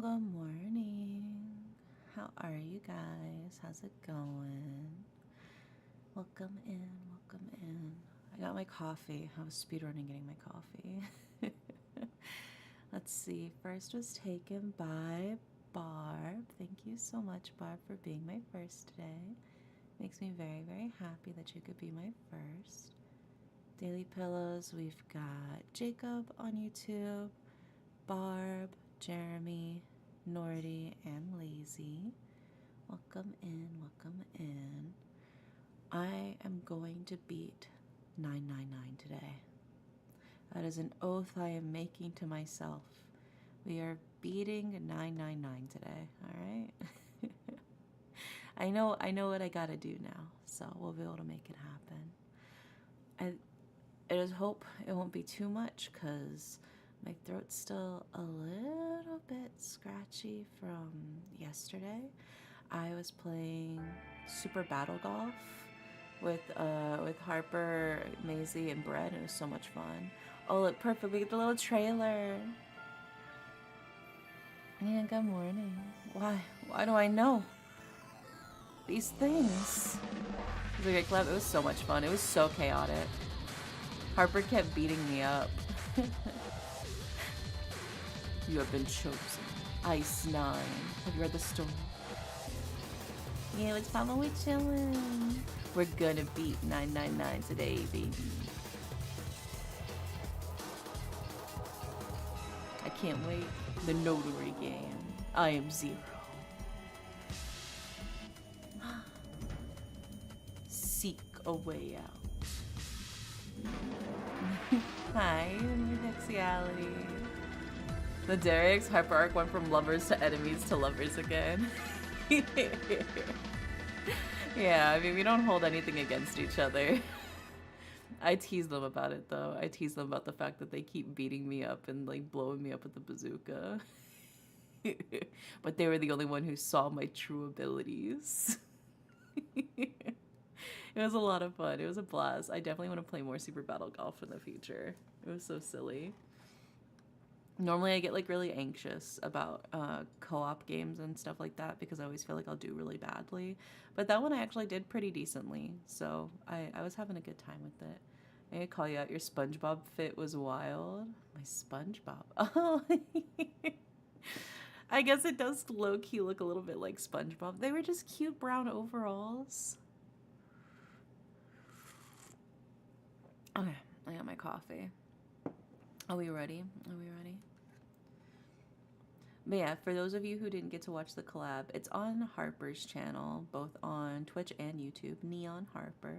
Good morning. How are you guys? How's it going? Welcome in, welcome in. I got my coffee. I was speedrunning getting my coffee. Let's see. First was taken by Barb. Thank you so much, Barb, for being my first today. Makes me very, very happy that you could be my first. Daily Pillows, we've got Jacob on YouTube, Barb, Jeremy, Nordy, and Lazy. Welcome in, welcome in. I am going to beat 999 today. That is an oath I am making to myself. We are beating 999 today, all right? I know what I gotta do now, so we'll be able to make it happen. I just hope it won't be too much, because my throat's still a little bit scratchy from yesterday. I was playing Super Battle Golf with Harper, Maisie, and Brett. It was so much fun. Oh, look, perfect. We get the little trailer. Yeah, good morning. Why do I know these things? It was a great club. It was so much fun. It was so chaotic. Harper kept beating me up. You have been chosen. Ice 9. Have you read the story? Yeah, it's Papa, we chillin'. We're gonna beat 999 today, baby. I can't wait. The notary game. I am 0. Seek a way out. Hi, Redexiality. The Derek's Harper arc went from lovers to enemies to lovers again. Yeah, I mean, we don't hold anything against each other. I tease them about it, though. I tease them about the fact that they keep beating me up and, like, blowing me up with the bazooka. But they were the only one who saw my true abilities. It was a lot of fun. It was a blast. I definitely want to play more Super Battle Golf in the future. It was so silly. Normally I get like really anxious about co-op games and stuff like that because I always feel like I'll do really badly. But that one I actually did pretty decently, so I was having a good time with it. I could call you out. Your SpongeBob fit was wild. My SpongeBob. Oh, I guess it does low-key look a little bit like SpongeBob. They were just cute brown overalls. Okay, I got my coffee. Are we ready? Are we ready? But yeah, for those of you who didn't get to watch the collab, it's on Harper's channel, both on Twitch and YouTube, Neon Harper.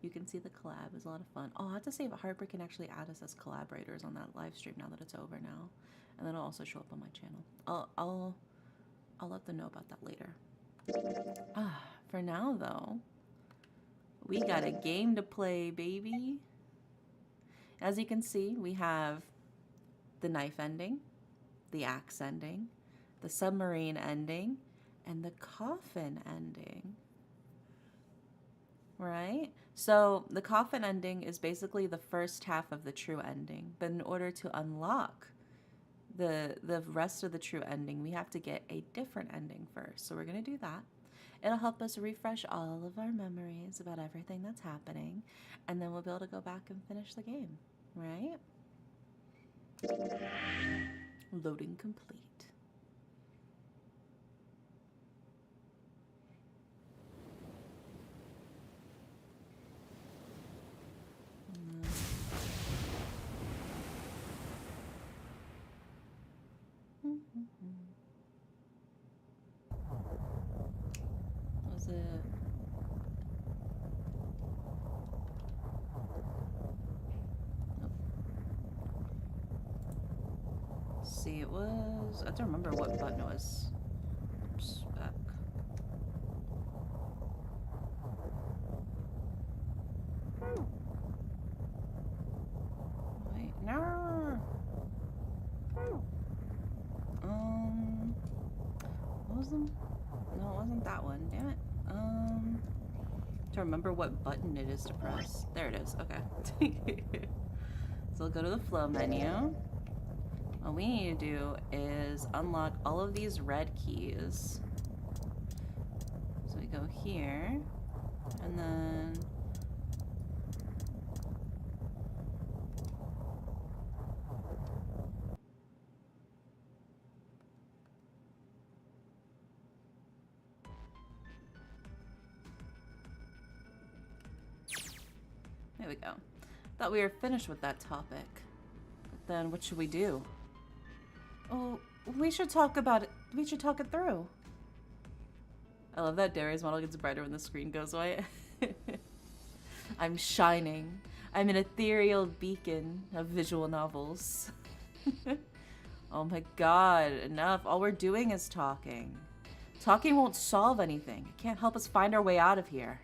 You can see the collab. It was a lot of fun. Oh, I have to say if Harper can actually add us as collaborators on that live stream now that it's over now. And then it'll also show up on my channel. I'll let them know about that later. For now though, we got a game to play, baby. As you can see, we have the knife ending, the axe ending, the submarine ending, and the coffin ending. Right? So the coffin ending is basically the first half of the true ending. But in order to unlock the rest of the true ending, we have to get a different ending first. So we're going to do that. It'll help us refresh all of our memories about everything that's happening. And then we'll be able to go back and finish the game. Right? Loading complete. Was it? See, it was. I have to remember what button it was. Oops, back. Wait, no. What was them? No, it wasn't that one. Damn it. To remember what button it is to press. There it is. Okay. So I'll go to the flow menu. What we need to do is unlock all of these red keys. So we go here, and then... There we go. Thought we were finished with that topic. But then what should we do? Oh, we should talk about it. We should talk it through. I love that Darius model gets brighter when the screen goes away. I'm shining. I'm an ethereal beacon of visual novels. Oh my god, enough. All we're doing is talking. Talking won't solve anything. It can't help us find our way out of here.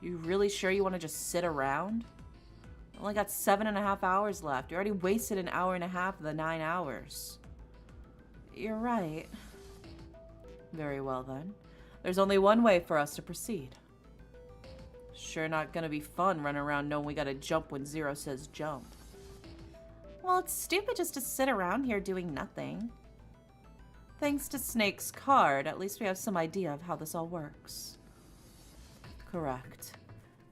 You really sure you want to just sit around? Only got 7.5 hours left. You already wasted an hour and a half of the 9 hours. You're right. Very well then. There's only one way for us to proceed. Sure not gonna be fun running around knowing we gotta jump when Zero says jump. Well, it's stupid just to sit around here doing nothing. Thanks to Snake's card, at least we have some idea of how this all works. Correct.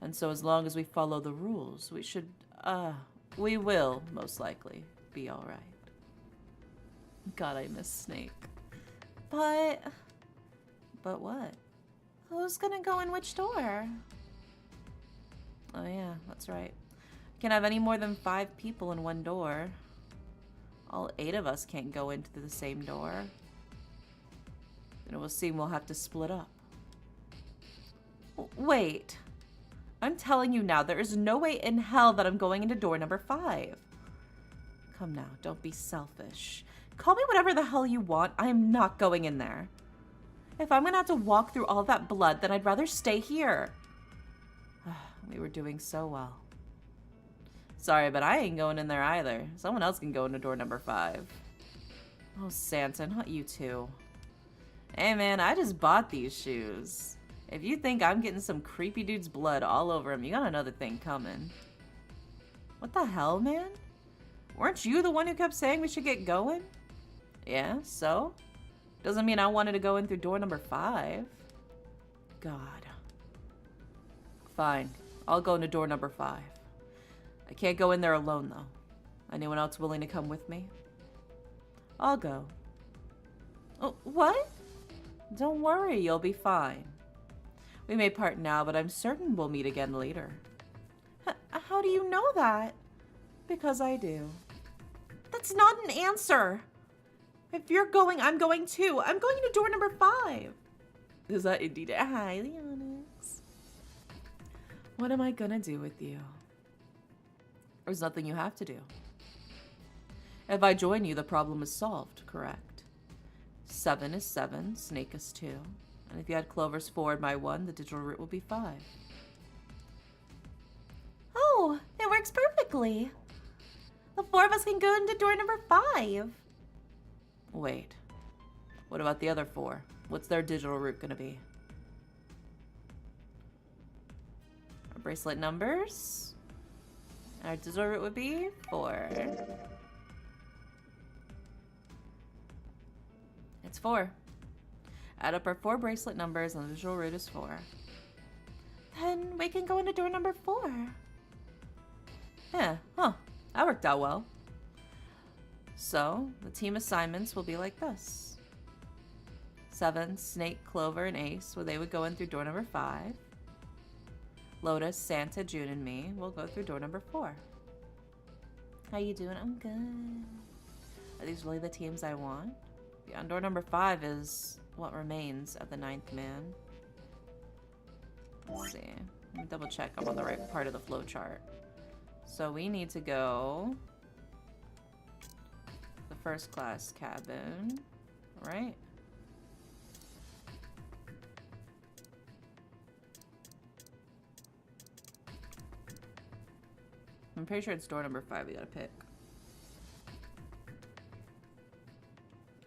And so as long as we follow the rules, we will, most likely, be alright. God, I miss Snake. But what? Who's gonna go in which door? Oh yeah, that's right. Can't have any more than 5 people in one door. All 8 of us can't go into the same door. Then it will seem we'll have to split up. Wait. I'm telling you now, there is no way in hell that I'm going into door number 5. Come now, don't be selfish. Call me whatever the hell you want, I am not going in there. If I'm gonna have to walk through all that blood, then I'd rather stay here. We were doing so well. Sorry, but I ain't going in there either. Someone else can go into door number 5. Oh, Santa, not you too. Hey man, I just bought these shoes. If you think I'm getting some creepy dude's blood all over him, you got another thing coming. What the hell, man? Weren't you the one who kept saying we should get going? Yeah, so? Doesn't mean I wanted to go in through door number 5. God. Fine. I'll go into door number 5. I can't go in there alone, though. Anyone else willing to come with me? I'll go. Oh, what? Don't worry, you'll be fine. We may part now, but I'm certain we'll meet again later. How do you know that? Because I do. That's not an answer. If you're going, I'm going too. I'm going into door number 5. Is that indeed highly honest? What am I gonna do with you? There's nothing you have to do. If I join you, the problem is solved, correct? 7 is 7, Snake is 2. And if you add Clover's forward by 1, the digital root will be 5. Oh, it works perfectly. The 4 of us can go into door number 5. Wait. What about the other 4? What's their digital root gonna be? Our bracelet numbers? Our digital root would be 4. It's 4. Add up our 4 bracelet numbers and the digital root is 4. Then we can go into door number 4. Yeah, huh. That worked out well. So, the team assignments will be like this. 7, Snake, Clover, and Ace, well, they would go in through door number 5. Lotus, Santa, June, and me will go through door number 4. How you doing? I'm good. Are these really the teams I want? Yeah, and door number 5 is what remains of the 9th man. Let's see. Let me double check I'm on the right part of the flow chart. So we need to go the first class cabin, right? I'm pretty sure it's door number 5 we gotta pick.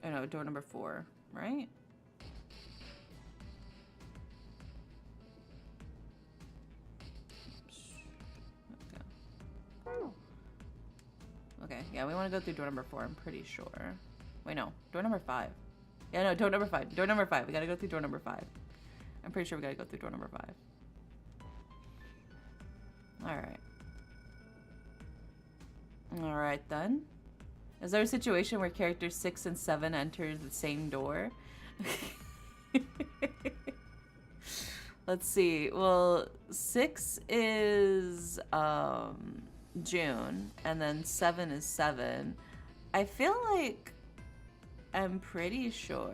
Oh no, door number 4, right? Okay, yeah, we want to want to go through door number 4, I'm pretty sure. Wait, no. Door number 5. Yeah, no, door number 5. Door number 5. We gotta go through door number 5. I'm pretty sure we gotta go through door number 5. Alright. Alright, then. Is there a situation where characters 6 and 7 enter the same door? Let's see. Well, 6 is June, and then 7 is 7. I feel like I'm pretty sure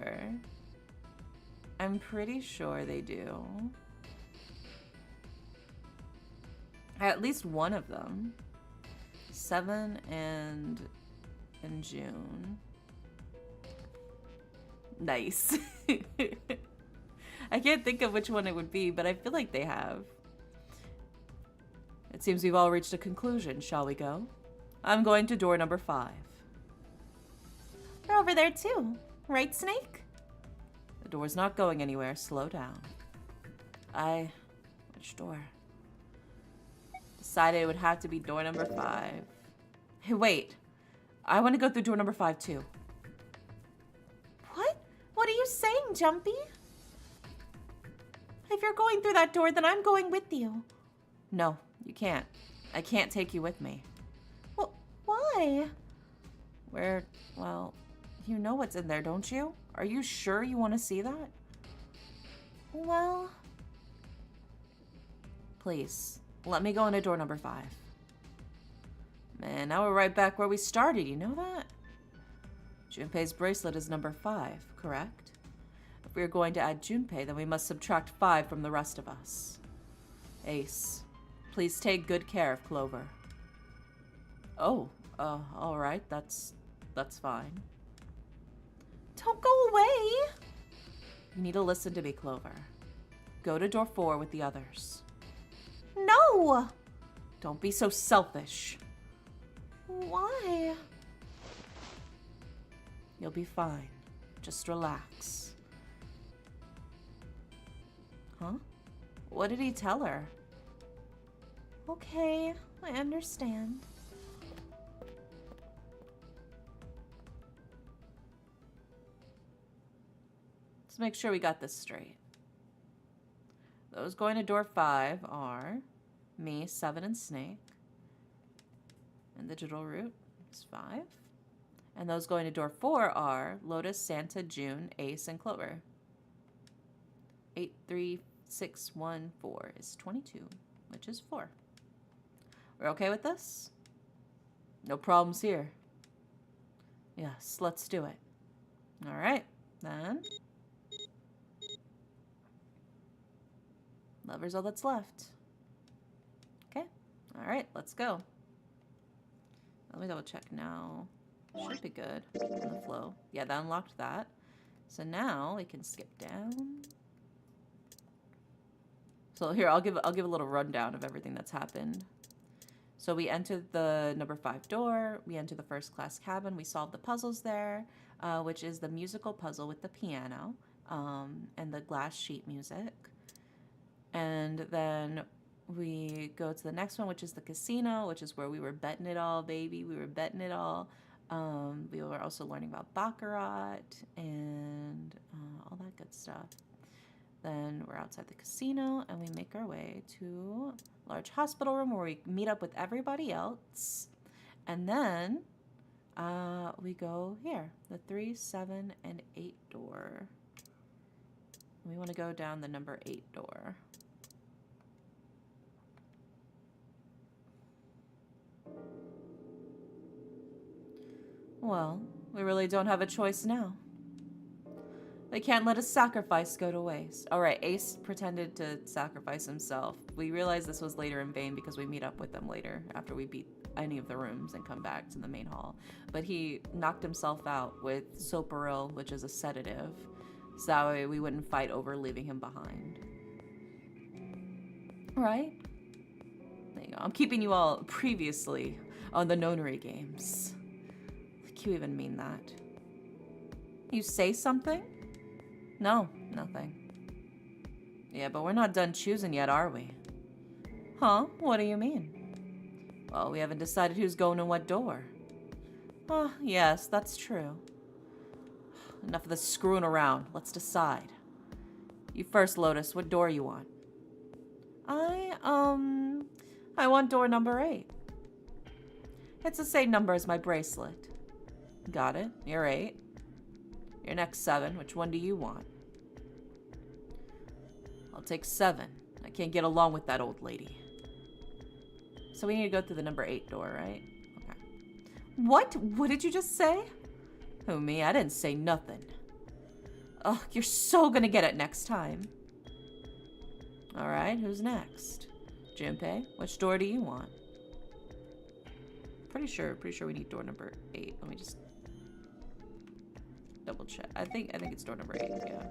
they do. At least one of them. 7 and in June. Nice. I can't think of which one it would be, but I feel like they have. It seems we've all reached a conclusion. Shall we go? I'm going to door number 5. We're over there too. Right, Snake? The door's not going anywhere. Slow down. Which door? Decided it would have to be door number 5. Hey, wait. I want to go through door number 5 too. What? What are you saying, Jumpy? If you're going through that door, then I'm going with you. No, you can't. I can't take you with me. Well, why? Well, you know what's in there, don't you? Are you sure you want to see that? Well... Please, let me go into door number 5. Man, now we're right back where we started, you know that? Junpei's bracelet is number 5, correct? If we are going to add Junpei, then we must subtract 5 from the rest of us. Ace, please take good care of Clover. Oh, alright, that's fine. Don't go away! You need to listen to me, Clover. Go to door 4 with the others. No! Don't be so selfish. Why? You'll be fine. Just relax. Huh? What did he tell her? Okay, I understand. Let's make sure we got this straight. Those going to door 5 are me, 7, and Snake. And digital root is 5. And those going to door 4 are Lotus, Santa, June, Ace, and Clover. 8, 3, 6, 1, 4 is 22, which is 4. We're okay with this? No problems here. Yes, let's do it. All right, then. Lover's all that's left. Okay, all right, let's go. Let me double check now. Should be good in the flow. Yeah, that unlocked that. So now we can skip down. So here, I'll give a little rundown of everything that's happened. So we entered the number 5 door. We entered the first class cabin. We solved the puzzles there, which is the musical puzzle with the piano and the glass sheet music. And then we go to the next one, which is the casino, which is where we were betting it all, baby. We were betting it all. We were also learning about Baccarat and all that good stuff. Then we're outside the casino and we make our way to a large hospital room where we meet up with everybody else. And then we go here, the 3, 7, and 8 door. We want to go down the number 8 door. Well, we really don't have a choice now. They can't let a sacrifice go to waste. All right, Ace pretended to sacrifice himself. We realized this was later in vain because we meet up with them later after we beat any of the rooms and come back to the main hall. But he knocked himself out with Soparil, which is a sedative, so that way we wouldn't fight over leaving him behind. Right? There you go. I'm keeping you all previously on the nonary games. Like you even mean that. You say something? No, nothing. Yeah, but we're not done choosing yet, are we? Huh? What do you mean? Well, we haven't decided who's going in what door. Ah, yes, that's true. Enough of this screwing around. Let's decide. You first, Lotus. What door you want? I want door number 8. It's the same number as my bracelet. Got it. You're 8. Your next 7. Which one do you want? I'll take 7. I can't get along with that old lady. So we need to go through the number 8 door, right? Okay. What? What did you just say? Who, me? I didn't say nothing. Oh, you're so gonna get it next time. Alright, who's next? Junpei, which door do you want? Pretty sure we need door number 8. Let me just double check. I think it's door number 8, yeah.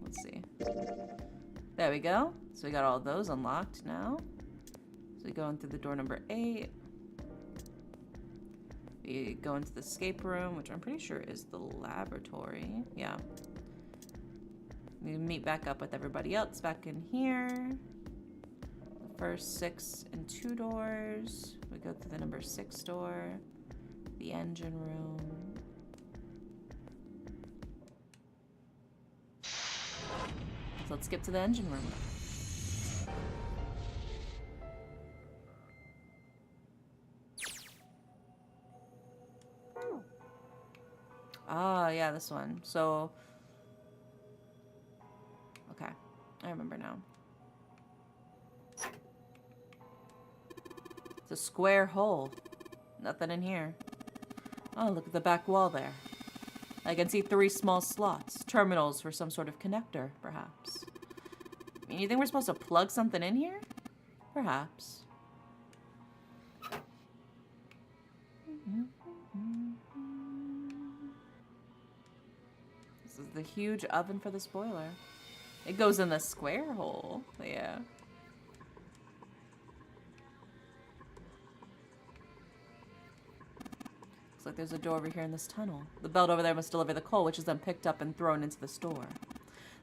Let's see. There we go. So we got all of those unlocked now. So we go in through the door number 8. We go into the escape room, which I'm pretty sure is the laboratory. Yeah. We meet back up with everybody else back in here. The first 6 and 2 doors. We go through the number 6 door. The engine room. So let's skip to the engine room. Ah, yeah, this one. So, okay, I remember now. It's a square hole. Nothing in here. Oh, look at the back wall there. I can see 3 small slots. Terminals for some sort of connector, perhaps. You think we're supposed to plug something in here? Perhaps. This is the huge oven for the spoiler. It goes in the square hole. Yeah. Looks like there's a door over here in this tunnel. The belt over there must deliver the coal, which is then picked up and thrown into the store.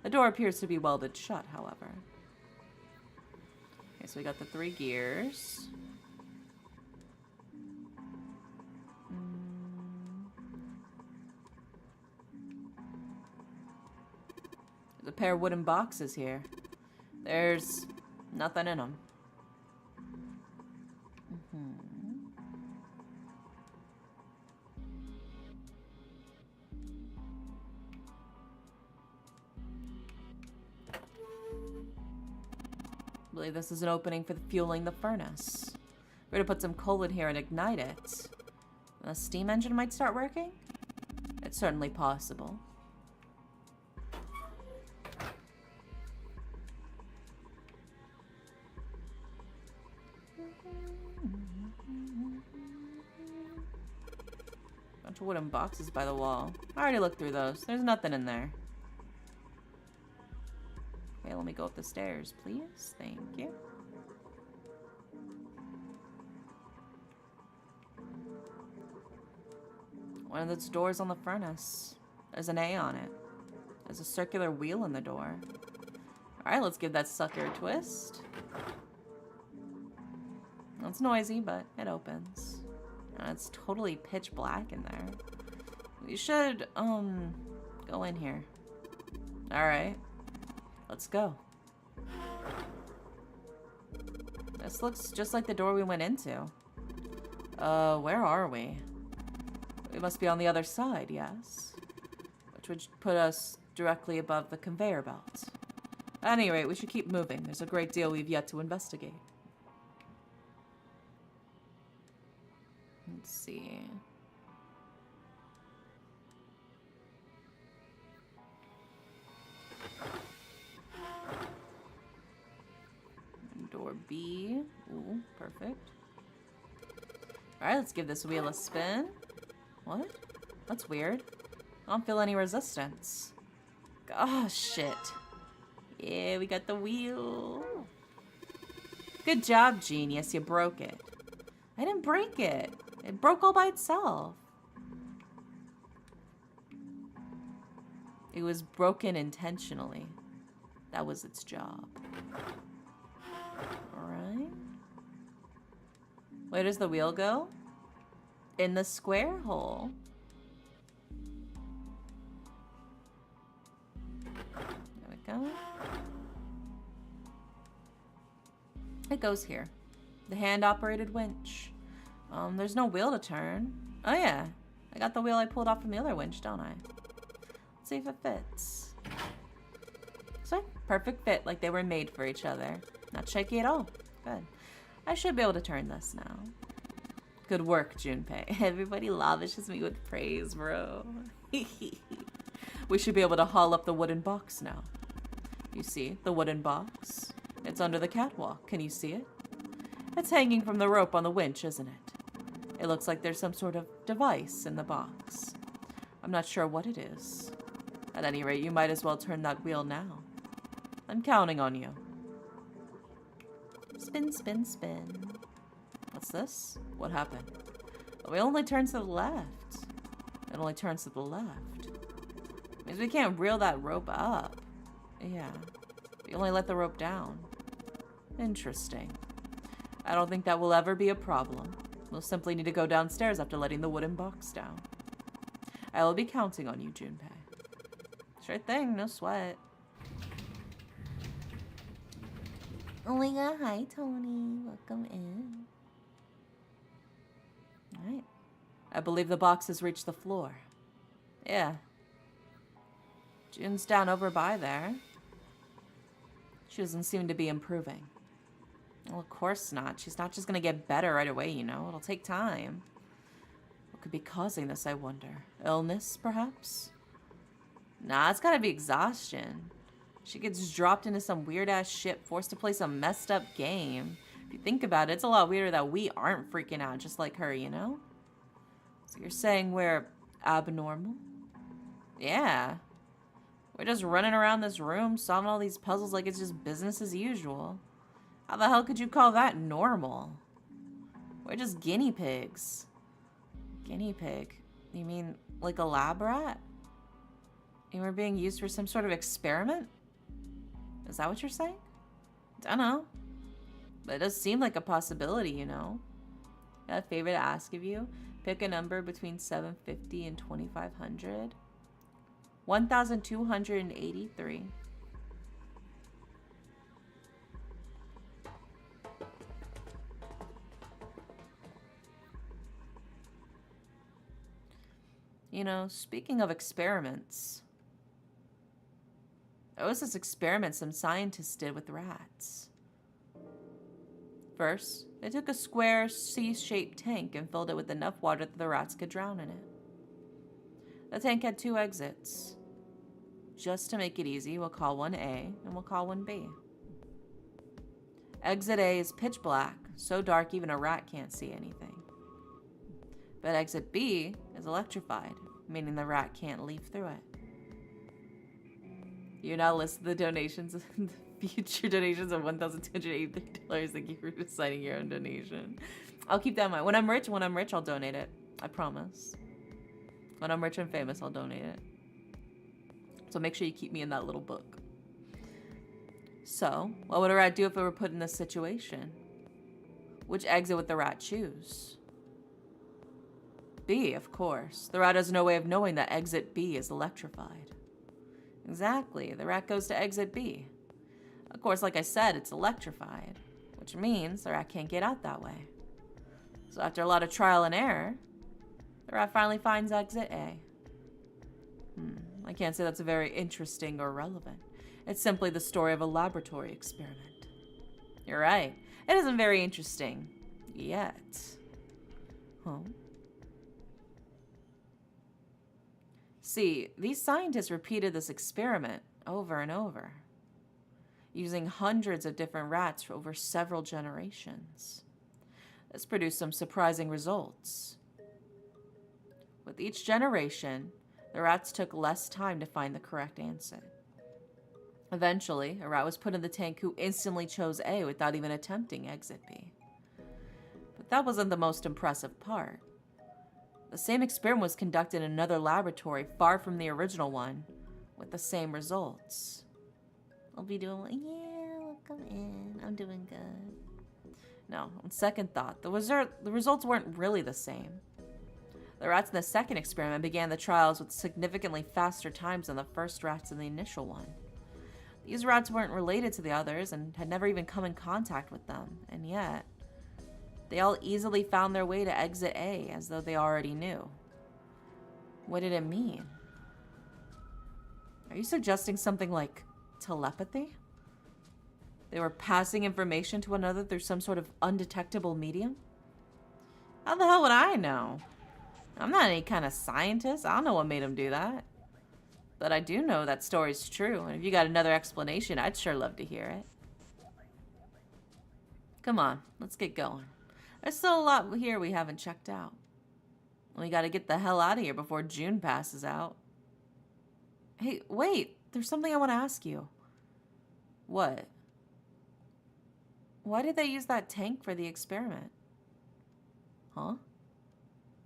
The door appears to be welded shut, however. Okay, so we got the 3 gears. There's a pair of wooden boxes here. There's nothing in them. I believe this is an opening for fueling the furnace. We're gonna put some coal in here and ignite it. The steam engine might start working? It's certainly possible. Bunch of wooden boxes by the wall. I already looked through those. There's nothing in there. Okay, let me go up the stairs, please. Thank you. One of those doors on the furnace. There's an A on it. There's a circular wheel in the door. Alright, let's give that sucker a twist. It's noisy, but it opens. And it's totally pitch black in there. We should, go in here. Alright. Let's go. This looks just like the door we went into. Where are we? We must be on the other side, yes. Which would put us directly above the conveyor belt. At any rate, we should keep moving. There's a great deal we've yet to investigate. Let's see. Door B. Ooh, perfect. Alright, let's give this wheel a spin. What? That's weird. I don't feel any resistance. Oh, shit. Yeah, we got the wheel. Good job, genius. You broke it. I didn't break it. It broke all by itself. It was broken intentionally. That was its job. Alright. Where does the wheel go? In the square hole. There we go. It goes here. The hand-operated winch. There's no wheel to turn. Oh yeah, I got the wheel I pulled off from the other winch, don't I? Let's see if it fits. So, perfect fit, like they were made for each other. Not shaky at all. Good. I should be able to turn this now. Good work, Junpei. Everybody lavishes me with praise, bro. We should be able to haul up the wooden box now. You see, the wooden box? It's under the catwalk. Can you see it? It's hanging from the rope on the winch, isn't it? It looks like there's some sort of device in the box. I'm not sure what it is. At any rate, you might as well turn that wheel now. I'm counting on you. Spin, spin, spin. What's this? What happened? The wheel only turns to the left. It only turns to the left. Means we can't reel that rope up. Yeah. We only let the rope down. Interesting. I don't think that will ever be a problem. We'll simply need to go downstairs after letting the wooden box down. I will be counting on you, Junpei. Sure thing, no sweat. Oh my god, hi Tony. Welcome in. Alright. I believe the box has reached the floor. Yeah. June's down over by there. She doesn't seem to be improving. Well, of course not. She's not just gonna get better right away, you know. It'll take time. What could be causing this, I wonder? Illness, perhaps? Nah, it's gotta be exhaustion. She gets dropped into some weird-ass ship, forced to play some messed-up game. If you think about it, it's a lot weirder that we aren't freaking out just like her, you know? So you're saying we're abnormal? Yeah. We're just running around this room, solving all these puzzles like it's just business as usual. How the hell could you call that normal? We're just guinea pigs. Guinea pig? You mean like a lab rat? And we're being used for some sort of experiment? Is that what you're saying? I don't know. But it does seem like a possibility, you know? A favor to ask of you. Pick a number between 750 and 2500. 1283. You know, speaking of experiments, there was this experiment some scientists did with rats. First, they took a square C-shaped tank and filled it with enough water that the rats could drown in it. The tank had 2 exits. Just to make it easy, we'll call one A and we'll call one B. Exit A is pitch black, so dark even a rat can't see anything. But exit B is electrified, meaning the rat can't leave through it. You now list the donations, the future donations of $1,283. Thank you for signing your own donation. I'll keep that in mind. When I'm rich, I'll donate it. I promise. When I'm rich and famous, I'll donate it. So make sure you keep me in that little book. So, what would a rat do if it were put in this situation? Which exit would the rat choose? B, of course. The rat has no way of knowing that exit B is electrified. Exactly. The rat goes to exit B. Of course, like I said, it's electrified, which means the rat can't get out that way. So after a lot of trial and error, the rat finally finds exit A. I can't say that's very interesting or relevant. It's simply the story of a laboratory experiment. You're right. It isn't very interesting. Yet. Huh? See, these scientists repeated this experiment over and over, using hundreds of different rats for over several generations. This produced some surprising results. With each generation, the rats took less time to find the correct answer. Eventually, a rat was put in the tank who instantly chose A without even attempting exit B. But that wasn't the most impressive part. The same experiment was conducted in another laboratory far from the original one, with the same results. I'll be doing, yeah, welcome in. I'm doing good. No, on second thought, the results weren't really the same. The rats in the second experiment began the trials with significantly faster times than the first rats in the initial one. These rats weren't related to the others and had never even come in contact with them, and yet, they all easily found their way to exit A as though they already knew. What did it mean? Are you suggesting something like telepathy? They were passing information to one another through some sort of undetectable medium? How the hell would I know? I'm not any kind of scientist. I don't know what made them do that. But I do know that story's true, and if you got another explanation, I'd sure love to hear it. Come on, let's get going. There's still a lot here we haven't checked out. We gotta get the hell out of here before June passes out. Hey, wait, there's something I want to ask you. What? Why did they use that tank for the experiment? Huh?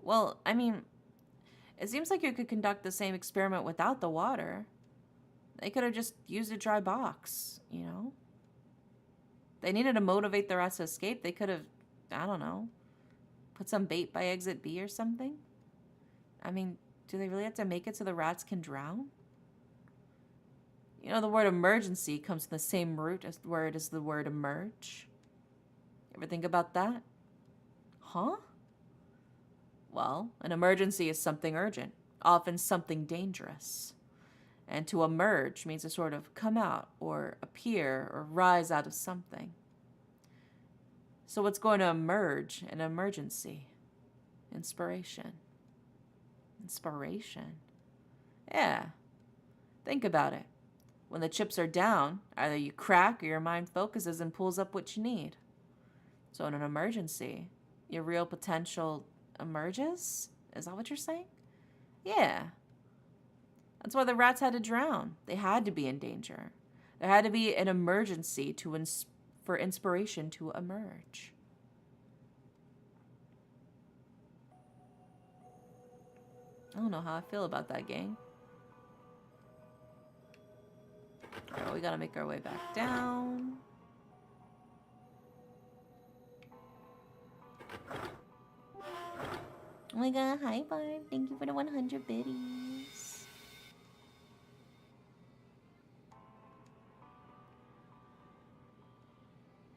Well, I mean, it seems like you could conduct the same experiment without the water. They could have just used a dry box, you know? They needed to motivate the rats to escape. They could have, I don't know, put some bait by exit B or something. I mean, do they really have to make it so the rats can drown? You know, the word emergency comes from the same root as the word emerge. Ever think about that? Huh? Well, an emergency is something urgent, often something dangerous. And to emerge means to sort of come out or appear or rise out of something. So what's going to emerge in an emergency? Inspiration. Inspiration? Yeah. Think about it. When the chips are down, either you crack or your mind focuses and pulls up what you need. So in an emergency, your real potential emerges? Is that what you're saying? Yeah. That's why the rats had to drown. They had to be in danger. There had to be an emergency for inspiration to emerge. I don't know how I feel about that, gang. Alright, we gotta make our way back down. Oh my god, high five. Thank you for the 100 biddies.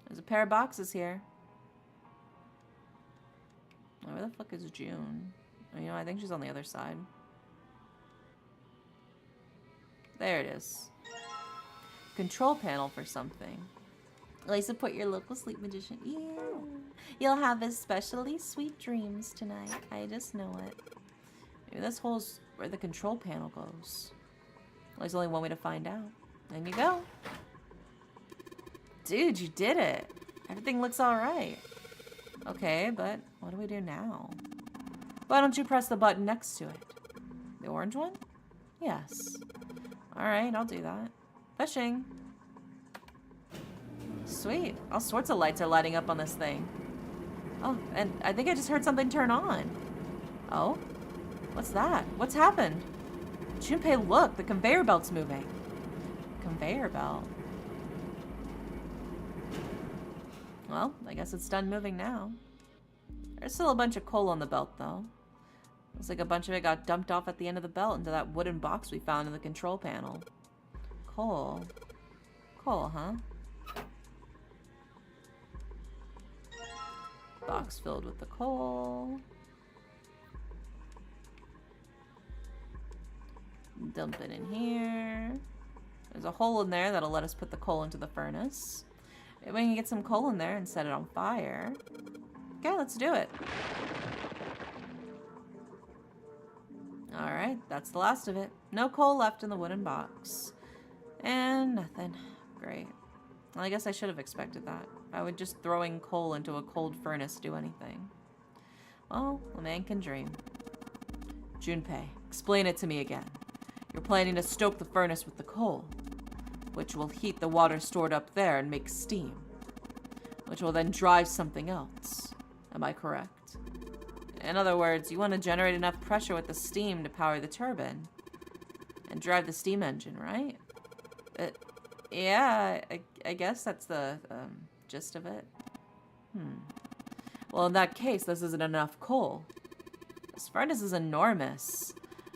There's a pair of boxes here. Oh, where the fuck is June? Oh, you know, I think she's on the other side. There it is. Control panel for something. Really support your local sleep magician. Yeah. You'll have especially sweet dreams tonight. I just know it. Maybe this hole's where the control panel goes. Well, there's only one way to find out. There you go. Dude, you did it. Everything looks alright. Okay, but what do we do now? Why don't you press the button next to it? The orange one? Yes. Alright, I'll do that. Pushing. Sweet. All sorts of lights are lighting up on this thing. Oh, and I think I just heard something turn on. Oh? What's that? What's happened? Junpei, look! The conveyor belt's moving. Conveyor belt? Well, I guess it's done moving now. There's still a bunch of coal on the belt, though. Looks like a bunch of it got dumped off at the end of the belt into that wooden box we found in the control panel. Coal. Coal, huh? Box filled with the coal. Dump it in here. There's a hole in there that'll let us put the coal into the furnace. Maybe we can get some coal in there and set it on fire. Okay, let's do it. Alright, that's the last of it. No coal left in the wooden box. And nothing. Great. Well, I guess I should have expected that. Why would just throwing coal into a cold furnace do anything? Well, a man can dream. Junpei, explain it to me again. You're planning to stoke the furnace with the coal, which will heat the water stored up there and make steam, which will then drive something else. Am I correct? In other words, you want to generate enough pressure with the steam to power the turbine and drive the steam engine, right? Yeah, I guess that's the gist of it. Well, in that case, this isn't enough coal. This furnace is enormous.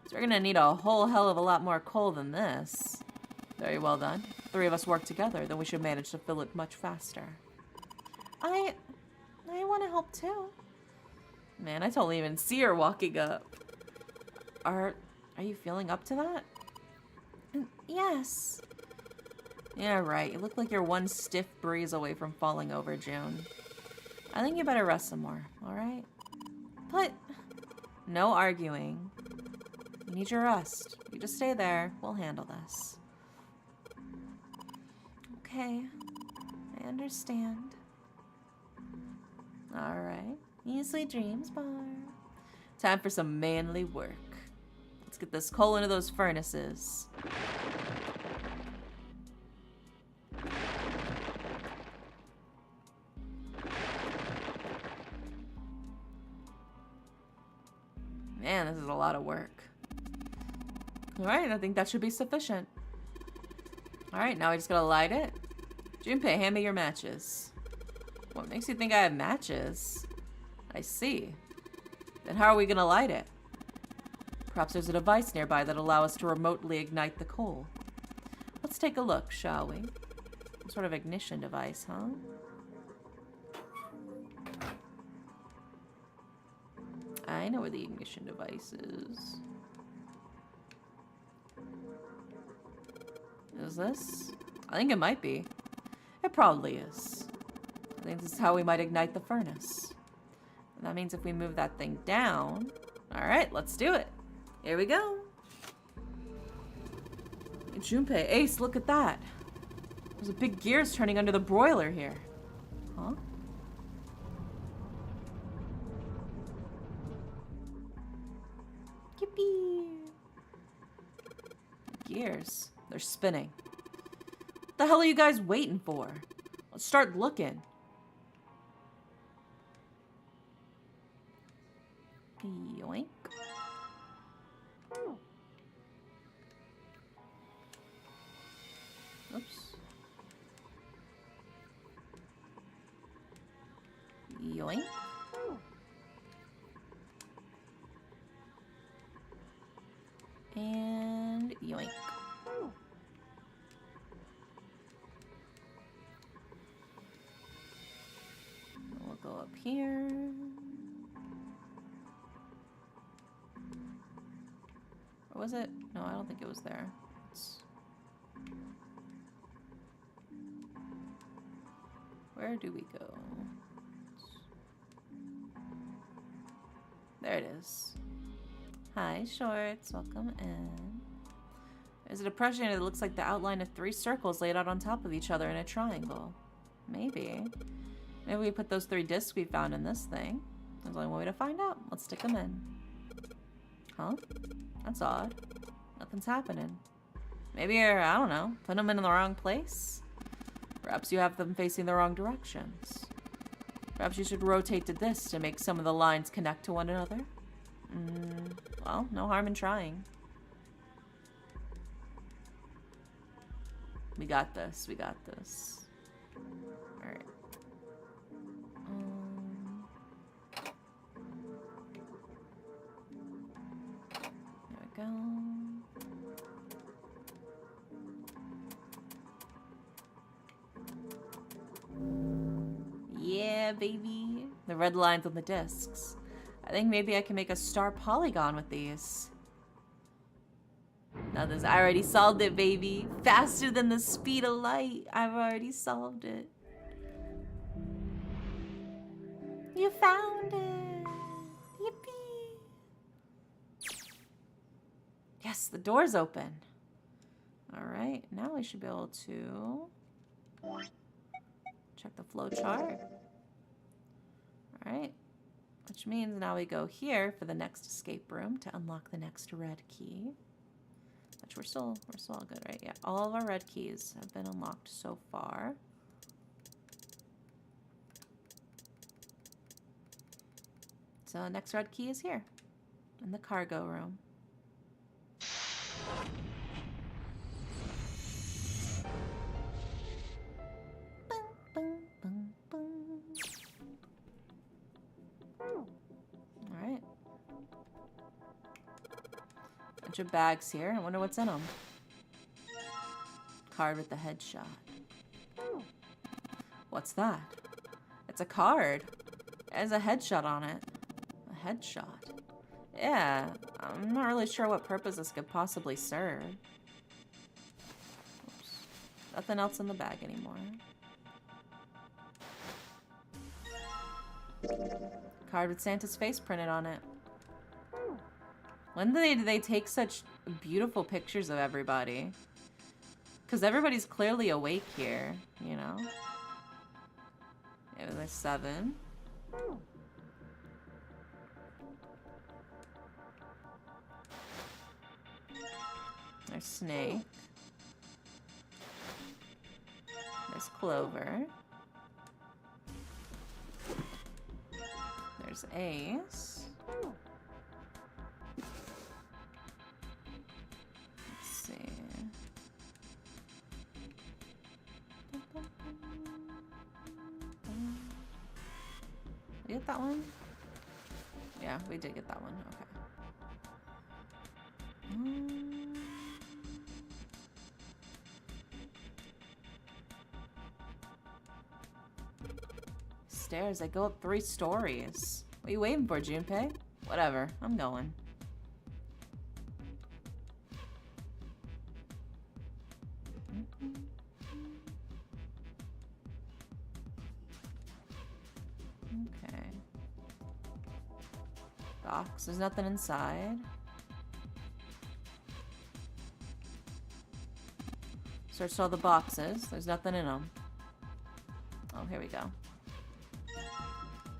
So we're gonna need a whole hell of a lot more coal than this. Very well then. If 3 of us work together, then we should manage to fill it much faster. I want to help too. Man, I totally even see her walking up. Are you feeling up to that? Yes. Yeah, right. You look like you're one stiff breeze away from falling over, June. I think you better rest some more, alright? But... no arguing. You need your rest. You just stay there. We'll handle this. Okay. I understand. Alright. You sweet dreams, Bar. Time for some manly work. Let's get this coal into those furnaces. Man, this is a lot of work. Alright, I think that should be sufficient. Alright, now we just gotta light it. Junpei, hand me your matches. What makes you think I have matches? I see. Then how are we gonna light it? Perhaps there's a device nearby that'll allow us to remotely ignite the coal. Let's take a look, shall we? Some sort of ignition device, huh? I know where the ignition device is. Is this? I think it might be. It probably is. I think this is how we might ignite the furnace. And that means if we move that thing down... Alright, let's do it. Here we go. Junpei, Ace, look at that. There's a big gears turning under the broiler here. Huh? Yippee! Gears. They're spinning. What the hell are you guys waiting for? Let's start looking. Yoink. Oops. Yoink. And yoink. We'll go up here. Or was it? No, I don't think it was there. Where do we go? There it is. Hi, Shorts. Welcome in. There's a depression that looks like the outline of 3 circles laid out on top of each other in a triangle. Maybe. Maybe we put those 3 discs we found in this thing. There's only one way to find out. Let's stick them in. Huh? That's odd. Nothing's happening. Maybe you're, I don't know, put them in the wrong place? Perhaps you have them facing the wrong directions. Perhaps you should rotate to this to make some of the lines connect to one another. Well, no harm in trying. We got this. We got this. Alright. There we go. Yeah, baby. The red lines on the discs. I think maybe I can make a star polygon with these. Now this, I already solved it, baby. Faster than the speed of light. I've already solved it. You found it. Yippee. Yes, the door's open. All right, now I should be able to check the flow chart. All right. Which means now we go here for the next escape room to unlock the next red key. Which we're still all good, right? Yeah, all of our red keys have been unlocked so far. So next red key is here in the cargo room. Boom, boom, boom, boom. Bunch of bags here. I wonder what's in them. Card with the headshot. What's that? It's a card. It has a headshot on it. A headshot. Yeah, I'm not really sure what purpose this could possibly serve. Oops. Nothing else in the bag anymore. Card with Santa's face printed on it. When did they take such beautiful pictures of everybody? Because everybody's clearly awake here, you know? Yeah, there's 7. There's Snake. There's Clover. There's Ace. Let's see. We get that one? Yeah, we did get that one. Okay. Stairs. They go up 3 stories. What are you waiting for, Junpei? Whatever. I'm going. Okay. Box. There's nothing inside. Searched all the boxes. There's nothing in them. Oh, here we go.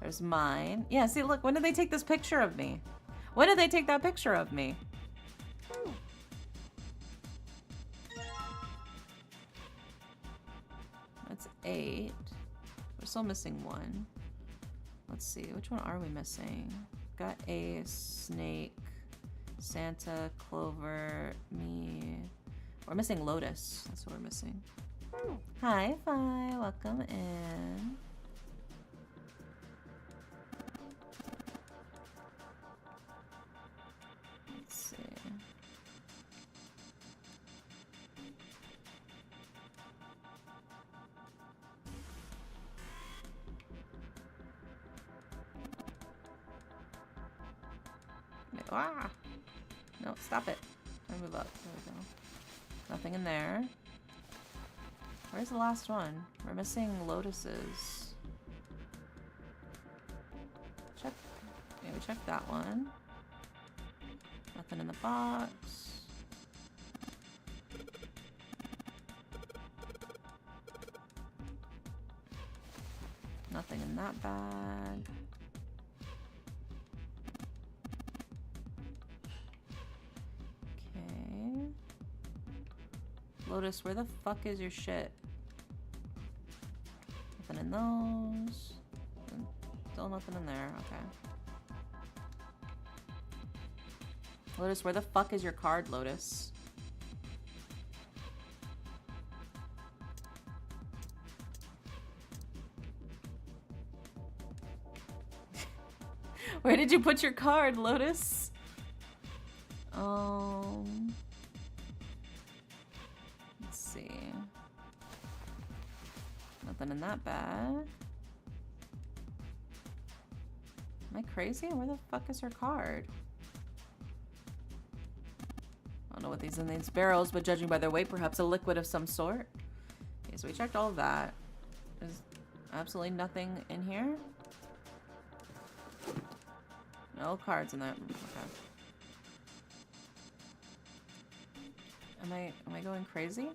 There's mine. Yeah, see, look. When did they take this picture of me? When did they take that picture of me? That's 8. We're still missing 1. Let's see. Which one are we missing? Got Ace, Snake, Santa, Clover, me. We're missing Lotus. That's what we're missing. Hi, Fi. Welcome in. Let's see. Ah! No, stop it. I move up. There we go. Nothing in there. Where's the last one? We're missing Lotuses. Check. Yeah, we checked that one. Nothing in the box. Nothing in that bag. Okay. Lotus, where the fuck is your shit? Nothing in those. Still nothing in there. Okay. Lotus, where the fuck is your card, Lotus? Where did you put your card, Lotus? Let's see. Nothing in that bag. Am I crazy? Where the fuck is her card? I don't know what these are in these barrels, but judging by their weight, perhaps a liquid of some sort. Okay, so we checked all of that. There's absolutely nothing in here. No cards in there. Okay. Am I going crazy?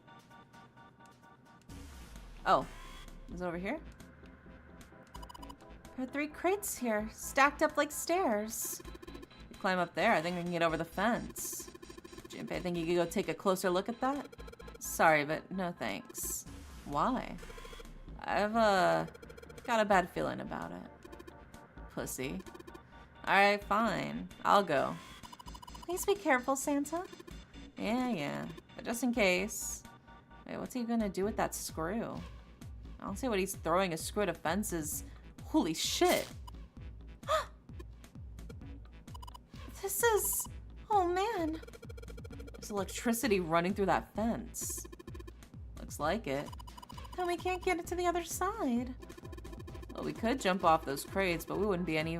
Oh, is it over here? There are 3 crates here, stacked up like stairs. You climb up there, I think we can get over the fence. Junpei, I think you could go take a closer look at that? Sorry, but no thanks. Why? I've, got a bad feeling about it. Pussy. Alright, fine. I'll go. Please be careful, Santa. Yeah. But just in case. Wait, what's he gonna do with that screw? I don't see what he's throwing a screw at fences. Holy shit. This is... Oh, man. There's electricity running through that fence. Looks like it. Then we can't get it to the other side. Well, we could jump off those crates, but there wouldn't be any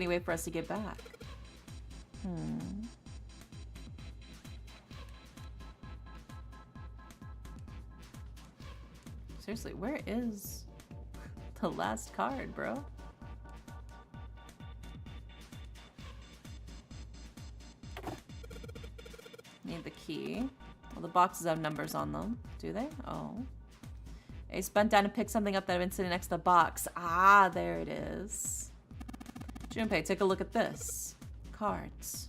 way for us to get back. Seriously, where is the last card, bro? Need the key. Well, the boxes have numbers on them. Do they? Oh. Ace bent down and picked something up that had been sitting next to the box. Ah, there it is. Junpei, take a look at this. Cards.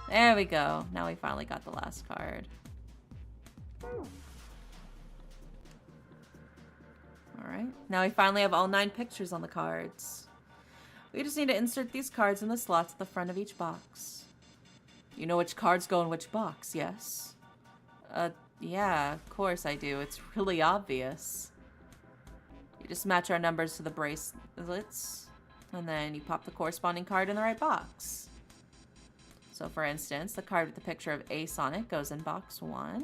There we go. Now we finally got the last card. Alright. Now we finally have all 9 pictures on the cards. We just need to insert these cards in the slots at the front of each box. You know which cards go in which box, yes? Yeah, of course I do. It's really obvious. You just match our numbers to the bracelets, and then you pop the corresponding card in the right box. So for instance, the card with the picture of Ace on it goes in box 1.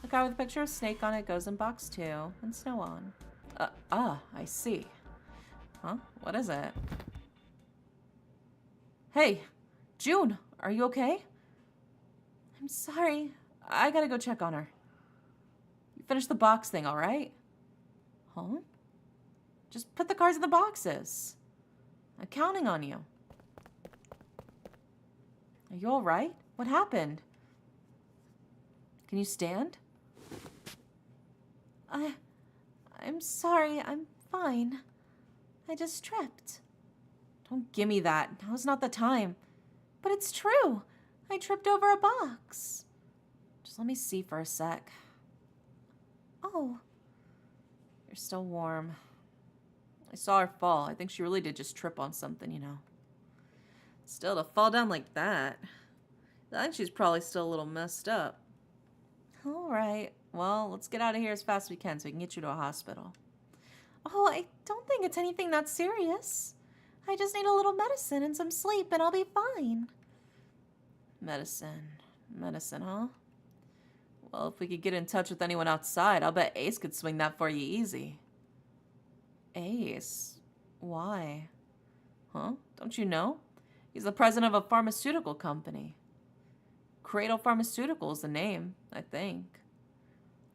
The card with the picture of Snake on it goes in box 2, and so on. I see. Huh? What is it? Hey, June, are you okay? I'm sorry. I gotta go check on her. You finished the box thing, all right? Huh? Just put the cards in the boxes. I'm counting on you. Are you all right? What happened? Can you stand? I'm sorry. I'm fine. I just tripped. Don't give me that. Now's not the time. But it's true. I tripped over a box. Just let me see for a sec. Oh. You're still warm. I saw her fall. I think she really did just trip on something, you know. Still, to fall down like that. I think she's probably still a little messed up. Alright. Well, let's get out of here as fast as we can so we can get you to a hospital. Oh, I don't think it's anything that serious. I just need a little medicine and some sleep and I'll be fine. Medicine. Medicine, huh? Well, if we could get in touch with anyone outside, I'll bet Ace could swing that for you easy. Ace? Why? Huh? Don't you know? He's the president of a pharmaceutical company. Cradle Pharmaceutical is the name, I think.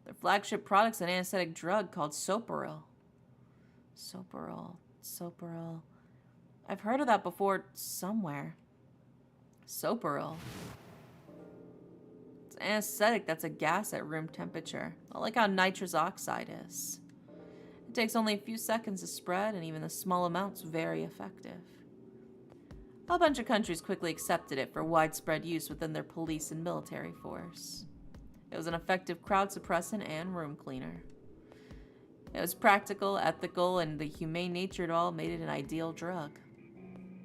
Their flagship product's an anesthetic drug called Soparil. Soparil. I've heard of that before somewhere. Soparil. It's an anesthetic that's a gas at room temperature. I like how nitrous oxide is. It takes only a few seconds to spread, and even the small amounts very effective. A bunch of countries quickly accepted it for widespread use within their police and military force. It was an effective crowd suppressant and room cleaner. It was practical, ethical, and the humane nature of it all made it an ideal drug.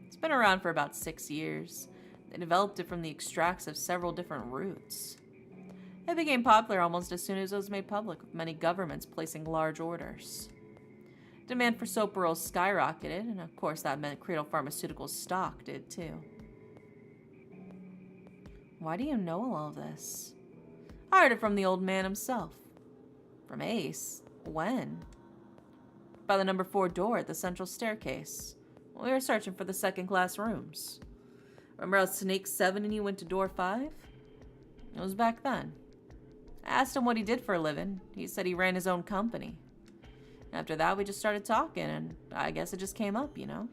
It's been around for about 6 years. They developed it from the extracts of several different roots. It became popular almost as soon as it was made public, with many governments placing large orders. Demand for Soparil skyrocketed, and of course that meant Cradle Pharmaceuticals' stock did too. Why do you know all of this? I heard it from the old man himself. From Ace? When? By the number 4 door at the central staircase. We were searching for the second-class rooms. Remember how Snake 7 and you went to door 5? It was back then. I asked him what he did for a living. He said he ran his own company. After that, we just started talking, and I guess it just came up, you know?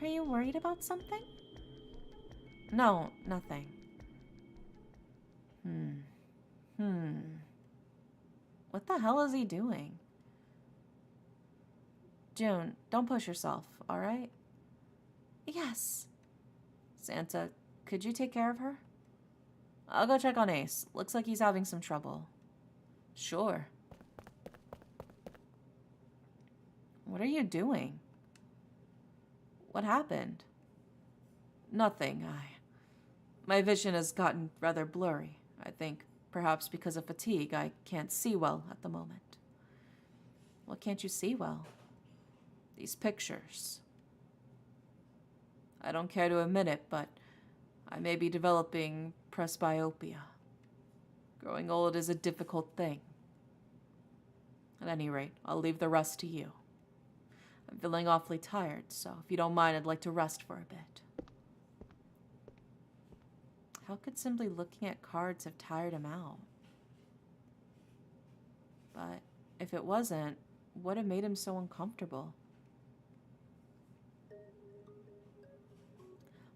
Are you worried about something? No, nothing. What the hell is he doing? June, don't push yourself, alright? Yes. Santa, could you take care of her? I'll go check on Ace. Looks like he's having some trouble. Sure. What are you doing? What happened? Nothing. My vision has gotten rather blurry. I think perhaps because of fatigue, I can't see well at the moment. What can't you see well? These pictures. I don't care to admit it, but I may be developing presbyopia. Growing old is a difficult thing. At any rate, I'll leave the rest to you. I'm feeling awfully tired, so if you don't mind, I'd like to rest for a bit. How could simply looking at cards have tired him out? But if it wasn't, what have made him so uncomfortable?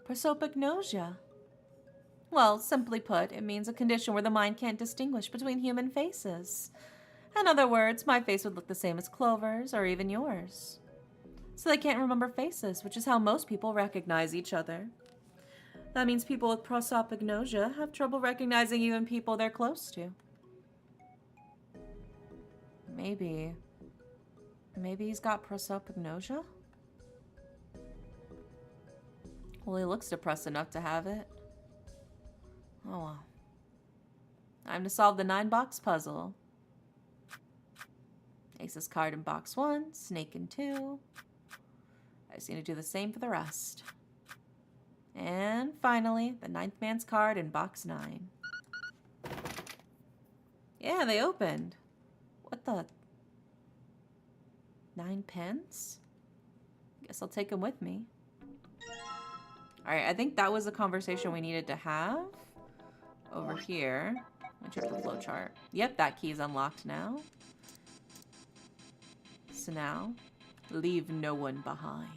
Prosopagnosia. Well, simply put, it means a condition where the mind can't distinguish between human faces. In other words, my face would look the same as Clover's or even yours. So they can't remember faces, which is how most people recognize each other. That means people with prosopagnosia have trouble recognizing even people they're close to. Maybe he's got prosopagnosia? Well, he looks depressed enough to have it. Oh well. Time to solve the 9-box puzzle. Ace's card in box 1, snake in 2. I just need to do the same for the rest. And finally, the 9th man's card in box 9. Yeah, they opened. What the? 9 pence? Guess I'll take them with me. Alright, I think that was the conversation we needed to have. Over here. Let me check the flowchart. Yep, that key is unlocked now. So now, leave no one behind.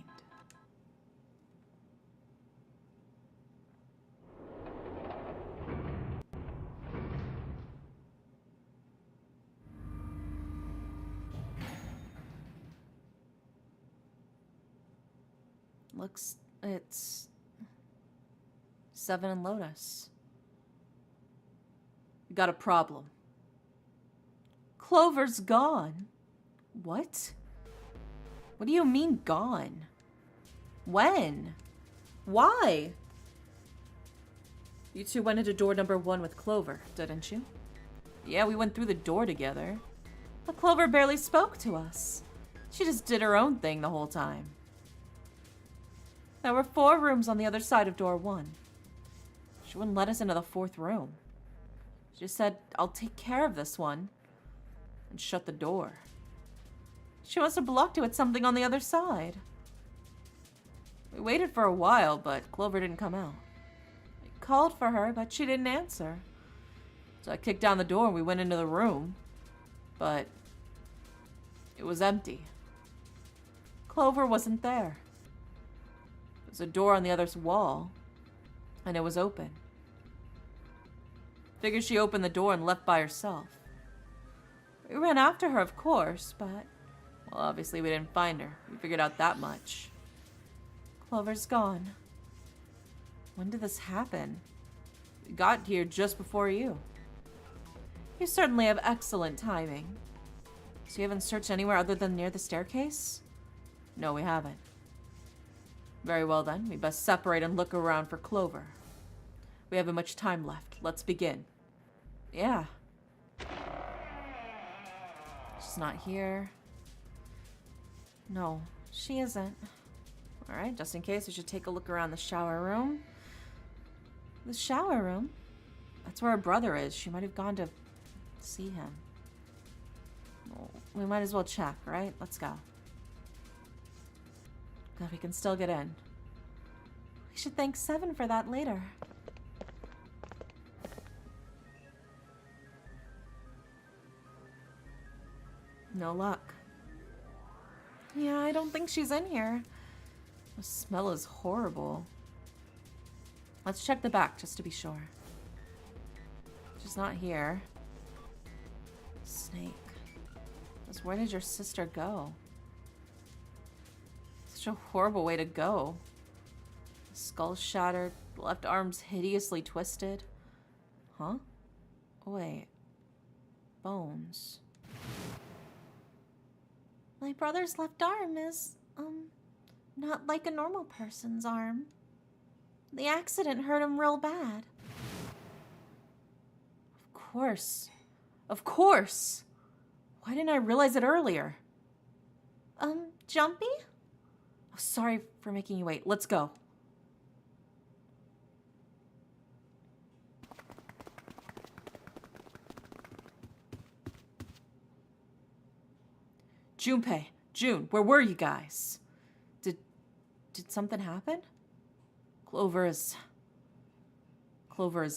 Looks, it's 7 and Lotus. We got a problem. Clover's gone. What? What do you mean gone? When? Why? You two went into door number 1 with Clover, didn't you? Yeah, we went through the door together. But Clover barely spoke to us. She just did her own thing the whole time. There were 4 rooms on the other side of door 1. She wouldn't let us into the 4th room. She just said, I'll take care of this one, and shut the door. She must have blocked it with something on the other side. We waited for a while, but Clover didn't come out. I called for her, but she didn't answer. So I kicked down the door and we went into the room, but it was empty. Clover wasn't there. There was a door on the other wall, and it was open. Figured she opened the door and left by herself. We ran after her, of course, but, well, obviously we didn't find her. We figured out that much. Clover's gone. When did this happen? We got here just before you. You certainly have excellent timing. So you haven't searched anywhere other than near the staircase? No, we haven't. Very well then, we best separate and look around for Clover. We haven't much time left. Let's begin. Yeah. She's not here. No, she isn't. Alright, just in case, we should take a look around the shower room. The shower room? That's where her brother is. She might have gone to see him. Well, we might as well check, right? Let's go. God, we can still get in. We should thank Seven for that later. No luck. Yeah, I don't think she's in here. The smell is horrible. Let's check the back just to be sure. She's not here. Snake. Just where did your sister go? Such a horrible way to go. Skull shattered, left arms hideously twisted. Huh? Wait. Bones. My brother's left arm is, not like a normal person's arm. The accident hurt him real bad. Of course. Of course! Why didn't I realize it earlier? Jumpy? Oh, sorry for making you wait. Let's go. Junpei, June, where were you guys? Did something happen? Clover is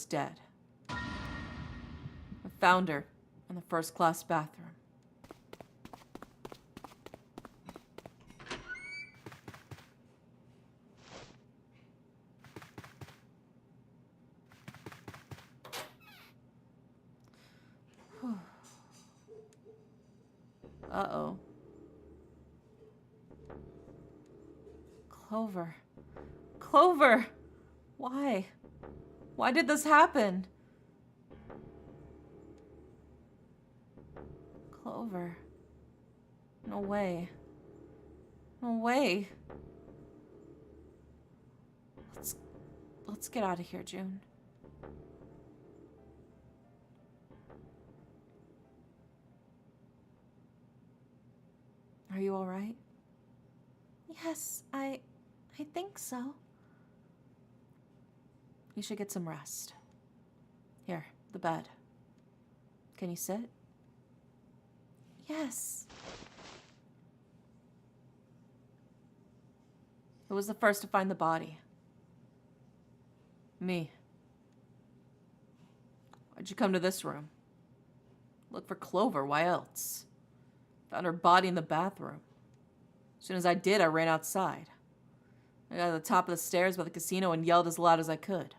dead. I found her in the first-class bathroom. Uh-oh. Clover. Clover! Why? Why did this happen? Clover. No way. No way. Let's get out of here, June. Are you all right? Yes, I think so. You should get some rest. Here, the bed. Can you sit? Yes. Who was the first to find the body? Me. Why'd you come to this room? Look for Clover, why else? Found her body in the bathroom. As soon as I did, I ran outside. I got to the top of the stairs by the casino and yelled as loud as I could.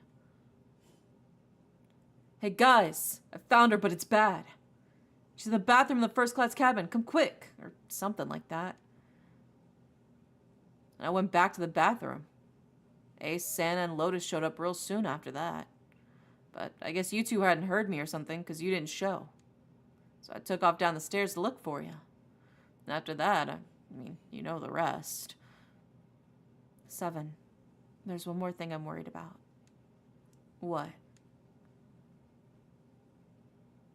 Hey guys, I found her, but it's bad. She's in the bathroom in the first-class cabin. Come quick, or something like that. And I went back to the bathroom. Ace, Santa, and Lotus showed up real soon after that. But I guess you two hadn't heard me or something, because you didn't show. So I took off down the stairs to look for you. And after that, I mean, you know the rest. 7. There's one more thing I'm worried about. What?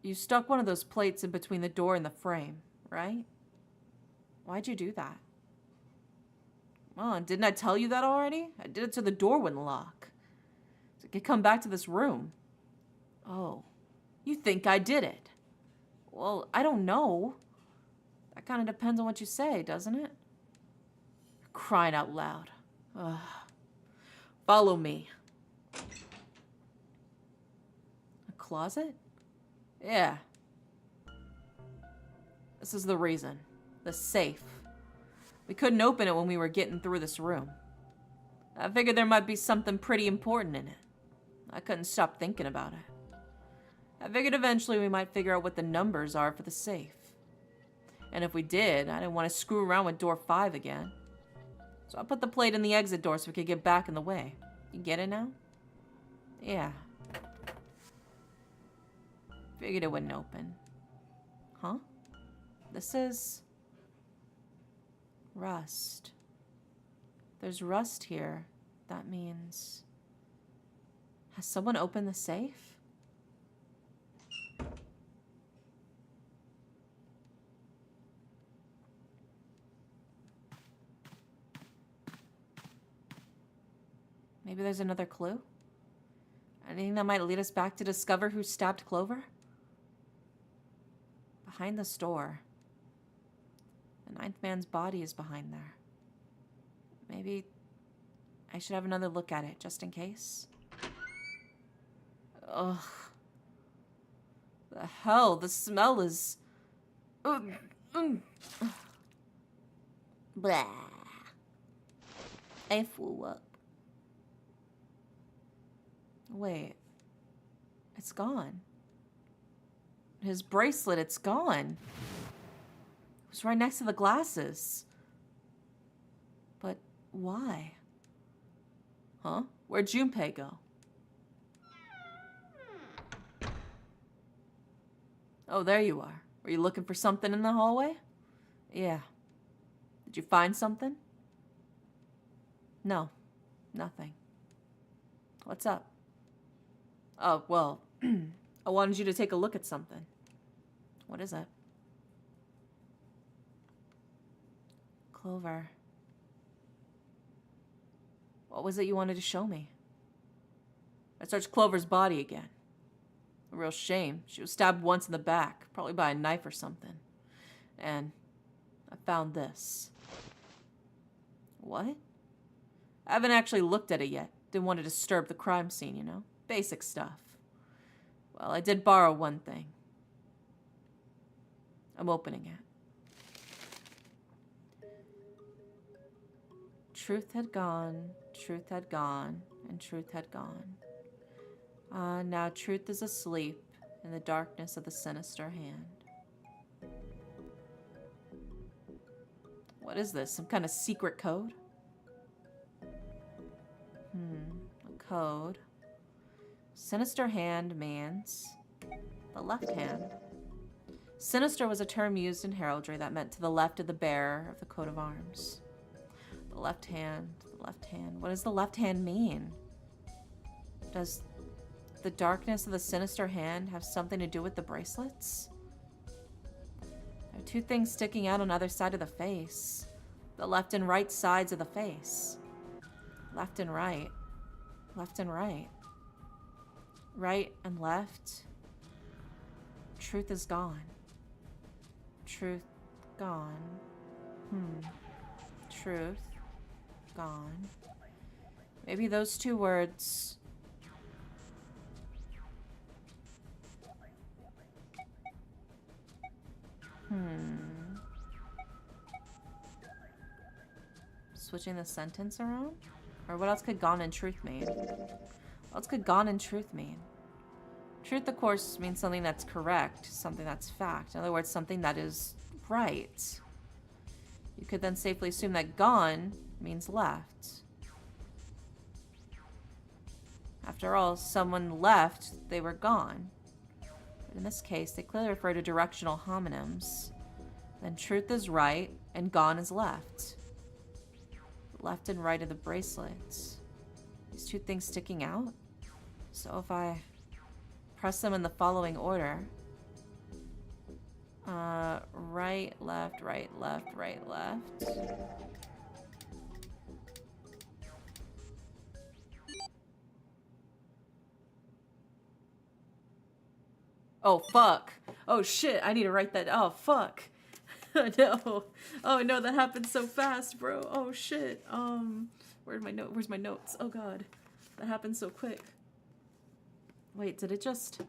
You stuck one of those plates in between the door and the frame, right? Why'd you do that? Come on, didn't I tell you that already? I did it so the door wouldn't lock. So I could come back to this room. Oh, you think I did it? Well, I don't know. That kind of depends on what you say, doesn't it? You're crying out loud. Ugh. Follow me. A closet? Yeah. This is the reason. The safe. We couldn't open it when we were getting through this room. I figured there might be something pretty important in it. I couldn't stop thinking about it. I figured eventually we might figure out what the numbers are for the safe. And if we did, I didn't want to screw around with door 5 again. So I put the plate in the exit door so we could get back in the way. You get it now? Yeah. Figured it wouldn't open. Huh? This is... rust. There's rust here. That means... Has someone opened the safe? Maybe there's another clue? Anything that might lead us back to discover who stabbed Clover? Behind the store. The 9th man's body is behind there. Maybe I should have another look at it, just in case. Ugh. The hell? The smell is... Blah. I flew up. Wait. It's gone. His bracelet, it's gone. It was right next to the glasses. But why? Huh? Where'd Junpei go? Oh, there you are. Were you looking for something in the hallway? Yeah. Did you find something? No. Nothing. What's up? Oh, well, I wanted you to take a look at something. What is it? Clover. What was it you wanted to show me? I searched Clover's body again. A real shame. She was stabbed once in the back, probably by a knife or something. And I I found this. What? I haven't actually looked at it yet. Didn't want to disturb the crime scene, you know? Basic stuff. Well, I did borrow one thing. I'm opening it. Truth had gone, truth had gone, and truth had gone. Now truth is asleep in the darkness of the sinister hand. What is this? Some kind of secret code? A code. Sinister hand means the left hand. Sinister was a term used in heraldry that meant to the left of the bearer of the coat of arms. The left hand, the left hand. What does the left hand mean? Does the darkness of the sinister hand have something to do with the bracelets? There are two things sticking out on either side of the face. The left and right sides of the face. Left and right. Left and right. Right and left. Truth is gone. Truth gone. Truth gone. Maybe those two words. Switching the sentence around? Or what else could gone and truth mean? What else could gone and truth mean? Truth, of course, means something that's correct, something that's fact. In other words, something that is right. You could then safely assume that gone means left. After all, someone left, they were gone. But in this case, they clearly refer to directional homonyms. Then truth is right, and gone is left. Left and right of the bracelets. These two things sticking out. So if I press them in the following order. Right, left, right, left, right, left. Oh, fuck. Oh, shit. I need to write that. Oh, fuck. No. Oh, no, that happened so fast, bro. Oh, shit. Where's my notes? Oh, God. That happened so quick. Wait, did it just...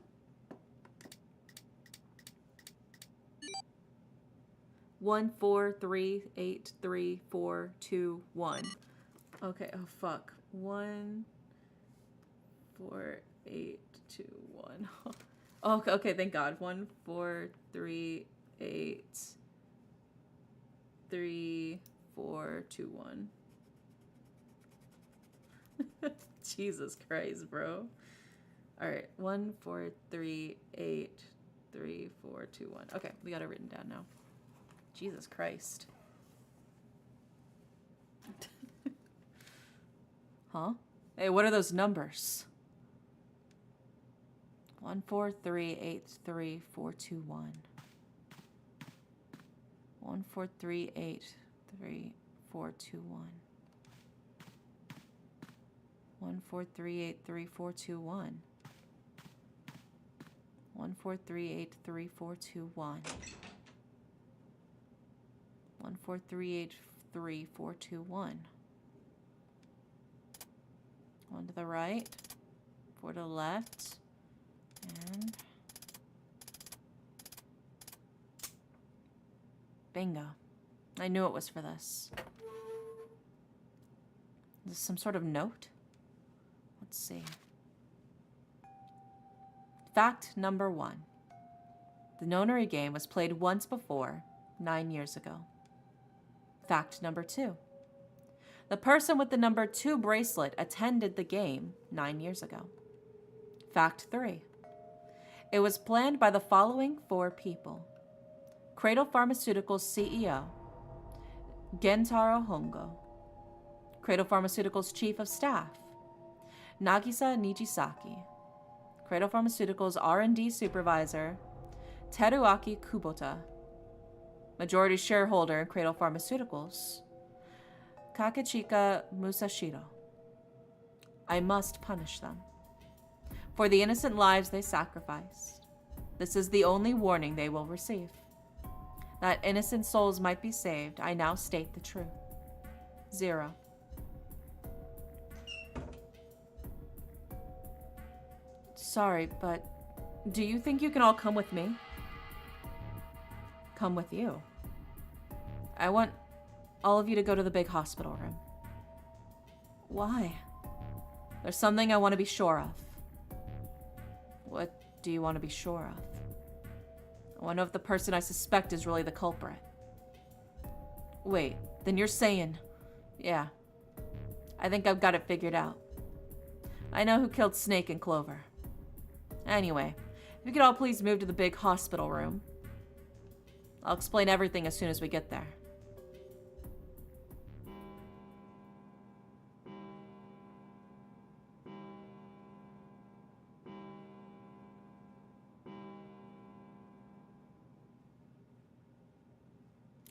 One, 4, 3, 8, 3, 4, 2, 1. Okay, oh fuck. 1, 4, 8, 2, 1. Oh, okay, thank God. 1, 4, 3, 8, 3, 4, 2, 1. Jesus Christ, bro. Alright, 1, 4, 3, 8, 3, 4, 2, 1. Okay, we got it written down now. Jesus Christ. Huh? Hey, what are those numbers? 1, 4, 3, 8, 3, 4, 2, 1. 1, 4, 3, 8, 3, 4, 2, 1. 1, 4, 3, 8, 3, 4, 2, 1. 1, 4, 3, 8, 3, 4, 2, 1. 1, 4, 3, 8, 3, 4, 2, 1. 1 to the right, 4 to the left, and bingo. I knew it was for this. Is this some sort of note? Let's see. Fact number 1. The nonary game was played once before, 9 years ago. Fact number 2. The person with the number 2 bracelet attended the game 9 years ago. Fact 3. It was planned by the following 4 people. Cradle Pharmaceuticals CEO, Gentaro Hongo. Cradle Pharmaceuticals Chief of Staff, Nagisa Nijisaki. Cradle Pharmaceuticals R&D Supervisor, Teruaki Kubota. Majority shareholder in Cradle Pharmaceuticals, Kakechika Musashiro. I must punish them for the innocent lives they sacrificed. This is the only warning they will receive. That innocent souls might be saved, I now state the truth. 0. Sorry, but do you think you can all come with me? Come with you? I want all of you to go to the big hospital room. Why? There's something I want to be sure of. What do you want to be sure of? I want to know if the person I suspect is really the culprit. Wait, then you're saying... Yeah. I think I've got it figured out. I know who killed Snake and Clover. Anyway, if you could all please move to the big hospital room. I'll explain everything as soon as we get there.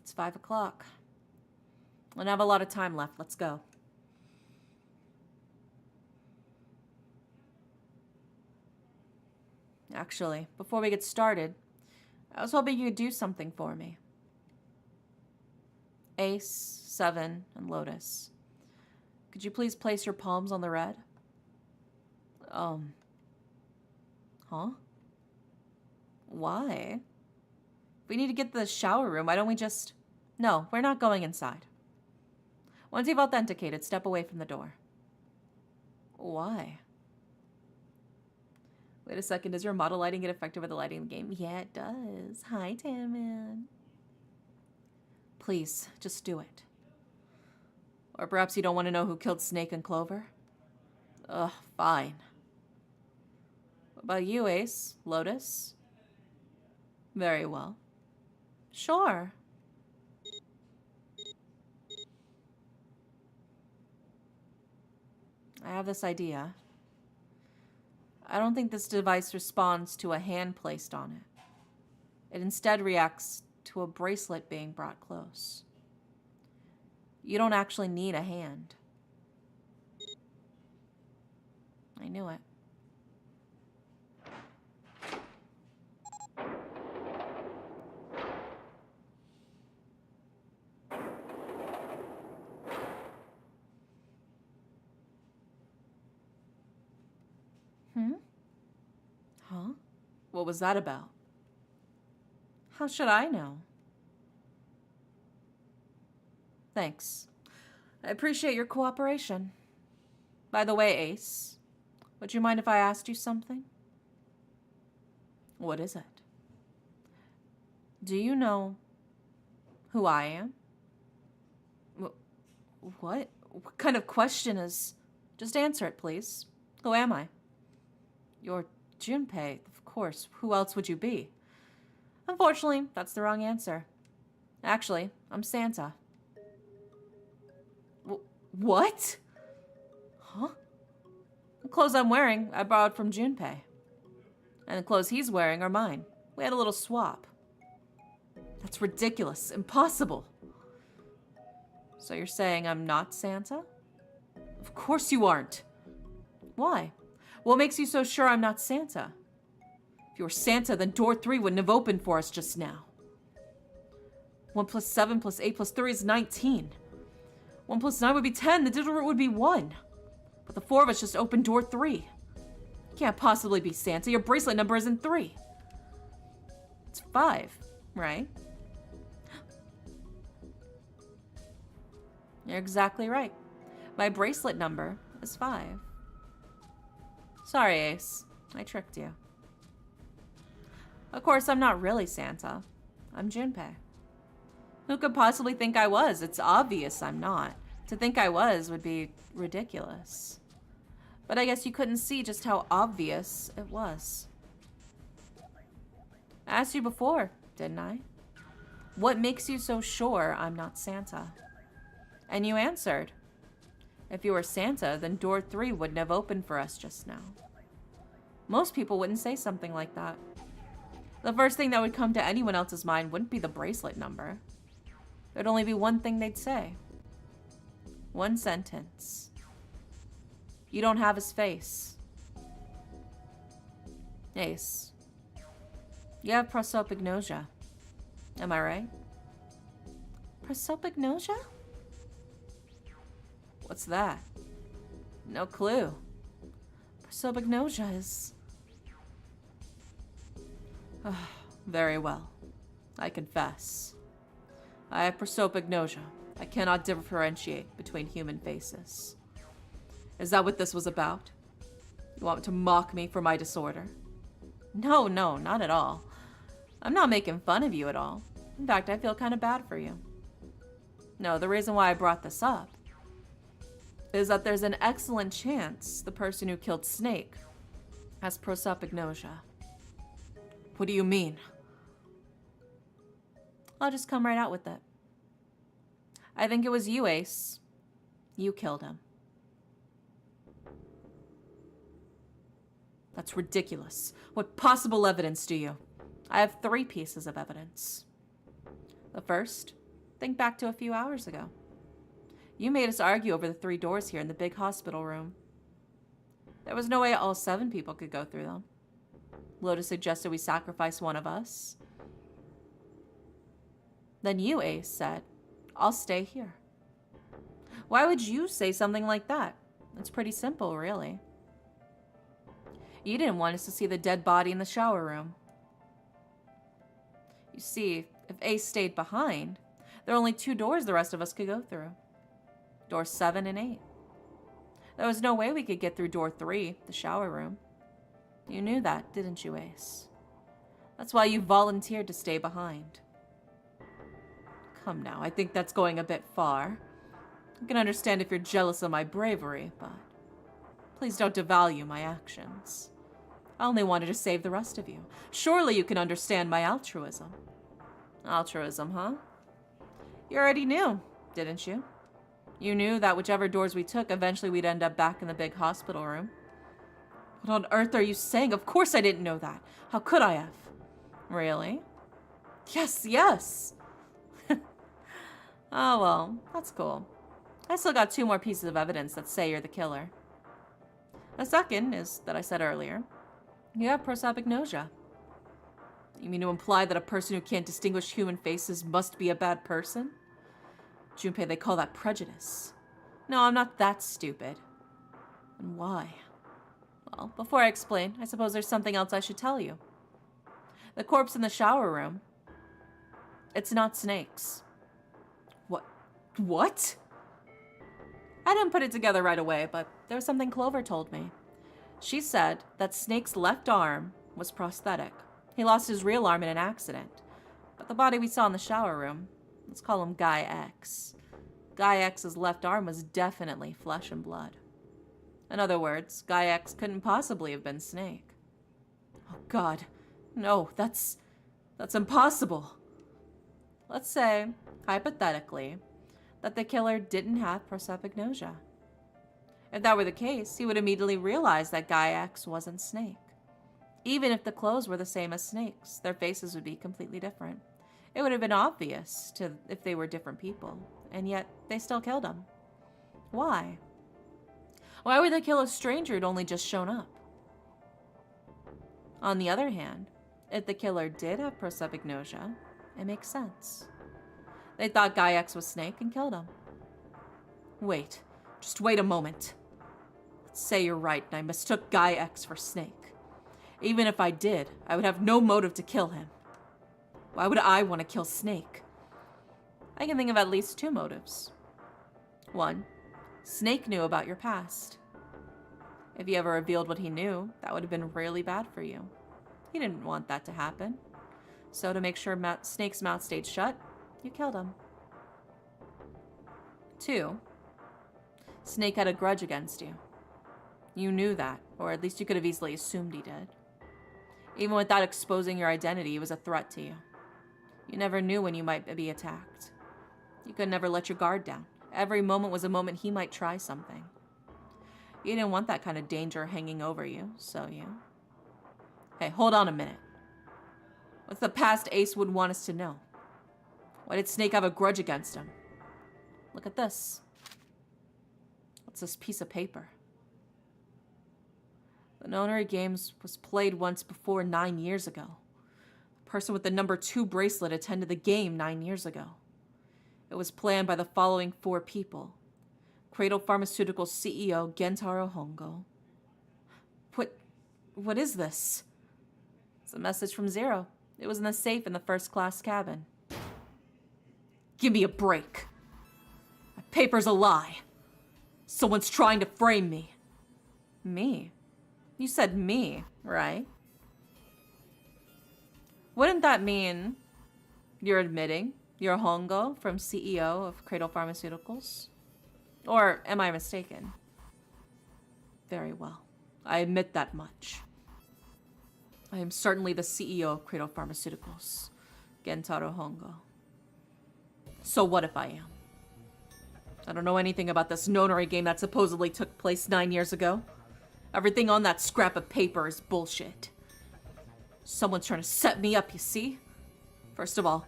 It's 5 o'clock. I don't have a lot of time left. Let's go. Actually, before we get started, I was hoping you could do something for me. Ace, Seven, and Lotus. Could you please place your palms on the red? Huh? Why? If we need to get to the shower room, why don't we just... No, we're not going inside. Once you've authenticated, step away from the door. Why? Wait a second, does your model lighting get affected by the lighting in the game? Yeah, it does. Hi, Tammin. Please, just do it. Or perhaps you don't want to know who killed Snake and Clover? Ugh, fine. What about you, Ace? Lotus? Very well. Sure. I have this idea. I don't think this device responds to a hand placed on it. It instead reacts to a bracelet being brought close. You don't actually need a hand. I knew it. Huh? What was that about? How should I know? Thanks. I appreciate your cooperation. By the way, Ace, would you mind if I asked you something? What is it? Do you know who I am? What? What kind of question is... Just answer it, please. Who am I? You're Junpei, of course. Who else would you be? Unfortunately, that's the wrong answer. Actually, I'm Santa. What? Huh? The clothes I'm wearing, I borrowed from Junpei. And the clothes he's wearing are mine. We had a little swap. That's ridiculous. Impossible. So you're saying I'm not Santa? Of course you aren't. Why? What makes you so sure I'm not Santa? If you were Santa, then door 3 wouldn't have opened for us just now. 1 plus 7 plus 8 plus 3 is 19. 1 plus 9 would be 10. The digital root would be 1. But the 4 of us just opened door 3. You can't possibly be Santa. Your bracelet number isn't 3. It's 5, right? You're exactly right. My bracelet number is 5. Sorry, Ace. I tricked you. Of course, I'm not really Santa. I'm Junpei. Who could possibly think I was? It's obvious I'm not. To think I was would be ridiculous. But I guess you couldn't see just how obvious it was. I asked you before, didn't I? What makes you so sure I'm not Santa? And you answered. If you were Santa, then door 3 wouldn't have opened for us just now. Most people wouldn't say something like that. The first thing that would come to anyone else's mind wouldn't be the bracelet number. There'd only be one thing they'd say. One sentence. You don't have his face. Ace. You have prosopagnosia. Am I right? Prosopagnosia? What's that? No clue. Prosopagnosia is... Very well. I confess. I have prosopagnosia. I cannot differentiate between human faces. Is that what this was about? You want to mock me for my disorder? No, not at all. I'm not making fun of you at all. In fact, I feel kind of bad for you. No, the reason why I brought this up is that there's an excellent chance the person who killed Snake has prosopagnosia. What do you mean? I'll just come right out with it. I think it was you, Ace. You killed him. That's ridiculous. What possible evidence do you? I have 3 pieces of evidence. The first, think back to a few hours ago. You made us argue over the 3 doors here in the big hospital room. There was no way all 7 people could go through them. Lotus suggested we sacrifice one of us. Then you, Ace, said, I'll stay here. Why would you say something like that? It's pretty simple, really. You didn't want us to see the dead body in the shower room. You see, if Ace stayed behind, there are only 2 doors the rest of us could go through. Doors 7 and 8. There was no way we could get through door 3, the shower room. You knew that, didn't you, Ace? That's why you volunteered to stay behind. Come now, I think that's going a bit far. I can understand if you're jealous of my bravery, but please don't devalue my actions. I only wanted to save the rest of you. Surely you can understand my altruism. Altruism, huh? You already knew, didn't you? You knew that whichever doors we took, eventually we'd end up back in the big hospital room. What on earth are you saying? Of course I didn't know that. How could I have? Really? Yes. Oh, well, that's cool. I still got 2 more pieces of evidence that say you're the killer. The second is that I said earlier, you have prosopagnosia. You mean to imply that a person who can't distinguish human faces must be a bad person? Junpei, they call that prejudice. No, I'm not that stupid. And why? Well, before I explain, I suppose there's something else I should tell you. The corpse in the shower room, it's not Snake's. What? I didn't put it together right away, but there was something Clover told me. She said that Snake's left arm was prosthetic. He lost his real arm in an accident. But the body we saw in the shower room, let's call him Guy X. Guy X's left arm was definitely flesh and blood. In other words, Guy X couldn't possibly have been Snake. Oh God, no, that's impossible. Let's say, hypothetically, that the killer didn't have prosopagnosia. If that were the case, he would immediately realize that Guy X wasn't Snake. Even if the clothes were the same as Snake's, their faces would be completely different. It would have been obvious if they were different people, and yet they still killed him. Why? Why would they kill a stranger who'd only just shown up? On the other hand, if the killer did have prosopagnosia, it makes sense. They thought Guy X was Snake and killed him. Wait, just wait a moment. Let's say you're right and I mistook Guy X for Snake. Even if I did, I would have no motive to kill him. Why would I want to kill Snake? I can think of at least 2 motives. 1, Snake knew about your past. If he ever revealed what he knew, that would have been really bad for you. He didn't want that to happen. So to make sure Snake's mouth stayed shut, you killed him. 2, Snake had a grudge against you. You knew that, or at least you could have easily assumed he did. Even without exposing your identity, he was a threat to you. You never knew when you might be attacked. You could never let your guard down. Every moment was a moment he might try something. You didn't want that kind of danger hanging over you, so you... Hey, hold on a minute. What's the past Ace would want us to know? Why did Snake have a grudge against him? Look at this. What's this piece of paper? The Nonary Games was played once before 9 years ago. person with the number 2 bracelet attended the game 9 years ago. It was planned by the following 4 people. Cradle Pharmaceuticals CEO Gentaro Hongo. What is this? It's a message from Zero. It was in the safe in the first-class cabin. Give me a break. My paper's a lie. Someone's trying to frame me. Me? You said me, right? Wouldn't that mean you're admitting you're Hongo from CEO of Cradle Pharmaceuticals? Or am I mistaken? Very well. I admit that much. I am certainly the CEO of Cradle Pharmaceuticals, Gentaro Hongo. So what if I am? I don't know anything about this nonary game that supposedly took place 9 years ago. Everything on that scrap of paper is bullshit. Someone's trying to set me up, you see? First of all,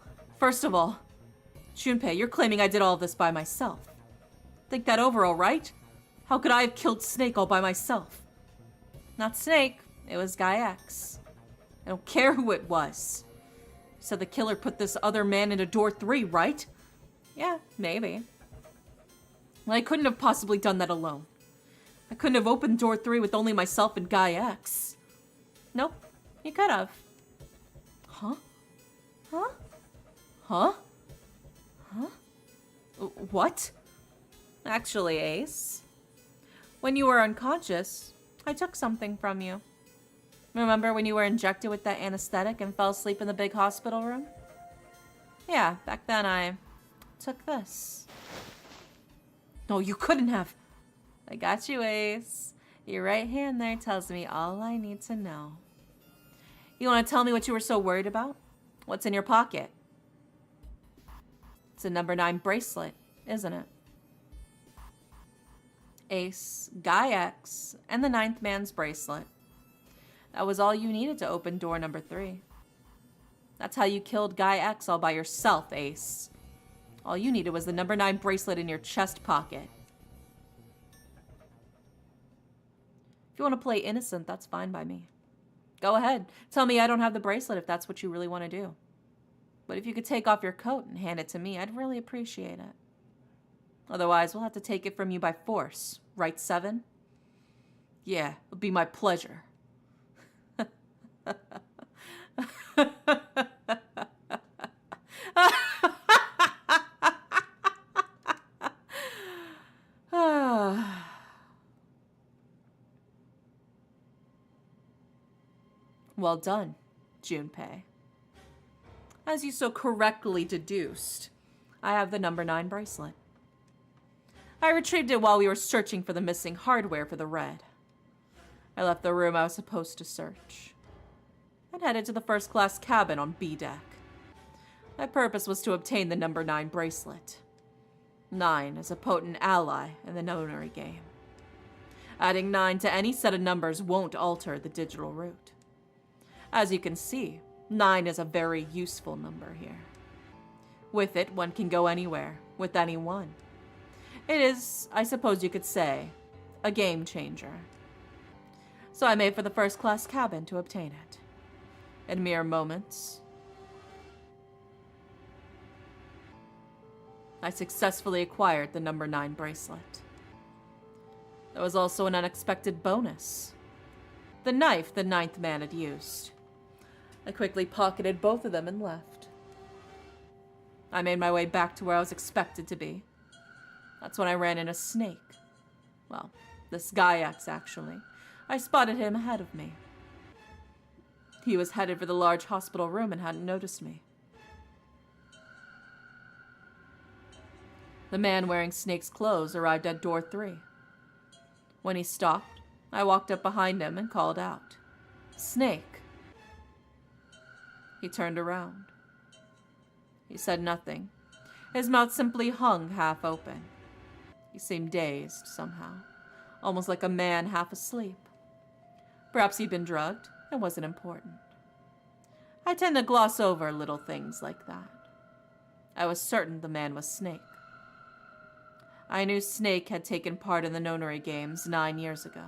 Junpei, you're claiming I did all of this by myself. Think that over, all right? How could I have killed Snake all by myself? Not Snake, it was Guy X. I don't care who it was. You said the killer put this other man into door 3, right? Yeah, maybe. Well, I couldn't have possibly done that alone. I couldn't have opened door 3 with only myself and Guy X. Nope, you could have. Huh? Huh? Huh? Huh? What? Actually, Ace, when you were unconscious, I took something from you. Remember when you were injected with that anesthetic and fell asleep in the big hospital room? Yeah, back then I took this. No, you couldn't have. I got you, Ace. Your right hand there tells me all I need to know. You want to tell me what you were so worried about? What's in your pocket? It's a number 9 bracelet, isn't it? Ace, Guy X, and the 9th man's bracelet. That was all you needed to open door number 3. That's how you killed Guy X all by yourself, Ace. All you needed was the number 9 bracelet in your chest pocket. If you want to play innocent, that's fine by me. Go ahead. Tell me I don't have the bracelet if that's what you really want to do. But if you could take off your coat and hand it to me, I'd really appreciate it. Otherwise, we'll have to take it from you by force. Right, 7? Yeah, it'll be my pleasure. Well done, Junpei. As you so correctly deduced, I have the number 9 bracelet. I retrieved it while we were searching for the missing hardware for the red. I left the room I was supposed to search and headed to the first-class cabin on B deck. My purpose was to obtain the number 9 bracelet. 9 is a potent ally in the nonary game. Adding 9 to any set of numbers won't alter the digital route. As you can see, 9 is a very useful number here. With it, one can go anywhere, with anyone. It is, I suppose you could say, a game changer. So I made for the first-class cabin to obtain it. In mere moments, I successfully acquired the number 9 bracelet. There was also an unexpected bonus. The knife the 9th man had used. I quickly pocketed both of them and left. I made my way back to where I was expected to be. That's when I ran into Snake. Well, this Guy X, actually. I spotted him ahead of me. He was headed for the large hospital room and hadn't noticed me. The man wearing Snake's clothes arrived at door 3. When he stopped, I walked up behind him and called out, "Snake." He turned around. He said nothing. His mouth simply hung half open. He seemed dazed somehow, almost like a man half asleep. Perhaps he'd been drugged. It wasn't important. I tend to gloss over little things like that. I was certain the man was Snake. I knew Snake had taken part in the nonary games 9 years ago.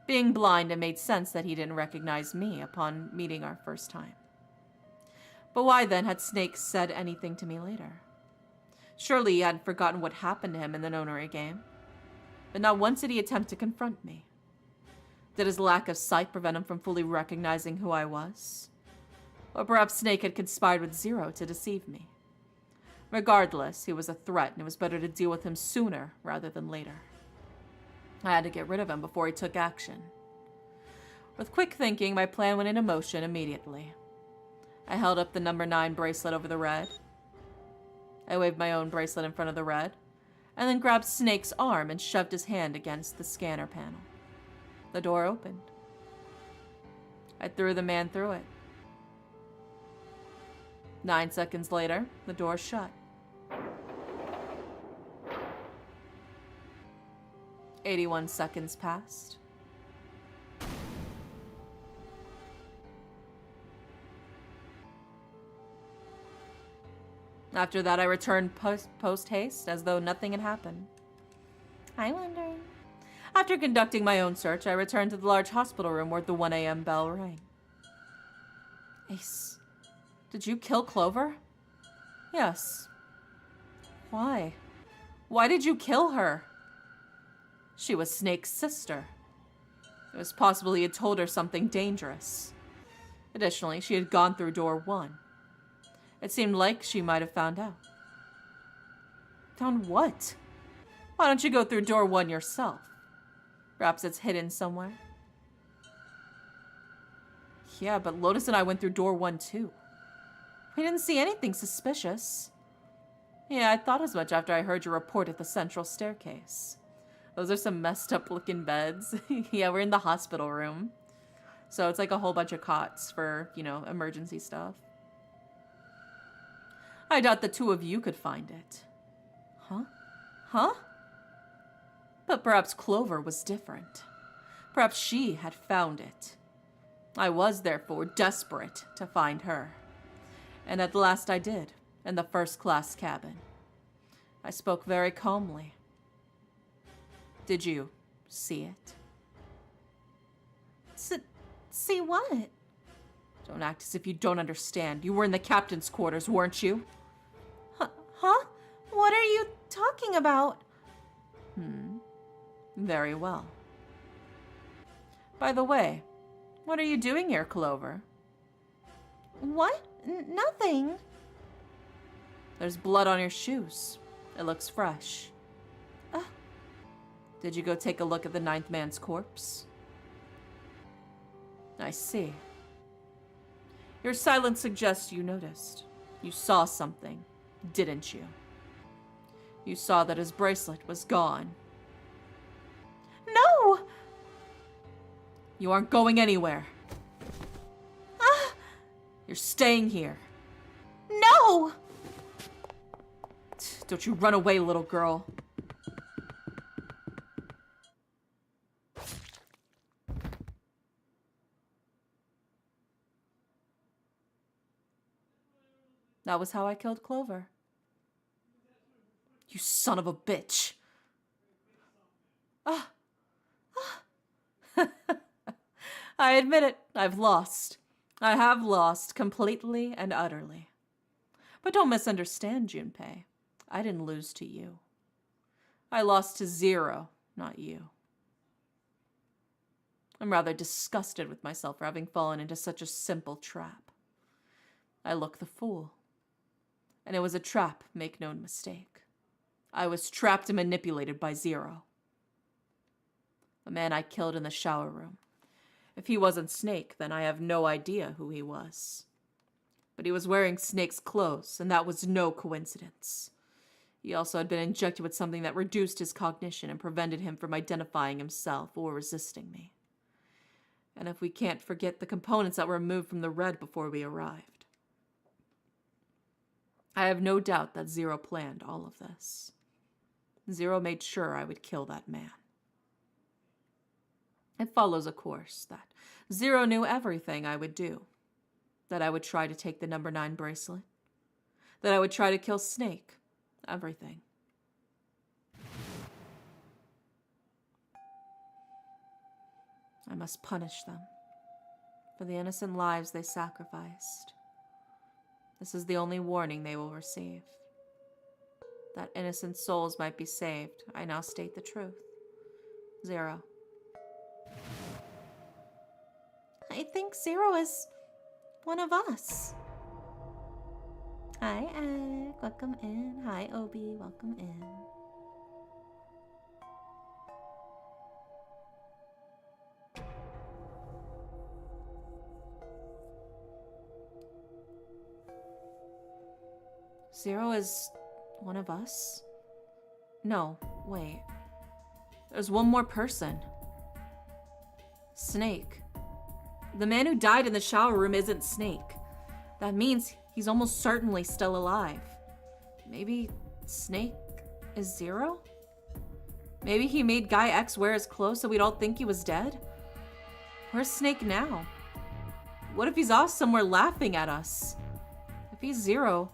Being blind, it made sense that he didn't recognize me upon meeting our first time. But why then had Snake said anything to me later? Surely he hadn't forgotten what happened to him in the nonary game. But not once did he attempt to confront me. Did his lack of sight prevent him from fully recognizing who I was? Or perhaps Snake had conspired with Zero to deceive me. Regardless, he was a threat, and it was better to deal with him sooner rather than later. I had to get rid of him before he took action. With quick thinking, my plan went into motion immediately. I held up the number 9 bracelet over the red. I waved my own bracelet in front of the red, and then grabbed Snake's arm and shoved his hand against the scanner panel. The door opened. I threw the man through it. 9 seconds later, the door shut. 81 seconds passed. After that, I returned post-haste as though nothing had happened. I wonder. After conducting my own search, I returned to the large hospital room where the 1 a.m. bell rang. Ace, did you kill Clover? Yes. Why? Why did you kill her? She was Snake's sister. It was possible he had told her something dangerous. Additionally, she had gone through door 1. It seemed like she might have found out. Found what? Why don't you go through door 1 yourself? Perhaps it's hidden somewhere. Yeah, but Lotus and I went through door 1 too. We didn't see anything suspicious. Yeah, I thought as much after I heard your report at the central staircase. Those are some messed up looking beds. Yeah, we're in the hospital room. So it's like a whole bunch of cots for, emergency stuff. I doubt the two of you could find it. Huh? Huh? But perhaps Clover was different. Perhaps she had found it. I was, therefore, desperate to find her. And at last I did, in the first-class cabin. I spoke very calmly. Did you see it? See what? Don't act as if you don't understand. You were in the captain's quarters, weren't you? Huh? What are you talking about? Very well. By the way, what are you doing here, Clover? What? Nothing. There's blood on your shoes. It looks fresh. Did you go take a look at the 9th man's corpse? I see. Your silence suggests you noticed. You saw something, didn't you? You saw that his bracelet was gone. No! You aren't going anywhere. You're staying here. No! Don't you run away, little girl. That was how I killed Clover. You son of a bitch. I admit it, I've lost. I have lost completely and utterly. But don't misunderstand, Junpei. I didn't lose to you. I lost to Zero, not you. I'm rather disgusted with myself for having fallen into such a simple trap. I look the fool. And it was a trap, make no mistake. I was trapped and manipulated by Zero. The man I killed in the shower room. If he wasn't Snake, then I have no idea who he was. But he was wearing Snake's clothes, and that was no coincidence. He also had been injected with something that reduced his cognition and prevented him from identifying himself or resisting me. And if we can't forget the components that were removed from the red before we arrived. I have no doubt that Zero planned all of this. Zero made sure I would kill that man. It follows, of course, that Zero knew everything I would do. That I would try to take the number 9 bracelet. That I would try to kill Snake. Everything. I must punish them for the innocent lives they sacrificed. This is the only warning they will receive. That innocent souls might be saved. I now state the truth. 0. I think 0 is one of us. Hi, Egg. Welcome in. Hi, Obi. Welcome in. Zero is one of us? No, wait. There's one more person. Snake. The man who died in the shower room isn't Snake. That means he's almost certainly still alive. Maybe Snake is Zero? Maybe he made Guy X wear his clothes so we'd all think he was dead? Where's Snake now? What if he's off somewhere laughing at us? If he's Zero,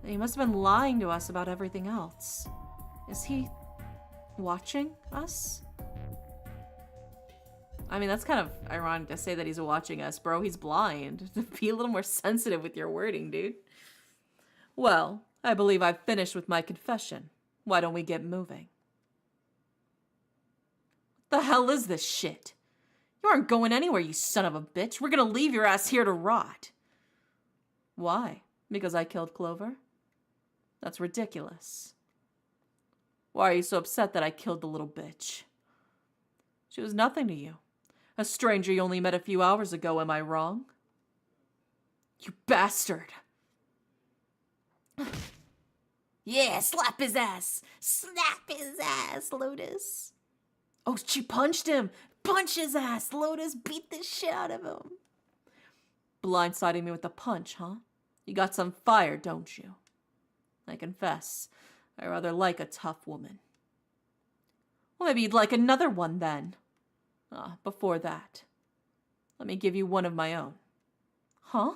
then he must have been lying to us about everything else. Is he watching us? I mean, that's kind of ironic to say that he's watching us, bro. He's blind. Be a little more sensitive with your wording, dude. Well, I believe I've finished with my confession. Why don't we get moving? What the hell is this shit? You aren't going anywhere, you son of a bitch. We're gonna leave your ass here to rot. Why? Because I killed Clover? That's ridiculous. Why are you so upset that I killed the little bitch? She was nothing to you. A stranger you only met a few hours ago, am I wrong? You bastard! Yeah, slap his ass! Slap his ass, Lotus! Oh, she punched him! Punch his ass, Lotus! Beat the shit out of him! Blindsiding me with a punch, huh? You got some fire, don't you? I confess, I rather like a tough woman. Well, maybe you'd like another one then. Before that, let me give you one of my own. Huh?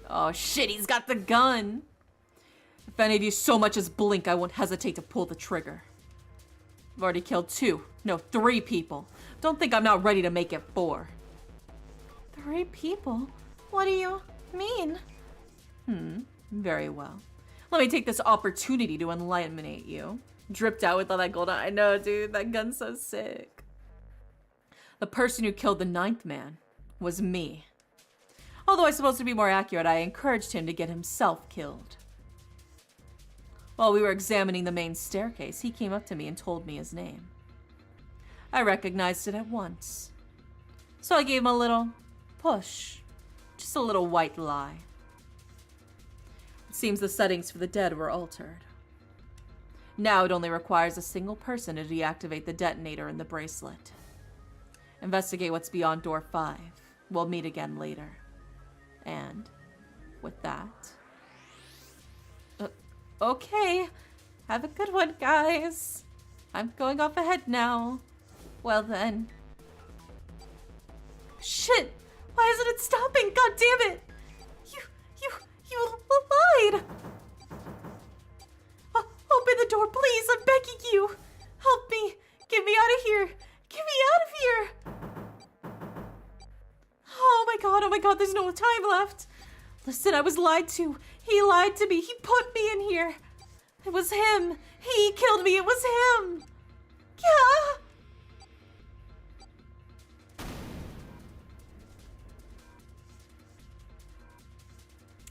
Oh shit, he's got the gun! If any of you so much as blink, I won't hesitate to pull the trigger. I've already killed 3 people. Don't think I'm not ready to make it 4. 3 people? What do you mean? Very well. Let me take this opportunity to eliminate you. Dripped out with all that gold. I know, dude. That gun's so sick. The person who killed the 9th man was me. Although I suppose to be more accurate, I encouraged him to get himself killed. While we were examining the main staircase, he came up to me and told me his name. I recognized it at once. So I gave him a little push. Just a little white lie. It seems the settings for the dead were altered. Now it only requires a single person to deactivate the detonator in the bracelet. Investigate what's beyond door 5. We'll meet again later. And with that... okay. Have a good one, guys. I'm going off ahead now. Well then. Shit! Why isn't it stopping? God damn it! You lied! Open the door, please! I'm begging you! Help me! Get me out of here! Get me out of here! Oh my god, there's no time left! Listen, I was lied to. He lied to me. He put me in here. It was him. He killed me. It was him. Yeah!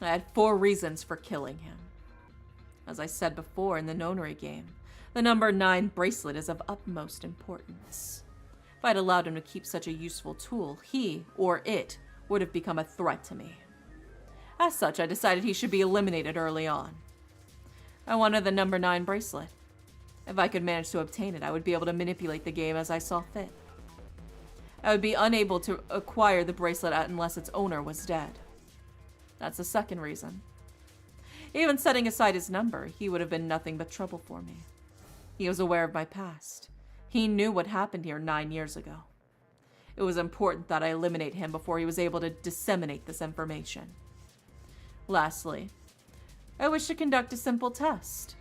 I had 4 reasons for killing him. As I said before in the nonary game, the number 9 bracelet is of utmost importance. If I'd allowed him to keep such a useful tool, he, or it, would have become a threat to me. As such, I decided he should be eliminated early on. I wanted the number 9 bracelet. If I could manage to obtain it, I would be able to manipulate the game as I saw fit. I would be unable to acquire the bracelet unless its owner was dead. That's the second reason. Even setting aside his number, he would have been nothing but trouble for me. He was aware of my past. He knew what happened here 9 years ago. It was important that I eliminate him before he was able to disseminate this information. Lastly, I wish to conduct a simple test.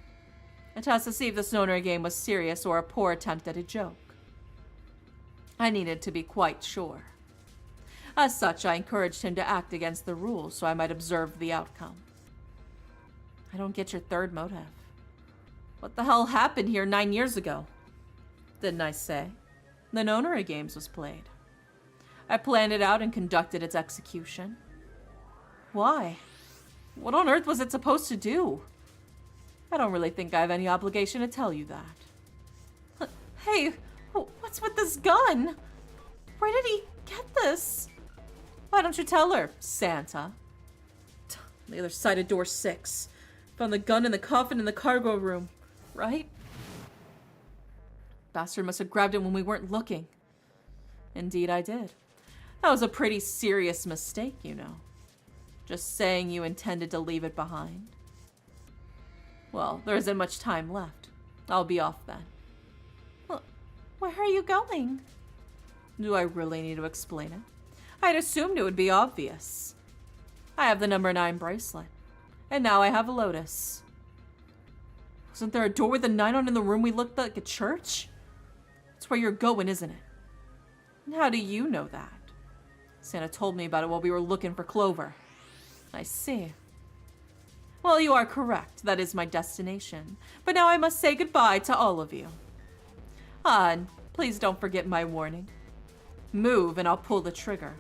A test to see if this nonary game was serious or a poor attempt at a joke. I needed to be quite sure. As such, I encouraged him to act against the rules so I might observe the outcome. I don't get your third motive. What the hell happened here 9 years ago? Didn't I say? The Nonary Games was played. I planned it out and conducted its execution. Why? What on earth was it supposed to do? I don't really think I have any obligation to tell you that. Hey, what's with this gun? Where did he get this? Why don't you tell her, Santa? On the other side of door 6. Found the gun in the coffin in the cargo room, right? Bastard must have grabbed it when we weren't looking. Indeed, I did. That was a pretty serious mistake, you know. Just saying you intended to leave it behind. Well, there isn't much time left. I'll be off then. Well, where are you going? Do I really need to explain it? I'd assumed it would be obvious. I have the number 9 bracelet. And now I have a lotus. Wasn't there a door with a 9 on in the room we looked like a church? That's where you're going, isn't it? How do you know that? Santa told me about it while we were looking for Clover. I see. Well, you are correct. That is my destination. But now I must say goodbye to all of you. And please don't forget my warning. Move and I'll pull the trigger.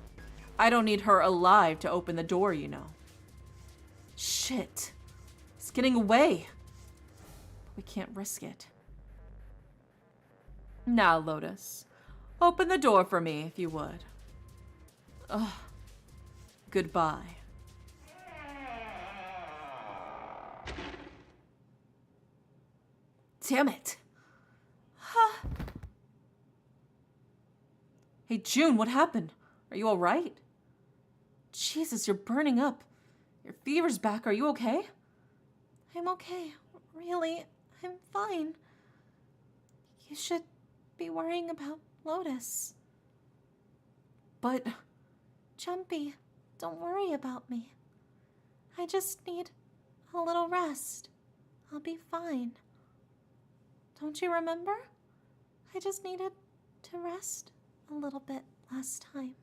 I don't need her alive to open the door, you know. Shit. It's getting away. We can't risk it. Now, Lotus, open the door for me if you would. Ugh. Goodbye. Damn it. Hey, June, what happened? Are you all right? Jesus, you're burning up. Your fever's back. Are you okay? I'm okay. Really, I'm fine. You should be worrying about Lotus. But, Jumpy, don't worry about me. I just need a little rest. I'll be fine. Don't you remember? I just needed to rest a little bit last time.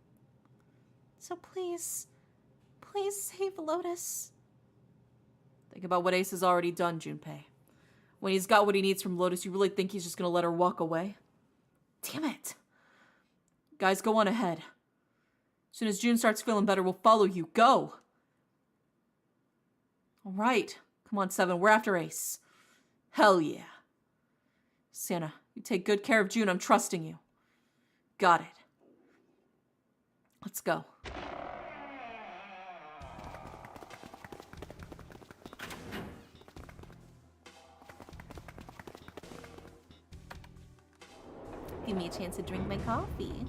So please save Lotus. Think about what Ace has already done, Junpei. When he's got what he needs from Lotus, you really think he's just gonna let her walk away? Damn it. Guys, go on ahead. As soon as June starts feeling better, we'll follow you. Go! Alright. Come on, 7. We're after Ace. Hell yeah. Santa, you take good care of June. I'm trusting you. Got it. Let's go. Give me a chance to drink my coffee.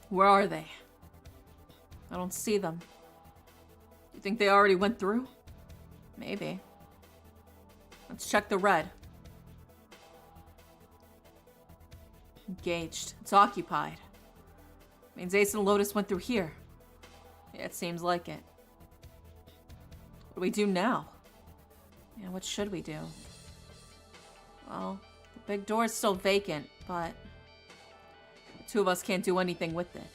Where are they? I don't see them. You think they already went through? Maybe. Let's check the red. Engaged. It's occupied. Means Ace and Lotus went through here. Yeah, it seems like it. What do we do now? Yeah, what should we do? Well, the big door is still vacant, but the 2 of us can't do anything with it.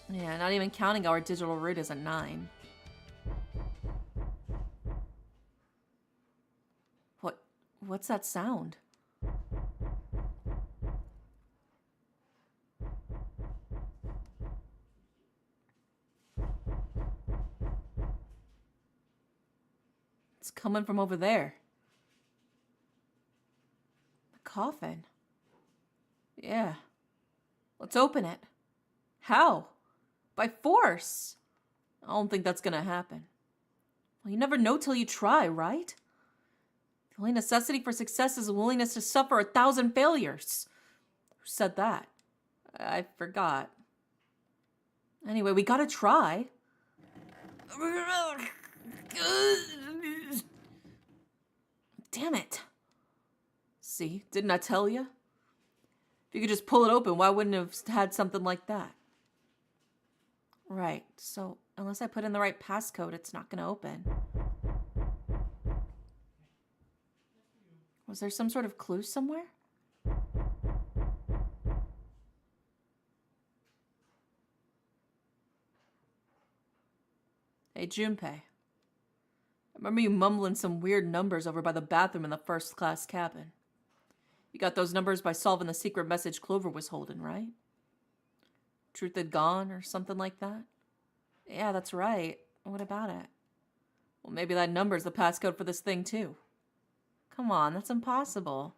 Yeah, not even counting our digital route is a 9. What's that sound? It's coming from over there. The coffin. Yeah. Let's open it. How? By force. I don't think that's gonna happen. Well, you never know till you try, right? The only necessity for success is a willingness to suffer 1,000 failures. Who said that? I forgot. Anyway, we gotta try. Damn it. See, didn't I tell you? If you could just pull it open, why wouldn't it have had something like that? Right, so unless I put in the right passcode, it's not gonna open. Was there some sort of clue somewhere? Hey, Junpei. I remember you mumbling some weird numbers over by the bathroom in the first-class cabin. You got those numbers by solving the secret message Clover was holding, right? Truth had gone or something like that? Yeah, that's right. What about it? Well, maybe that number's the passcode for this thing, too. Come on, that's impossible.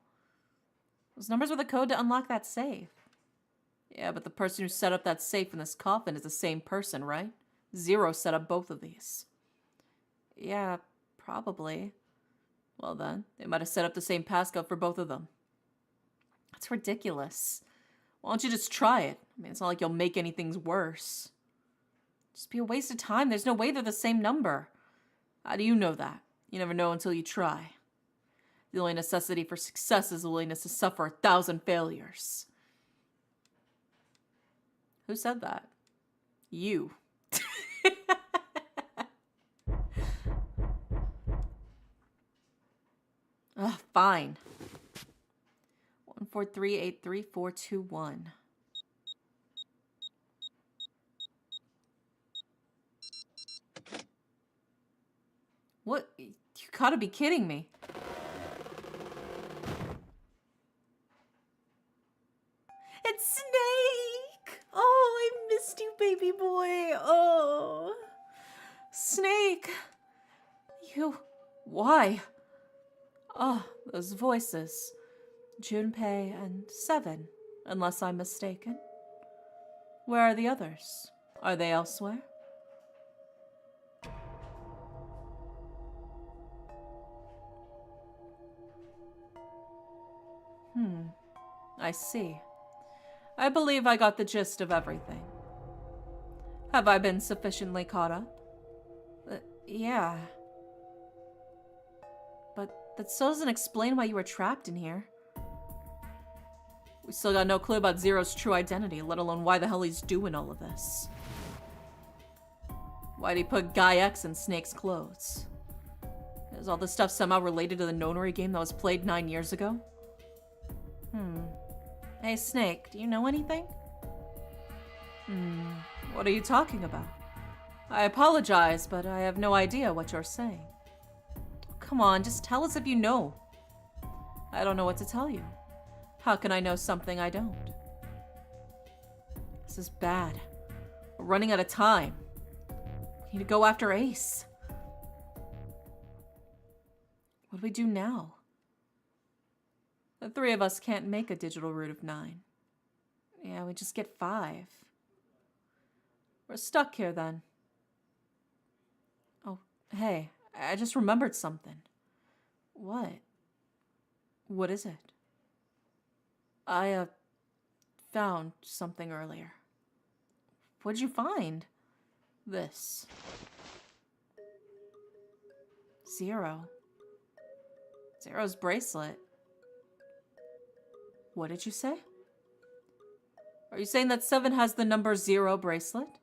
Those numbers were the code to unlock that safe. Yeah, but the person who set up that safe in this coffin is the same person, right? Zero set up both of these. Yeah, probably. Well then, they might have set up the same passcode for both of them. That's ridiculous. Why don't you just try it? I mean, it's not like you'll make anything worse. Just be a waste of time. There's no way they're the same number. How do you know that? You never know until you try. The only necessity for success is the willingness to suffer 1,000 failures. Who said that? You. Ugh, fine. 143834421. What? You gotta be kidding me. It's Snake! Oh, I missed you, baby boy. Oh. Snake. You. Why? Oh, those voices. Junpei and Seven, unless I'm mistaken. Where are the others? Are they elsewhere? I see. I believe I got the gist of everything. Have I been sufficiently caught up? Yeah. But that still doesn't explain why you were trapped in here. We still got no clue about Zero's true identity, let alone why the hell he's doing all of this. Why'd he put Guy X in Snake's clothes? Is all this stuff somehow related to the Nonary game that was played 9 years ago? Hey, Snake, do you know anything? What are you talking about? I apologize, but I have no idea what you're saying. Come on, just tell us if you know. I don't know what to tell you. How can I know something I don't? This is bad. We're running out of time. We need to go after Ace. What do we do now? The 3 of us can't make a digital root of 9. Yeah, we just get 5. We're stuck here then. Oh, hey, I just remembered something. What? What is it? I, found something earlier. What'd you find? This. Zero. Zero's bracelet. What did you say? Are you saying that 7 has the number 0 bracelet?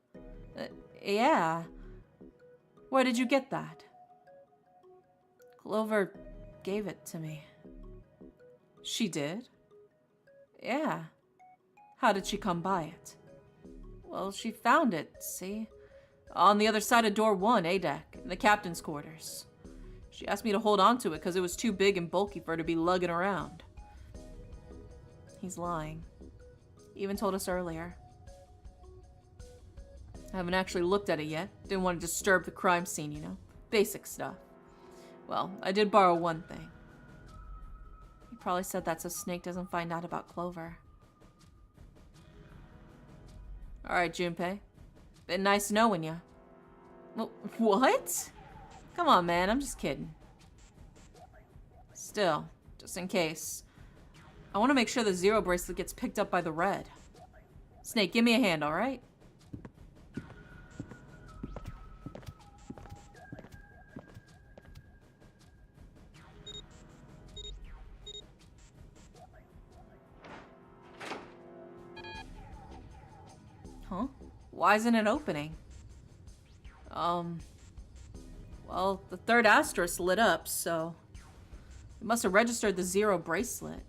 Yeah. Where did you get that? Clover gave it to me. She did? Yeah. How did she come by it? Well, she found it, see? On the other side of door 1, A-deck, in the captain's quarters. She asked me to hold on to it because it was too big and bulky for her to be lugging around. He's lying. He even told us earlier. I haven't actually looked at it yet. Didn't want to disturb the crime scene, you know? Basic stuff. Well, I did borrow one thing. He probably said that so Snake doesn't find out about Clover. Alright, Junpei. Been nice knowing ya. Well, what? Come on, man. I'm just kidding. Still, just in case. I want to make sure the 0 bracelet gets picked up by the red. Snake, give me a hand, alright? Why isn't it opening? Well, the third asterisk lit up, so it must have registered the 0 bracelet.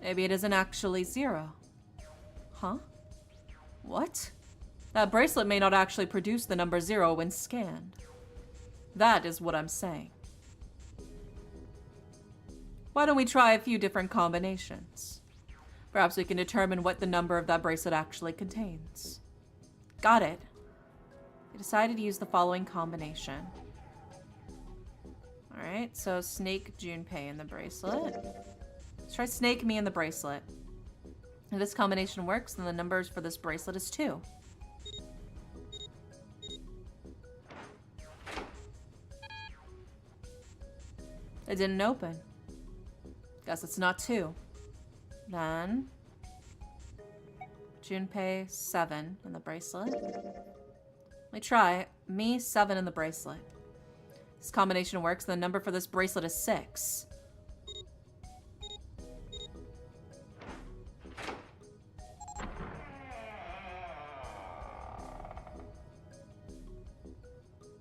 Maybe it isn't actually 0. Huh? What? That bracelet may not actually produce the number 0 when scanned. That is what I'm saying. Why don't we try a few different combinations? Perhaps we can determine what the number of that bracelet actually contains. Got it. I decided to use the following combination. Alright, so Snake Junpei in the bracelet. Let's try Snake Me in the bracelet. If this combination works, then the numbers for this bracelet is 2. It didn't open. Guess it's not 2. Then Junpei 7 in the bracelet. Let me try me 7 in the bracelet. This combination works, the number for this bracelet is 6.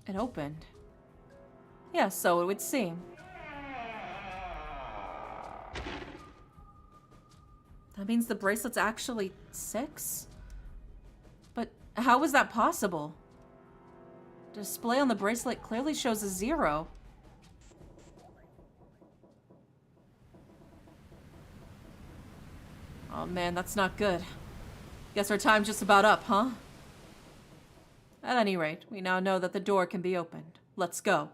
It opened. Yeah, so it would seem. That means the bracelet's actually 6? But how was that possible? The display on the bracelet clearly shows a 0. Oh man, that's not good. Guess our time's just about up, huh? At any rate, we now know that the door can be opened. Let's go.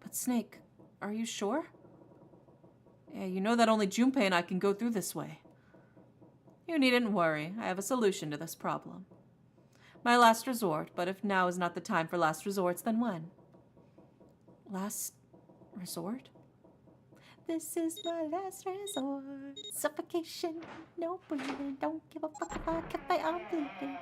But Snake, are you sure? Yeah, you know that only Junpei and I can go through this way. You needn't worry. I have a solution to this problem. My last resort, but if now is not the time for last resorts, then when? Last resort? This is my last resort. Suffocation, no breathing. Don't give a fuck if I am bleeding.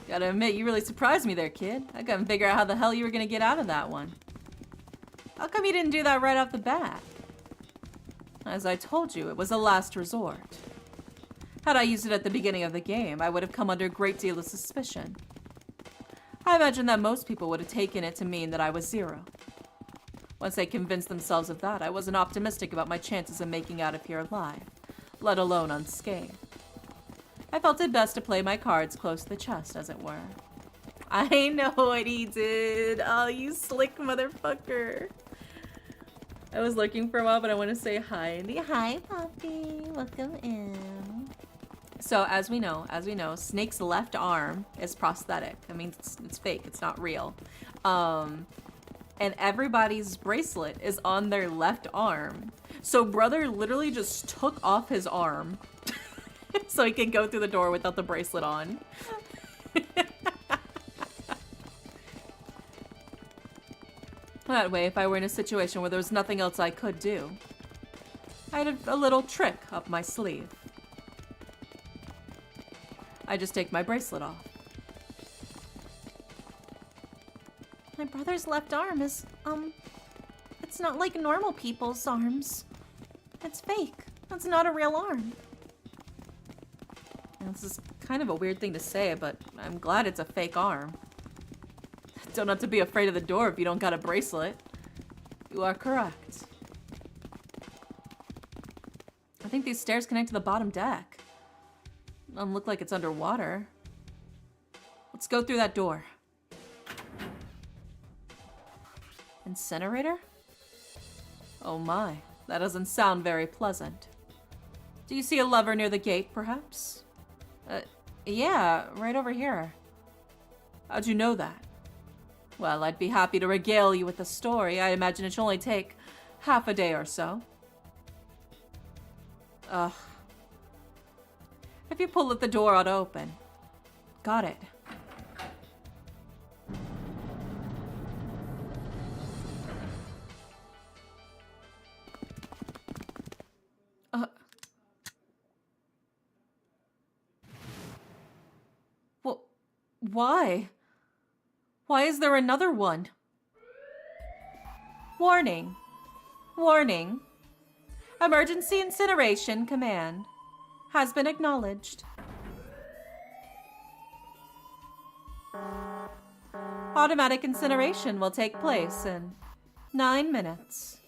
Gotta admit, you really surprised me there, kid. I couldn't figure out how the hell you were gonna get out of that one. How come you didn't do that right off the bat? As I told you, it was a last resort. Had I used it at the beginning of the game, I would have come under a great deal of suspicion. I imagine that most people would have taken it to mean that I was 0. Once they convinced themselves of that, I wasn't optimistic about my chances of making out of here alive, let alone unscathed. I felt it best to play my cards close to the chest, as it were. I know what he did. Oh, you slick motherfucker. I was looking for a while, but I want to say hi, Andy. Hi, Poppy. Welcome in. So, as we know, Snake's left arm is prosthetic. I mean, it's fake. It's not real. And everybody's bracelet is on their left arm. So, brother literally just took off his arm so he can go through the door without the bracelet on. That way, if I were in a situation where there was nothing else I could do, I had a little trick up my sleeve. I just take my bracelet off. My brother's left arm is, it's not like normal people's arms. It's fake. That's not a real arm. And this is kind of a weird thing to say, but I'm glad it's a fake arm. Don't have to be afraid of the door if you don't got a bracelet. You are correct. I think these stairs connect to the bottom deck. Doesn't look like it's underwater. Let's go through that door. Incinerator? Oh my, that doesn't sound very pleasant. Do you see a lever near the gate, perhaps? Yeah, right over here. How'd you know that? Well, I'd be happy to regale you with the story. I imagine it should only take half a day or so. Ugh. If you pull it, the door ought to open. Got it. Why? Why is there another one? Warning. Warning. Emergency incineration command has been acknowledged. Automatic incineration will take place in 9 minutes.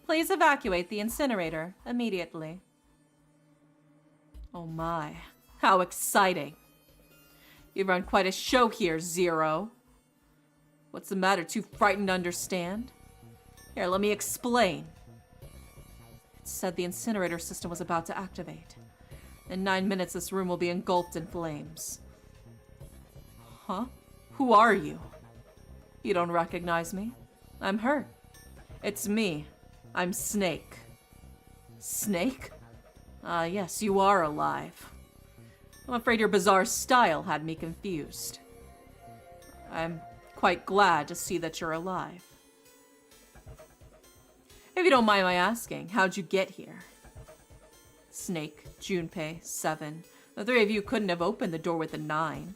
Please evacuate the incinerator immediately. Oh my, how exciting. You've run quite a show here, Zero. What's the matter, too frightened to understand? Here, let me explain. It said the incinerator system was about to activate. In 9 minutes, this room will be engulfed in flames. Huh? Who are you? You don't recognize me? I'm hurt. It's me. I'm Snake. Snake? Yes, you are alive. I'm afraid your bizarre style had me confused. I'm quite glad to see that you're alive. If you don't mind my asking, how'd you get here? Snake, Junpei, 7. The three of you couldn't have opened the door with a 9.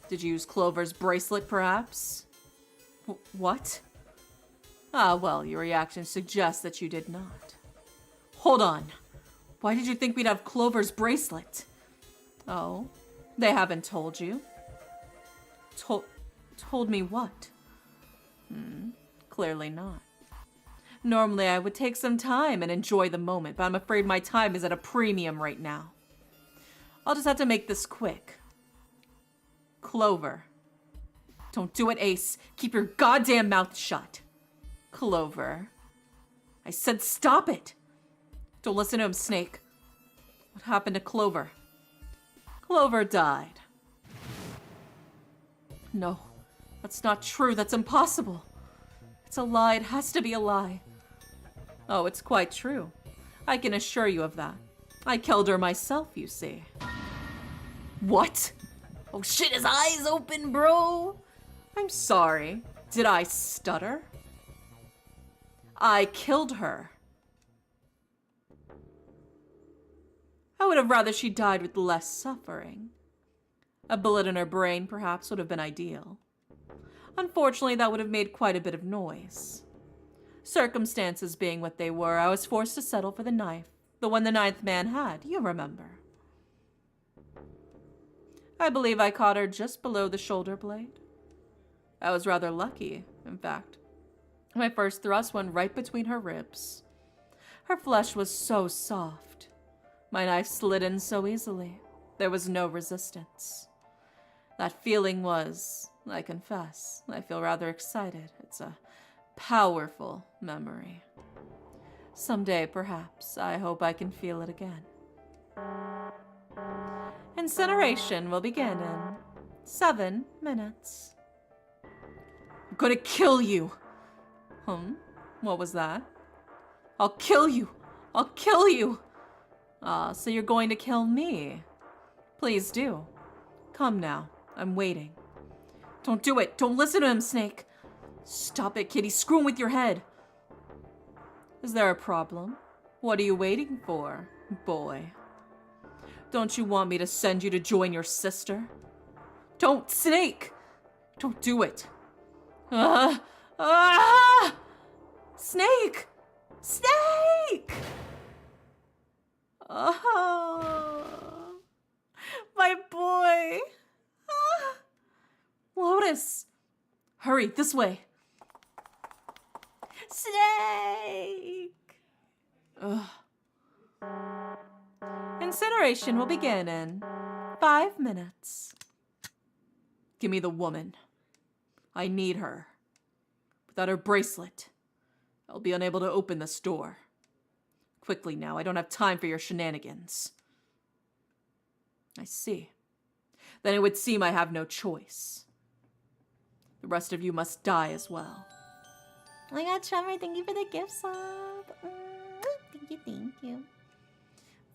Did you use Clover's bracelet, perhaps? What? Ah, well, your reaction suggests that you did not. Hold on. Why did you think we'd have Clover's bracelet? Oh, they haven't told you? Told me what? Clearly not. Normally, I would take some time and enjoy the moment, but I'm afraid my time is at a premium right now. I'll just have to make this quick. Clover. Don't do it, Ace. Keep your goddamn mouth shut. Clover. I said stop it. Don't listen to him, Snake. What happened to Clover? Clover died. No, that's not true. That's impossible. It's a lie. It has to be a lie. Oh, it's quite true. I can assure you of that. I killed her myself, you see. What? Oh shit, his eyes open, bro. I'm sorry. Did I stutter? I killed her. I would have rather she died with less suffering. A bullet in her brain, perhaps, would have been ideal. Unfortunately, that would have made quite a bit of noise. Circumstances being what they were, I was forced to settle for the knife, the one the 9th man had, you remember. I believe I caught her just below the shoulder blade. I was rather lucky, in fact. My first thrust went right between her ribs. Her flesh was so soft. My knife slid in so easily. There was no resistance. That feeling was, I confess, I feel rather excited. It's a powerful memory. Someday, perhaps, I hope I can feel it again. Incineration will begin in 7 minutes. I'm gonna kill you. What was that? I'll kill you. I'll kill you. So you're going to kill me? Please do. Come now. I'm waiting. Don't do it. Don't listen to him, Snake. Stop it, kid. He's screwing with your head. Is there a problem? What are you waiting for, boy? Don't you want me to send you to join your sister? Don't, Snake! Don't do it. Snake! Snake! Oh, my boy. Lotus, hurry, this way. Snake! Incineration will begin in 5 minutes. Give me the woman. I need her. Without her bracelet, I'll be unable to open this door. Quickly now, I don't have time for your shenanigans. I see. Then it would seem I have no choice. The rest of you must die as well. Oh my god, Trevor, thank you for the gift sub. Thank you.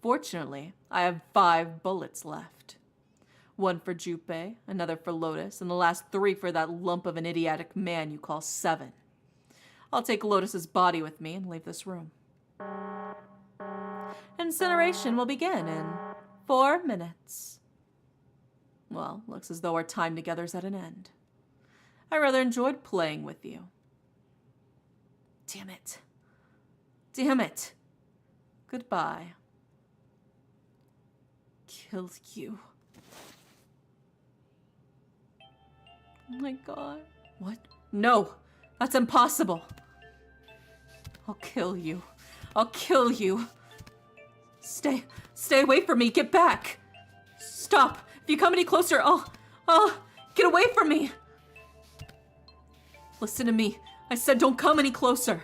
Fortunately, I have 5 bullets left. 1 for Junpei, another for Lotus, and the last 3 for that lump of an idiotic man you call 7. I'll take Lotus's body with me and leave this room. Incineration will begin in 4 minutes. Well, looks as though our time together's at an end. I rather enjoyed playing with you. Damn it. Damn it. Goodbye. Kill you. Oh my god. What? No! That's impossible! I'll kill you. I'll kill you. Stay away from me. Get back. Stop. If you come any closer, I'll get away from me. Listen to me. I said don't come any closer.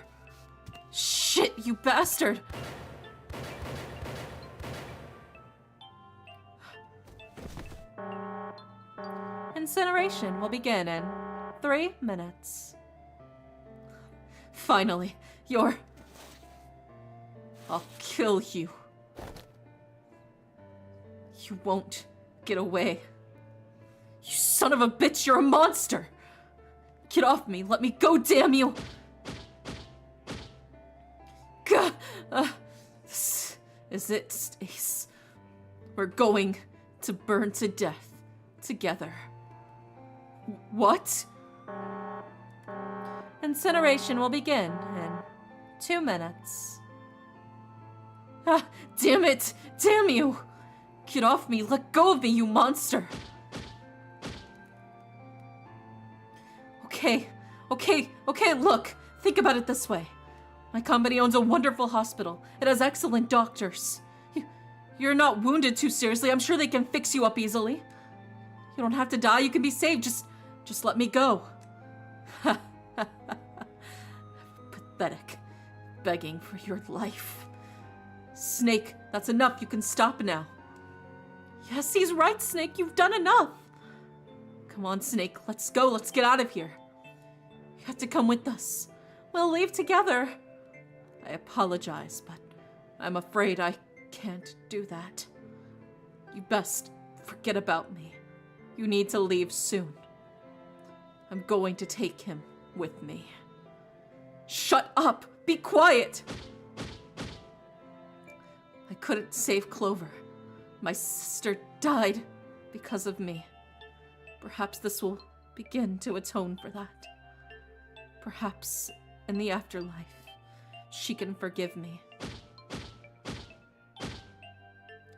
Shit, you bastard. Incineration will begin in 3 minutes. Finally, I'll kill you. You won't get away. You son of a bitch, you're a monster! Get off me, let me go, damn you! Gah! This is it, Stace. We're going to burn to death together. What? Incineration will begin in 2 minutes. Ah, damn it! Damn you! Get off me! Let go of me, you monster! Okay, look! Think about it this way. My company owns a wonderful hospital. It has excellent doctors. You're not wounded too seriously. I'm sure they can fix you up easily. You don't have to die. You can be saved. Just let me go. Pathetic. Begging for your life. Snake, that's enough. You can stop now. Yes, he's right, Snake. You've done enough. Come on, Snake. Let's go. Let's get out of here. You have to come with us. We'll leave together. I apologize, but I'm afraid I can't do that. You best forget about me. You need to leave soon. I'm going to take him with me. Shut up! Be quiet! I couldn't save Clover. My sister died because of me. Perhaps this will begin to atone for that. Perhaps in the afterlife, she can forgive me.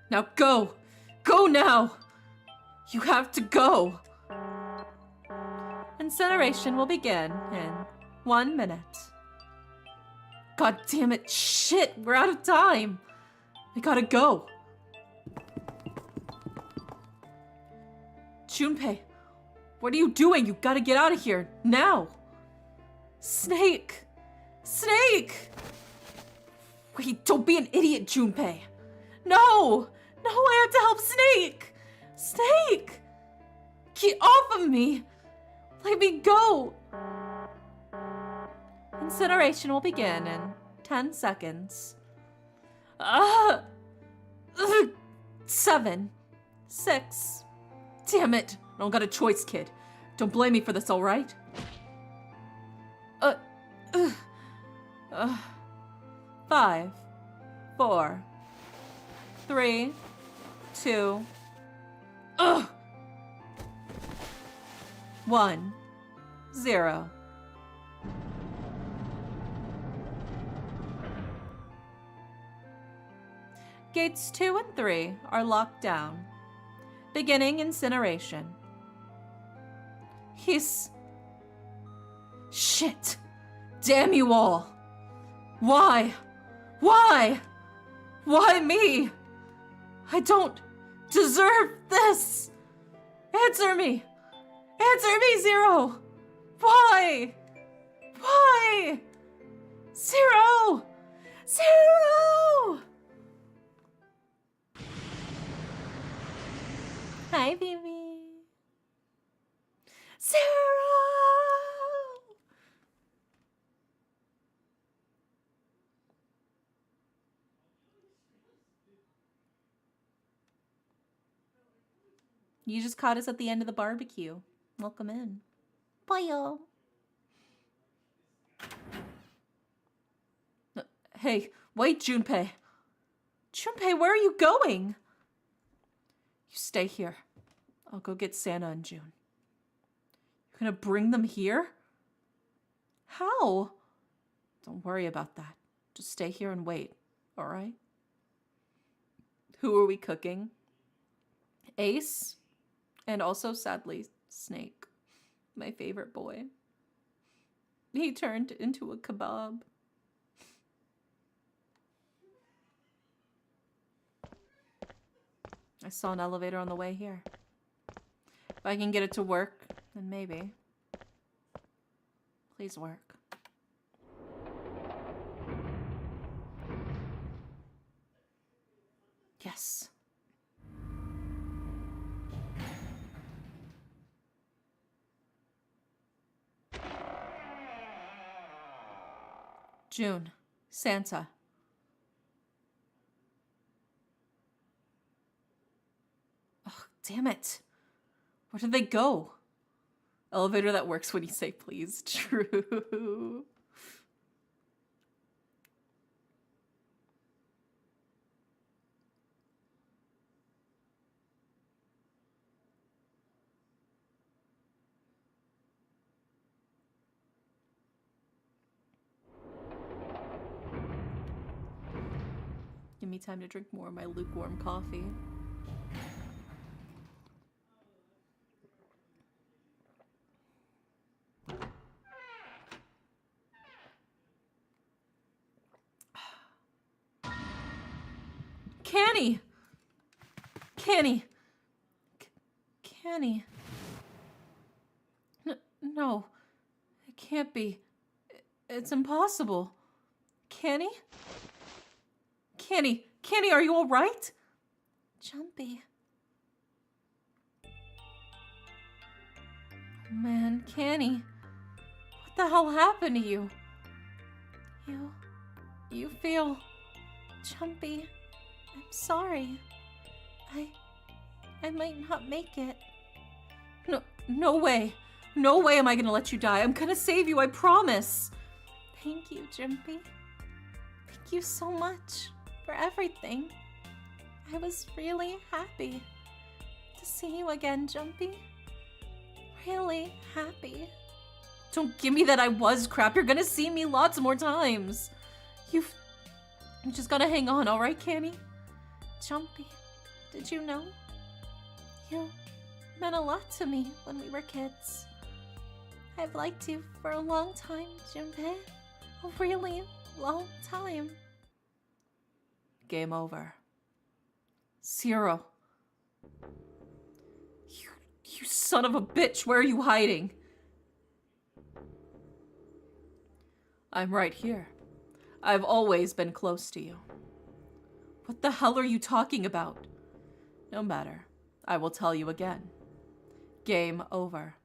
Now go! Go now! You have to go! Incineration will begin in 1 minute. God damn it, shit, we're out of time! I gotta go. Junpei, what are you doing? You gotta get out of here, now! Snake! Snake! Wait, don't be an idiot, Junpei. No! No, I have to help Snake! Snake! Get off of me! Let me go! Incineration will begin in 10 seconds. 7, 6. Damn it! I don't got a choice, kid. Don't blame me for this, alright? 5, 4, 3, 2, 1, 0. Gates 2 and 3 are locked down. Beginning incineration. Shit! Damn you all! Why? Why? Why me? I don't deserve this! Answer me! Answer me, Zero! Why? Why? Zero! Zero! Hi, baby. Zero! You just caught us at the end of the barbecue. Welcome in. Bye. Hey, wait, Junpei. Junpei, where are you going? You stay here. I'll go get Santa and June. You're gonna bring them here? How? Don't worry about that. Just stay here and wait, all right? Who are we cooking? Ace, and also, sadly, Snake, my favorite boy. He turned into a kebab. I saw an elevator on the way here. If I can get it to work, then maybe. Please work. Yes. June. Santa. Oh, damn it. Where did they go? Elevator that works when you say please. True. Give me time to drink more of my lukewarm coffee. Canny! Canny! Canny. No. It can't be. It's impossible. Canny? Canny! Canny, are you alright? Jumpy. Man, Canny. What the hell happened to you? You feel... jumpy. I'm sorry. I might not make it. No way. No way am I gonna let you die. I'm gonna save you, I promise. Thank you, Jumpy. Thank you so much for everything. I was really happy to see you again, Jumpy. Really happy. Don't give me that I was crap. You're gonna see me lots more times. You just gotta hang on, alright, Canny? Jumpy, did you know? You meant a lot to me when we were kids. I've liked you for a long time, Jumpy. A really long time. Game over. 0. You son of a bitch, where are you hiding? I'm right here. I've always been close to you. What the hell are you talking about? No matter. I will tell you again. Game over.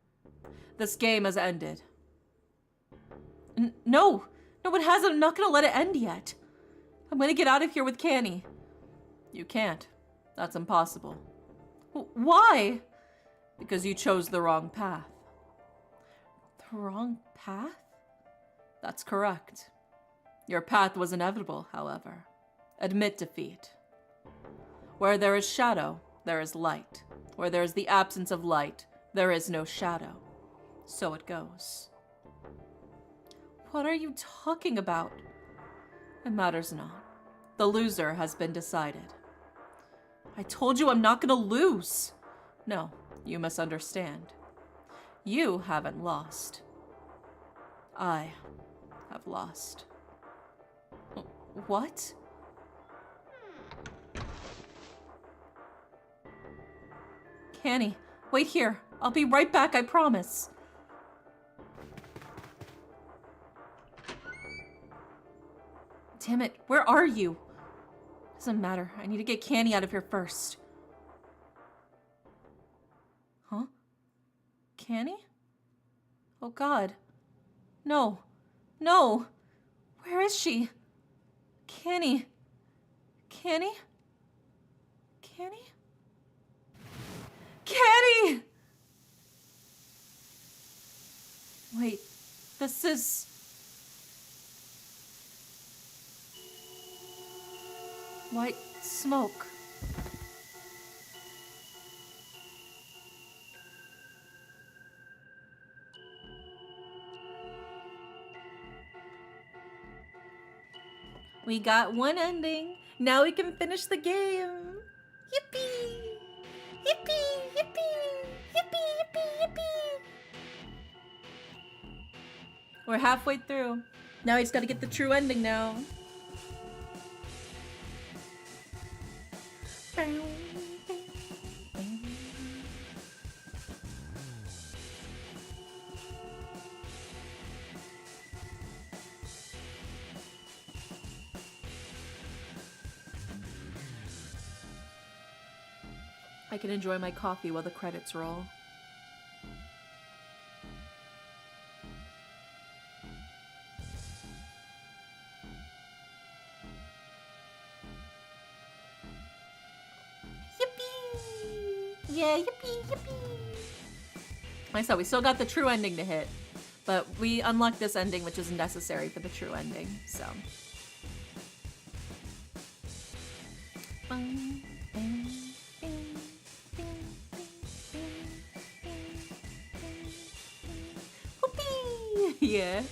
This game has ended. No! No, it hasn't. I'm not gonna let it end yet. I'm gonna get out of here with Canny. You can't. That's impossible. Why? Because you chose the wrong path. The wrong path? That's correct. Your path was inevitable, however. Admit defeat. Where there is shadow, there is light. Where there is the absence of light, there is no shadow. So it goes. What are you talking about? It matters not. The loser has been decided. I told you I'm not gonna lose. No, you misunderstand. You haven't lost. I have lost. What? Canny, wait here. I'll be right back, I promise. Damn it, where are you? Doesn't matter. I need to get Canny out of here first. Huh? Canny? Oh god. No. No! Where is she? Canny. Canny? Canny? Canny! Wait, this is... white smoke. We got one ending. Now we can finish the game. Yippee! Yippee! Yippee! Yippee! Yippee! Yippee! We're halfway through. Now we just gotta get the true ending now. I can enjoy my coffee while the credits roll. Yippee! Yeah, yippee, yippee! Like I said, we still got the true ending to hit, but we unlocked this ending, which is necessary for the true ending, so. Whoopee! Yeah.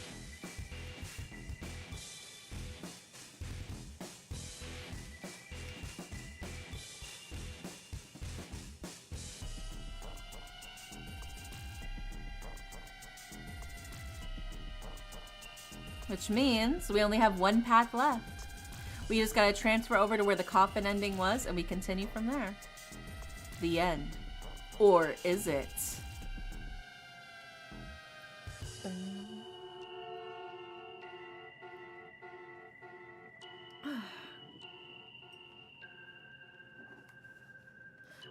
Which means we only have one path left. We just gotta transfer over to where the coffin ending was, and we continue from there. The end. Or is it?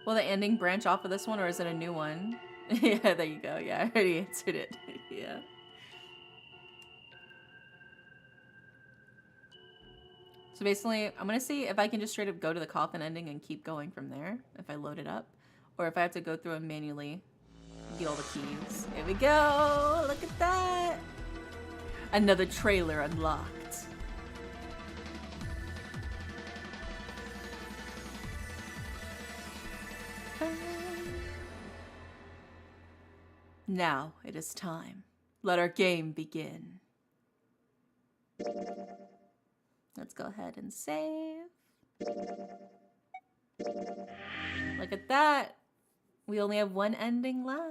Will the ending branch off of this one, or is it a new one? Yeah, there you go. Yeah, I already answered it. Yeah. So basically, I'm gonna see if I can just straight up go to the coffin ending and keep going from there, if I load it up, or if I have to go through and manually get all the keys. Here we go! Look at that! Another trailer unlocked. Now it is time. Let our game begin. Let's go ahead and save. Look at that. We only have one ending left.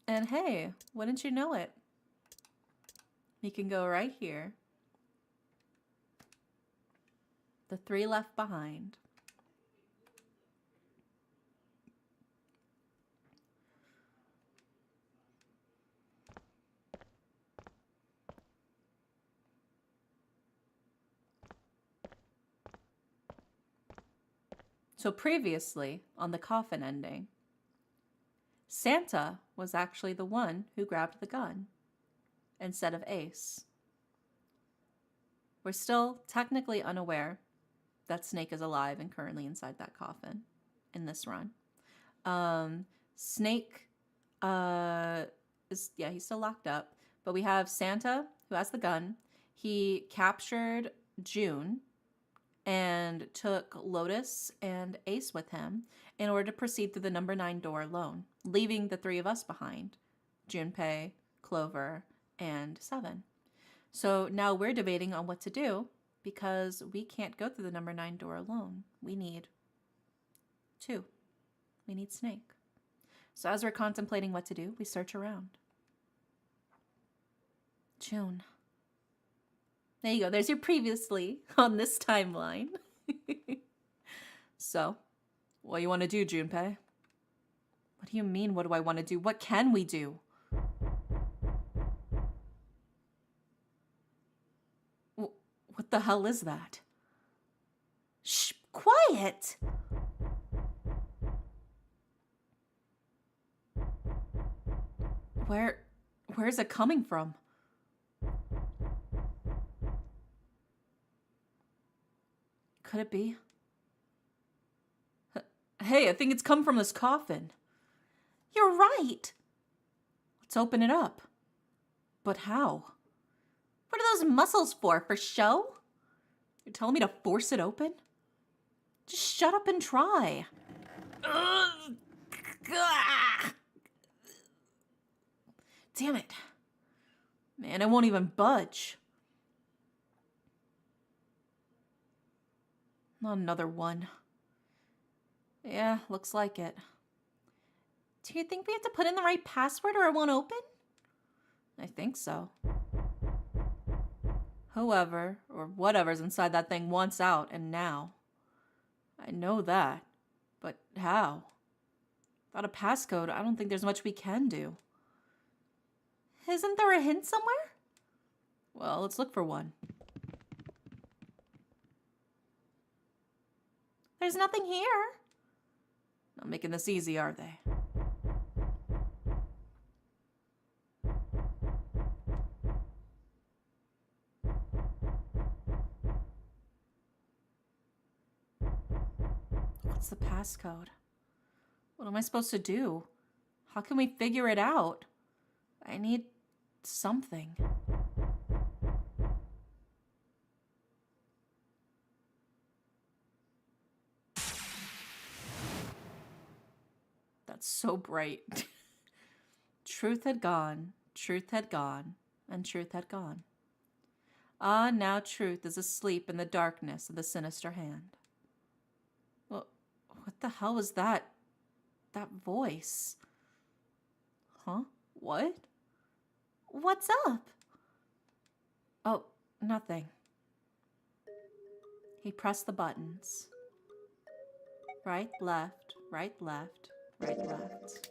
And hey, wouldn't you know it? We can go right here. The 3 left behind. So previously, on the coffin ending, Santa was actually the one who grabbed the gun instead of Ace. We're still technically unaware that Snake is alive and currently inside that coffin in this run. Snake he's still locked up, but we have Santa who has the gun. He captured June and took Lotus and Ace with him in order to proceed through the number 9 door alone, leaving the 3 of us behind, Junpei, Clover, and Seven. So now we're debating on what to do because we can't go through the number 9 door alone. We need 2. We need Snake. So as we're contemplating what to do, we search around. June. There you go. There's your previously on this timeline. So, what do you want to do, Junpei? What do you mean, what do I want to do? What can we do? What the hell is that? Shh, quiet! Where's it coming from? Could it be? Hey, I think it's come from this coffin. You're right. Let's open it up. But how? What are those muscles for show? You're telling me to force it open? Just shut up and try. Damn it. and it won't even budge. Not another one. Yeah, looks like it. Do you think we have to put in the right password or it won't open? I think so. Whoever or whatever's inside that thing wants out, and now. I know that. But how? Without a passcode, I don't think there's much we can do. Isn't there a hint somewhere? Well, let's look for one. There's nothing here. Not making this easy, are they? What's the passcode? What am I supposed to do? How can we figure it out? I need something. That's so bright. Truth had gone, and truth had gone. Ah, now truth is asleep in the darkness of the sinister hand. Well, what the hell was that? That voice? Huh? What? What's up? Oh, nothing. He pressed the buttons. Right, left, right, left, right, left.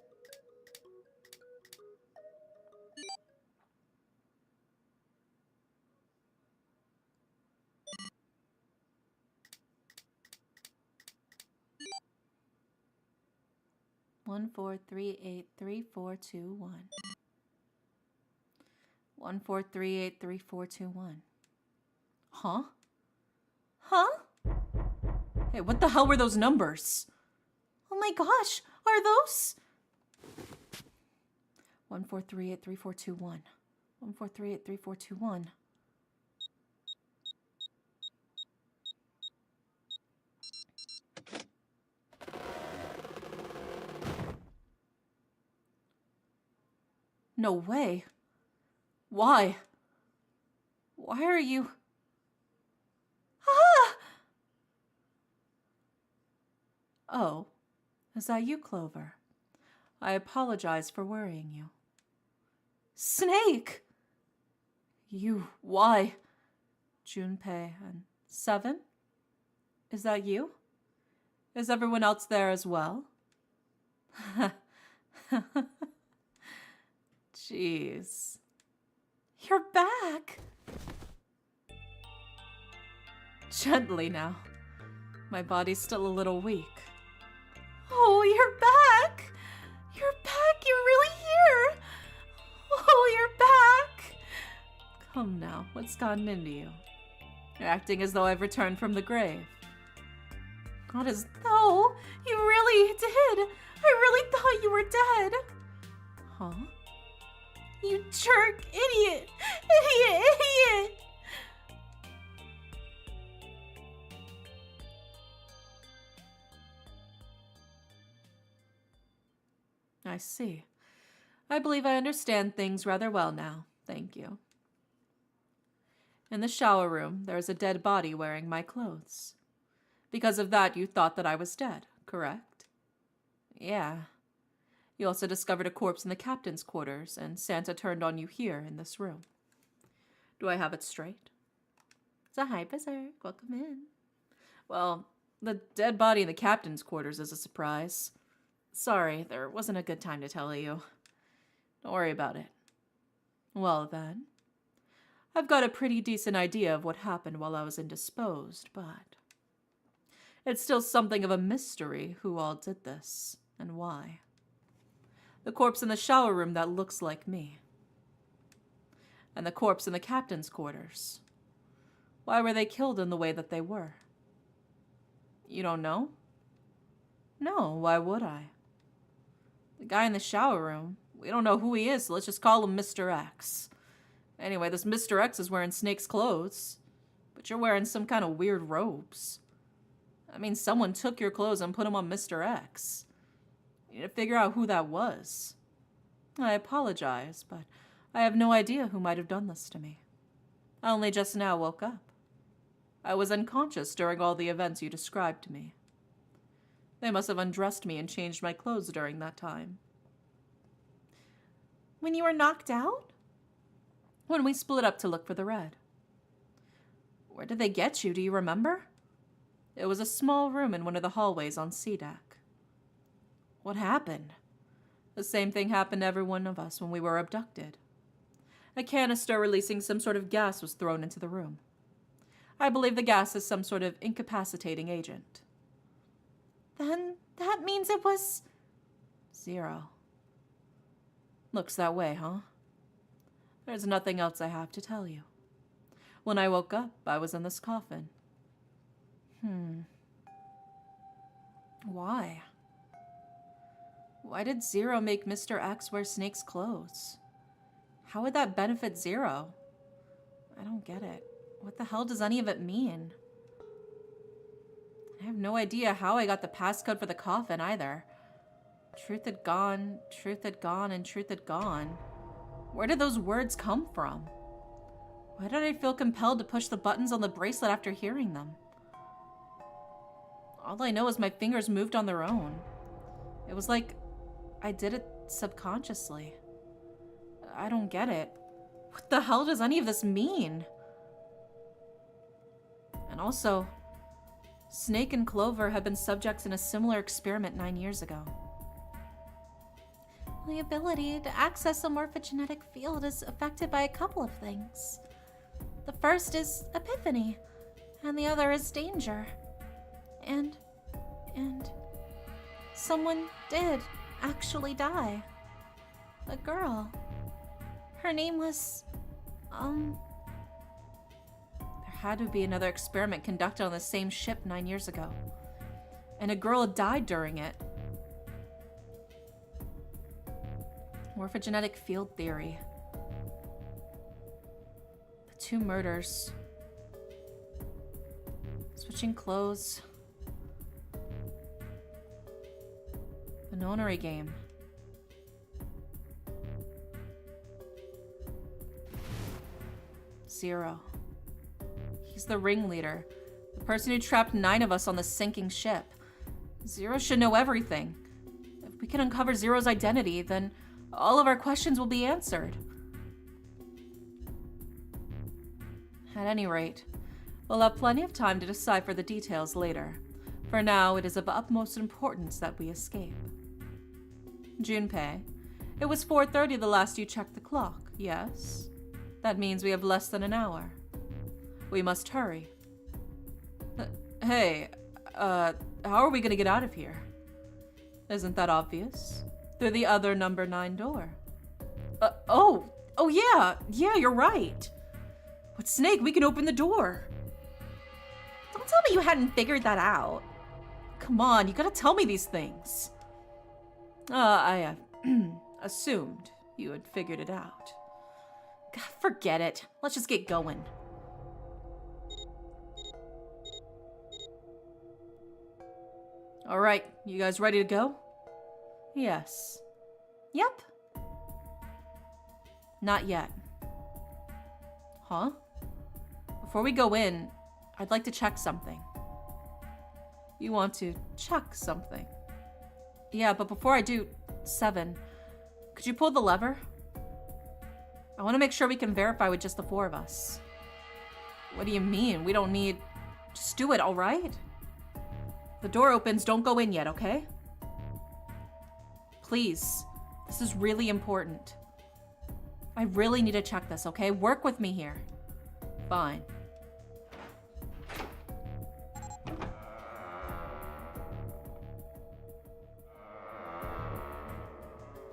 One, 4, 3, 8, 3, 4, 2, 1. 1, 4, 3, 8, 3, 4, 2, 1. Huh? Huh? Hey, what the hell were those numbers? Oh my gosh, are those? 1, 4, 3, 8, 3, 4, 2, 1. 1, 4, 3, 8, 3, 4, 2, 1. No way. Why? Why are you... Ah! Oh, is that you, Clover? I apologize for worrying you. Snake! You, why? Junpei and 7? Is that you? Is everyone else there as well? Jeez. You're back! Gently now. My body's still a little weak. Oh, you're back! You're back! You're really here! Oh, you're back! Come now, what's gotten into you? You're acting as though I've returned from the grave. Not as though. You really did. I really thought you were dead. Huh? You jerk! Idiot! Idiot! Idiot! I see. I believe I understand things rather well now. Thank you. In the shower room, there is a dead body wearing my clothes. Because of that, you thought that I was dead, correct? Yeah. You also discovered a corpse in the captain's quarters, and Santa turned on you here in this room. Do I have it straight? So hi, Berserk. Welcome in. Well, the dead body in the captain's quarters is a surprise. Sorry, there wasn't a good time to tell you. Don't worry about it. Well then, I've got a pretty decent idea of what happened while I was indisposed, but it's still something of a mystery who all did this and why. The corpse in the shower room that looks like me. And the corpse in the captain's quarters. Why were they killed in the way that they were? You don't know? No, why would I? The guy in the shower room, we don't know who he is, so let's just call him Mr. X. Anyway, this Mr. X is wearing Snake's clothes, but you're wearing some kind of weird robes. I mean, someone took your clothes and put them on Mr. X. You need to figure out who that was. I apologize, but I have no idea who might have done this to me. I only just now woke up. I was unconscious during all the events you described to me. They must have undressed me and changed my clothes during that time. When you were knocked out? When we split up to look for the red. Where did they get you? Do you remember? It was a small room in one of the hallways on C deck. What happened? The same thing happened to every one of us when we were abducted. A canister releasing some sort of gas was thrown into the room. I believe the gas is some sort of incapacitating agent. Then that means it was... Zero. Looks that way, huh? There's nothing else I have to tell you. When I woke up, I was in this coffin. Why? Why did Zero make Mr. X wear Snake's clothes? How would that benefit Zero? I don't get it. What the hell does any of it mean? I have no idea how I got the passcode for the coffin either. Truth had gone, and truth had gone. Where did those words come from? Why did I feel compelled to push the buttons on the bracelet after hearing them? All I know is my fingers moved on their own. It was like I did it subconsciously. I don't get it. What the hell does any of this mean? And also, Snake and Clover had been subjects in a similar experiment 9 years ago. The ability to access a morphogenetic field is affected by a couple of things. The first is epiphany, and the other is danger. And someone did actually die. A girl. Her name was, There had to be another experiment conducted on the same ship 9 years ago. And a girl had died during it. Morphogenetic field theory. The 2 murders. Switching clothes. The nonary game. Zero. He's the ringleader. The person who trapped 9 of us on the sinking ship. Zero should know everything. If we can uncover Zero's identity, then all of our questions will be answered. At any rate, we'll have plenty of time to decipher the details later. For now, it is of utmost importance that we escape. Junpei, it was 4:30 the last you checked the clock, yes? That means we have less than an hour. We must hurry. Hey, how are we gonna get out of here? Isn't that obvious? Through the other number 9 door. Oh yeah, you're right. With Snake, we can open the door. Don't tell me you hadn't figured that out. Come on, you gotta tell me these things. I assumed you had figured it out. God, forget it. Let's just get going. All right, you guys ready to go? Yes. Yep. Not yet. Huh? Before we go in, I'd like to check something. You want to check something? Yeah, but before I do, 7, could you pull the lever? I want to make sure we can verify with just the 4 of us. What do you mean? We don't need... Just do it, all right? The door opens, don't go in yet, okay? Please. This is really important. I really need to check this, okay? Work with me here. Fine.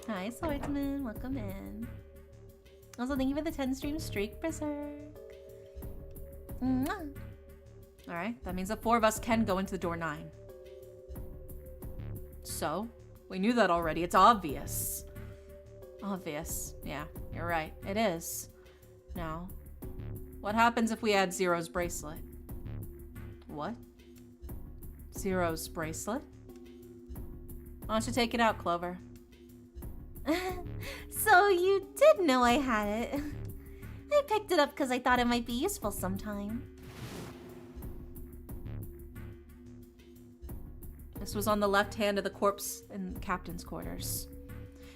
Hi, Swordsman. Welcome in. Also, thank you for the 10-stream streak, Berserk. Alright, that means the 4 of us can go into the door 9. So, we knew that already. It's obvious. Obvious. Yeah, you're right. It is. Now, what happens if we add Zero's bracelet? What? Zero's bracelet? Why don't you take it out, Clover? So you did know I had it. I picked it up because I thought it might be useful sometime. This was on the left hand of the corpse in the captain's quarters.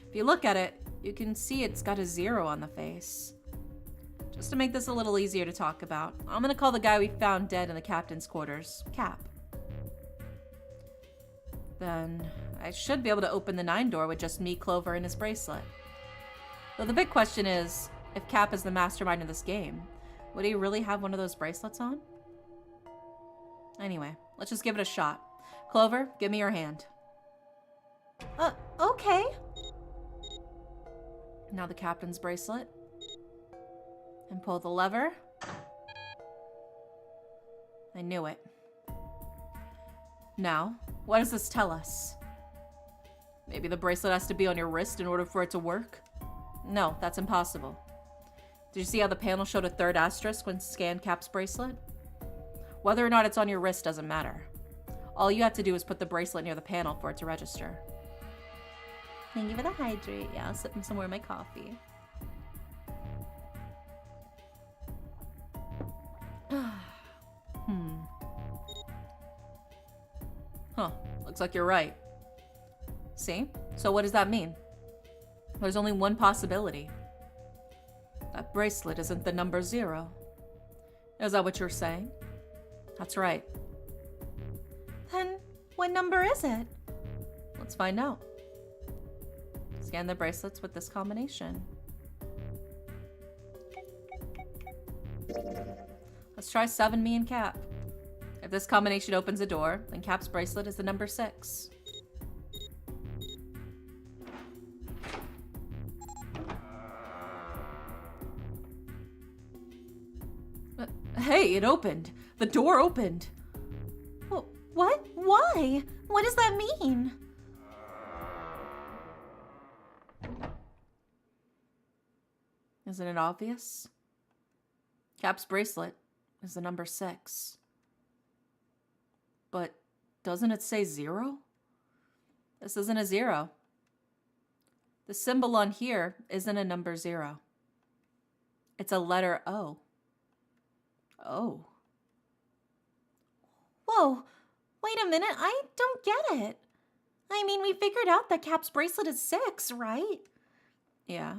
If you look at it, you can see it's got a 0 on the face. Just to make this a little easier to talk about, I'm gonna call the guy we found dead in the captain's quarters Cap. Then I should be able to open the 9 door with just me, Clover, and his bracelet. Though the big question is, if Cap is the mastermind of this game, would he really have one of those bracelets on? Anyway, let's just give it a shot. Clover, give me your hand. Okay. Now the captain's bracelet. And pull the lever. I knew it. Now, what does this tell us? Maybe the bracelet has to be on your wrist in order for it to work? No, that's impossible. Did you see how the panel showed a 3rd asterisk when scanned Cap's bracelet? Whether or not it's on your wrist doesn't matter. All you have to do is put the bracelet near the panel for it to register. Thank you for the hydrate. Yeah, I'll sip some more of my coffee. Huh, looks like you're right. See? So what does that mean? There's only one possibility. That bracelet isn't the number 0. Is that what you're saying? That's right. Then, what number is it? Let's find out. Scan the bracelets with this combination. Let's try 7, me and Cap. If this combination opens a door, then Cap's bracelet is the number 6. Hey, it opened. The door opened. What? Why? What does that mean? Isn't it obvious? Cap's bracelet is the number 6. But doesn't it say 0? This isn't a 0. The symbol on here isn't a number 0. It's a letter O. Oh. Whoa, wait a minute, I don't get it. I mean, we figured out that Cap's bracelet is 6, right? Yeah.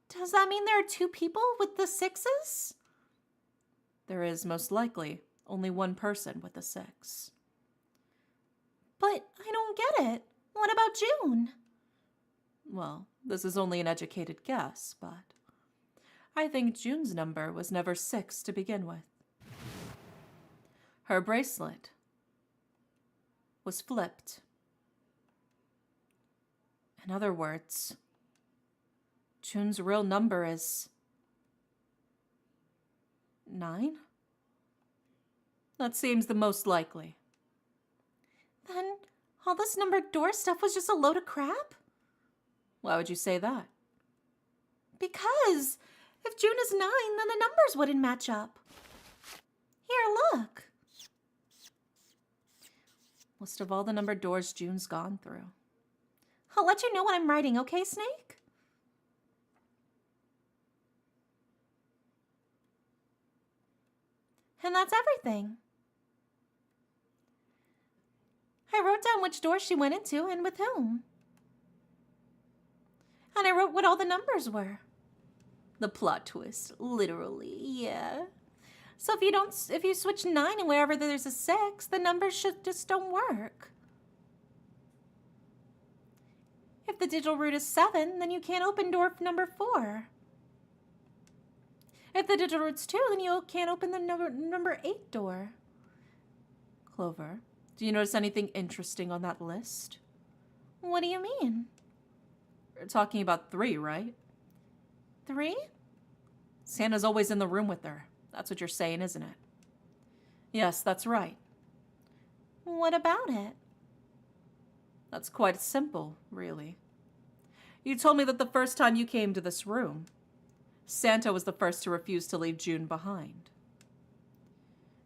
Does that mean there are 2 people with the 6s? There is most likely only one person with a 6. But I don't get it. What about June? Well, this is only an educated guess, but I think June's number was never 6 to begin with. Her bracelet was flipped. In other words, June's real number is 9? That seems the most likely. Then all this numbered door stuff was just a load of crap? Why would you say that? Because if June is 9, then the numbers wouldn't match up. Here, look. List of all the numbered doors June's gone through. I'll let you know what I'm writing, okay, Snake? And that's everything. I wrote down which door she went into and with whom. And I wrote what all the numbers were. The plot twist, literally. Yeah. So if you switch 9 and wherever there's a 6, the numbers just don't work. If the digital root is 7, then you can't open door number 4. If the digital root's 2, then you can't open the number 8 door. Clover, do you notice anything interesting on that list? What do you mean? We're talking about 3, right? 3? Santa's always in the room with her. That's what you're saying, isn't it? Yes, that's right. What about it? That's quite simple, really. You told me that the first time you came to this room, Santa was the first to refuse to leave June behind.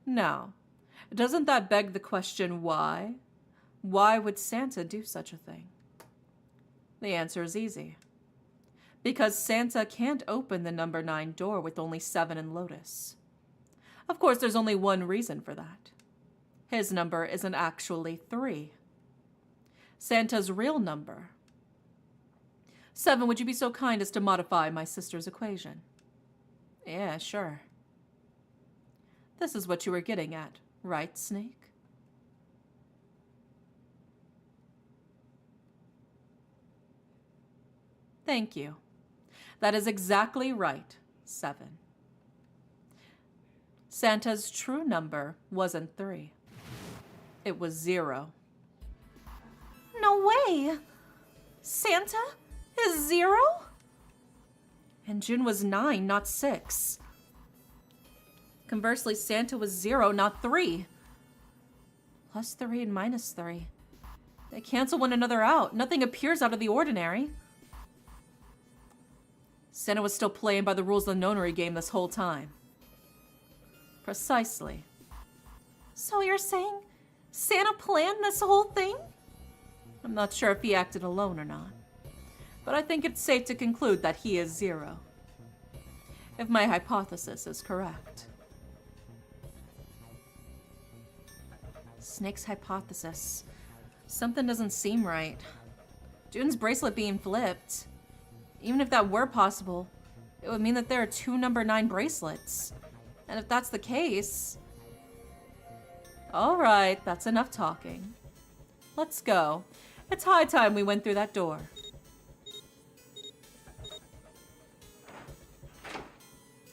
Now, doesn't that beg the question why? Why would Santa do such a thing? The answer is easy. Because Santa can't open the number 9 door with only 7 in Lotus. Of course, there's only one reason for that. His number isn't actually 3. Santa's real number. 7, would you be so kind as to modify my sister's equation? Yeah, sure. This is what you were getting at, right, Snake? Thank you. That is exactly right, 7. Santa's true number wasn't 3. It was 0. No way! Santa is 0? And June was 9, not 6. Conversely, Santa was 0, not 3. Plus 3 and minus 3. They cancel one another out. Nothing appears out of the ordinary. Santa was still playing by the rules of the nonary game this whole time. Precisely. So you're saying Santa planned this whole thing? I'm not sure if he acted alone or not, but I think it's safe to conclude that he is 0. If my hypothesis is correct. Snake's hypothesis. Something doesn't seem right. June's bracelet being flipped. Even if that were possible, it would mean that there are 2 number 9 bracelets. And if that's the case... Alright, that's enough talking. Let's go. It's high time we went through that door.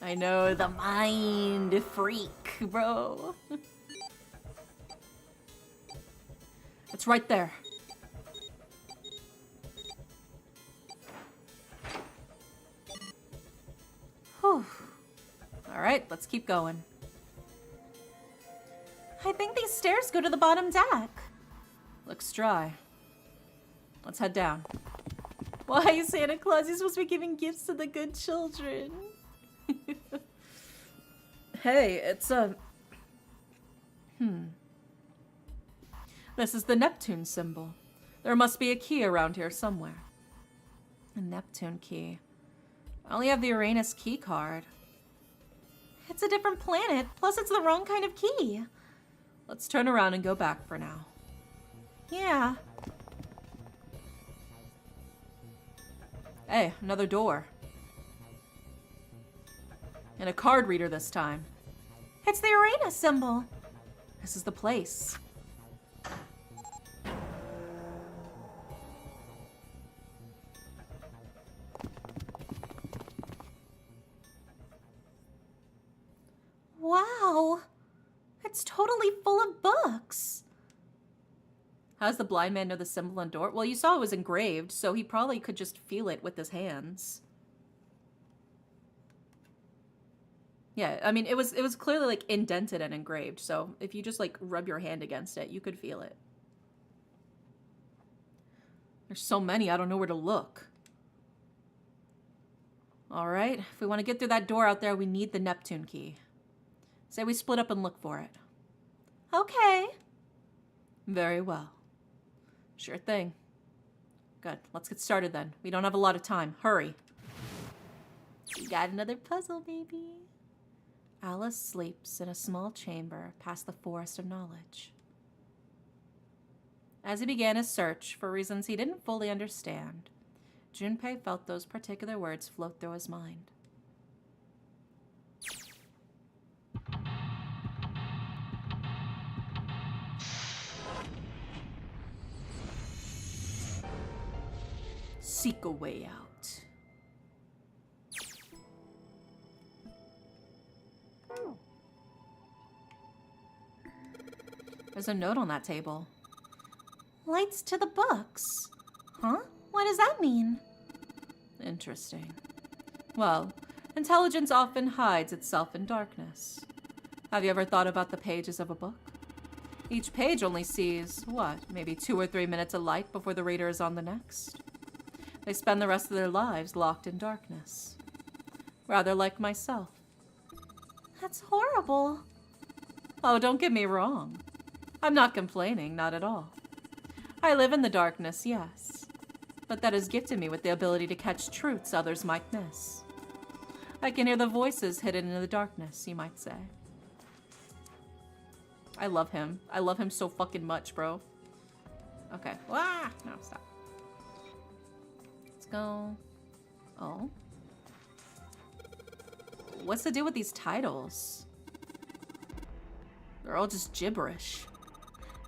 I know, the mind freak, bro. It's right there. Whew. Alright, let's keep going. I think these stairs go to the bottom deck. Looks dry. Let's head down. Why, Santa Claus, you're supposed to be giving gifts to the good children. Hey, it's This is the Neptune symbol. There must be a key around here somewhere. A Neptune key. I only have the Uranus key card. It's a different planet, plus it's the wrong kind of key. Let's turn around and go back for now. Yeah. Hey, another door. And a card reader this time. It's the Uranus symbol. This is the place. Wow. It's totally full of books. How does the blind man know the symbol on door? Well, you saw it was engraved, so he probably could just feel it with his hands. Yeah, I mean, it was clearly, like, indented and engraved, so if you just, like, rub your hand against it, you could feel it. There's so many, I don't know where to look. Alright, if we want to get through that door out there, we need the Neptune key. Say we split up and look for it. Okay. Very well. Sure thing. Good, let's get started then. We don't have a lot of time. Hurry. We got another puzzle, baby. Alice sleeps in a small chamber past the forest of knowledge. As he began his search for reasons he didn't fully understand, Junpei felt those particular words float through his mind. Seek a way out. There's a note on that table. Lights to the books. Huh? What does that mean? Interesting. Well, intelligence often hides itself in darkness. Have you ever thought about the pages of a book? Each page only sees, what, maybe 2 or 3 minutes of light before the reader is on the next. They spend the rest of their lives locked in darkness. Rather like myself. That's horrible. Oh, don't get me wrong. I'm not complaining, not at all. I live in the darkness, yes. but that has gifted me with the ability to catch truths others might miss. I can hear the voices hidden in the darkness, you might say. I love him. I love him so fucking much, bro. Okay. Ah! No, stop. Let's go. Oh. What's the deal with these titles? They're all just gibberish.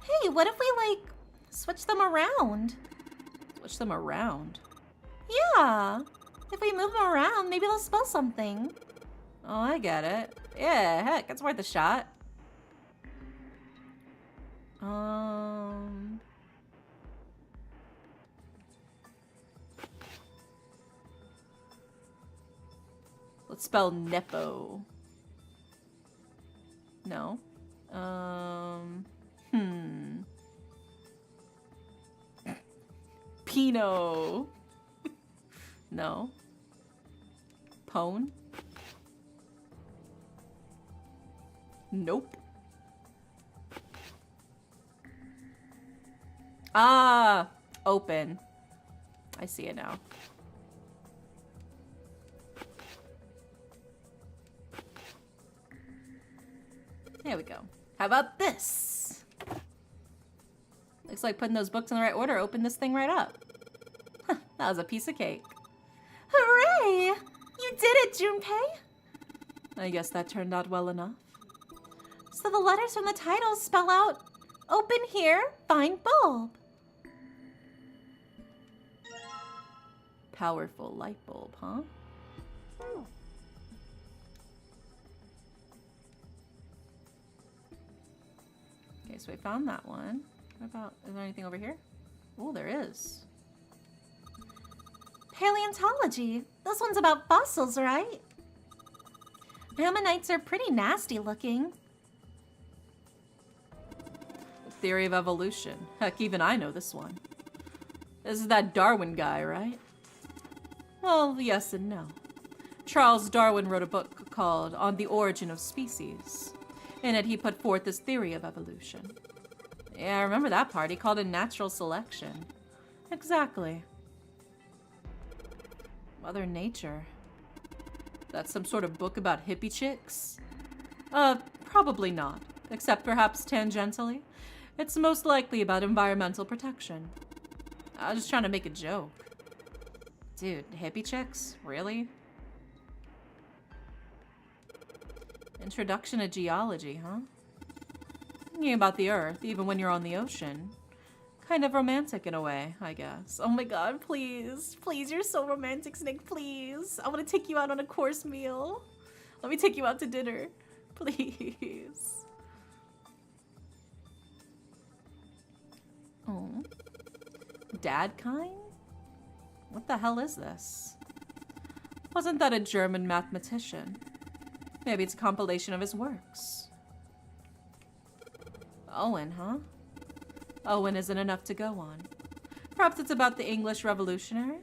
Hey, what if we, like, switch them around? Switch them around? Yeah. If we move them around, maybe they'll spell something. Oh, I get it. Yeah, heck, it's worth a shot. Let's spell Nepo. No. Pinot. No. Pone. Nope. Ah, open. I see it now. There we go. How about this? Looks like putting those books in the right order opened this thing right up. Huh, that was a piece of cake. Hooray! You did it, Junpei! I guess that turned out well enough. So the letters from the title spell out, open here, find bulb. Powerful light bulb, huh? Okay, so we found that one. What about, is there anything over here? Oh, there is. Paleontology. This one's about fossils, right? Ammonites are pretty nasty looking. The theory of evolution. Heck, even I know this one. This is that Darwin guy, right? Well, yes and no. Charles Darwin wrote a book called On the Origin of Species. In it, he put forth his theory of evolution. Yeah, I remember that part. He called it natural selection. Exactly. Mother Nature. That's some sort of book about hippie chicks? Probably not. Except perhaps tangentially. It's most likely about environmental protection. I was just trying to make a joke. Dude, hippie chicks? Really? Introduction to geology, huh? Thinking about the Earth, even when you're on the ocean. Kind of romantic in a way, I guess. Oh my god, please. Please, you're so romantic, Snake, please. I want to take you out on a course meal. Let me take you out to dinner. Please. Oh. Dad kind? What the hell is this? Wasn't that a German mathematician? Maybe it's a compilation of his works. Owen, huh? Owen isn't enough to go on. Perhaps it's about the English Revolutionary?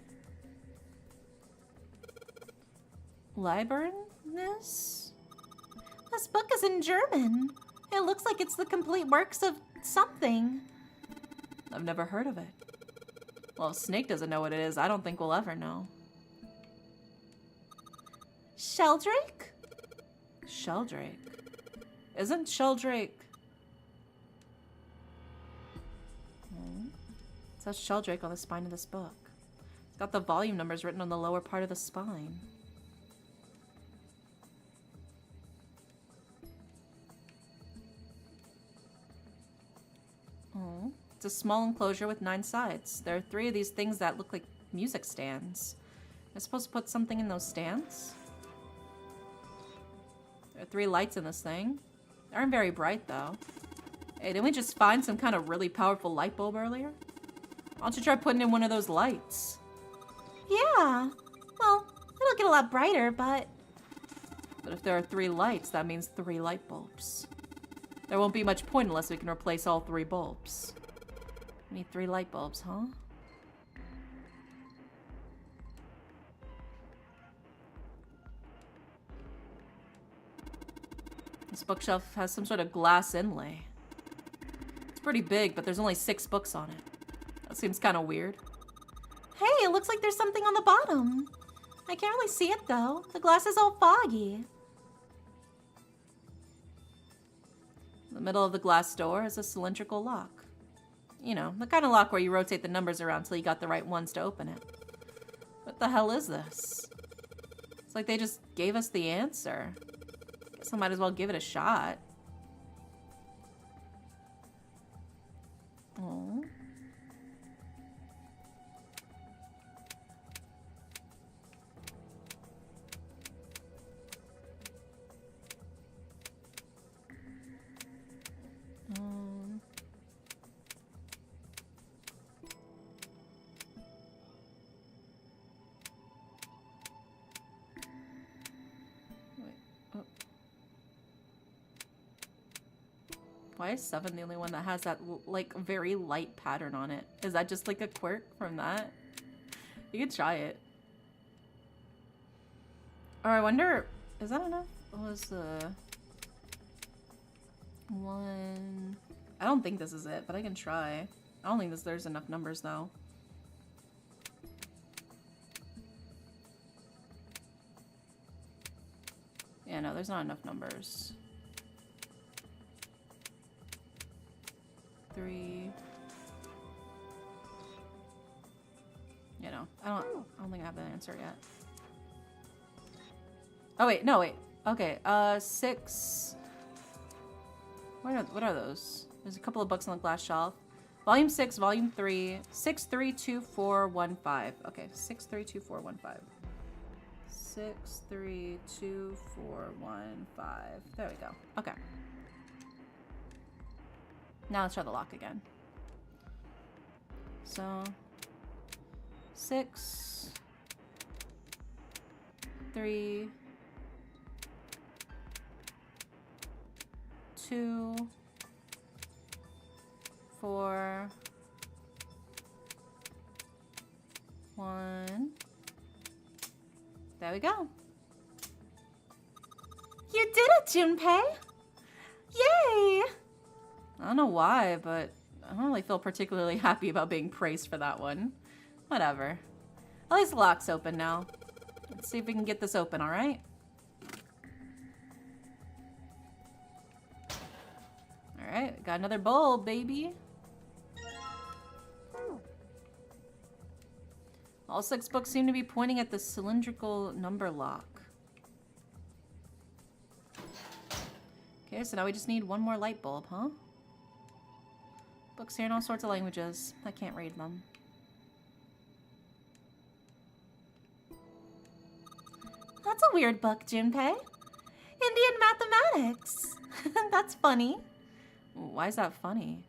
Librarianness? This book is in German. It looks like it's the complete works of something. I've never heard of it. Well, if Snake doesn't know what it is, I don't think we'll ever know. Sheldrake? Sheldrake? Isn't Sheldrake... It says Sheldrake on the spine of this book. It's got the volume numbers written on the lower part of the spine. Oh, it's a small enclosure with 9 sides. There are 3 of these things that look like music stands. Am I supposed to put something in those stands? There are 3 lights in this thing. They aren't very bright, though. Hey, didn't we just find some kind of really powerful light bulb earlier? Why don't you try putting in one of those lights? Yeah. Well, it'll get a lot brighter, but... But if there are 3 lights, that means 3 light bulbs. There won't be much point unless we can replace all 3 bulbs. We need 3 light bulbs, huh? This bookshelf has some sort of glass inlay. It's pretty big, but there's only 6 books on it. That seems kind of weird. Hey, it looks like there's something on the bottom. I can't really see it though. The glass is all foggy. In the middle of the glass door is a cylindrical lock. You know, the kind of lock where you rotate the numbers around till you got the right ones to open it. What the hell is this? It's like they just gave us the answer. Guess I might as well give it a shot. Oh. Why is 7 the only one that has that, like, very light pattern on it? Is that just, like, a quirk from that? You could try it. Or I wonder, is that enough? What was the... one... I don't think this is it, but I can try. I don't think there's enough numbers, though. Yeah, no, there's not enough numbers. 3. You know, I don't think I have the answer yet. Oh wait, no wait. Okay, 6. What are those? There's a couple of books on the glass shelf. Volume 6, Volume 3, 632415. Okay, 632415. 632415. There we go. Okay. Now let's try the lock again. So 6 3 2 4 1. There we go. You did it, Junpei! Yay! I don't know why, but I don't really feel particularly happy about being praised for that one. Whatever. At least the lock's open now. Let's see if we can get this open, alright? Alright, got another bowl, baby. All 6 books seem to be pointing at the cylindrical number lock. Okay, so now we just need one more light bulb, huh? Books here in all sorts of languages. I can't read them. That's a weird book, Junpei. Indian mathematics. That's funny. Why is that funny?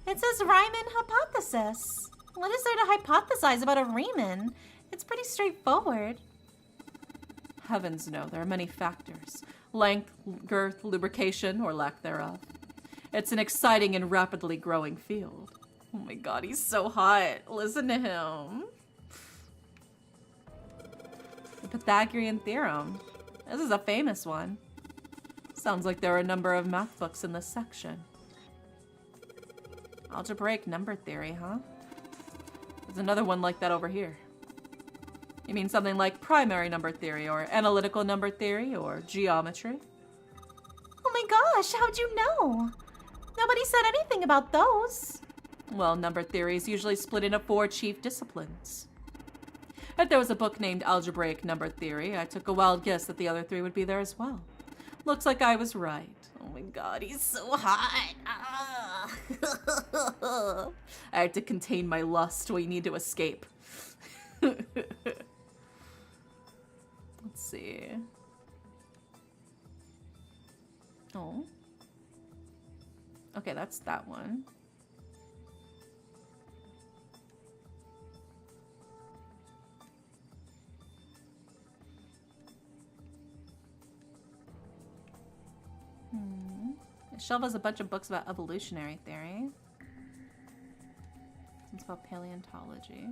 It says Riemann hypothesis. What is there to hypothesize about a Riemann? It's pretty straightforward. Heavens no, there are many factors. Length, girth, lubrication, or lack thereof. It's an exciting and rapidly growing field. Oh my god, he's so hot. Listen to him. The Pythagorean theorem. This is a famous one. Sounds like there are a number of math books in this section. Algebraic number theory, huh? There's another one like that over here. You mean something like primary number theory, or analytical number theory, or geometry? Oh my gosh, how'd you know? Nobody said anything about those. Well, number theory is usually split into 4 chief disciplines. If there was a book named Algebraic Number Theory, I took a wild guess that the other 3 would be there as well. Looks like I was right. Oh my god, he's so hot. Ah. I had to contain my lust. We need to escape. Let's see. Oh. Okay, that's that one. The shelf has a bunch of books about evolutionary theory. It's about paleontology.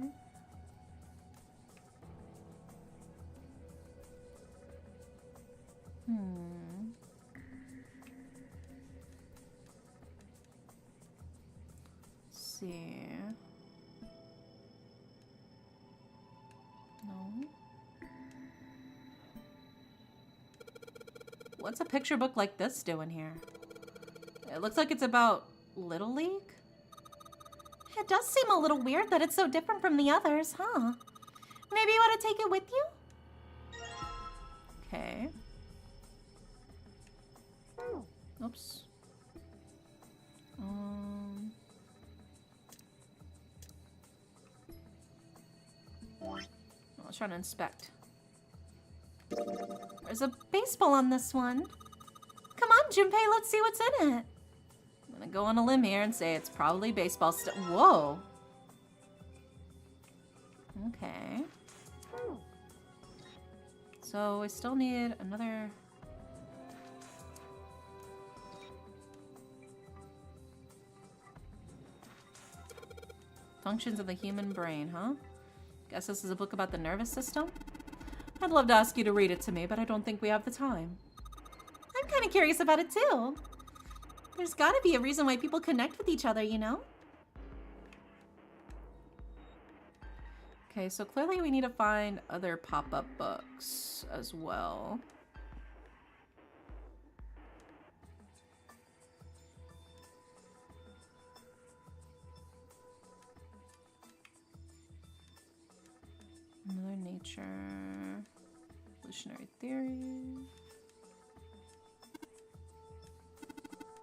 Let's see. What's a picture book like this doing here? It looks like it's about Little League. It does seem a little weird that it's so different from the others, huh? Maybe you want to take it with you? Okay. Oops. I was trying to inspect. There's a baseball on this one. Come on, Junpei, let's see what's in it. I'm gonna go on a limb here and say it's probably baseball stuff. Whoa. Okay. So I still need another... Functions of the human brain, huh? Guess this is a book about the nervous system? I'd love to ask you to read it to me, but I don't think we have the time. I'm kind of curious about it too. There's gotta be a reason why people connect with each other, you know? Okay, so clearly we need to find other pop-up books as well. Mother Nature, evolutionary theory.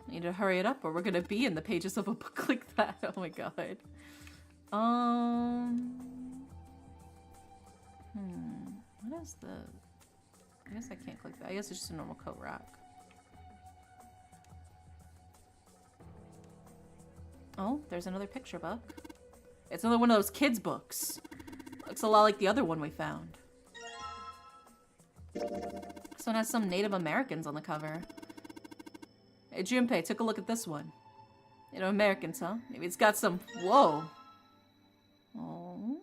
Need to hurry it up or we're gonna be in the pages of a book like that. Oh my god. What is the... I guess I can't click that. I guess it's just a normal coat rack. Oh, there's another picture book. It's another one of those kids' books. Looks a lot like the other one we found. This one has some Native Americans on the cover. Hey, Junpei, take a look at this one. Native Americans, huh? Maybe it's got some... Whoa. Oh.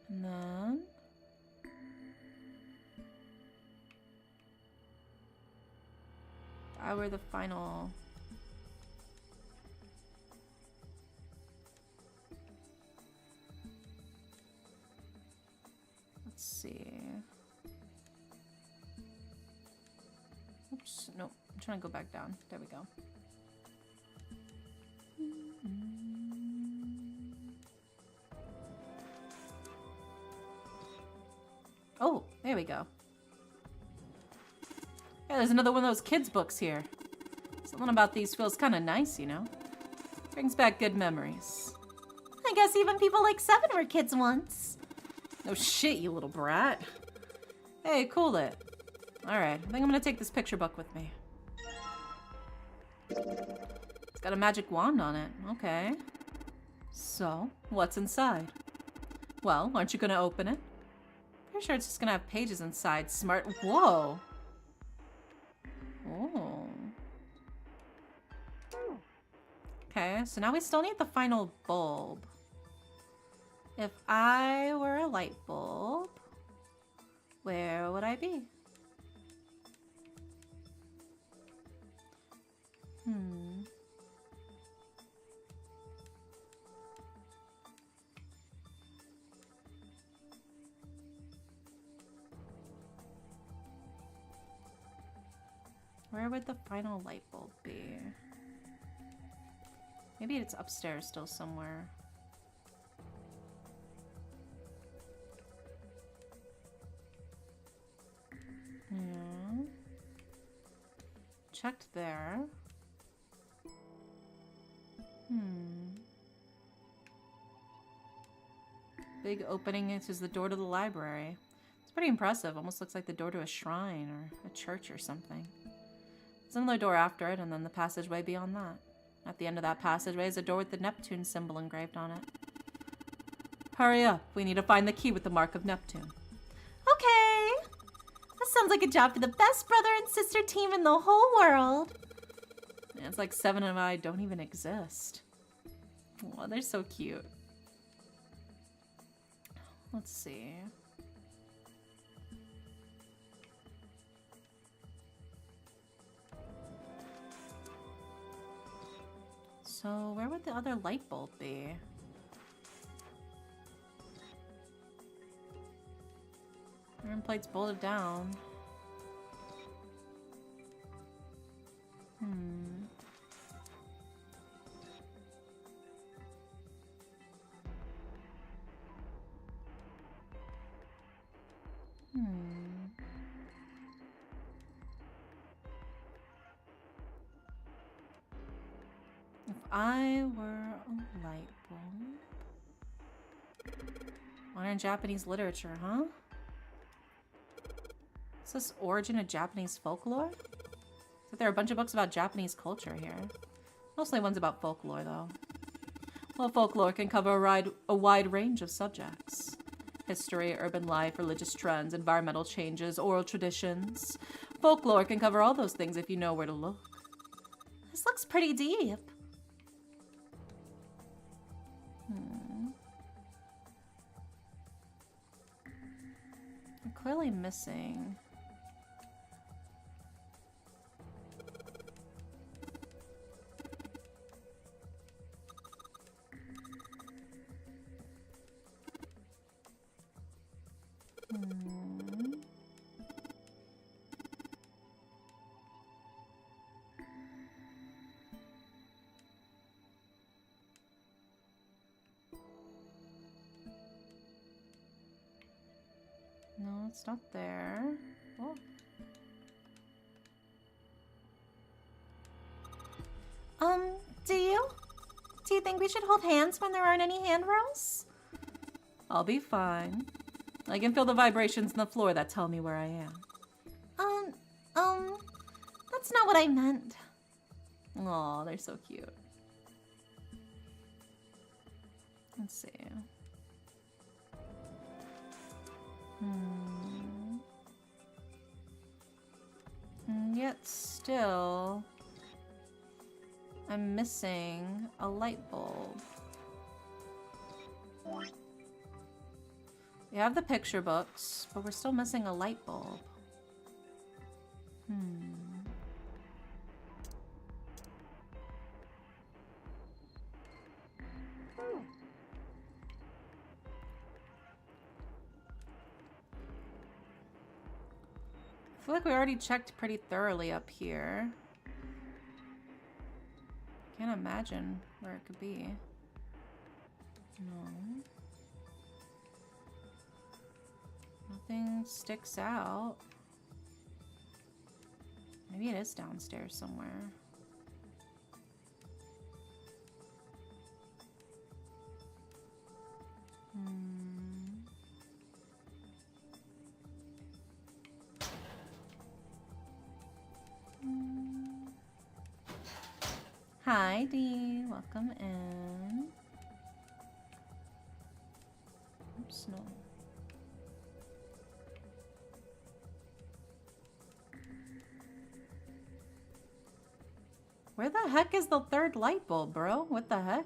And then... I were the final... Let's see... Oops, no, I'm trying to go back down. There we go. Oh, there we go. Yeah, there's another one of those kids' books here. Something about these feels kind of nice, you know? Brings back good memories. I guess even people like Seven were kids once. No shit, you little brat. Hey, cool it. Alright, I think I'm gonna take this picture book with me. It's got a magic wand on it. Okay. So, what's inside? Well, aren't you gonna open it? Pretty sure it's just gonna have pages inside. Smart. Whoa! Oh. Okay, so now we still need the final bulb. If I were a light bulb, where would I be? Where would the final light bulb be? Maybe it's upstairs still somewhere. Yeah. Checked there. Big opening. This is the door to the library. It's pretty impressive. Almost looks like the door to a shrine or a church or something. There's another door after it, and then the passageway beyond that. At the end of that passageway is a door with the Neptune symbol engraved on it. Hurry up. We need to find the key with the mark of Neptune. Okay. That sounds like a job for the best brother and sister team in the whole world. And it's like Seven and I don't even exist. Oh, they're so cute. Let's see. So, where would the other light bulb be? Iron plate's bolted down. If I were a light bulb. Modern Japanese literature, huh? Is this origin of Japanese folklore? So there are a bunch of books about Japanese culture here. Mostly ones about folklore, though. Well, folklore can cover a wide range of subjects. History, urban life, religious trends, environmental changes, oral traditions. Folklore can cover all those things if you know where to look. This looks pretty deep. I'm clearly missing. No, it's not there. Oh. Do you think we should hold hands when there aren't any handrails? I'll be fine. I can feel the vibrations in the floor that tell me where I am. That's not what I meant. Aw, they're so cute. Let's see. And yet still, I'm missing a light bulb. We have the picture books, but we're still missing a light bulb. I feel like we already checked pretty thoroughly up here. Can't imagine where it could be. No. Nothing sticks out. Maybe it is downstairs somewhere. Hi, Dee. Welcome in. Oops, no. Where the heck is the third light bulb, bro? What the heck?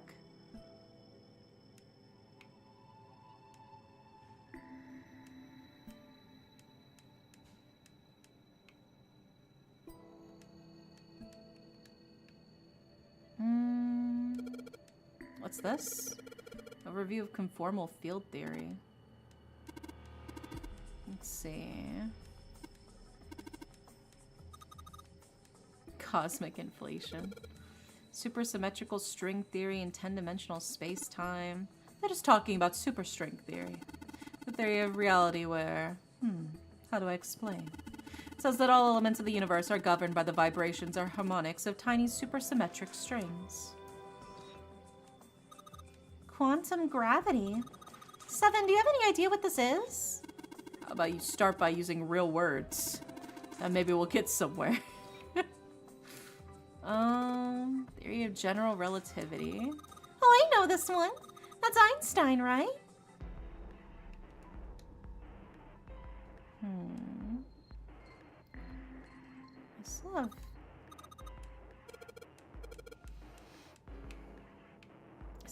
What's this? A review of conformal field theory. Let's see. Cosmic inflation. Supersymmetrical string theory in 10-dimensional space-time. They're just talking about superstring theory. The theory of reality where... how do I explain? It says that all elements of the universe are governed by the vibrations or harmonics of tiny supersymmetric strings. Quantum gravity. Seven, do you have any idea what this is? How about you start by using real words? And maybe we'll get somewhere. Theory of general relativity. Oh, I know this one. That's Einstein, right? I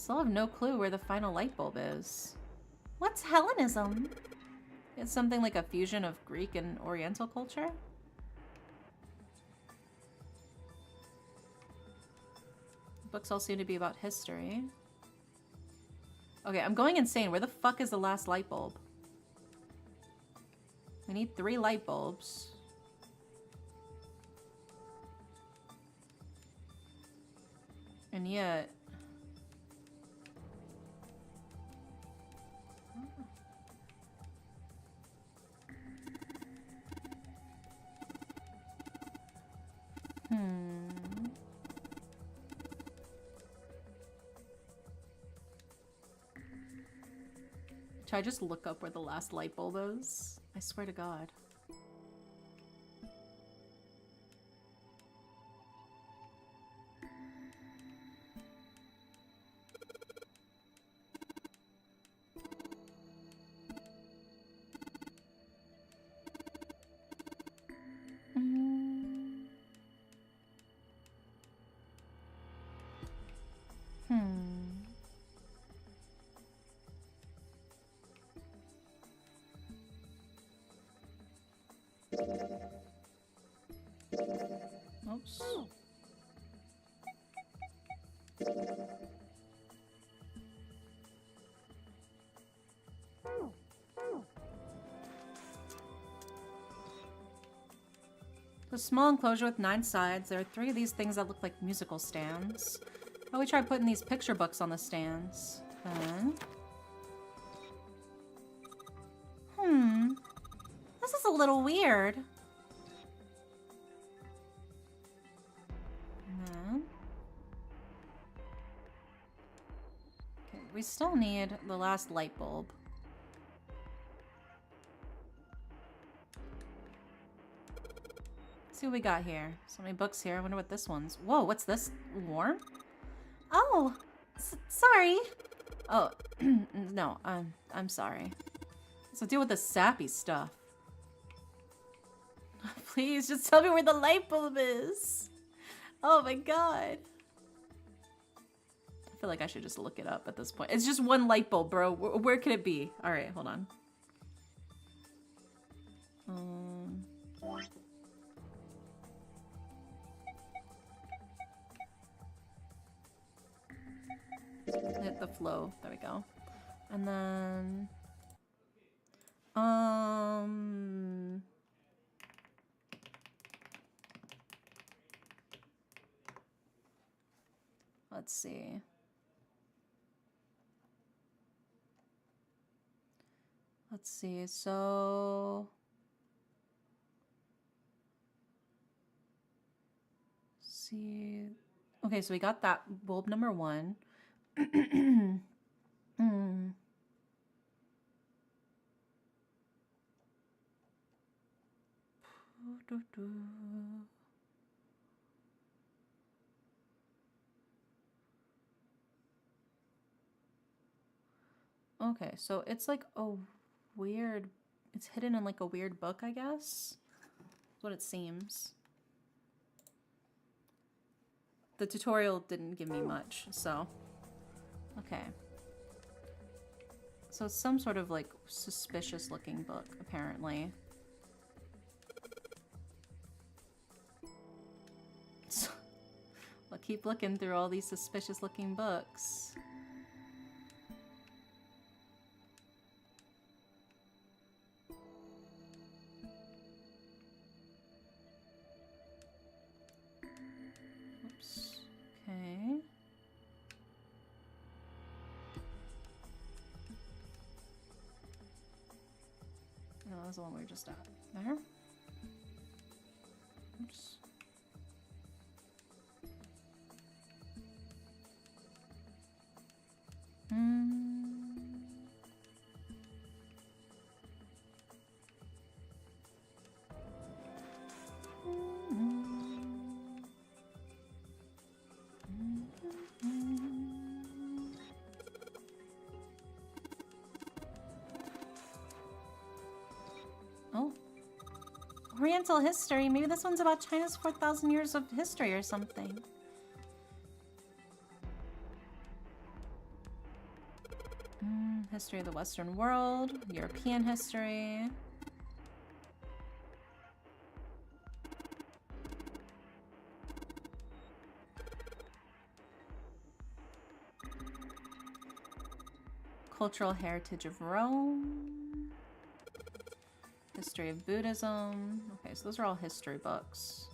still have no clue where the final light bulb is. What's Hellenism? It's something like a fusion of Greek and Oriental culture. The books all seem to be about history. Okay, I'm going insane. Where the fuck is the last light bulb? We need 3 light bulbs. And yet... Should I just look up where the last light bulb is? I swear to God. Oops. A small enclosure with 9 sides. There are 3 of these things that look like musical stands. How we try putting these picture books on the stands? Then... This is a little weird. Okay, we still need the last light bulb. Let's see what we got here. So many books here. I wonder what this one's. Whoa, what's this? Warm? Oh, sorry. Oh, no, I'm sorry. So deal with the sappy stuff. Please, just tell me where the light bulb is. Oh my God. I feel like I should just look it up at this point. It's just one light bulb, bro. Where could it be? All right, hold on. Hit the flow. There we go. And then... Let's see. Let's see, so... See... Okay, so we got that bulb number 1. Okay, so it's like a weird... It's hidden in like a weird book, I guess? That's what it seems. The tutorial didn't give me much, so... Okay. So it's some sort of like suspicious looking book, apparently. So, I'll keep looking through all these suspicious looking books. Oops. Okay. No, that was the one we were just at. There. Oops. Oh. Oriental history. Maybe this one's about China's 4,000 years of history or something. History of the Western world. European history. Cultural heritage of Rome. history of Buddhism. Okay, so those are all history books.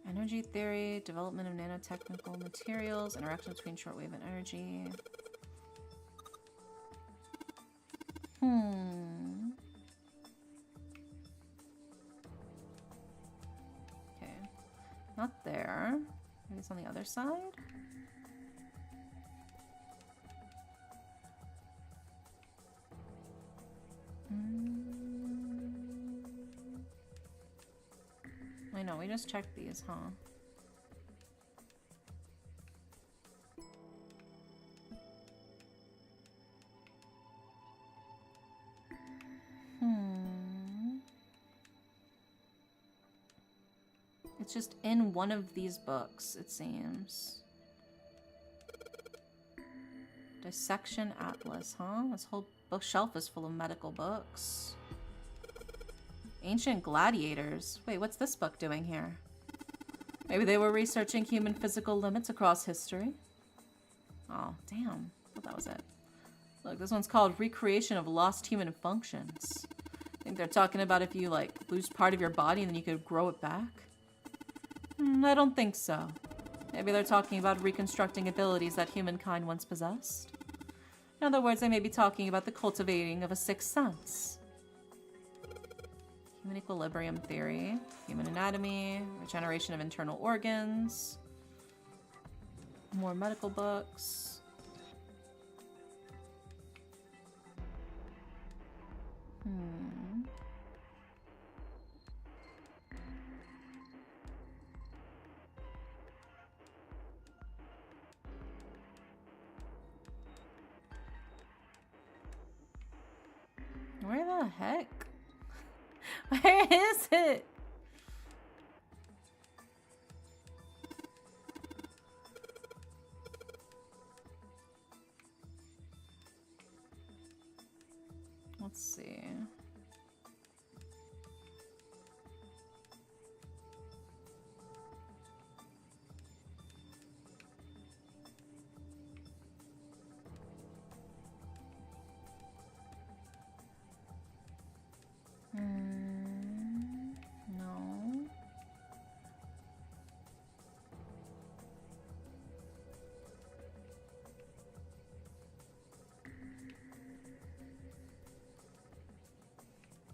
Energy theory, development of nanotechnical materials, interaction between shortwave and energy. Okay. Not there. Maybe it's on the other side? I know, we just checked these, huh? It's just in one of these books, it seems. Dissection Atlas, huh? This whole bookshelf is full of medical books. Ancient Gladiators. Wait, what's this book doing here? Maybe they were researching human physical limits across history. Oh, damn. I thought that was it. Look, this one's called Recreation of Lost Human Functions. I think they're talking about if you, like, lose part of your body and then you could grow it back. I don't think so. Maybe they're talking about reconstructing abilities that humankind once possessed. In other words, they may be talking about the cultivating of a sixth sense. Human equilibrium theory, human anatomy, regeneration of internal organs, more medical books. Where the heck? Where is it? Let's see. No.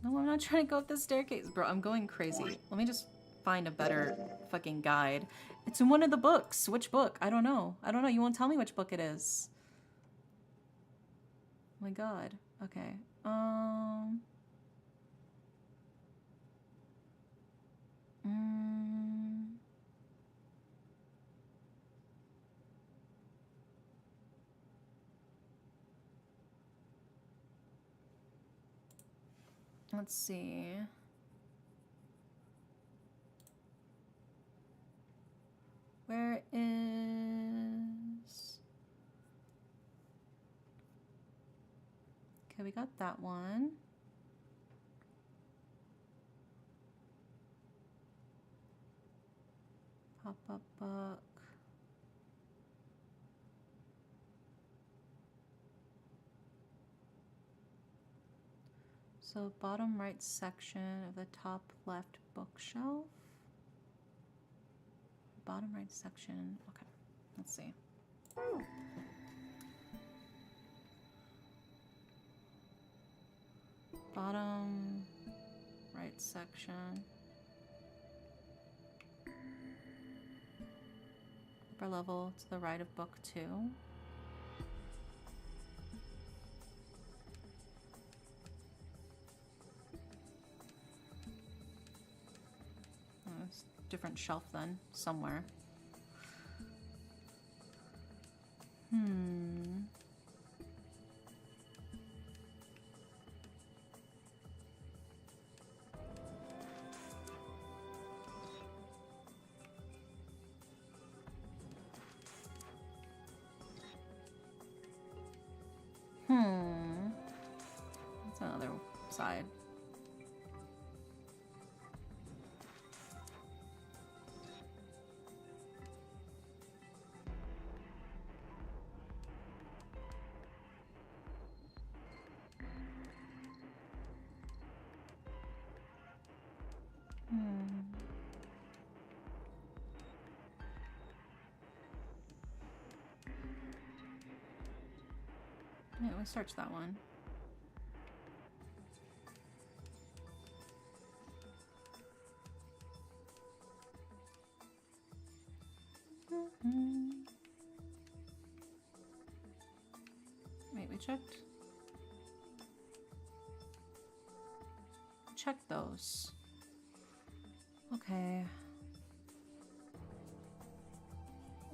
No, I'm not trying to go up the staircase. Bro, I'm going crazy. Let me just find a better fucking guide. It's in one of the books. Which book? I don't know. I don't know. You won't tell me which book it is. Oh my god. Okay. Let's see. Where is... Okay, we got that one. Pop-up book. So bottom right section of the top left bookshelf. Bottom right section. Okay, let's see. Bottom right section. Upper level to the right of book 2. Different shelf then, somewhere. That's another side. Yeah, let's search that one. Wait, we checked? Check those. Okay.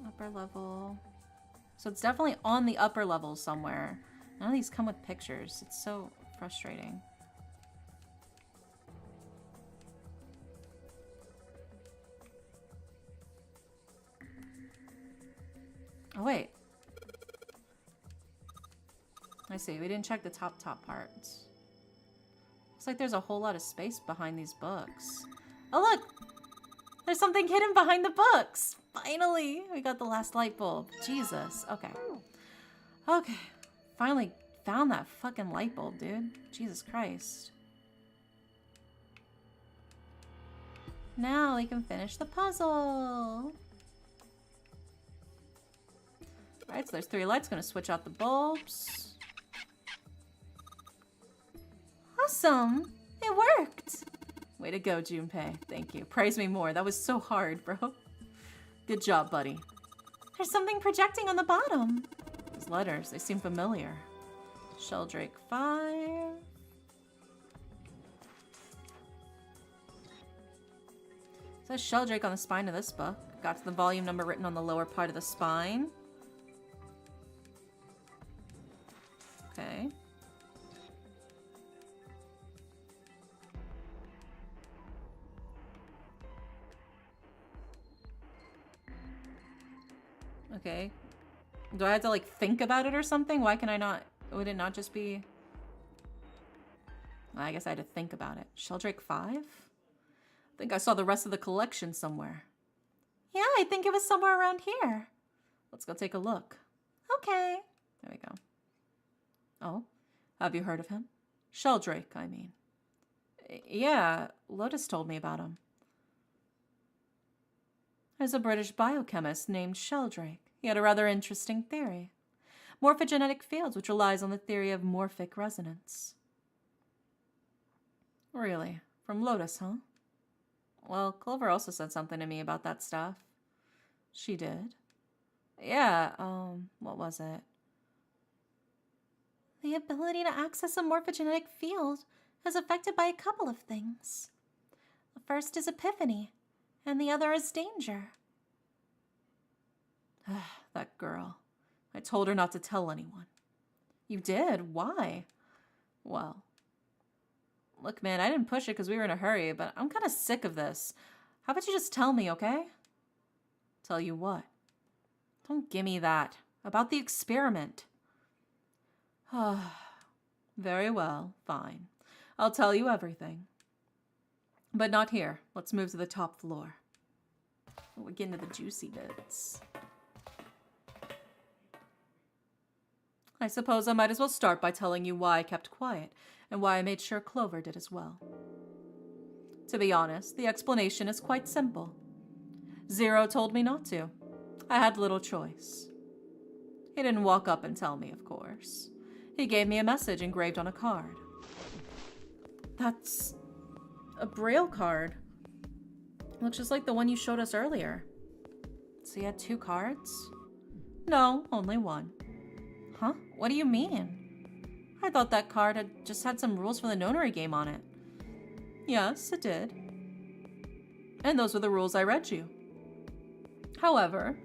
Upper level. So it's definitely on the upper level somewhere. None of these come with pictures. It's so frustrating. Oh, wait. I see. We didn't check the top parts. Looks like there's a whole lot of space behind these books. Oh, look! There's something hidden behind the books! Finally! We got the last light bulb. Jesus. Okay. Okay. Finally found that fucking light bulb, dude. Jesus Christ. Now we can finish the puzzle. Alright, so there's 3 lights. Gonna switch out the bulbs. Awesome! It worked! Way to go, Junpei. Thank you. Praise me more. That was so hard, bro. Good job, buddy. There's something projecting on the bottom. Those letters, they seem familiar. Sheldrake 5. It says Sheldrake on the spine of this book. Got to the volume number written on the lower part of the spine. Okay. Okay. Do I have to, like, think about it or something? Why can I not... Would it not just be... Well, I guess I had to think about it. Sheldrake 5? I think I saw the rest of the collection somewhere. Yeah, I think it was somewhere around here. Let's go take a look. Okay. There we go. Oh? Have you heard of him? Sheldrake, I mean. Yeah, Lotus told me about him. There's a British biochemist named Sheldrake. He had a rather interesting theory. Morphogenetic fields, which relies on the theory of morphic resonance. Really? From Lotus, huh? Well, Clover also said something to me about that stuff. She did? Yeah, what was it? The ability to access a morphogenetic field is affected by a couple of things. The first is epiphany, and the other is danger. That girl. I told her not to tell anyone. You did? Why? Well, look, man, I didn't push it because we were in a hurry, but I'm kind of sick of this. How about you just tell me, okay? Tell you what? Don't gimme that. About the experiment. Very well, fine. I'll tell you everything. But not here. Let's move to the top floor. We're getting to the juicy bits. I suppose I might as well start by telling you why I kept quiet, and why I made sure Clover did as well. To be honest, the explanation is quite simple. Zero told me not to. I had little choice. He didn't walk up and tell me, of course. He gave me a message engraved on a card. That's a Braille card. Looks just like the one you showed us earlier. So you had 2 cards? No, only one. Huh? What do you mean? I thought that card had just had some rules for the nonary game on it. Yes, it did. And those were the rules I read you. However,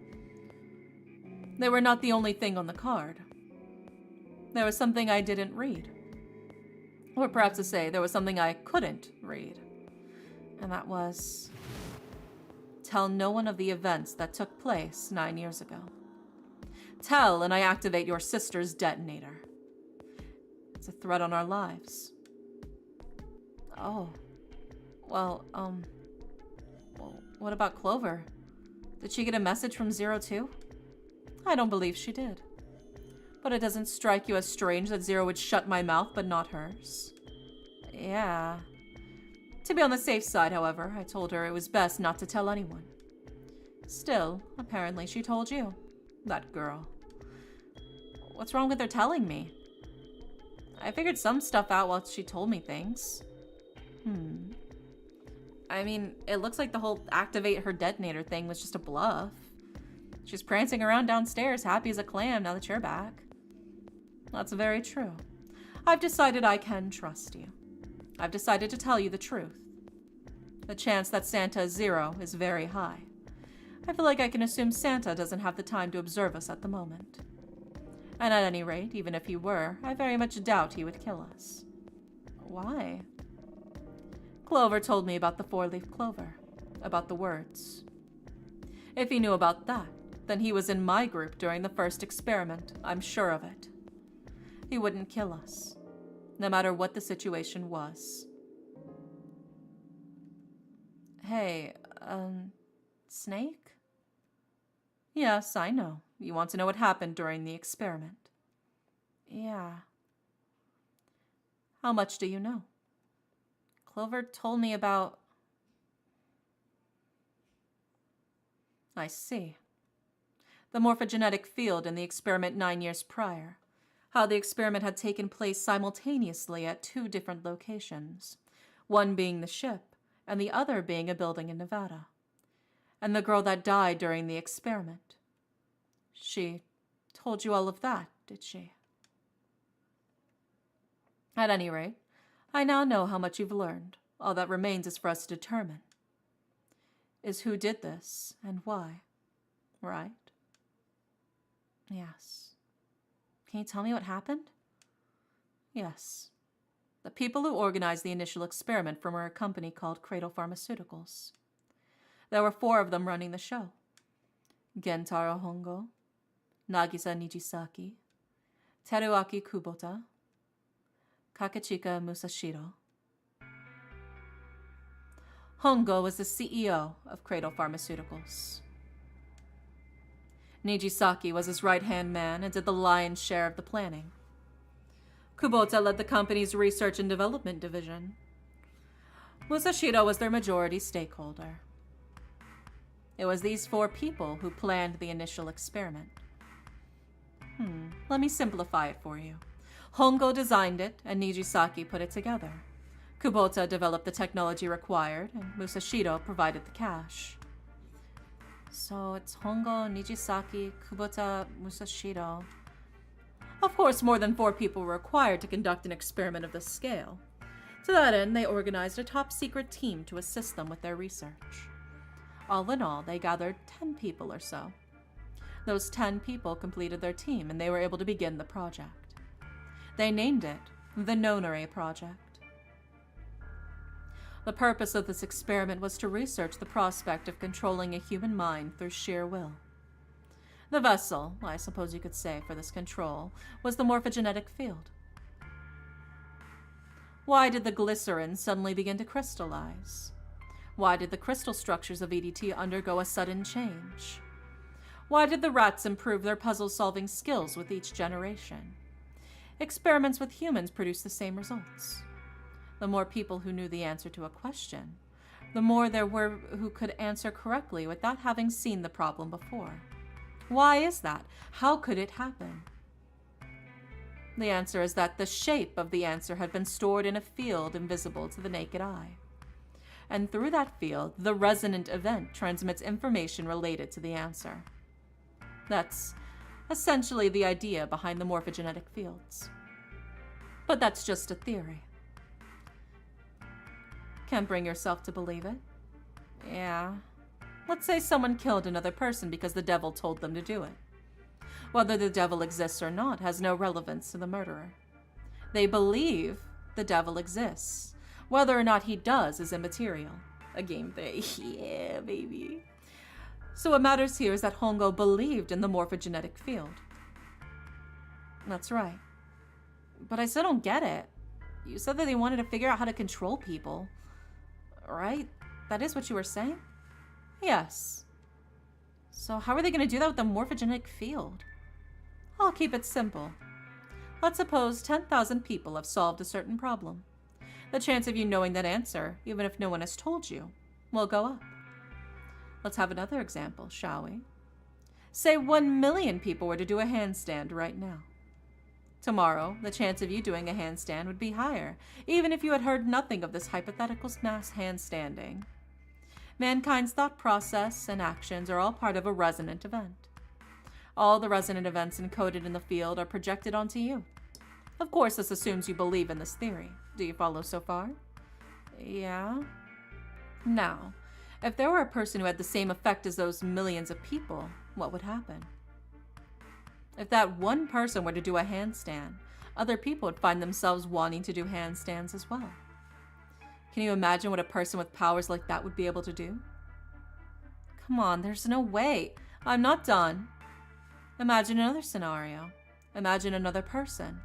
they were not the only thing on the card. There was something I didn't read. Or perhaps to say, there was something I couldn't read. And that was... Tell no one of the events that took place 9 years ago. Tell, and I activate your sister's detonator. It's a threat on our lives. Oh. Well, what about Clover? Did she get a message from 02? I don't believe she did. But it doesn't strike you as strange that Zero would shut my mouth, but not hers? Yeah. To be on the safe side, however, I told her it was best not to tell anyone. Still, apparently she told you. That girl. What's wrong with her telling me? I figured some stuff out while she told me things. I mean, it looks like the whole activate her detonator thing was just a bluff. She's prancing around downstairs, happy as a clam now that you're back. That's very true. I've decided I can trust you. I've decided to tell you the truth. The chance that Santa is 0 is very high. I feel like I can assume Santa doesn't have the time to observe us at the moment. And at any rate, even if he were, I very much doubt he would kill us. Why? Clover told me about the 4-leaf clover, about the words. If he knew about that, then he was in my group during the first experiment, I'm sure of it. He wouldn't kill us, no matter what the situation was. Hey, Snake? Yes, I know. You want to know what happened during the experiment. Yeah. How much do you know? Clover told me about... I see. The morphogenetic field in the experiment 9 years prior. How the experiment had taken place simultaneously at 2 different locations. One being the ship, and the other being a building in Nevada. And the girl that died during the experiment. She told you all of that, did she? At any rate, I now know how much you've learned. All that remains is for us to determine. Is who did this, and why. Right? Yes. Can you tell me what happened? Yes. The people who organized the initial experiment were a company called Cradle Pharmaceuticals. There were 4 of them running the show. Gentaro Hongo, Nagisa Nijisaki, Teruaki Kubota, Kakechika Musashiro. Hongo was the CEO of Cradle Pharmaceuticals. Nijisaki was his right-hand man and did the lion's share of the planning. Kubota led the company's research and development division. Musashiro was their majority stakeholder. It was these 4 people who planned the initial experiment. Let me simplify it for you. Hongo designed it, and Nijisaki put it together. Kubota developed the technology required, and Musashiro provided the cash. So it's Hongo, Nijisaki, Kubota, Musashiro. Of course, more than 4 people were required to conduct an experiment of this scale. To that end, they organized a top-secret team to assist them with their research. All in all, they gathered 10 people or so. Those 10 people completed their team, and they were able to begin the project. They named it the Nonore Project. The purpose of this experiment was to research the prospect of controlling a human mind through sheer will. The vessel, I suppose you could say, for this control, was the morphogenetic field. Why did the glycerin suddenly begin to crystallize? Why did the crystal structures of EDT undergo a sudden change? Why did the rats improve their puzzle-solving skills with each generation? Experiments with humans produced the same results. The more people who knew the answer to a question, the more there were who could answer correctly without having seen the problem before. Why is that? How could it happen? The answer is that the shape of the answer had been stored in a field invisible to the naked eye. And through that field, the resonant event transmits information related to the answer. That's essentially the idea behind the morphogenetic fields. But that's just a theory. Can't bring yourself to believe it? Yeah. Let's say someone killed another person because the devil told them to do it. Whether the devil exists or not has no relevance to the murderer. They believe the devil exists. Whether or not he does is immaterial. A game thing. Yeah, baby. So what matters here is that Hongo believed in the morphogenetic field. That's right. But I still don't get it. You said that they wanted to figure out how to control people. Right? That is what you were saying? Yes. So how are they going to do that with the morphogenetic field? I'll keep it simple. Let's suppose 10,000 people have solved a certain problem. The chance of you knowing that answer, even if no one has told you, will go up. Let's have another example, shall we? Say 1 million people were to do a handstand right now. Tomorrow, the chance of you doing a handstand would be higher, even if you had heard nothing of this hypothetical mass handstanding. Mankind's thought process and actions are all part of a resonant event. All the resonant events encoded in the field are projected onto you. Of course, this assumes you believe in this theory. Do you follow so far? Yeah? Now, if there were a person who had the same effect as those millions of people, what would happen? If that one person were to do a handstand, other people would find themselves wanting to do handstands as well. Can you imagine what a person with powers like that would be able to do? Come on, there's no way. I'm not done. Imagine another scenario. Imagine another person.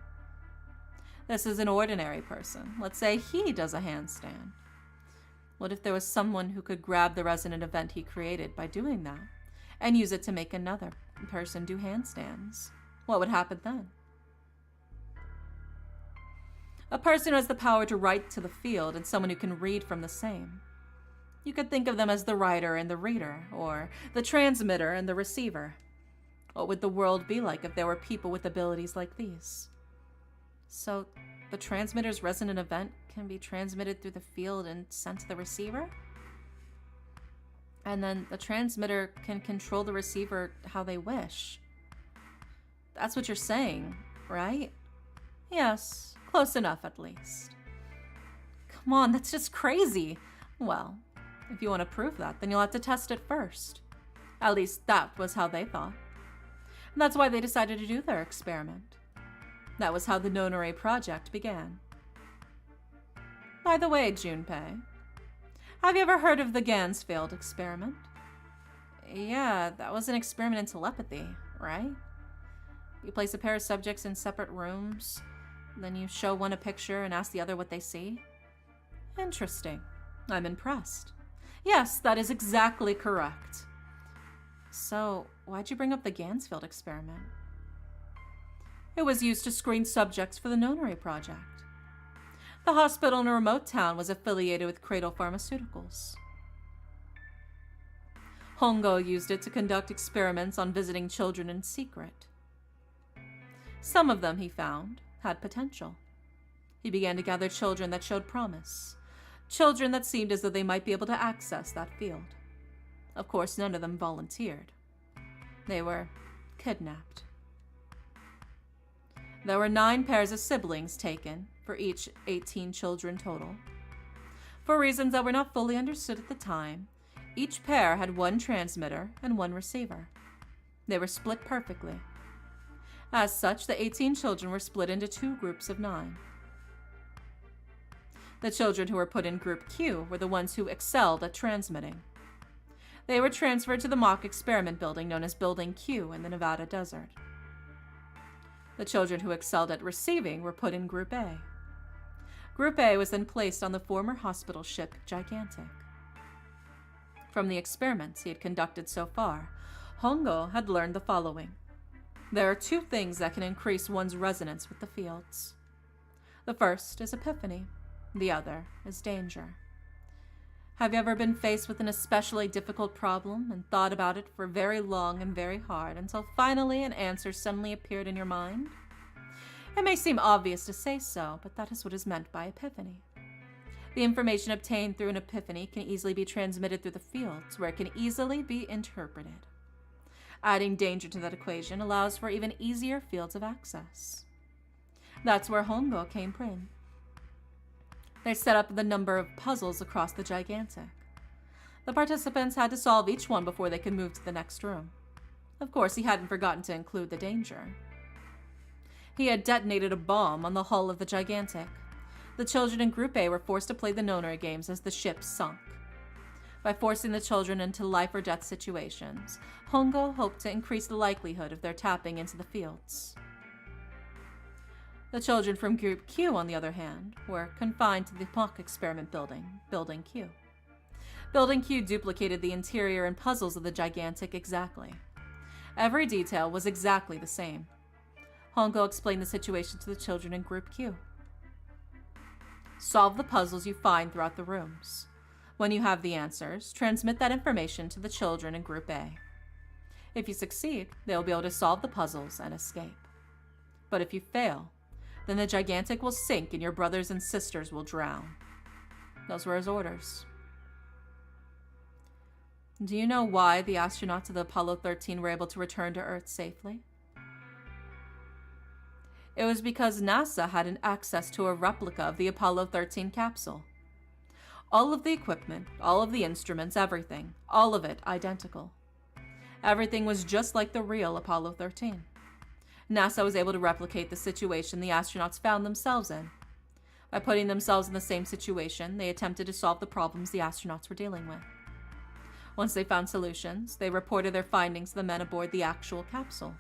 This is an ordinary person. Let's say he does a handstand. What if there was someone who could grab the resonant event he created by doing that and use it to make another person do handstands? What would happen then? A person who has the power to write to the field and someone who can read from the same. You could think of them as the writer and the reader, or the transmitter and the receiver. What would the world be like if there were people with abilities like these? So, the transmitter's resonant event can be transmitted through the field and sent to the receiver? And then the transmitter can control the receiver how they wish. That's what you're saying, right? Yes, close enough at least. Come on, that's just crazy. Well, if you want to prove that, then you'll have to test it first. At least that was how they thought. And that's why they decided to do their experiment. That was how the Nonore project began. By the way, Junpei, have you ever heard of the Gansfield experiment? Yeah, that was an experiment in telepathy, right? You place a pair of subjects in separate rooms, then you show one a picture and ask the other what they see. Interesting. I'm impressed. Yes, that is exactly correct. So, why'd you bring up the Gansfield experiment? It was used to screen subjects for the Nonore project. The hospital in a remote town was affiliated with Cradle Pharmaceuticals. Hongo used it to conduct experiments on visiting children in secret. Some of them, he found, had potential. He began to gather children that showed promise, children that seemed as though they might be able to access that field. Of course, none of them volunteered. They were kidnapped. There were 9 pairs of siblings taken, for each 18 children total. For reasons that were not fully understood at the time, each pair had 1 transmitter and 1 receiver. They were split perfectly. As such, the 18 children were split into 2 groups of 9. The children who were put in Group Q were the ones who excelled at transmitting. They were transferred to the mock experiment building known as Building Q in the Nevada desert. The children who excelled at receiving were put in Group A. Group A was then placed on the former hospital ship Gigantic. From the experiments he had conducted so far, Hongo had learned the following. There are 2 things that can increase one's resonance with the fields. The first is epiphany. The other is danger. Have you ever been faced with an especially difficult problem and thought about it for very long and very hard until finally an answer suddenly appeared in your mind? It may seem obvious to say so, but that is what is meant by epiphany. The information obtained through an epiphany can easily be transmitted through the fields, where it can easily be interpreted. Adding danger to that equation allows for even easier fields of access. That's where Hongo came in. They set up the number of puzzles across the Gigantic. The participants had to solve each one before they could move to the next room. Of course, he hadn't forgotten to include the danger. He had detonated a bomb on the hull of the Gigantic. The children in Group A were forced to play the Nonore games as the ship sunk. By forcing the children into life or death situations, Hongo hoped to increase the likelihood of their tapping into the fields. The children from Group Q, on the other hand, were confined to the mock experiment building, Building Q. Building Q duplicated the interior and puzzles of the Gigantic exactly. Every detail was exactly the same. Hongo explained the situation to the children in Group Q. Solve the puzzles you find throughout the rooms. When you have the answers, transmit that information to the children in Group A. If you succeed, they'll be able to solve the puzzles and escape. But if you fail, then the gigantic will sink and your brothers and sisters will drown. Those were his orders. Do you know why the astronauts of the Apollo 13 were able to return to Earth safely? It was because NASA had an access to a replica of the Apollo 13 capsule. All of the equipment, all of the instruments, everything, all of it identical. Everything was just like the real Apollo 13. NASA was able to replicate the situation the astronauts found themselves in. By putting themselves in the same situation, they attempted to solve the problems the astronauts were dealing with. Once they found solutions, they reported their findings to the men aboard the actual capsule.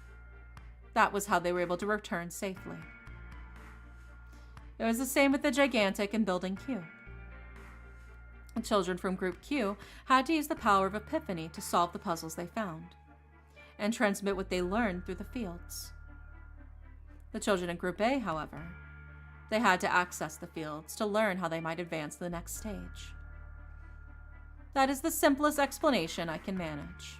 That was how they were able to return safely. It was the same with the gigantic in Building Q. The children from Group Q had to use the power of epiphany to solve the puzzles they found, and transmit what they learned through the fields. The children in Group A, however, they had to access the fields to learn how they might advance to the next stage. That is the simplest explanation I can manage.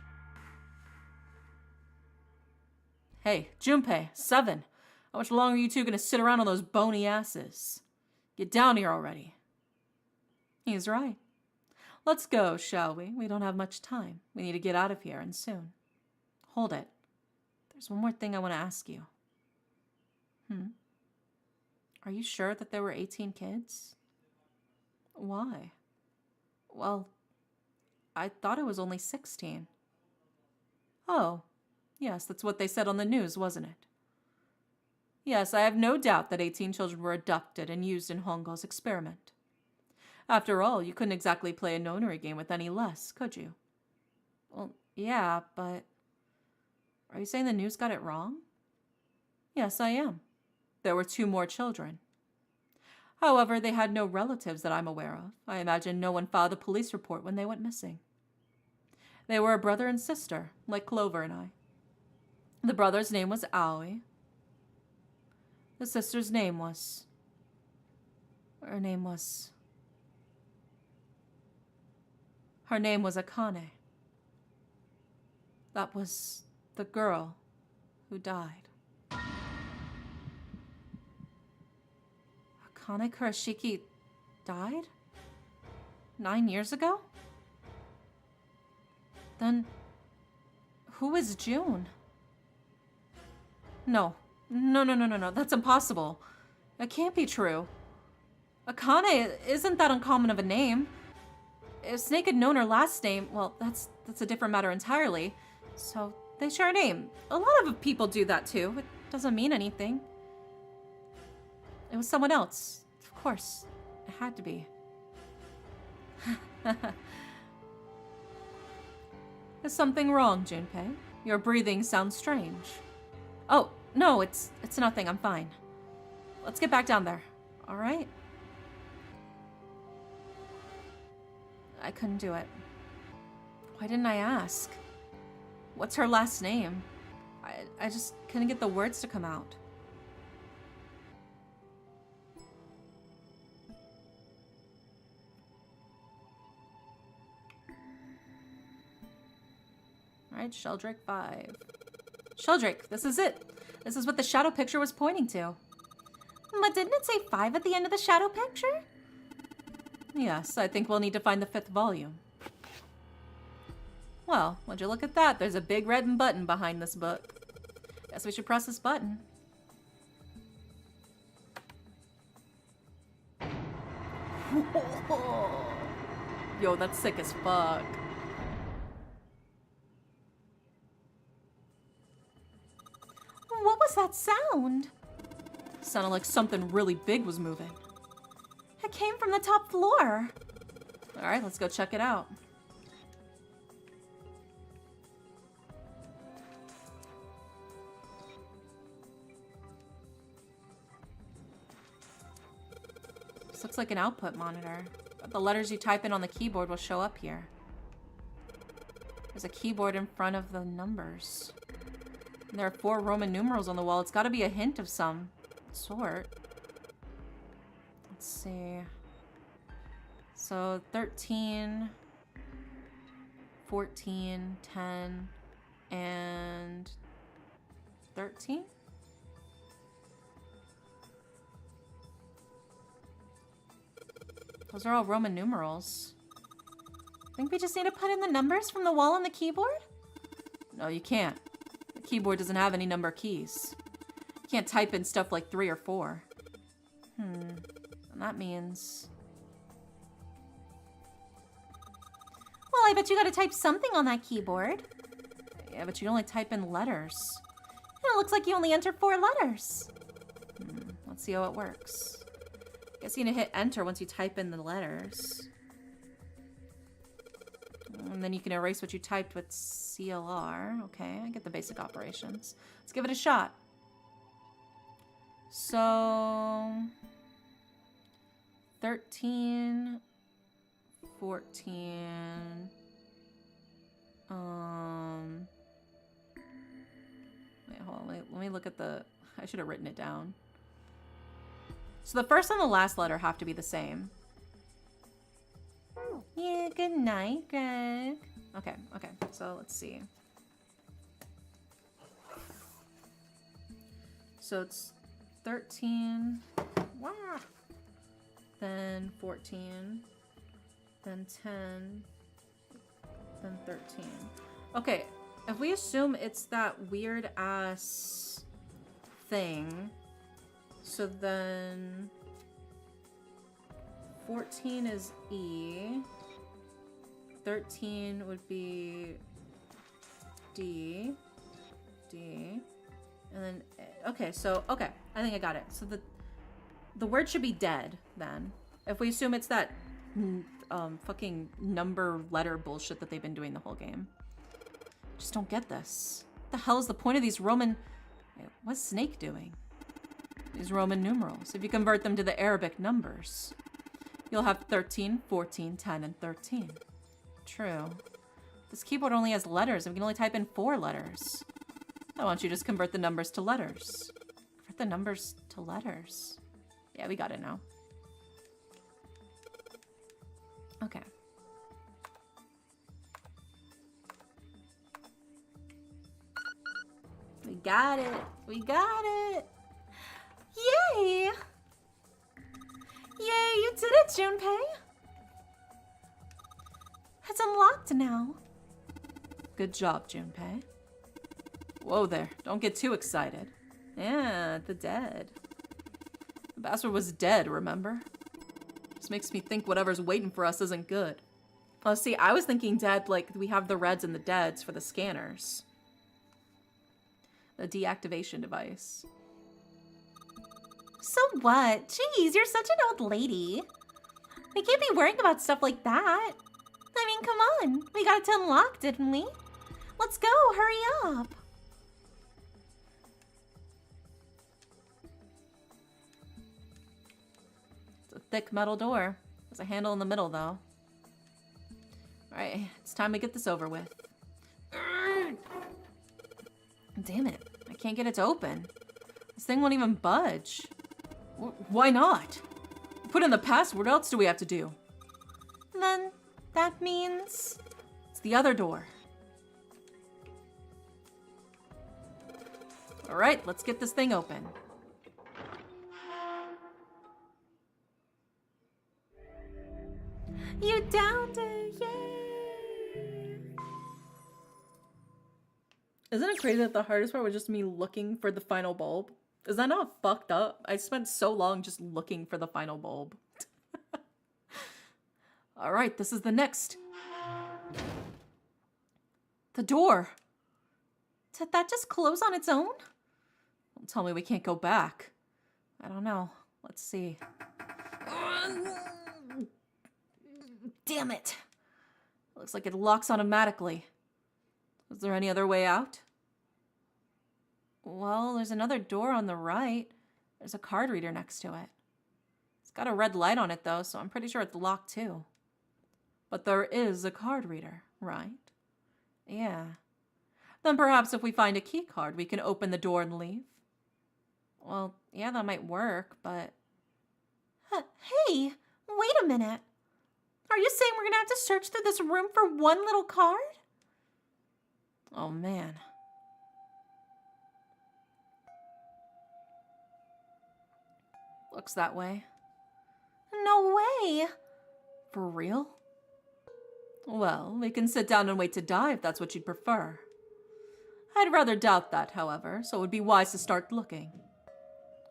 Hey, Junpei, 7. How much longer are you two going to sit around on those bony asses? Get down here already. He's right. Let's go, shall we? We don't have much time. We need to get out of here, and soon. Hold it. There's one more thing I want to ask you. Are you sure that there were 18 kids? Why? Well, I thought it was only 16. Oh, yes, that's what they said on the news, wasn't it? Yes, I have no doubt that 18 children were abducted and used in Hongo's experiment. After all, you couldn't exactly play a nonary game with any less, could you? Well, yeah, but... Are you saying the news got it wrong? Yes, I am. There were 2 more children. However, they had no relatives that I'm aware of. I imagine no one filed a police report when they went missing. They were a brother and sister, like Clover and I. The brother's name was Aoi. The sister's name was... Her name was Akane. That was the girl who died. Akane Kurashiki died? 9 years ago? Then, who is June? No, that's impossible. It can't be true. Akane isn't that uncommon of a name. If Snake had known her last name, well, that's a different matter entirely. So, they share a name. A lot of people do that too. It doesn't mean anything. It was someone else. Of course. It had to be. Is something wrong, Junpei? Your breathing sounds strange. Oh, no, it's nothing. I'm fine. Let's get back down there. All right? I couldn't do it. Why didn't I ask? What's her last name? I just couldn't get the words to come out. Alright, Sheldrake 5. Sheldrake, this is it. This is what the shadow picture was pointing to. But didn't it say 5 at the end of the shadow picture? Yes, I think we'll need to find the 5th volume. Well, would you look at that? There's a big red button behind this book. Guess we should press this button. Yo, that's sick as fuck. What was that sound? Sounded like something really big was moving. It came from the top floor. Alright, let's go check it out. This looks like an output monitor. The letters you type in on the keyboard will show up here. There's a keyboard in front of the numbers. And there are 4 Roman numerals on the wall. It's got to be a hint of some sort. let's see. So 13, 14, 10, and 13? Those are all Roman numerals. Think we just need to put in the numbers from the wall on the keyboard? No, you can't. The keyboard doesn't have any number keys. You can't type in stuff like 3 or 4. And that means... Well, I bet you gotta type something on that keyboard. Yeah, but you only type in letters. It looks like you only enter 4 letters. Let's see how it works. Guess you need to hit enter once you type in the letters. And then you can erase what you typed with CLR. Okay, I get the basic operations. Let's give it a shot. So... 13... 14... Wait, hold on. Let me look at the... I should have written it down. So the first and the last letter have to be the same. Yeah, good night, Greg. Okay, so let's see. So it's 13, then 14, then 10, then 13. Okay, if we assume it's that weird ass thing, so then 14 is E, 13 would be D, and then, okay, I think I got it. So the word should be dead, then. If we assume it's that fucking number letter bullshit that they've been doing the whole game. Just don't get this. What the hell is the point of these Roman... What's Snake doing? These Roman numerals. If you convert them to the Arabic numbers, you'll have 13, 14, 10, and 13. True. This keyboard only has letters, and we can only type in 4 letters. Why don't you just convert the numbers to letters? Convert the numbers to letters. Yeah, we got it now. Okay. We got it. We got it. Yay! Yay, you did it, Junpei. It's unlocked now. Good job, Junpei. Whoa there. Don't get too excited. Yeah, the dead. The bastard was dead, remember? Just makes me think whatever's waiting for us isn't good. Oh, see, I was thinking dead like we have the reds and the deads for the scanners. The deactivation device. So what? Jeez, you're such an old lady. We can't be worrying about stuff like that. I mean, come on. We got it to unlock, didn't we? Let's go, hurry up. It's a thick metal door. There's a handle in the middle, though. Alright, it's time to get this over with. Damn it. I can't get it to open. This thing won't even budge. Why not? Put in the password. What else do we have to do? Then that means... It's the other door. Alright, let's get this thing open. You downed it, yay! Isn't it crazy that the hardest part was just me looking for the final bulb? Is that not fucked up? I spent so long just looking for the final bulb. Alright, this is the next. The door. Did that just close on its own? Don't tell me we can't go back. I don't know. Let's see. Damn it. Looks like it locks automatically. Is there any other way out? Well, there's another door on the right. There's a card reader next to it. It's got a red light on it, though, so I'm pretty sure it's locked, too. But there is a card reader, right? Yeah. Then perhaps if we find a key card, we can open the door and leave? Well, yeah, that might work, but... Hey, wait a minute. Are you saying we're gonna have to search through this room for one little card? Oh, man. Looks that way. No way. For real? Well, we can sit down and wait to die if that's what you'd prefer. I'd rather doubt that, however, so it would be wise to start looking.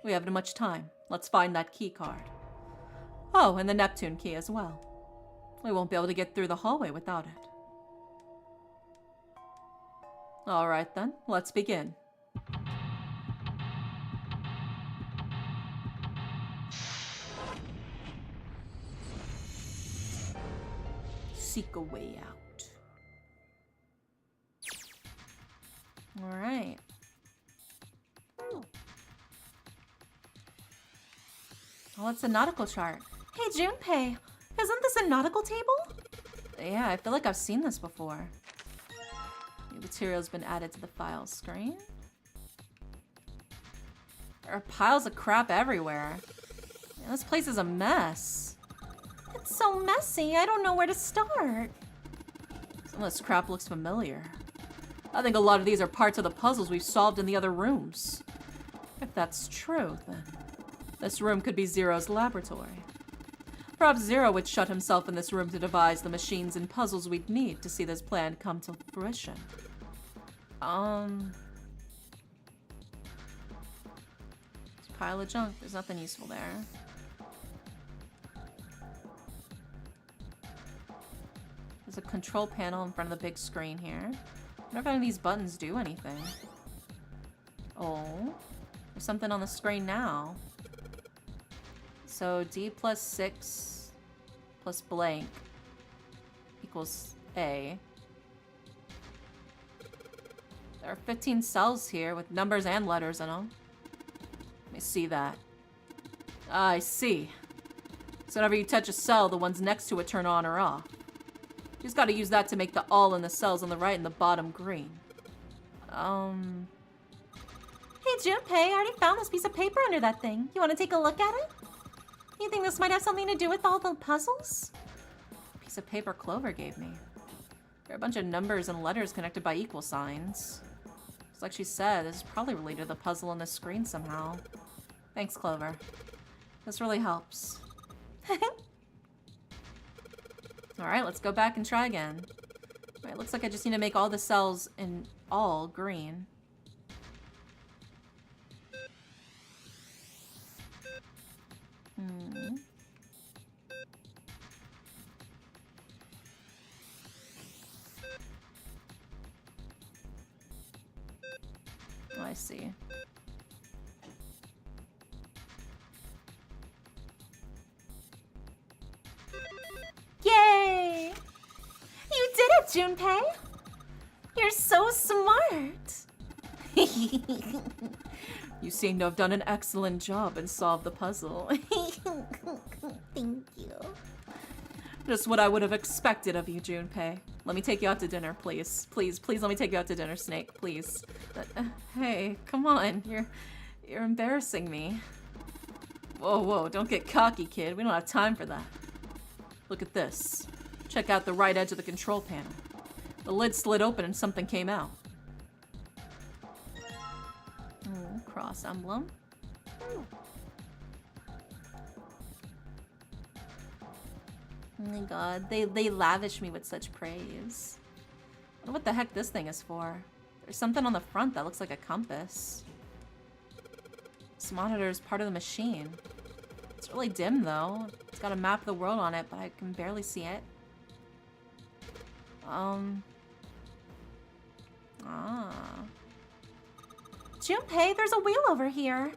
We haven't much time. Let's find that key card. Oh, and the Neptune key as well. We won't be able to get through the hallway without it. All right then, let's begin. Seek a way out. All right. Oh, it's a nautical chart. Hey, Junpei, isn't this a nautical table? Yeah, I feel like I've seen this before. New material's been added to the file screen. There are piles of crap everywhere. Yeah, this place is a mess. It's so messy, I don't know where to start. Some of this crap looks familiar. I think a lot of these are parts of the puzzles we've solved in the other rooms. If that's true, then this room could be Zero's laboratory. Perhaps Zero would shut himself in this room to devise the machines and puzzles we'd need to see this plan come to fruition. This pile of junk. There's nothing useful there. There's a control panel in front of the big screen here. I wonder if any of these buttons do anything. Oh, there's something on the screen now. So D plus 6 plus blank equals A. There are 15 cells here with numbers and letters in them. Let me see that. Ah, I see. So whenever you touch a cell, the ones next to it turn on or off. You just gotta use that to make the all in the cells on the right and the bottom green. Hey, Junpei, I already found this piece of paper under that thing. You want to take a look at it? You think this might have something to do with all the puzzles? Piece of paper Clover gave me. There are a bunch of numbers and letters connected by equal signs. Just like she said, this is probably related to the puzzle on the screen somehow. Thanks, Clover. This really helps. Alright, let's go back and try again. Alright, looks like I just need to make all the cells in all green. Oh, I see. Yay! You did it, Junpei! You're so smart! You seem to have done an excellent job and solved the puzzle. Thank you. Just what I would have expected of you, Junpei. Let me take you out to dinner, please. Please, please let me take you out to dinner, Snake, please. Hey, come on. You're embarrassing me. Whoa, whoa, don't get cocky, kid. We don't have time for that. Look at this. Check out the right edge of the control panel. The lid slid open and something came out. Cross emblem. Oh my god, they lavish me with such praise. I wonder what the heck this thing is for. There's something on the front that looks like a compass. This monitor is part of the machine. It's really dim though. It's got a map of the world on it, but I can barely see it. Junpei, there's a wheel over here.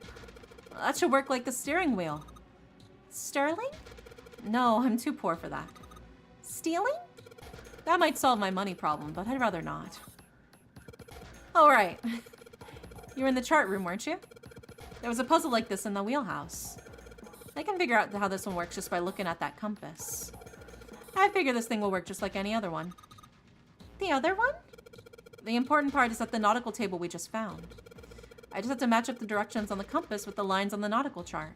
That should work like the steering wheel. Sterling? No, I'm too poor for that. Stealing? That might solve my money problem, but I'd rather not. All right. You were in the chart room, weren't you? There was a puzzle like this in the wheelhouse. I can figure out how this one works just by looking at that compass. I figure this thing will work just like any other one. The other one? The important part is at the nautical table we just found. I just have to match up the directions on the compass with the lines on the nautical chart.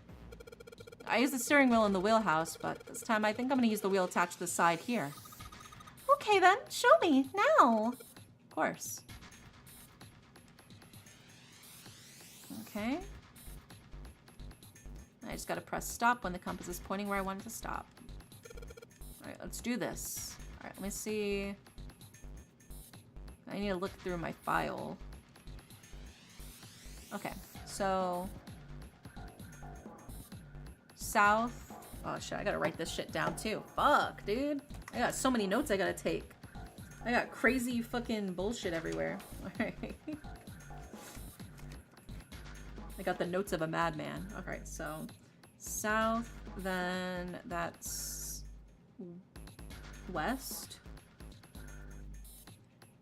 I use the steering wheel in the wheelhouse, but this time I think I'm gonna use the wheel attached to the side here. Okay then, show me, now. Of course. Okay. I just gotta press stop when the compass is pointing where I want it to stop. Alright, let's do this. Alright, let me see. I need to look through my file. Okay, so... south... Oh shit, I gotta write this shit down too. Fuck, dude. I got so many notes I gotta take. I got crazy fucking bullshit everywhere. Alright. I got the notes of a madman. Alright, so... south, then that's... west.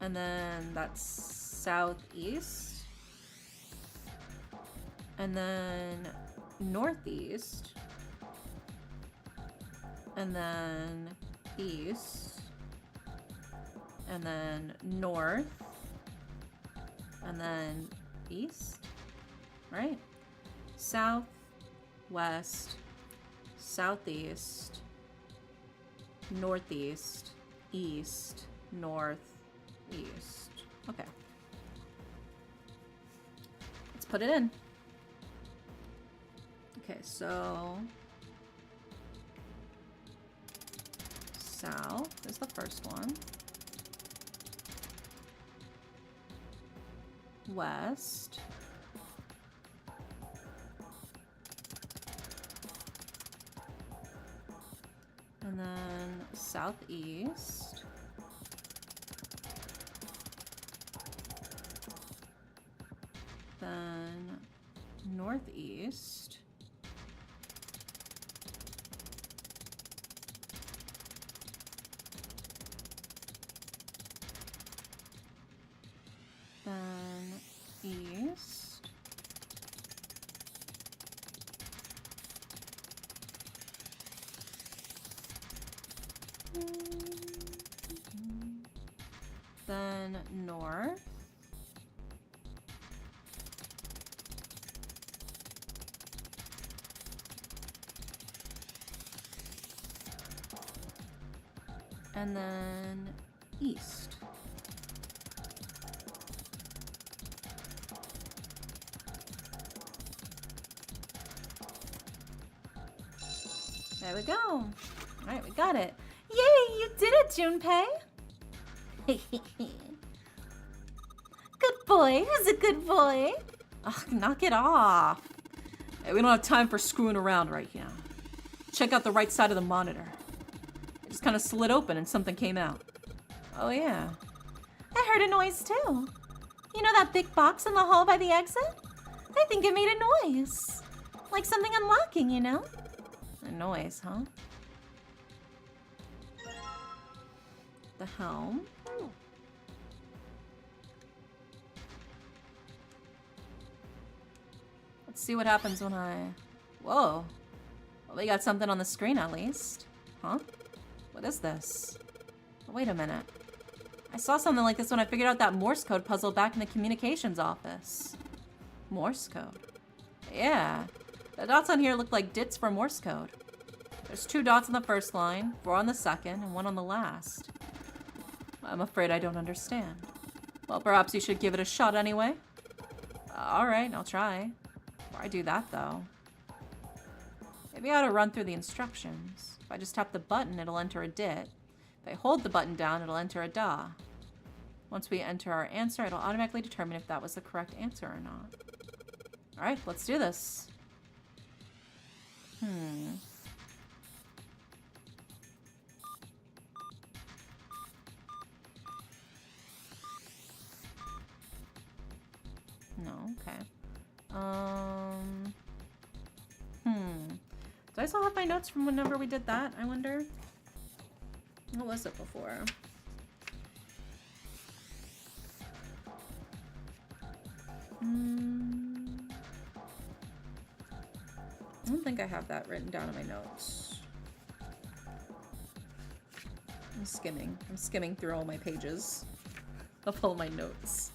And then that's southeast. And then northeast. And then east. And then north. And then east. Right? South, west, southeast, northeast, east, north, east. Okay. Let's put it in. Okay, so south is the first one. West. And then southeast. Then northeast. Then east. Then north. And then east. There we go. All right, we got it. Yay, you did it, Junpei. Good boy. Who's a good boy? Ugh, knock it off. Hey, we don't have time for screwing around right now. Check out the right side of the monitor. It just kind of slid open and something came out. Oh yeah. I heard a noise too. You know that big box in the hall by the exit? I think it made a noise. Like something unlocking, you know? A noise, huh? The helm. Let's see what happens when I... Whoa. Well, we got something on the screen at least. Huh? What is this? Wait a minute. I saw something like this when I figured out that Morse code puzzle back in the communications office. Morse code? Yeah. The dots on here look like dits for Morse code. There's 2 dots on the first line, 4 on the second, and 1 on the last. I'm afraid I don't understand. Well, perhaps you should give it a shot anyway. Alright, I'll try. Before I do that, though, maybe I ought to run through the instructions. If I just tap the button, it'll enter a dit. If I hold the button down, it'll enter a da. Once we enter our answer, it'll automatically determine if that was the correct answer or not. Alright, let's do this. No, okay. Do I still have my notes from whenever we did that, I wonder? What was it before? I don't think I have that written down in my notes. I'm skimming through all my pages of all my notes.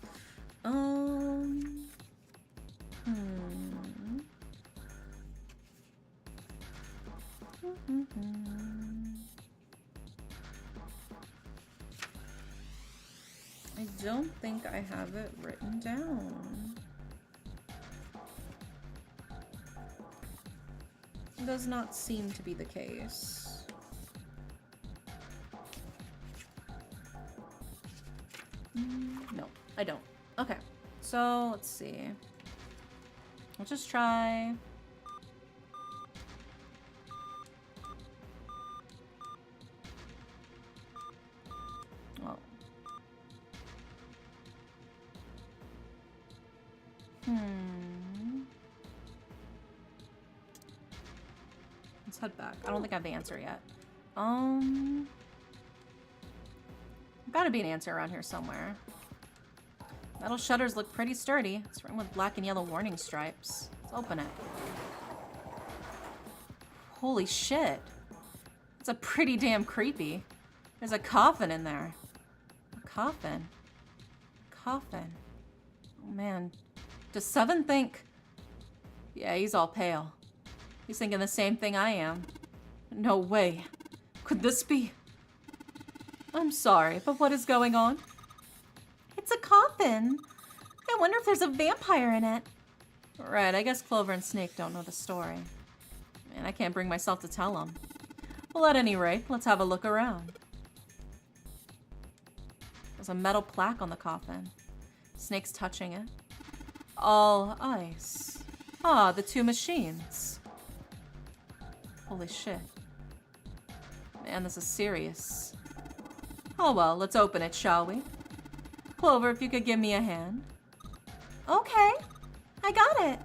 I don't think I have it written down. Does not seem to be the case. No, I don't. Okay, so let's see. I'll just try. Oh. Let's head back. I don't think I have the answer yet. Gotta be an answer around here somewhere. Metal shutters look pretty sturdy. It's written with black and yellow warning stripes. Let's open it. Holy shit. It's a pretty damn creepy. There's a coffin in there. A coffin. Coffin. Oh man. Does Seven think... Yeah, he's all pale. He's thinking the same thing I am. No way. Could this be... I'm sorry, but what is going on? It's a coffin. I wonder if there's a vampire in it. Right, I guess Clover and Snake don't know the story. Man, I can't bring myself to tell them. Well, at any rate, let's have a look around. There's a metal plaque on the coffin. Snake's touching it. All ice. Ah, the two machines. Holy shit. Man, this is serious. Oh well, let's open it, shall we? Clover, if you could give me a hand. Okay, I got it.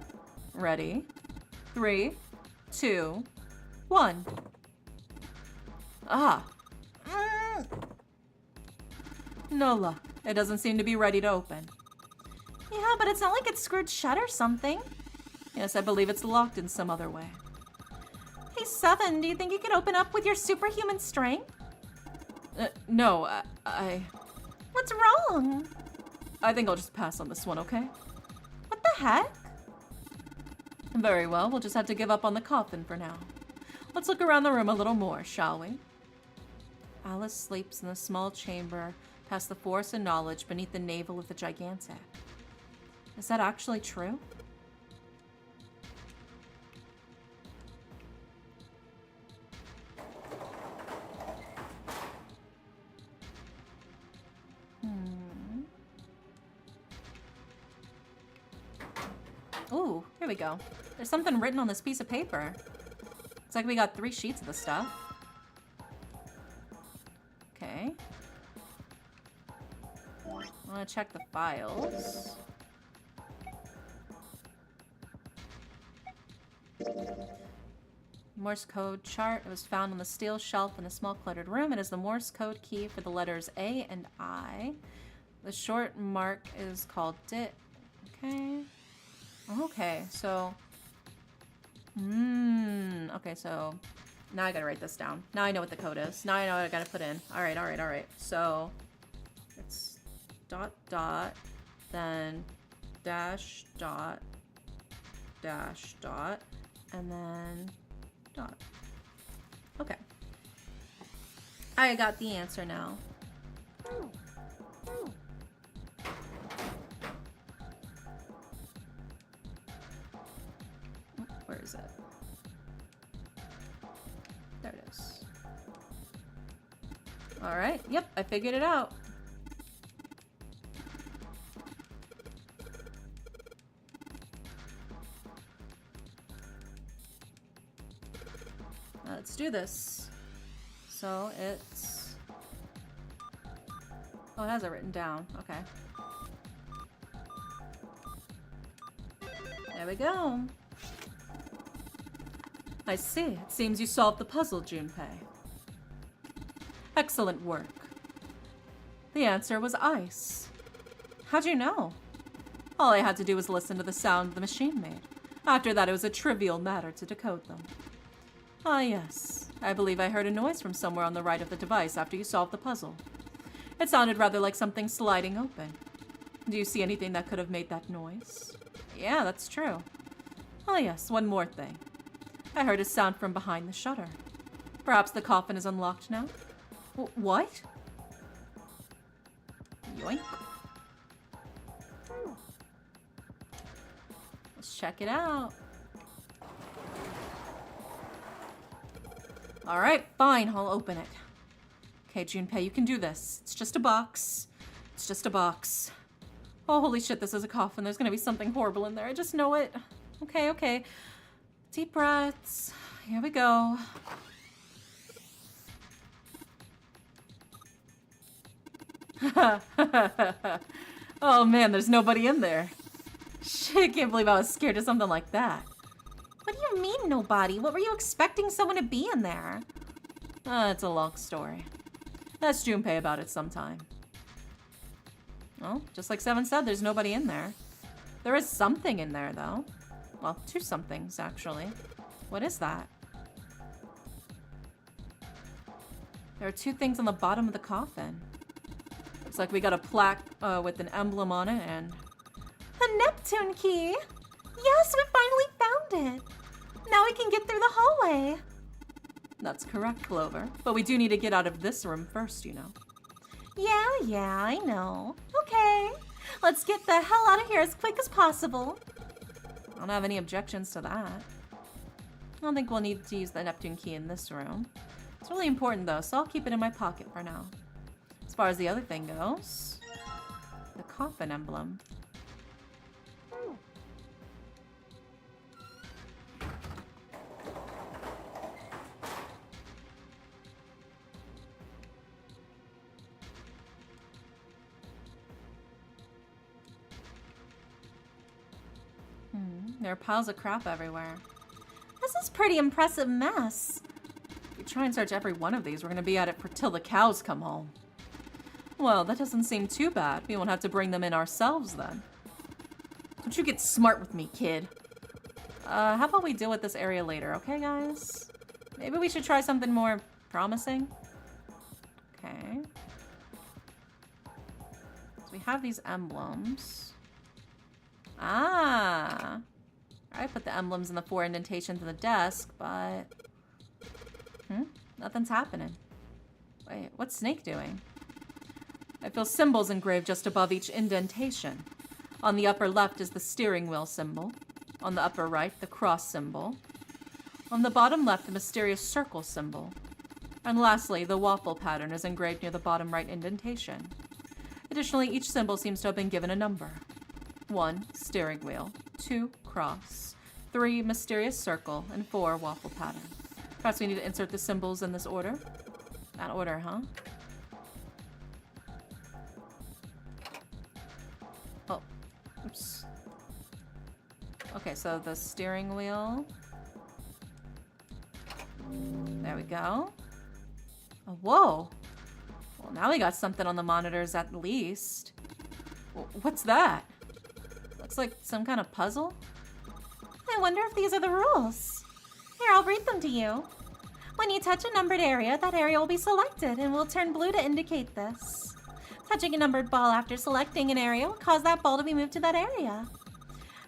Ready? 3, 2, 1. Ah. No luck. It doesn't seem to be ready to open. Yeah, but it's not like it's screwed shut or something. Yes, I believe it's locked in some other way. Hey, Seven, do you think you could open up with your superhuman strength? No, I... What's wrong? I think I'll just pass on this one, okay? What the heck? Very well, we'll just have to give up on the coffin for now. Let's look around the room a little more, shall we? Alice sleeps in a small chamber past the force and knowledge beneath the navel of the gigantic. Is that actually true? Ooh, here we go. There's something written on this piece of paper. It's like we got 3 sheets of the stuff. Okay. I want to check the files. Morse code chart. It was found on the steel shelf in a small cluttered room. It is the Morse code key for the letters A and I. The short mark is called DIT. Okay. Okay, so... Okay, so... Now I gotta write this down. Now I know what the code is. Now I know what I gotta put in. Alright, alright, alright. So... It's... dot, dot, then... dash, dot, dash, dot, and then... dot. Okay. I got the answer now. Where is it? There it is. Alright, yep, I figured it out. Let's do this. So it's... Oh, it has it written down. Okay. There we go. I see. It seems you solved the puzzle, Junpei. Excellent work. The answer was ice. How'd you know? All I had to do was listen to the sound the machine made. After that, it was a trivial matter to decode them. Ah, yes. I believe I heard a noise from somewhere on the right of the device after you solved the puzzle. It sounded rather like something sliding open. Do you see anything that could have made that noise? Yeah, that's true. Ah, yes, one more thing. I heard a sound from behind the shutter. Perhaps the coffin is unlocked now? What? Yoink. Let's check it out. Alright, fine, I'll open it. Okay, Junpei, you can do this. It's just a box. It's just a box. Oh, holy shit, this is a coffin. There's gonna be something horrible in there. I just know it. Okay, okay. Deep breaths. Here we go. Oh man, there's nobody in there. Shit, I can't believe I was scared of something like that. What do you mean, nobody? What were you expecting someone to be in there? It's a long story. Ask Junpei about it sometime. Well, just like Seven said, there's nobody in there. There is something in there, though. Well, two somethings, actually. What is that? There are two things on the bottom of the coffin. Looks like we got a plaque with an emblem on it and... A Neptune key! Yes, we finally found it! Now we can get through the hallway! That's correct, Clover. But we do need to get out of this room first, you know. Yeah, I know. Okay, let's get the hell out of here as quick as possible. I don't have any objections to that. I don't think we'll need to use the Neptune key in this room. It's really important, though, so I'll keep it in my pocket for now. As far as the other thing goes, the coffin emblem. There are piles of crap everywhere. This is a pretty impressive mess. If we try and search every one of these, we're gonna be at it for till the cows come home. Well, that doesn't seem too bad. We won't have to bring them in ourselves then. Don't you get smart with me, kid. How about we deal with this area later, okay, guys? Maybe we should try something more promising. Okay. So we have these emblems. Ah. I put the emblems in the 4 indentations in the desk, but... Nothing's happening. Wait, what's Snake doing? I feel symbols engraved just above each indentation. On the upper left is the steering wheel symbol. On the upper right, the cross symbol. On the bottom left, the mysterious circle symbol. And lastly, the waffle pattern is engraved near the bottom right indentation. Additionally, each symbol seems to have been given a number. 1, steering wheel. 2, cross. 3, mysterious circle. And 4, waffle pattern. Perhaps we need to insert the symbols in this order? That order, huh? Oh, oops. Okay, so the steering wheel. There we go. Oh, whoa. Well, now we got something on the monitors at least. What's that? Looks like some kind of puzzle. I wonder if these are the rules. Here, I'll read them to you. When you touch a numbered area, that area will be selected and will turn blue to indicate this. Touching a numbered ball after selecting an area will cause that ball to be moved to that area.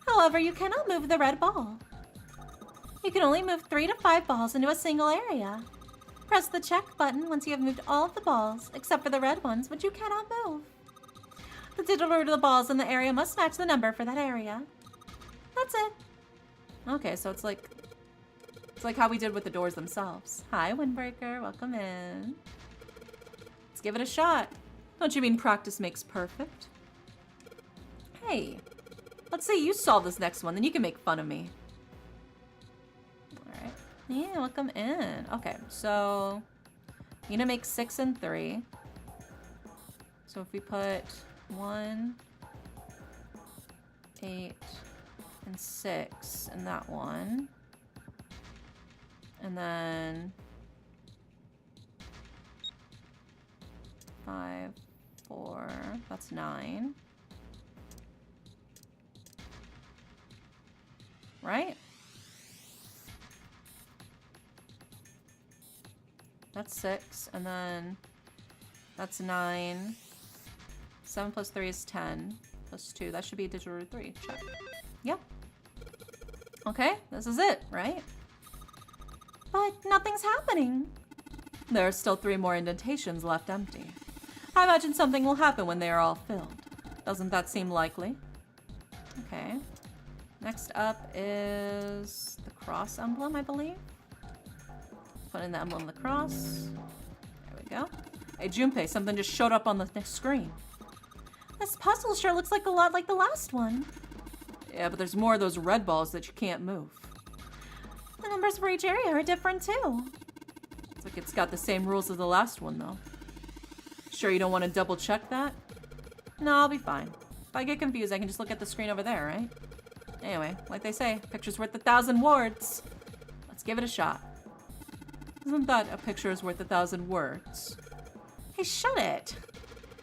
However, you cannot move the red ball. You can only move 3 to 5 balls into a single area. Press the check button once you have moved all of the balls, except for the red ones, which you cannot move. The digital root of the balls in the area must match the number for that area. That's it. Okay, so it's like how we did with the doors themselves. Hi, Windbreaker. Welcome in. Let's give it a shot. Don't you mean practice makes perfect? Hey, let's say you solve this next one, then you can make fun of me. Alright. Yeah, welcome in. Okay, so I'm gonna make 6 and 3. So if we put 1, 8, and 6 in that one. And then 5, 4, that's 9. Right? That's 6, and then that's 9. 7 plus 3 is 10. Plus 2, that should be a digital root 3. Check. Yep. Okay, this is it, right? But nothing's happening. There are still 3 more indentations left empty. I imagine something will happen when they are all filled. Doesn't that seem likely? Okay. Next up is the cross emblem, I believe. Put in the emblem of the cross. There we go. Hey, Junpei, something just showed up on the screen. This puzzle sure looks like a lot like the last one. Yeah, but there's more of those red balls that you can't move. The numbers for each area are different too. It's like it's got the same rules as the last one, though. Sure you don't want to double check that? No, I'll be fine. If I get confused, I can just look at the screen over there, right? Anyway, like they say, picture's worth 1,000 words. Let's give it a shot. Isn't that a picture is worth 1,000 words? Hey, shut it.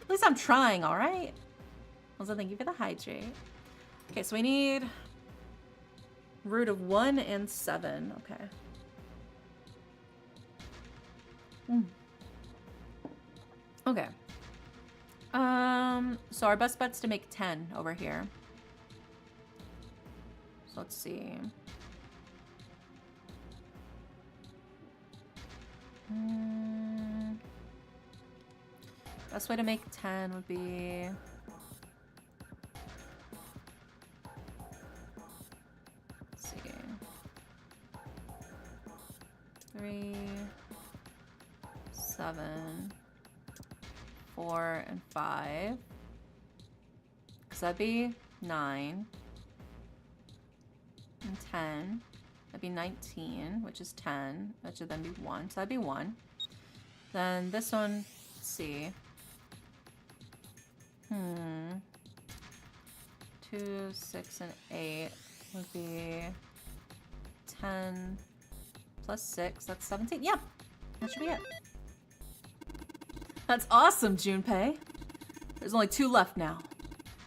At least I'm trying, all right? Also, thank you for the hydrate. Okay, so we need root of 1 and 7. Okay. Okay. So our best bet's to make 10 over here. So let's see. Best way to make 10 would be... Let's see. 3, 7, 4, and 5. Because that'd be 9. And 10. That'd be 19, which is 10. That should then be 1. So that'd be 1. Then this one, let's see. 2, 6, and 8 would be 10 plus 6. That's 17. Yep. That should be it. That's awesome, Junpei. There's only 2 left now.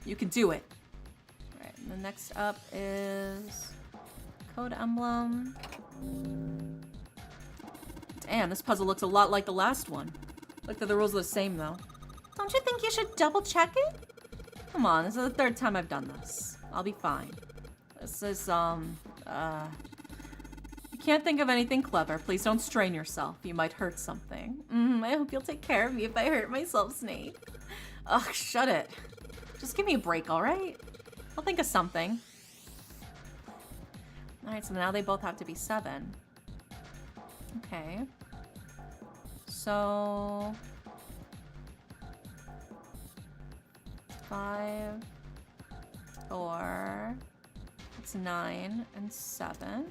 You can do it. All right, and the next up is code emblem. Damn, this puzzle looks a lot like the last one. Look that the rules are the same, though. Don't you think you should double check it? Come on, this is the 3rd time I've done this. I'll be fine. This is, you can't think of anything clever. Please don't strain yourself. You might hurt something. I hope you'll take care of me if I hurt myself, Snape. Ugh, shut it. Just give me a break, alright? I'll think of something. Alright, so now they both have to be 7. Okay. So... 5, 4, it's 9, and 7,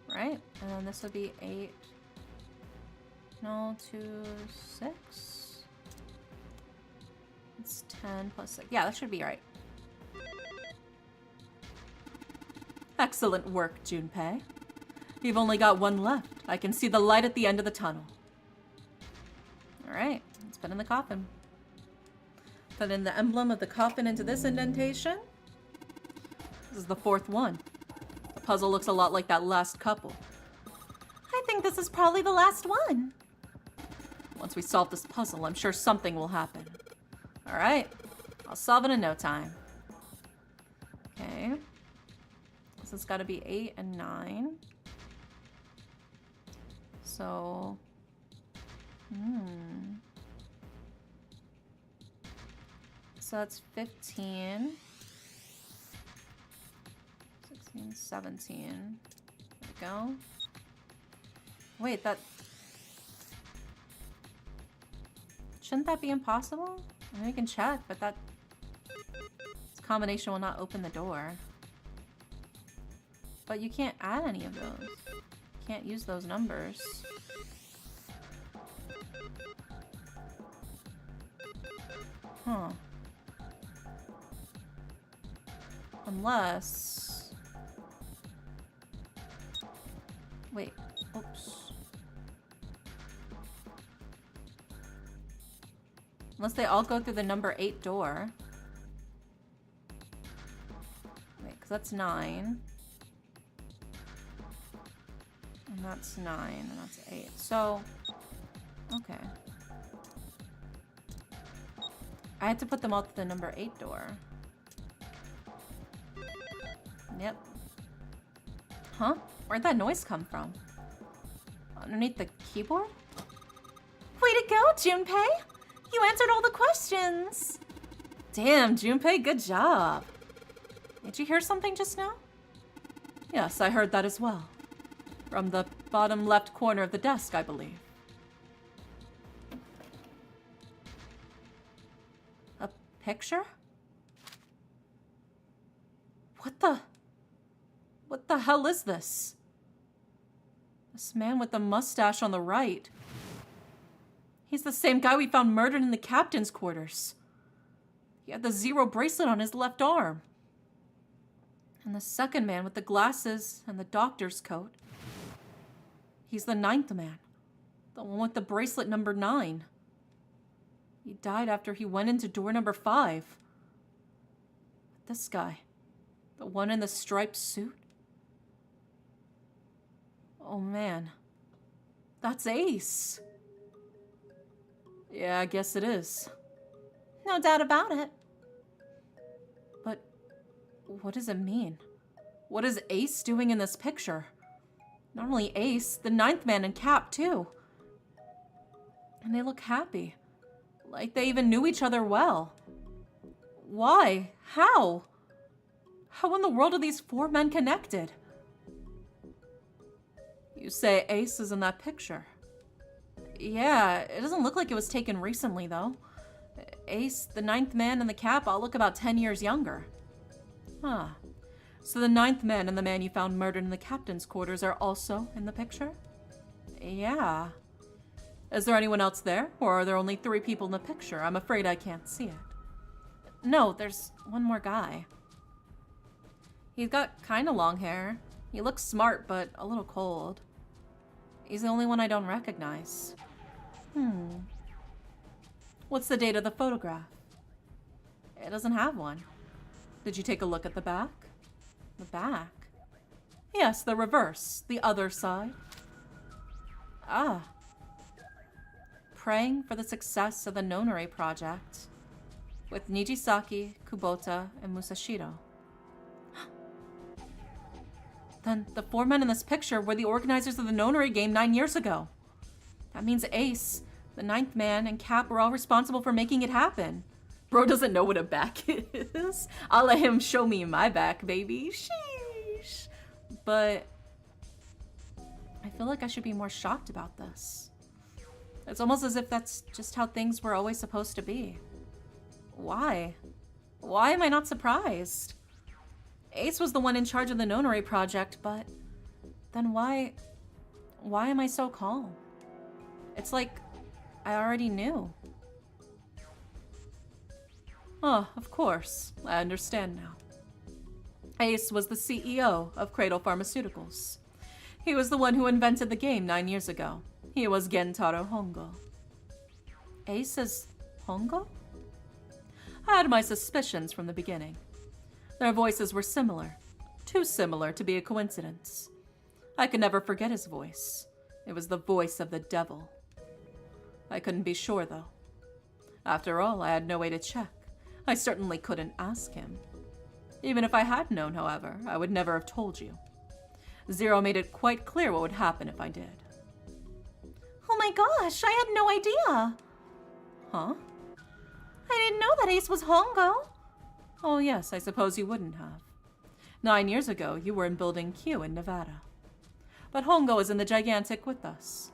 right? And then this would be 8, no, 2, 6, it's 10 plus 6, yeah, that should be right. Excellent work, Junpei. You've only got 1 left. I can see the light at the end of the tunnel. Alright, let's put in the coffin. Put in the emblem of the coffin into this indentation. This is the 4th one. The puzzle looks a lot like that last couple. I think this is probably the last one. Once we solve this puzzle, I'm sure something will happen. Alright, I'll solve it in no time. Okay. This has got to be 8 and 9. So... So that's 15, 16, 17. There we go. Wait, that... Shouldn't that be impossible? I mean, we can check, but that... This combination will not open the door. But you can't add any of those. You can't use those numbers. Huh. Unless... Wait, oops. Unless they all go through the number 8 door. Wait, because that's 9. And that's 9, and that's 8. So, okay. I had to put them all through the number 8 door. Yep. Huh? Where'd that noise come from? Underneath the keyboard? Way to go, Junpei! You answered all the questions! Damn, Junpei, good job. Did you hear something just now? Yes, I heard that as well. From the bottom left corner of the desk, I believe. A picture? What the hell is this? This man with the mustache on the right. He's the same guy we found murdered in the captain's quarters. He had the 0 bracelet on his left arm. And the second man with the glasses and the doctor's coat. He's the 9th man. The one with the bracelet number 9. He died after he went into door number 5. But this guy, the one in the striped suit? Oh man, that's Ace. Yeah, I guess it is. No doubt about it. But what does it mean? What is Ace doing in this picture? Not only Ace, the 9th man and Cap too. And they look happy. Like they even knew each other well. Why? How? How in the world are these 4 men connected? You say Ace is in that picture. Yeah, it doesn't look like it was taken recently, though. Ace, the 9th man, and the Cap all look about 10 years younger. Huh. So the 9th man and the man you found murdered in the captain's quarters are also in the picture? Yeah. Is there anyone else there, or are there only 3 people in the picture? I'm afraid I can't see it. No, there's one more guy. He's got kinda long hair. He looks smart, but a little cold. He's the only one I don't recognize. What's the date of the photograph? It doesn't have one. Did you take a look at the back? The back? Yes, the reverse, the other side. Ah. Praying for the success of the Nonore project with Nijisaki, Kubota, and Musashiro. Then the 4 men in this picture were the organizers of the Nonore game 9 years ago. That means Ace, the 9th man, and Cap were all responsible for making it happen. Bro doesn't know what a back is. I'll let him show me my back, baby. Sheesh. But I feel like I should be more shocked about this. It's almost as if that's just how things were always supposed to be. Why? Why am I not surprised? Ace was the one in charge of the Nonore project, but then why am I so calm? It's like I already knew. Oh, of course. I understand now. Ace was the CEO of Cradle Pharmaceuticals. He was the one who invented the game 9 years ago. He was Gentaro Hongo. Ace is Hongo? I had my suspicions from the beginning. Their voices were similar. Too similar to be a coincidence. I could never forget his voice. It was the voice of the devil. I couldn't be sure, though. After all, I had no way to check. I certainly couldn't ask him. Even if I had known, however, I would never have told you. Zero made it quite clear what would happen if I did. Oh my gosh, I had no idea. Huh? I didn't know that Ace was Hongo. Oh yes, I suppose you wouldn't have. 9 years ago, you were in Building Q in Nevada. But Hongo is in the Gigantic with us.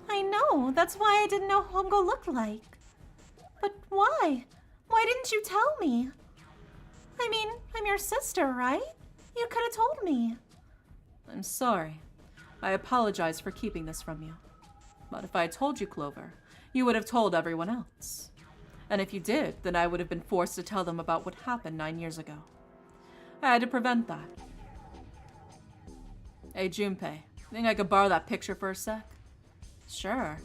I know, that's why I didn't know Hongo looked like. But why? Why didn't you tell me? I mean, I'm your sister, right? You could have told me. I'm sorry. I apologize for keeping this from you. But if I had told you, Clover, you would have told everyone else. And if you did, then I would have been forced to tell them about what happened 9 years ago. I had to prevent that. Hey, Junpei, think I could borrow that picture for a sec? Sure.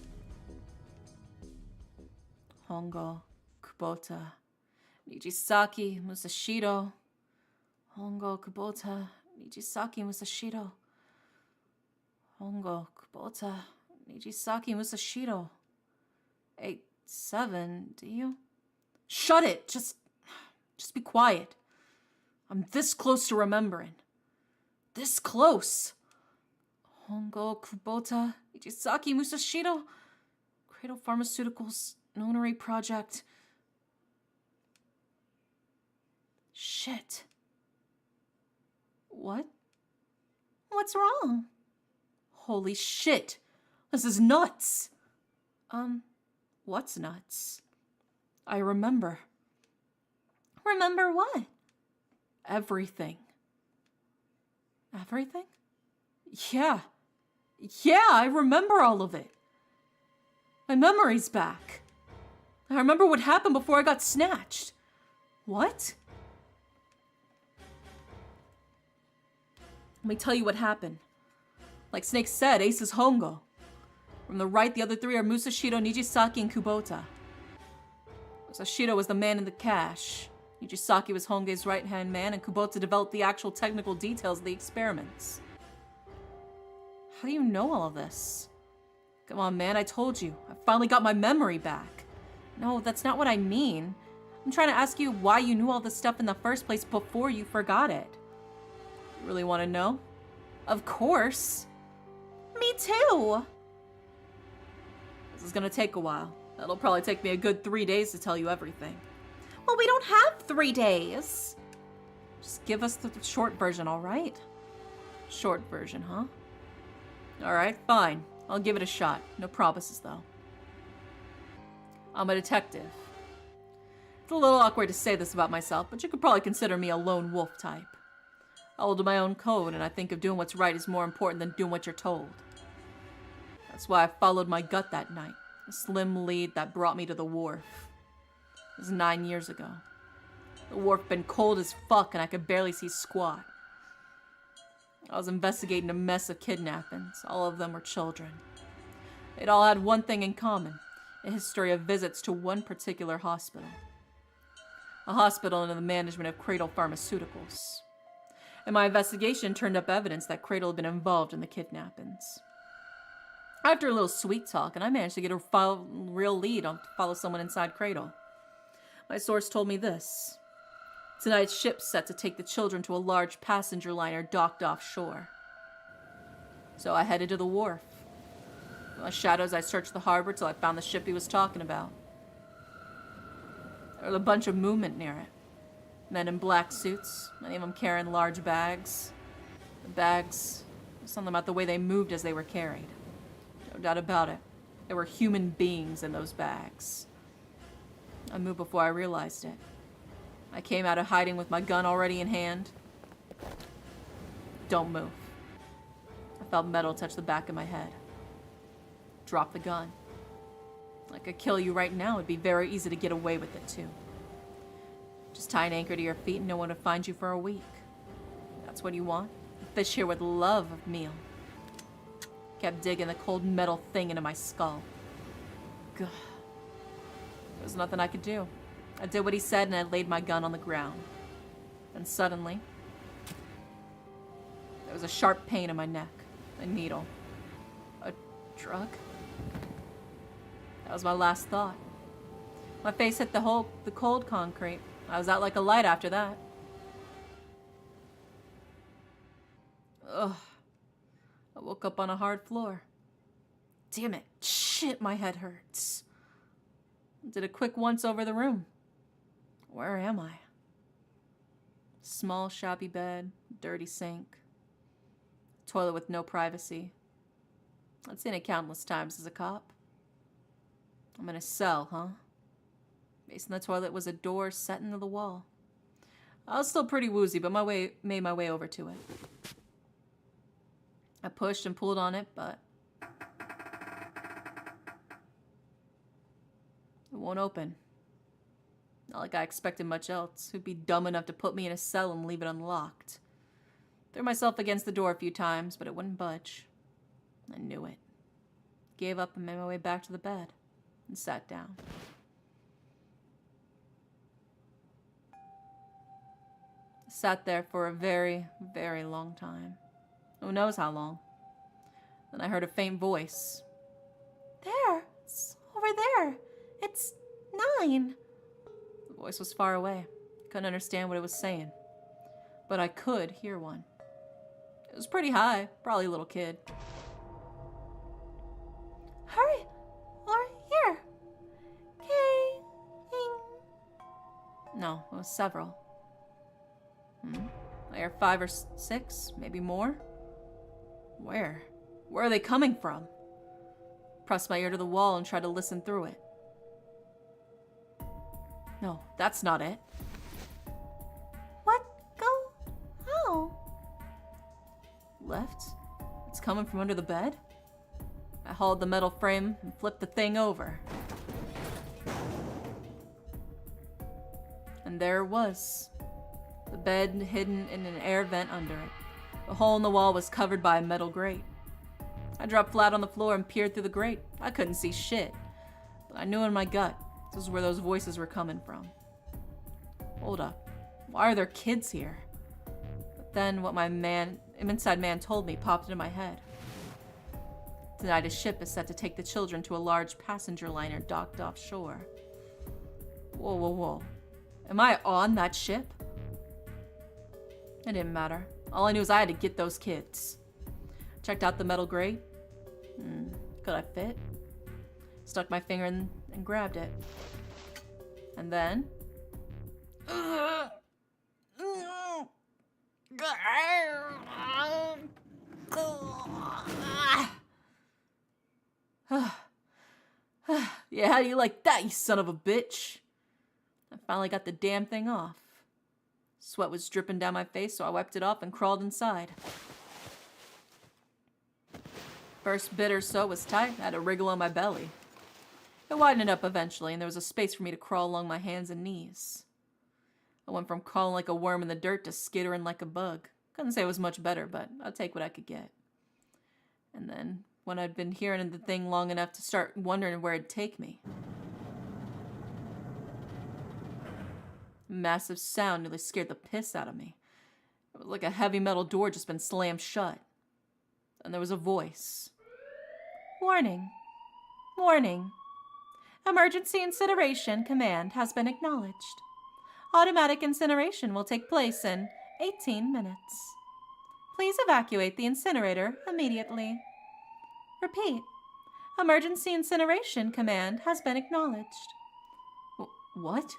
Hongo, Kubota, Nijisaki, Musashiro. Hongo, Kubota, Nijisaki, Musashiro. Hongo, Kubota, Nijisaki, Musashiro. 8-7, do you? Shut it! Just be quiet. I'm this close to remembering. This close. Hongo, Kubota, Nijisaki, Musashiro. Cradle Pharmaceuticals Nonary Project. Shit. What? What's wrong? Holy shit. This is nuts. What's nuts? I remember. Remember what? Everything. Everything? Yeah. Yeah, I remember all of it. My memory's back. I remember what happened before I got snatched. What? Let me tell you what happened. Like Snake said, Ace is Hongo. From the right, the other three are Musashito, Nijisaki, and Kubota. Musashito was the man in the cache. Nijisaki was Honge's right-hand man, and Kubota developed the actual technical details of the experiments. How do you know all of this? Come on, man, I told you. I finally got my memory back. No, that's not what I mean. I'm trying to ask you why you knew all this stuff in the first place before you forgot it. You really want to know? Of course. Me too. This is gonna take a while. That'll probably take me a good 3 days to tell you everything. Well, we don't have 3 days. Just give us the short version, all right? Short version, huh? All right, fine. I'll give it a shot. No promises, though. I'm a detective. It's a little awkward to say this about myself, but you could probably consider me a lone wolf type. I hold to my own code, and I think of doing what's right is more important than doing what you're told. That's why I followed my gut that night, the slim lead that brought me to the wharf. It was 9 years ago. The wharf been cold as fuck, and I could barely see squat. I was investigating a mess of kidnappings. All of them were children. They'd all had one thing in common, a history of visits to one particular hospital. A hospital under the management of Cradle Pharmaceuticals. And my investigation turned up evidence that Cradle had been involved in the kidnappings. After a little sweet talk, and I managed to get a real lead on to follow someone inside Cradle. My source told me this. Tonight's ship's set to take the children to a large passenger liner docked offshore. So I headed to the wharf. In the shadows, I searched the harbor till I found the ship he was talking about. There was a bunch of movement near it. Men in black suits, many of them carrying large bags. The bags, something about the way they moved as they were carried. No doubt about it. There were human beings in those bags. I moved before I realized it. I came out of hiding with my gun already in hand. Don't move. I felt metal touch the back of my head. Drop the gun. I could kill you right now. It'd be very easy to get away with it, too. Just tie an anchor to your feet and no one would find you for a week. That's what you want? A fish here with love of meal. Kept digging the cold metal thing into my skull. Gah. There was nothing I could do. I did what he said and I laid my gun on the ground. And suddenly, there was a sharp pain in my neck. A needle. A drug? That was my last thought. My face hit the cold concrete. I was out like a light after that. Ugh. I woke up on a hard floor. Damn it. Shit, my head hurts. Did a quick once over the room. Where am I? Small, shabby bed, dirty sink. Toilet with no privacy. I'd seen it countless times as a cop. I'm in a cell, huh? Facing the toilet was a door set into the wall. I was still pretty woozy, but made my way over to it. I pushed and pulled on it, but it won't open. Not like I expected much else. Who'd be dumb enough to put me in a cell and leave it unlocked? Threw myself against the door a few times, but it wouldn't budge. I knew it. Gave up and made my way back to the bed and sat down. Sat there for a very, very long time. Who knows how long? Then I heard a faint voice. There. It's over there. It's 9. The voice was far away. Couldn't understand what it was saying. But I could hear one. It was pretty high. Probably a little kid. Hurry! Or No, it was several. I hear 5 or 6, maybe more. Where? Where are they coming from? Pressed my ear to the wall and tried to listen through it. No, that's not it. What? Go? How? Left? It's coming from under the bed? I hauled the metal frame and flipped the thing over. And there it was. The bed hidden in an air vent under it. The hole in the wall was covered by a metal grate. I dropped flat on the floor and peered through the grate. I couldn't see shit. But I knew in my gut this was where those voices were coming from. Hold up. Why are there kids here? But then what my inside man told me popped into my head. Tonight a ship is set to take the children to a large passenger liner docked offshore. Whoa, whoa, whoa. Am I on that ship? It didn't matter. All I knew was I had to get those kids. Checked out the metal grate. Could I fit? Stuck my finger in and grabbed it. And then... Yeah, how do you like that, you son of a bitch? I finally got the damn thing off. Sweat was dripping down my face, so I wiped it off and crawled inside. First bit or so was tight. I had a wriggle on my belly. It widened up eventually, and there was a space for me to crawl along my hands and knees. I went from crawling like a worm in the dirt to skittering like a bug. Couldn't say it was much better, but I'd take what I could get. And then, when I'd been hearing the thing long enough to start wondering where it'd take me. A massive sound nearly scared the piss out of me. It was like a heavy metal door just been slammed shut. And there was a voice. Warning. Warning. Emergency incineration command has been acknowledged. Automatic incineration will take place in 18 minutes. Please evacuate the incinerator immediately. Repeat. Emergency incineration command has been acknowledged. What?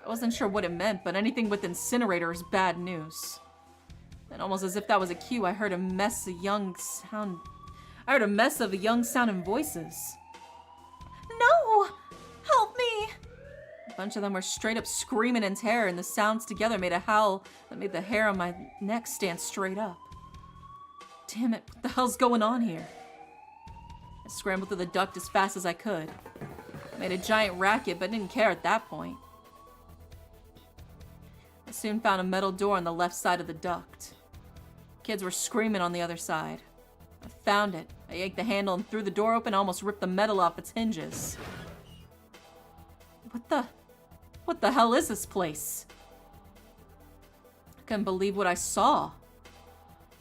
I wasn't sure what it meant, but anything with incinerator is bad news. And almost as if that was a cue, I heard a mess of young sounding voices. No! Help me! A bunch of them were straight up screaming in terror, and the sounds together made a howl that made the hair on my neck stand straight up. Damn it, what the hell's going on here? I scrambled through the duct as fast as I could. I made a giant racket, but didn't care at that point. I soon found a metal door on the left side of the duct. Kids were screaming on the other side. I found it. I yanked the handle and threw the door open and almost ripped the metal off its hinges. What the hell is this place? I couldn't believe what I saw.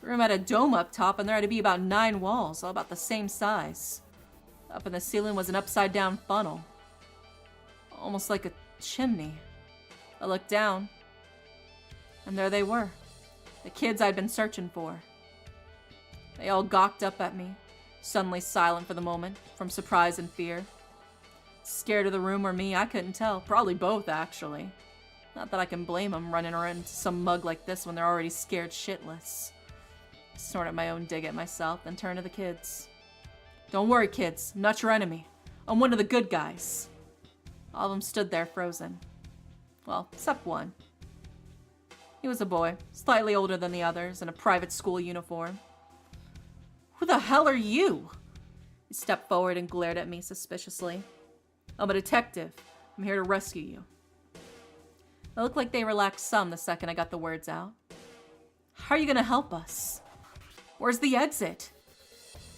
The room had a dome up top, and there had to be about 9 walls, all about the same size. Up in the ceiling was an upside-down funnel. Almost like a chimney. I looked down, and there they were. The kids I'd been searching for. They all gawked up at me, suddenly silent for the moment, from surprise and fear. Scared of the room or me, I couldn't tell. Probably both, actually. Not that I can blame them running around into some mug like this when they're already scared shitless. I snorted my own dig at myself, then turned to the kids. Don't worry, kids. I'm not your enemy. I'm one of the good guys. All of them stood there frozen. Well, except one. He was a boy, slightly older than the others, in a private school uniform. Who the hell are you? He stepped forward and glared at me suspiciously. I'm a detective. I'm here to rescue you. It looked like they relaxed some the second I got the words out. How are you gonna help us? Where's the exit?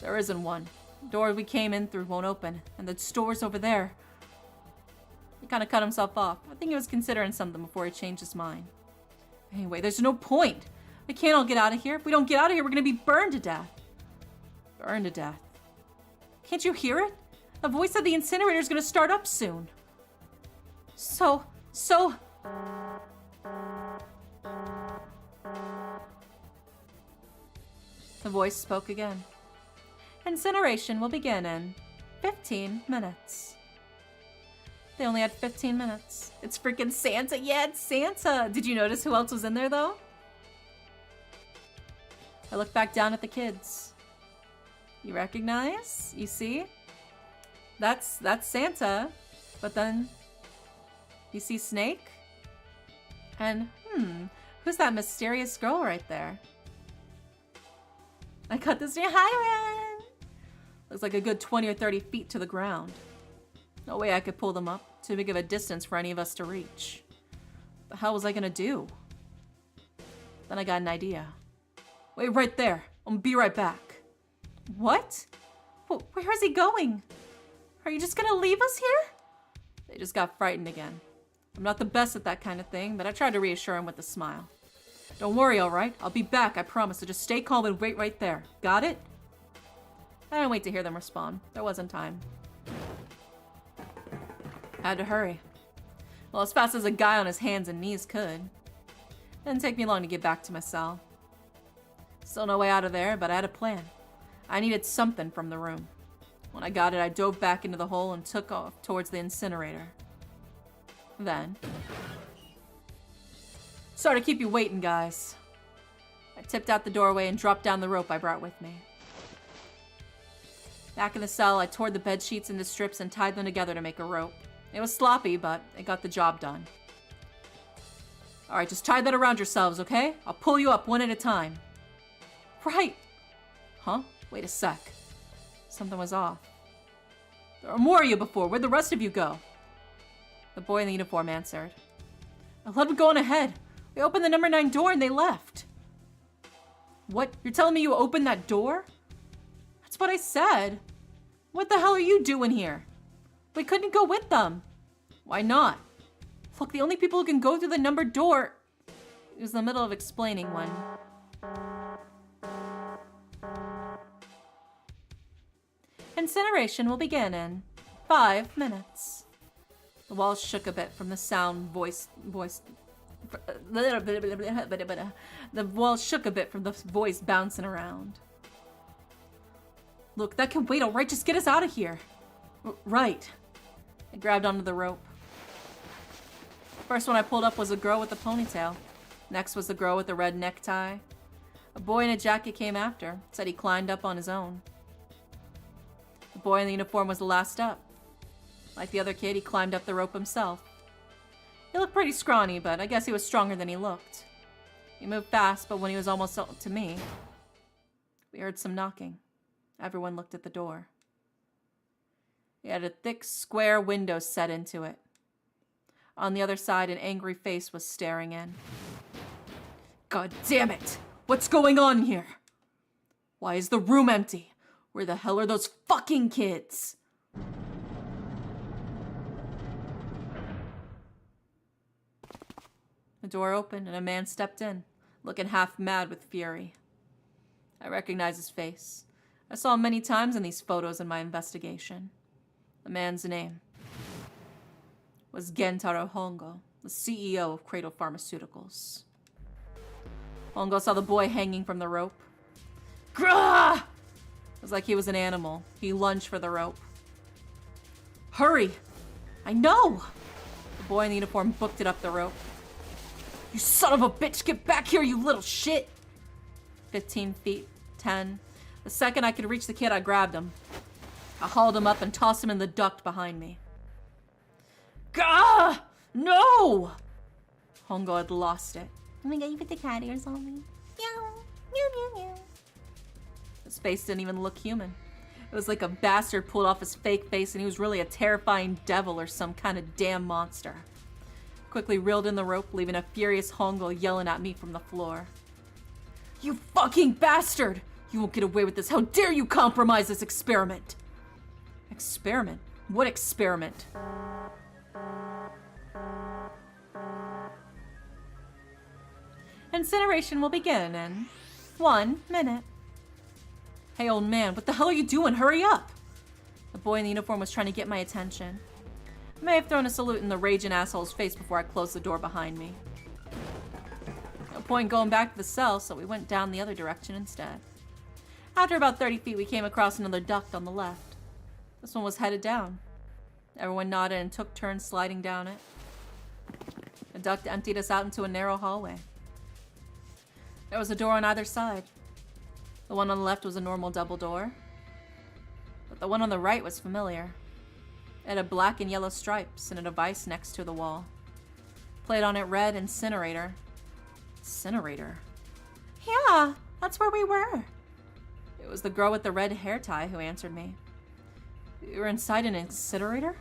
There isn't one. The door we came in through won't open, and the door's over there. He kind of cut himself off. I think he was considering something before he changed his mind. Anyway, there's no point. We can't all get out of here. If we don't get out of here, we're gonna be burned to death. Burned to death. Can't you hear it? The voice of the incinerator's gonna start up soon. So... The voice spoke again. Incineration will begin in 15 minutes. They only had 15 minutes. It's freaking Santa. Yeah, it's Santa. Did you notice who else was in there, though? I look back down at the kids. You recognize? You see? That's Santa. But then you see Snake? And, who's that mysterious girl right there? I cut this near Hiren! Looks like a good 20 or 30 feet to the ground. No way I could pull them up. Too big of a distance for any of us to reach. What the hell was I gonna do? Then I got an idea. Wait right there. I'm gonna be right back. What? Where is he going? Are you just gonna leave us here? They just got frightened again. I'm not the best at that kind of thing, but I tried to reassure him with a smile. Don't worry, alright? I'll be back, I promise, so just stay calm and wait right there. Got it? I didn't wait to hear them respond. There wasn't time. I had to hurry. Well, as fast as a guy on his hands and knees could. Didn't take me long to get back to my cell. Still no way out of there, but I had a plan. I needed something from the room. When I got it, I dove back into the hole and took off towards the incinerator. Then... sorry to keep you waiting, guys. I tipped out the doorway and dropped down the rope I brought with me. Back in the cell, I tore the bed sheets into strips and tied them together to make a rope. It was sloppy, but it got the job done. Alright, just tie that around yourselves, okay? I'll pull you up one at a time. Right! Huh? Wait a sec. Something was off. There were more of you before. Where'd the rest of you go? The boy in the uniform answered. I let them go on ahead. We opened the number 9 door and they left. What? You're telling me you opened that door? That's what I said. What the hell are you doing here? We couldn't go with them. Why not? Look, the only people who can go through the numbered door... He was in the middle of explaining when... Incineration will begin in 5 minutes. The walls shook a bit from the sound voice. The walls shook a bit from the voice bouncing around. Look, that can wait, alright? Just get us out of here. Right. I grabbed onto the rope. First one I pulled up was a girl with a ponytail. Next was the girl with the red necktie. A boy in a jacket came after. Said he climbed up on his own. The boy in the uniform was the last up. Like the other kid, he climbed up the rope himself. He looked pretty scrawny, but I guess he was stronger than he looked. He moved fast, but when he was almost up to me, we heard some knocking. Everyone looked at the door. It had a thick, square window set into it. On the other side, an angry face was staring in. God damn it! What's going on here? Why is the room empty? Where the hell are those fucking kids? The door opened and a man stepped in, looking half mad with fury. I recognized his face. I saw him many times in these photos in my investigation. The man's name was Gentaro Hongo, the CEO of Cradle Pharmaceuticals. Hongo saw the boy hanging from the rope. Grah! It was like he was an animal. He lunged for the rope. Hurry! I know! The boy in the uniform booked it up the rope. You son of a bitch, get back here, you little shit! 15 feet, 10. The second I could reach the kid, I grabbed him. I hauled him up and tossed him in the duct behind me. Gah! No! Hongo had lost it. Oh my god, you put the cat ears on me. Meow, meow, meow, meow. His face didn't even look human. It was like a bastard pulled off his fake face and he was really a terrifying devil or some kind of damn monster. Quickly reeled in the rope, leaving a furious Hongo yelling at me from the floor. You fucking bastard! You won't get away with this. How dare you compromise this experiment? Experiment? What experiment? Incineration will begin in 1 minute. Hey, old man, what the hell are you doing? Hurry up! The boy in the uniform was trying to get my attention. I may have thrown a salute in the raging asshole's face before I closed the door behind me. No point going back to the cell, so we went down the other direction instead. After about 30 feet, we came across another duct on the left. This one was headed down. Everyone nodded and took turns sliding down it. A duct emptied us out into a narrow hallway. There was a door on either side. The one on the left was a normal double door, but the one on the right was familiar. It had black and yellow stripes and a device next to the wall. Played on it read incinerator. Incinerator? Yeah, that's where we were. It was the girl with the red hair tie who answered me. You were inside an incinerator?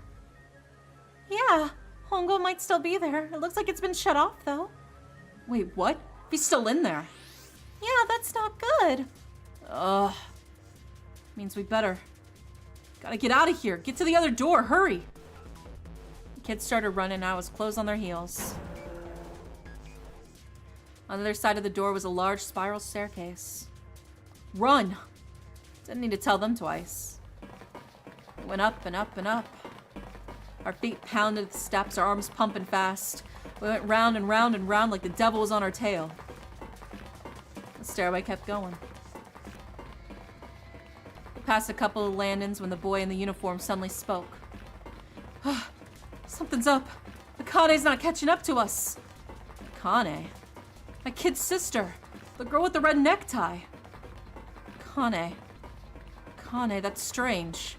Yeah, Hongo might still be there. It looks like it's been shut off, though. Wait, what? He's still in there. Yeah, that's not good. Ugh. Means we better. Gotta get out of here. Get to the other door. Hurry. The kids started running. I was close on their heels. On the other side of the door was a large spiral staircase. Run! Didn't need to tell them twice. We went up and up and up. Our feet pounded the steps, our arms pumping fast. We went round and round and round like the devil was on our tail. The stairway kept going. We passed a couple of landings when the boy in the uniform suddenly spoke. Something's up. Akane's not catching up to us. Akane? My kid's sister. The girl with the red necktie. Akane. Akane, that's strange.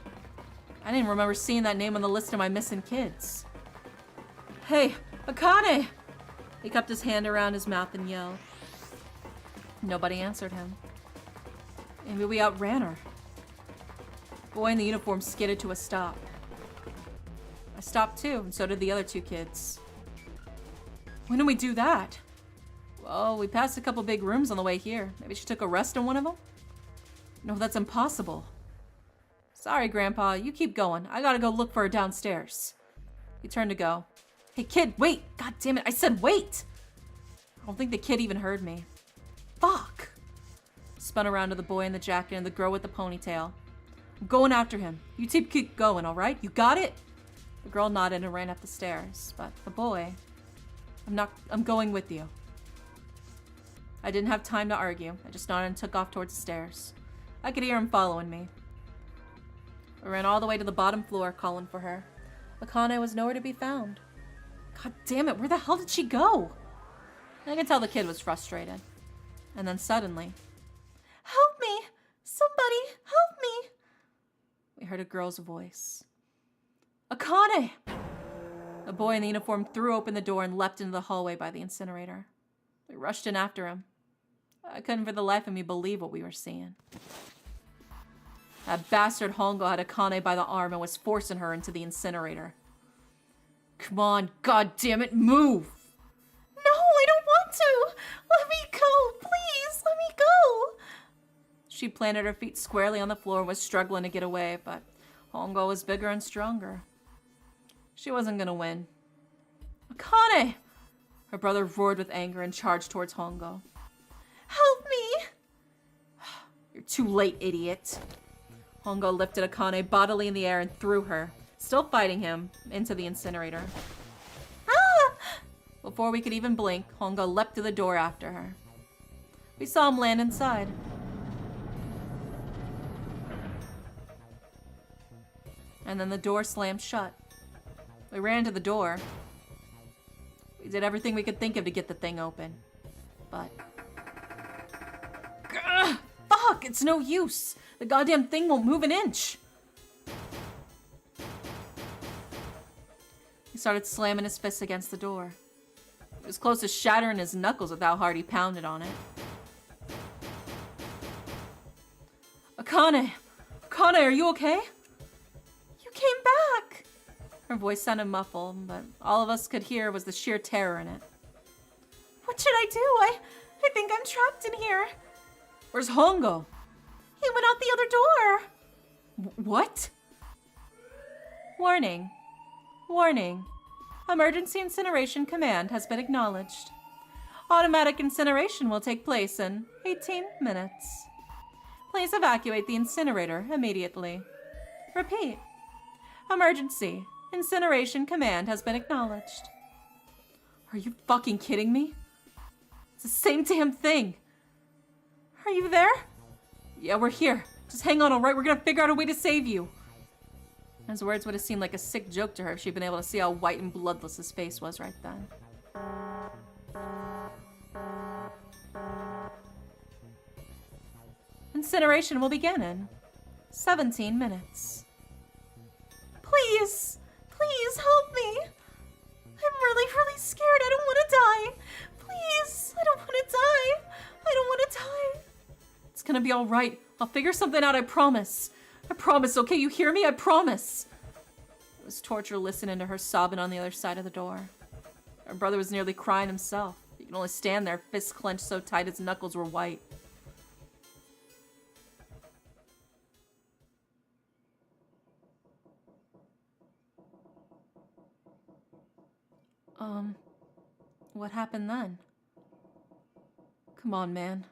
I didn't remember seeing that name on the list of my missing kids. Hey, Akane! He cupped his hand around his mouth and yelled. Nobody answered him. Maybe we outran her. The boy in the uniform skidded to a stop. I stopped too, and so did the other two kids. When did we do that? Well, we passed a couple big rooms on the way here. Maybe she took a rest in one of them? No, that's impossible. Sorry, Grandpa. You keep going. I gotta go look for her downstairs. He turned to go. Hey, kid, wait! God damn it, I said wait! I don't think the kid even heard me. Fuck! Spun around to the boy in the jacket and the girl with the ponytail. I'm going after him. You two keep going, alright? You got it? The girl nodded and ran up the stairs, but the boy... I'm going with you. I didn't have time to argue. I just nodded and took off towards the stairs. I could hear him following me. I ran all the way to the bottom floor, calling for her. Akane was nowhere to be found. God damn it, where the hell did she go? I could tell the kid was frustrated. And then suddenly... Help me! Somebody, help me! We heard a girl's voice. Akane! The boy in the uniform threw open the door and leapt into the hallway by the incinerator. We rushed in after him. I couldn't for the life of me believe what we were seeing. That bastard Hongo had Akane by the arm and was forcing her into the incinerator. Come on, goddammit, move! No, I don't want to! Let me go, please, let me go! She planted her feet squarely on the floor and was struggling to get away, but Hongo was bigger and stronger. She wasn't gonna win. Akane! Her brother roared with anger and charged towards Hongo. Help me! You're too late, idiot. Hongo lifted Akane bodily in the air and threw her, still fighting him, into the incinerator. Ah! Before we could even blink, Hongo leapt to the door after her. We saw him land inside. And then the door slammed shut. We ran to the door. We did everything we could think of to get the thing open. But... Gah! Fuck! It's no use! The goddamn thing won't move an inch! He started slamming his fists against the door. He was close to shattering his knuckles with how hard he pounded on it. Akane! Akane, are you okay? You came back! Her voice sounded muffled, but all of us could hear was the sheer terror in it. What should I do? I think I'm trapped in here. Where's Hongo? He went out the other door. What? Warning. Warning. Emergency incineration command has been acknowledged. Automatic incineration will take place in 18 minutes. Please evacuate the incinerator immediately. Repeat. Emergency. Incineration command has been acknowledged. Are you fucking kidding me? It's the same damn thing. Are you there? Yeah, we're here. Just hang on, alright? We're gonna figure out a way to save you. His words would have seemed like a sick joke to her if she'd been able to see how white and bloodless his face was right then. Incineration will begin in 17 minutes. Please! Please help me! I'm really, really scared. I don't want to die. Please! I don't want to die. I don't want to die. It's gonna be alright. I'll figure something out, I promise. I promise, okay? You hear me? I promise. It was torture listening to her sobbing on the other side of the door. Her brother was nearly crying himself. He could only stand there, fists clenched so tight his knuckles were white. What happened then? Come on, man.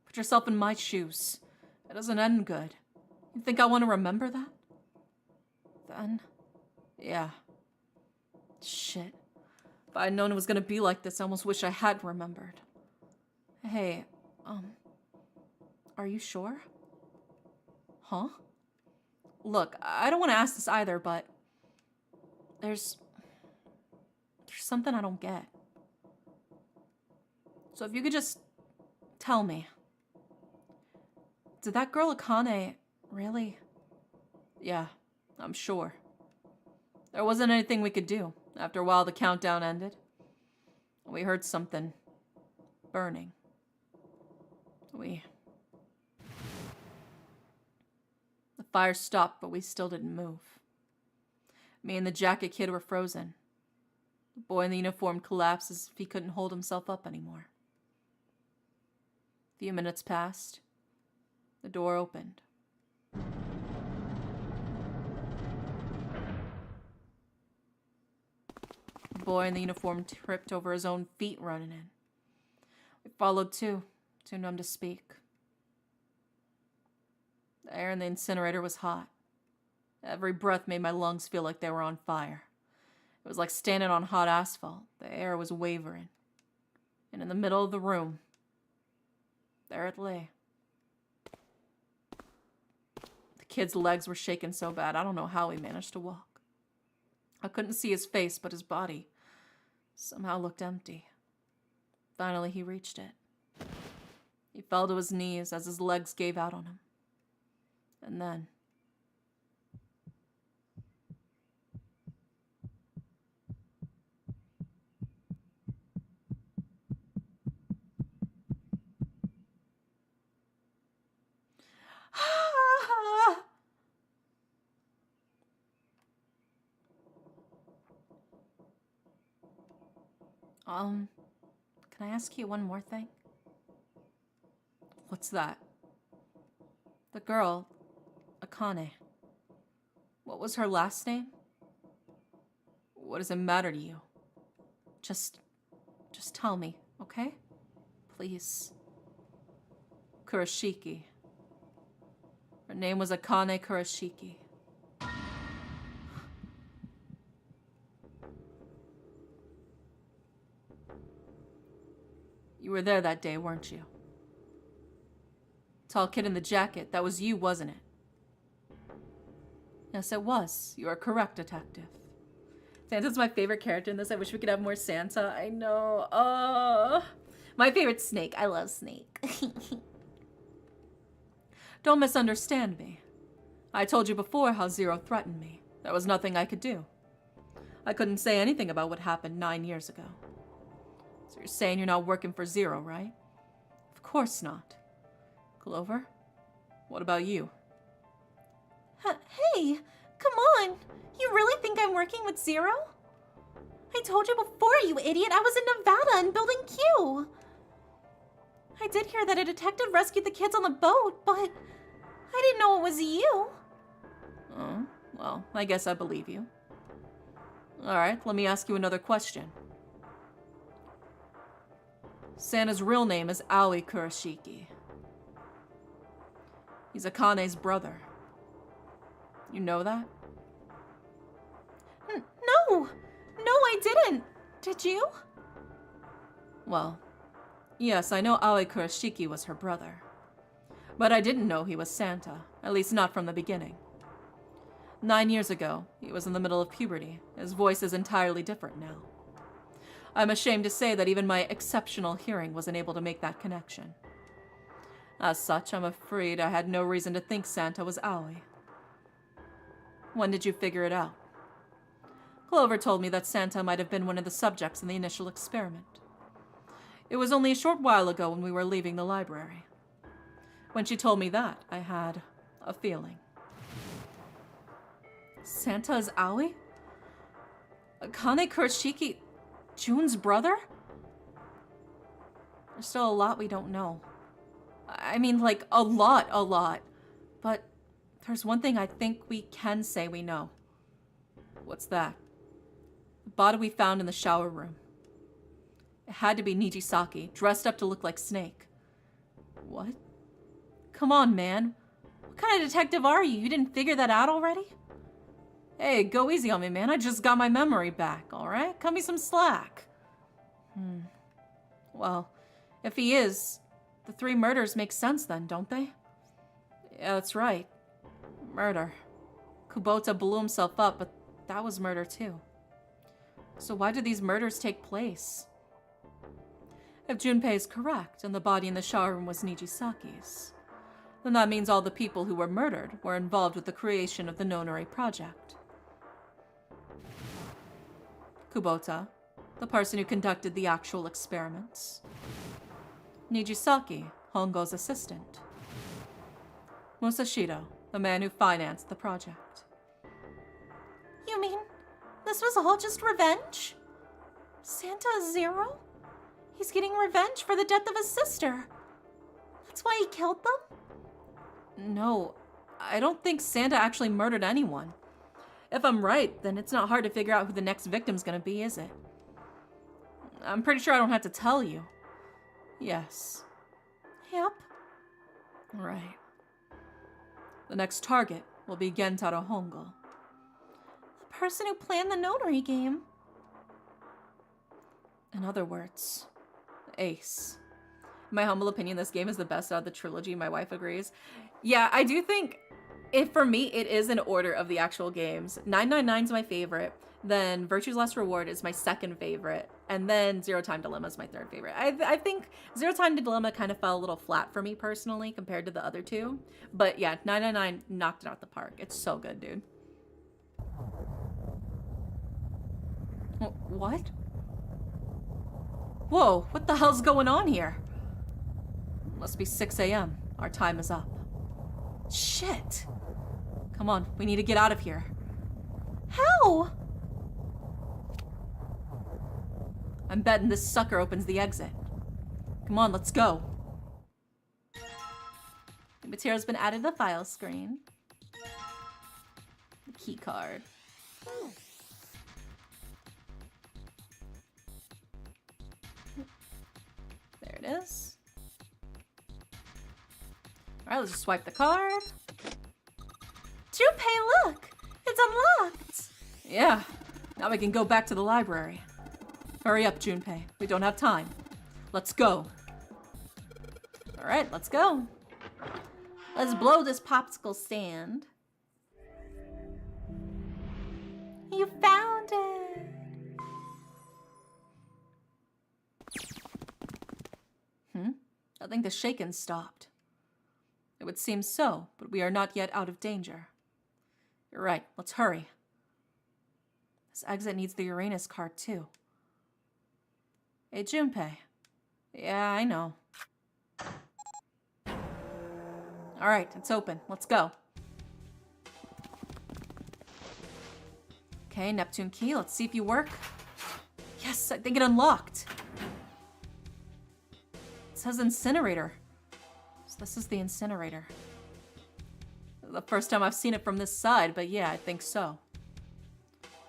Put yourself in my shoes. It doesn't end good. You think I want to remember that? Then? Yeah. Shit. If I had known it was gonna be like this, I almost wish I had remembered. Hey, are you sure? Huh? Look, I don't want to ask this either, but there's something I don't get. So if you could just tell me. Did that girl Akane really? Yeah, I'm sure. There wasn't anything we could do. After a while, the countdown ended. We heard something burning. The fire stopped, but we still didn't move. Me and the jacket kid were frozen. The boy in the uniform collapsed as if he couldn't hold himself up anymore. A few minutes passed. The door opened. The boy in the uniform tripped over his own feet running in. We followed too numb to speak. The air in the incinerator was hot. Every breath made my lungs feel like they were on fire. It was like standing on hot asphalt. The air was wavering. And in the middle of the room, there it lay. The kid's legs were shaking so bad, I don't know how he managed to walk. I couldn't see his face, but his body somehow looked empty. Finally, he reached it. He fell to his knees as his legs gave out on him. And then... Can I ask you one more thing? What's that? The girl, Akane. What was her last name? What does it matter to you? Just tell me, okay? Please. Kurashiki. Her name was Akane Kurashiki. You were there that day, weren't you? Tall kid in the jacket, that was you, wasn't it? Yes, it was. You are correct, detective. Santa's my favorite character in this. I wish we could have more Santa. I know. My favorite Snake. I love Snake. Don't misunderstand me. I told you before how Zero threatened me. There was nothing I could do. I couldn't say anything about what happened 9 years ago. So you're saying you're not working for Zero, right? Of course not. Clover, what about you? Hey, come on. You really think I'm working with Zero? I told you before, you idiot. I was in Nevada in Building Q. I did hear that a detective rescued the kids on the boat, but I didn't know it was you. Oh, well, I guess I believe you. Alright, let me ask you another question. Santa's real name is Aoi Kurashiki. He's Akane's brother. You know that? No! No, I didn't. Did you? Well, yes, I know Aoi Kurashiki was her brother. But I didn't know he was Santa, at least not from the beginning. 9 years ago, he was in the middle of puberty. His voice is entirely different now. I'm ashamed to say that even my exceptional hearing wasn't able to make that connection. As such, I'm afraid I had no reason to think Santa was Aoi. When did you figure it out? Clover told me that Santa might have been one of the subjects in the initial experiment. It was only a short while ago when we were leaving the library. When she told me that, I had a feeling. Santa is Aoi? Akane Kurashiki, Jun's brother? There's still a lot we don't know. I mean, like, a lot. But there's one thing I think we can say we know. What's that? The body we found in the shower room. It had to be Nijisaki, dressed up to look like Snake. What? Come on, man. What kind of detective are you? You didn't figure that out already? Hey, go easy on me, man. I just got my memory back, alright? Cut me some slack. Well, if he is, the 3 murders make sense then, don't they? Yeah, that's right. Murder. Kubota blew himself up, but that was murder too. So why did these murders take place? If Junpei is correct, and the body in the shower room was Nijisaki's, then that means all the people who were murdered were involved with the creation of the Nonori project. Kubota, the person who conducted the actual experiments. Nijisaki, Hongo's assistant. Musashito, the man who financed the project. You mean this was all just revenge? Santa is Zero? He's getting revenge for the death of his sister. That's why he killed them? No, I don't think Santa actually murdered anyone. If I'm right, then it's not hard to figure out who the next victim's gonna be, is it? I'm pretty sure I don't have to tell you. Yes. Yep. Right. The next target will be Gentaro Hongo. The person who planned the notary game. In other words, Ace. In my humble opinion, this game is the best out of the trilogy. My wife agrees. Yeah, I do think, for me, it is in order of the actual games. 999 is my favorite. Then Virtue's Last Reward is my second favorite. And then Zero Time Dilemma is my third favorite. I think Zero Time Dilemma kind of fell a little flat for me personally compared to the other two. But yeah, 999 knocked it out the park. It's so good, dude. What? Whoa, what the hell's going on here? Must be 6 a.m. Our time is up. Shit. Come on, we need to get out of here. How? I'm betting this sucker opens the exit. Come on, let's go. The material's been added to the file screen. The key card. There it is. Alright, let's just swipe the card. Junpei, look! It's unlocked! Yeah, now we can go back to the library. Hurry up, Junpei. We don't have time. Let's go. Alright, let's go. Let's blow this popsicle stand. You found it! I think the shaking stopped. It would seem so, but we are not yet out of danger. You're right, let's hurry. This exit needs the Uranus card too. Hey, Junpei. Yeah, I know. Alright, it's open. Let's go. Okay, Neptune key. Let's see if you work. Yes, I think it unlocked. It says incinerator. So this is the incinerator. The first time I've seen it from this side, but yeah, I think so.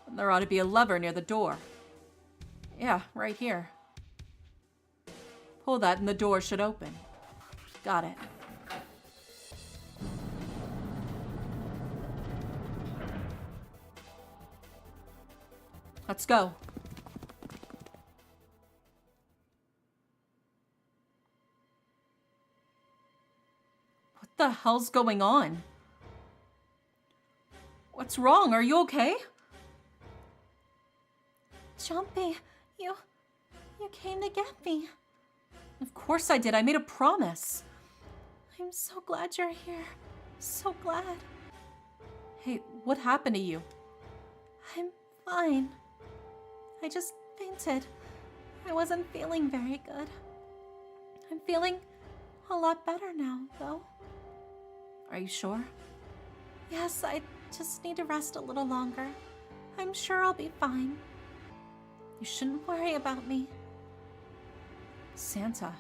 And there ought to be a lever near the door. Yeah, right here. Pull that and the door should open. Got it. Let's go. What the hell's going on? What's wrong? Are you okay? Jumpy, you came to get me. Of course I did. I made a promise. I'm so glad you're here. So glad. Hey, what happened to you? I'm fine. I just fainted. I wasn't feeling very good. I'm feeling a lot better now, though. Are you sure? Yes, I just need to rest a little longer. I'm sure I'll be fine. You shouldn't worry about me. Santa.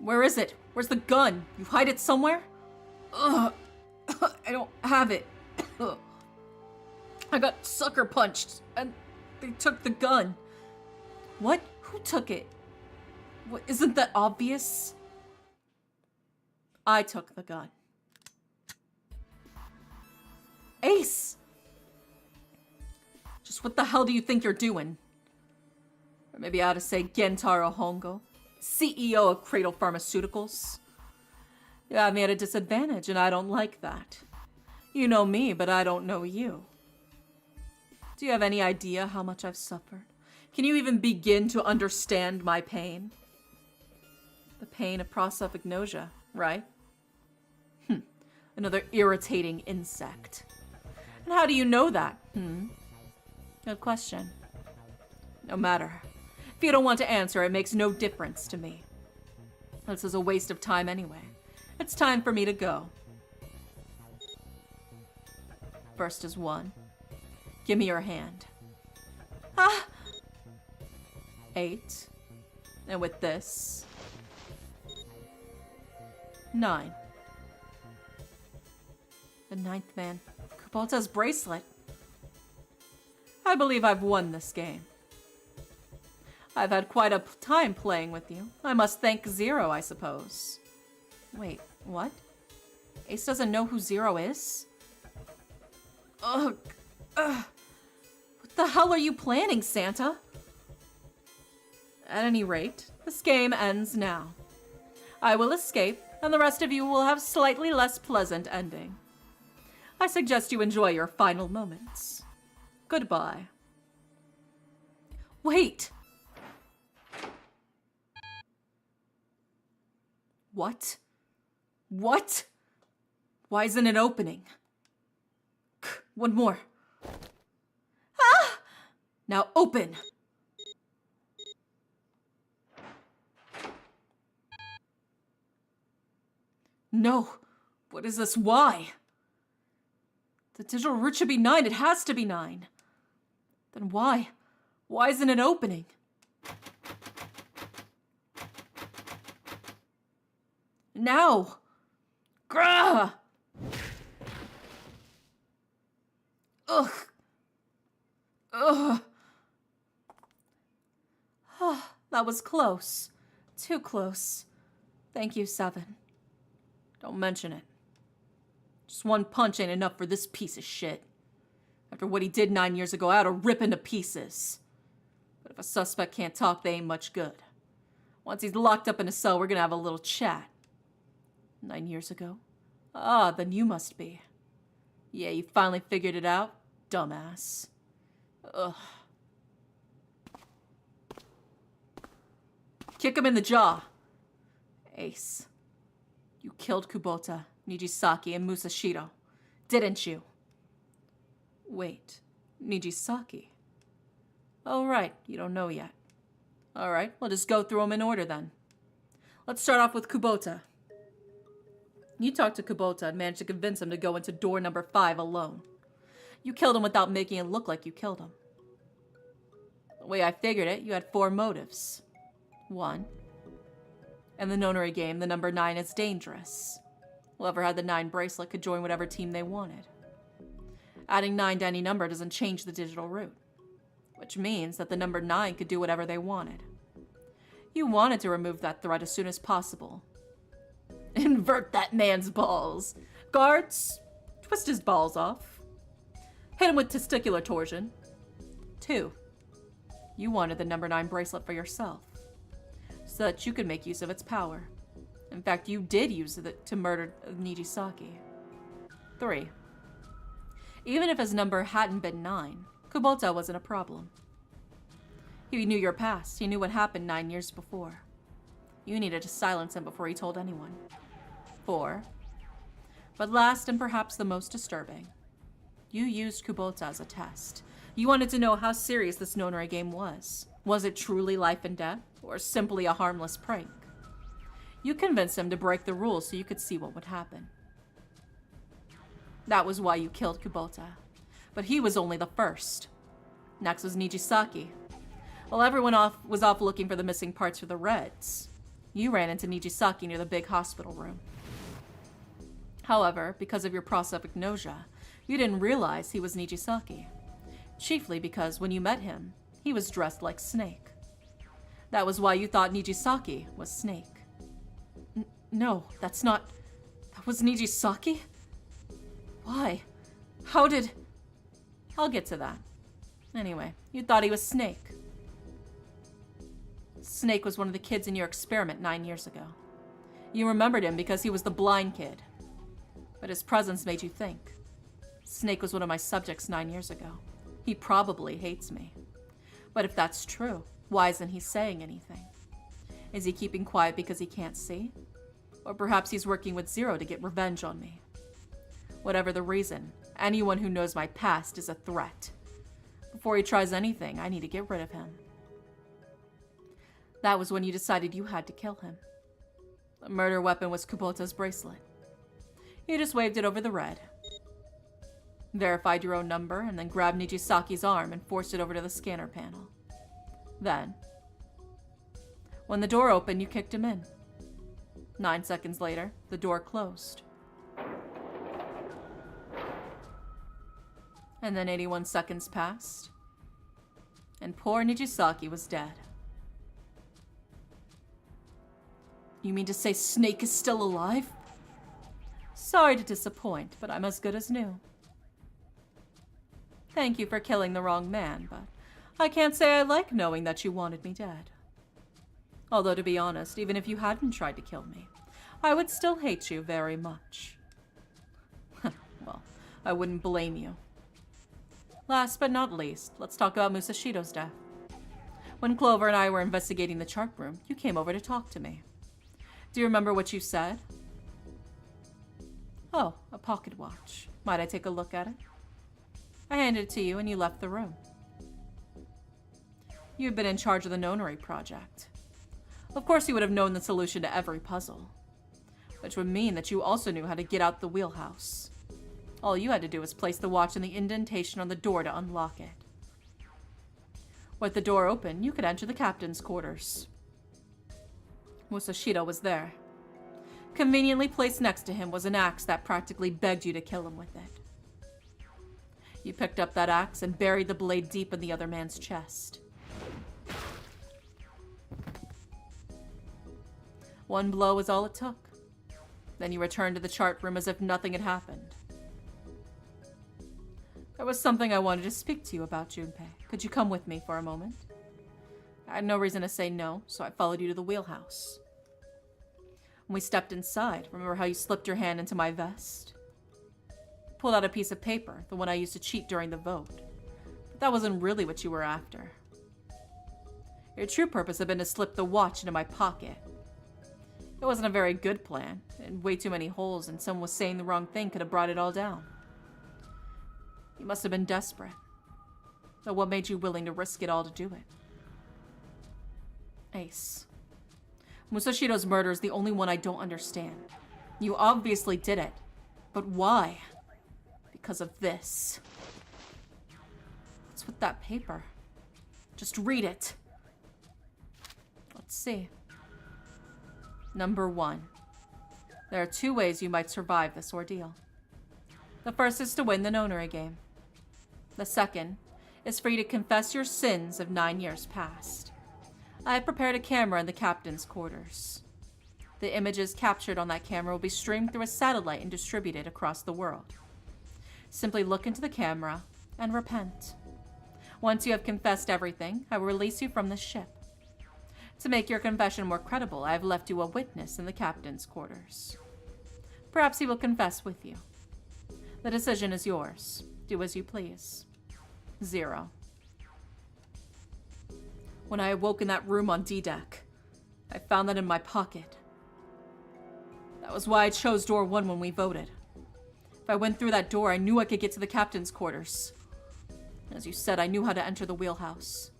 Where is it? Where's the gun? You hide it somewhere? Ugh. I don't have it. I got sucker punched and they took the gun. What? Who took it? What, isn't that obvious? I took the gun. Ace! Just what the hell do you think you're doing? Or maybe I ought to say Gentaro Hongo, CEO of Cradle Pharmaceuticals. You have me at a disadvantage, and I don't like that. You know me, but I don't know you. Do you have any idea how much I've suffered? Can you even begin to understand my pain? The pain of prosopagnosia, right? Another irritating insect. And how do you know that? Good question. No matter. If you don't want to answer, it makes no difference to me. This is a waste of time anyway. It's time for me to go. First is 1. Give me your hand. 8. And with this, 9. The 9th man. Kubota's bracelet. I believe I've won this game. I've had quite a time playing with you. I must thank Zero, I suppose. Wait, what? Ace doesn't know who Zero is? Ugh. What the hell are you planning, Santa? At any rate, this game ends now. I will escape, and the rest of you will have slightly less pleasant ending. I suggest you enjoy your final moments. Goodbye. Wait! What? What? Why isn't it opening? One more. Now open! No. What is this? Why? The digital root should be 9. It has to be 9. Then why? Why isn't it opening? Now! Grah! Ugh. Ugh. That was close. Too close. Thank you, 7. Don't mention it. Just one punch ain't enough for this piece of shit. After what he did 9 years ago, I ought to rip him to pieces. But if a suspect can't talk, they ain't much good. Once he's locked up in a cell, we're gonna have a little chat. 9 years ago? Ah, then you must be. Yeah, you finally figured it out? Dumbass. Ugh. Kick him in the jaw. Ace. You killed Kubota, Nijisaki, and Musashiro, didn't you? Wait, Nijisaki? Oh, right, you don't know yet. All right, we'll just go through them in order then. Let's start off with Kubota. You talked to Kubota and managed to convince him to go into door number 5 alone. You killed him without making it look like you killed him. The way I figured it, you had 4 motives. 1. In the nonary game, the number 9 is dangerous. Whoever had the 9 bracelet could join whatever team they wanted. Adding 9 to any number doesn't change the digital root, which means that the number 9 could do whatever they wanted. You wanted to remove that threat as soon as possible. Invert that man's balls. Guards, twist his balls off. Hit him with testicular torsion. 2. You wanted the number 9 bracelet for yourself, so that you could make use of its power. In fact, you did use it to murder Nijisaki. 3. Even if his number hadn't been 9, Kubota wasn't a problem. He knew your past. He knew what happened 9 years before. You needed to silence him before he told anyone. 4. But last and perhaps the most disturbing, you used Kubota as a test. You wanted to know how serious this nonary game was. Was it truly life and death, or simply a harmless prank? You convinced him to break the rules so you could see what would happen. That was why you killed Kubota. But he was only the first. Next was Nijisaki. While everyone was off looking for the missing parts for the Reds, you ran into Nijisaki near the big hospital room. However, because of your prosopagnosia, you didn't realize he was Nijisaki. Chiefly because when you met him, he was dressed like Snake. That was why you thought Nijisaki was Snake. No, that's not... That was Nijisaki? Why? How did... I'll get to that. Anyway, you thought he was Snake. Snake was one of the kids in your experiment 9 years ago. You remembered him because he was the blind kid. But his presence made you think. Snake was one of my subjects 9 years ago. He probably hates me. But if that's true, why isn't he saying anything? Is he keeping quiet because he can't see? Or perhaps he's working with Zero to get revenge on me. Whatever the reason, anyone who knows my past is a threat. Before he tries anything, I need to get rid of him. That was when you decided you had to kill him. The murder weapon was Kubota's bracelet. You just waved it over the red. Verified your own number, and then grabbed Nijisaki's arm and forced it over to the scanner panel. Then, when the door opened, you kicked him in. 9 seconds later, the door closed. And then 81 seconds passed, and poor Nijisaki was dead. You mean to say Snake is still alive? Sorry to disappoint, but I'm as good as new. Thank you for killing the wrong man, but I can't say I like knowing that you wanted me dead. Although, to be honest, even if you hadn't tried to kill me, I would still hate you very much. Well, I wouldn't blame you. Last but not least, let's talk about Musashido's death. When Clover and I were investigating the chart room, you came over to talk to me. Do you remember what you said? Oh, a pocket watch. Might I take a look at it? I handed it to you and you left the room. You had been in charge of the nonary project. Of course you would have known the solution to every puzzle, which would mean that you also knew how to get out the wheelhouse. All you had to do was place the watch in the indentation on the door to unlock it. With the door open, you could enter the captain's quarters. Musashido was there. Conveniently placed next to him was an axe that practically begged you to kill him with it. You picked up that axe and buried the blade deep in the other man's chest. One blow was all it took. Then you returned to the chart room as if nothing had happened. There was something I wanted to speak to you about, Junpei. Could you come with me for a moment? I had no reason to say no, so I followed you to the wheelhouse. When we stepped inside, remember how you slipped your hand into my vest? Pulled out a piece of paper, the one I used to cheat during the vote. But that wasn't really what you were after. Your true purpose had been to slip the watch into my pocket. It wasn't a very good plan, and way too many holes, and someone was saying the wrong thing could have brought it all down. You must have been desperate. But what made you willing to risk it all to do it? Ace. Musashido's murder is the only one I don't understand. You obviously did it. But why? Because of this. What's with that paper? Just read it. Let's see. Number 1. There are 2 ways you might survive this ordeal. The first is to win the nonary game. The second is for you to confess your sins of 9 years past. I have prepared a camera in the captain's quarters. The images captured on that camera will be streamed through a satellite and distributed across the world. Simply look into the camera and repent. Once you have confessed everything, I will release you from the ship. To make your confession more credible, I have left you a witness in the captain's quarters. Perhaps he will confess with you. The decision is yours. Do as you please. 0. When I awoke in that room on D-Deck, I found that in my pocket. That was why I chose door 1 when we voted. If I went through that door, I knew I could get to the captain's quarters. As you said, I knew how to enter the wheelhouse.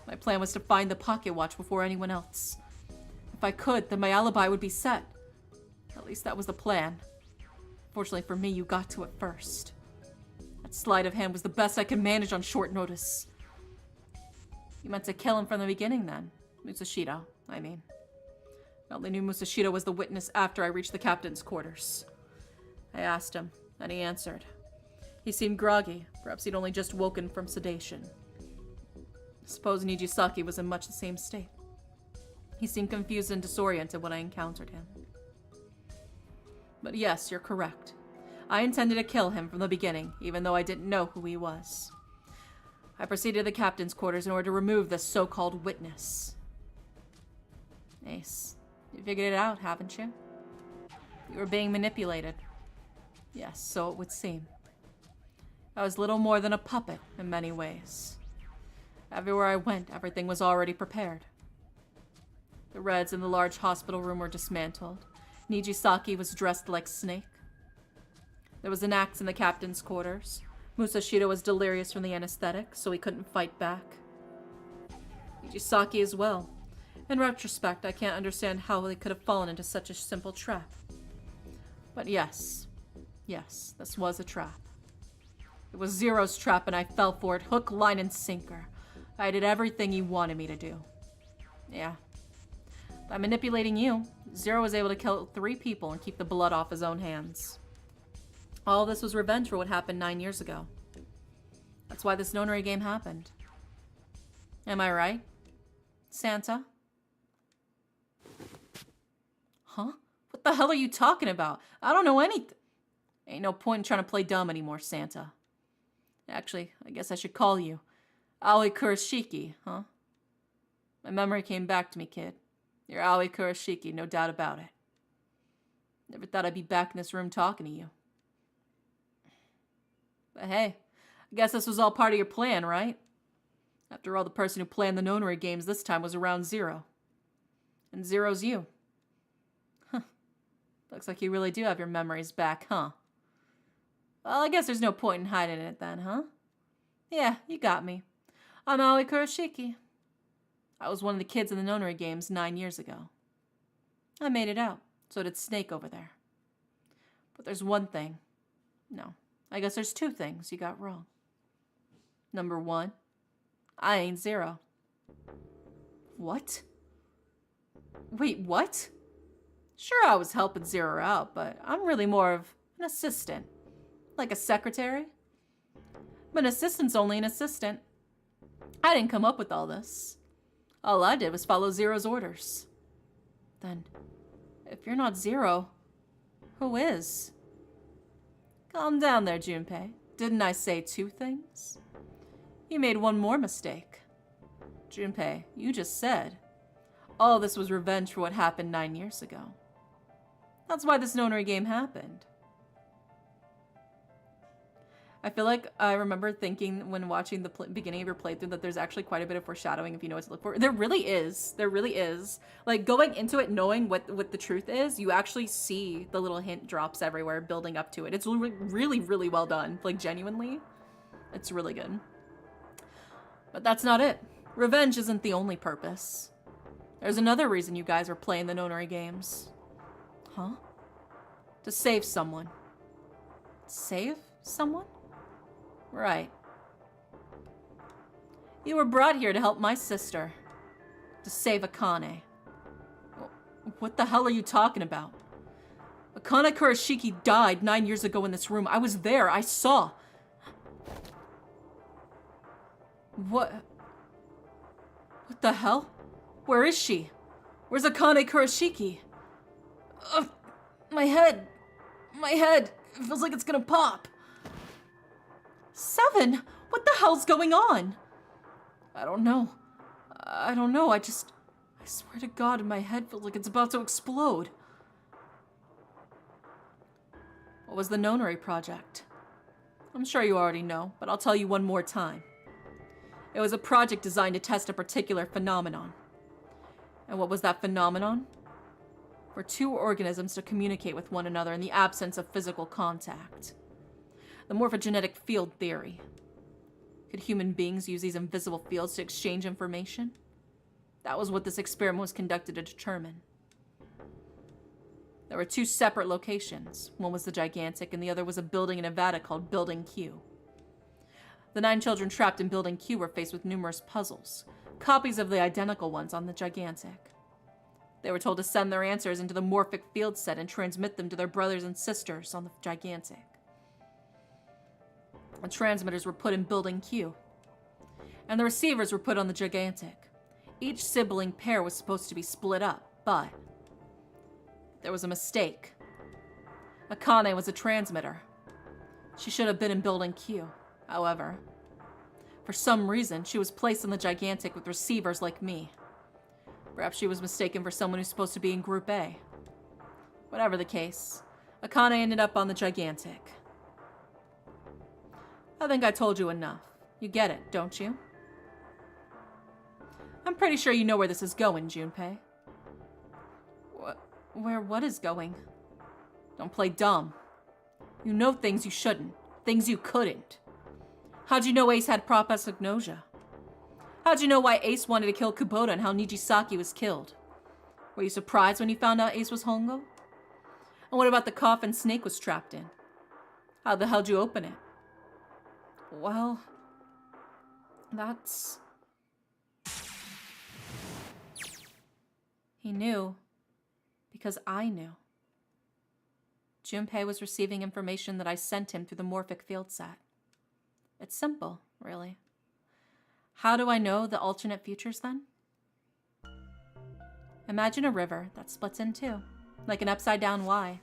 My plan was to find the pocket watch before anyone else. If I could, then my alibi would be set. At least that was the plan. Fortunately for me, you got to it first. That sleight of hand was the best I could manage on short notice. You meant to kill him from the beginning then? Musashito, I mean. I only knew Musashito was the witness after I reached the captain's quarters. I asked him, and he answered. He seemed groggy. Perhaps he'd only just woken from sedation. I suppose Nijisaki was in much the same state. He seemed confused and disoriented when I encountered him. But yes, you're correct. I intended to kill him from the beginning, even though I didn't know who he was. I proceeded to the captain's quarters in order to remove this so-called witness. Ace, you figured it out, haven't you? You were being manipulated. Yes, so it would seem. I was little more than a puppet in many ways. Everywhere I went, everything was already prepared. The Reds in the large hospital room were dismantled. Nijisaki was dressed like Snake. There was an axe in the captain's quarters. Musashito was delirious from the anesthetic, so he couldn't fight back. Nijisaki as well. In retrospect, I can't understand how they could have fallen into such a simple trap. But yes, this was a trap. It was Zero's trap and I fell for it, hook, line, and sinker. I did everything he wanted me to do. Yeah. By manipulating you, Zero was able to kill 3 people and keep the blood off his own hands. All this was revenge for what happened 9 years ago. That's why this nonary game happened. Am I right, Santa? Huh? What the hell are you talking about? I don't know anything. Ain't no point in trying to play dumb anymore, Santa. Actually, I guess I should call you Aoi Kurashiki, huh? My memory came back to me, kid. You're Aoi Kurashiki, no doubt about it. Never thought I'd be back in this room talking to you. But hey, I guess this was all part of your plan, right? After all, the person who planned the nonary games this time was around Zero. And Zero's you. Huh. Looks like you really do have your memories back, huh? Well, I guess there's no point in hiding it then, huh? Yeah, you got me. I'm Aoi Kurashiki. I was one of the kids in the nonary games 9 years ago. I made it out. So did Snake over there. But there's one thing. No, I guess there's 2 things you got wrong. Number 1, I ain't Zero. What? Wait, what? Sure, I was helping Zero out, but I'm really more of an assistant. Like a secretary. But an assistant's only an assistant. I didn't come up with all this. All I did was follow Zero's orders. Then, if you're not Zero, who is? Calm down there, Junpei. Didn't I say 2 things? You made one more mistake. Junpei, you just said all this was revenge for what happened 9 years ago. That's why this nonary game happened. I feel like I remember thinking when watching the beginning of your playthrough that there's actually quite a bit of foreshadowing if you know what to look for. There really is. There really is. Like, going into it knowing what the truth is, you actually see the little hint drops everywhere building up to it. It's really, really well done. Like, genuinely. It's really good. But that's not it. Revenge isn't the only purpose. There's another reason you guys are playing the nonary games. Huh? To save someone. Save someone? Right. You were brought here to help my sister. To save Akane. What the hell are you talking about? Akane Kurashiki died 9 years ago in this room. I was there. I saw. What the hell? Where is she? Where's Akane Kurashiki? My head. My head. It feels like it's gonna pop. 7? What the hell's going on? I don't know. I swear to God, my head feels like it's about to explode. What was the nonary project? I'm sure you already know, but I'll tell you one more time. It was a project designed to test a particular phenomenon. And what was that phenomenon? For two organisms to communicate with one another in the absence of physical contact. The morphogenetic field theory. Could human beings use these invisible fields to exchange information? That was what this experiment was conducted to determine. There were two separate locations. One was the Gigantic, and the other was a building in Nevada called Building Q. The 9 children trapped in Building Q were faced with numerous puzzles, copies of the identical ones on the Gigantic. They were told to send their answers into the morphic field set and transmit them to their brothers and sisters on the Gigantic. The transmitters were put in Building Q, and the receivers were put on the Gigantic. Each sibling pair was supposed to be split up, but there was a mistake. Akane was a transmitter. She should have been in Building Q. However, for some reason, she was placed in the Gigantic with receivers like me. Perhaps she was mistaken for someone who's supposed to be in Group A. Whatever the case, Akane ended up on the Gigantic. I think I told you enough. You get it, don't you? I'm pretty sure you know where this is going, Junpei. What is going? Don't play dumb. You know things you shouldn't. Things you couldn't. How'd you know Ace had prosopagnosia? How'd you know why Ace wanted to kill Kubota and how Nijisaki was killed? Were you surprised when you found out Ace was Hongo? And what about the coffin Snake was trapped in? How the hell'd you open it? Well, that's... He knew, because I knew. Junpei was receiving information that I sent him through the morphic field set. It's simple, really. How do I know the alternate futures then? Imagine a river that splits in two, like an upside-down Y.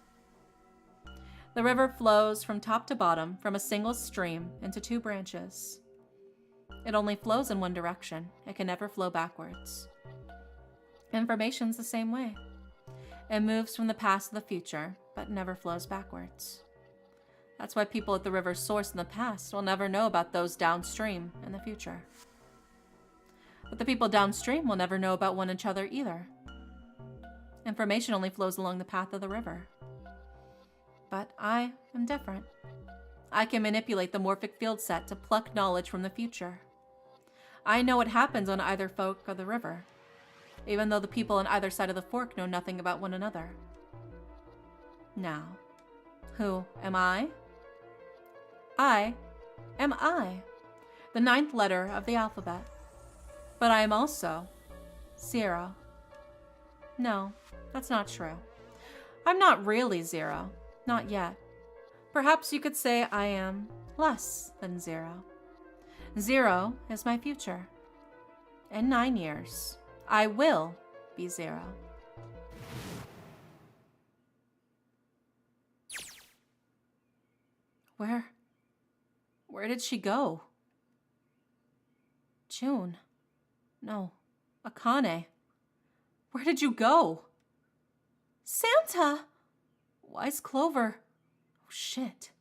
The river flows from top to bottom from a single stream into 2 branches. It only flows in one direction. It can never flow backwards. Information's the same way. It moves from the past to the future, but never flows backwards. That's why people at the river's source in the past will never know about those downstream in the future. But the people downstream will never know about one another either. Information only flows along the path of the river. But I am different. I can manipulate the morphic field set to pluck knowledge from the future. I know what happens on either fork of the river, even though the people on either side of the fork know nothing about one another. Now, who am I? I am I, the 9th letter of the alphabet. But I am also 0. No, that's not true. I'm not really 0. Not yet. Perhaps you could say I am less than 0. 0 is my future. In 9 years, I will be 0. Where did she go? June. No. Akane. Where did you go? Santa! Why's Clover? Oh, shit.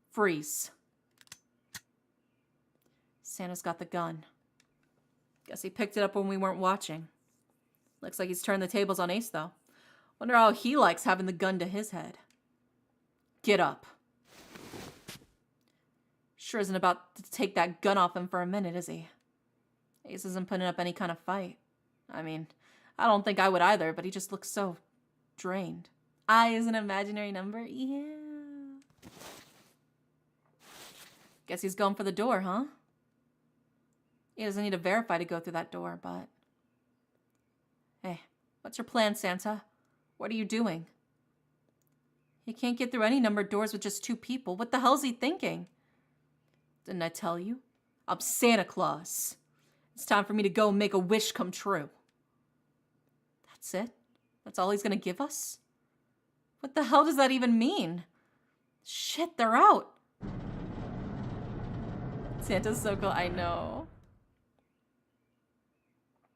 Freeze. Santa's got the gun. Guess he picked it up when we weren't watching. Looks like he's turned the tables on Ace, though. Wonder how he likes having the gun to his head. Get up. Sure isn't about to take that gun off him for a minute, is he? Ace isn't putting up any kind of fight. I mean, I don't think I would either, but he just looks so drained. I is an imaginary number? Yeah. Guess he's going for the door, huh? He doesn't need to verify to go through that door, but... Hey, what's your plan, Santa? What are you doing? He can't get through any numbered doors with just 2 people. What the hell's he thinking? Didn't I tell you? I'm Santa Claus. It's time for me to go and make a wish come true. That's it? That's all he's gonna give us? What the hell does that even mean? Shit, they're out. Santa's so cool, I know.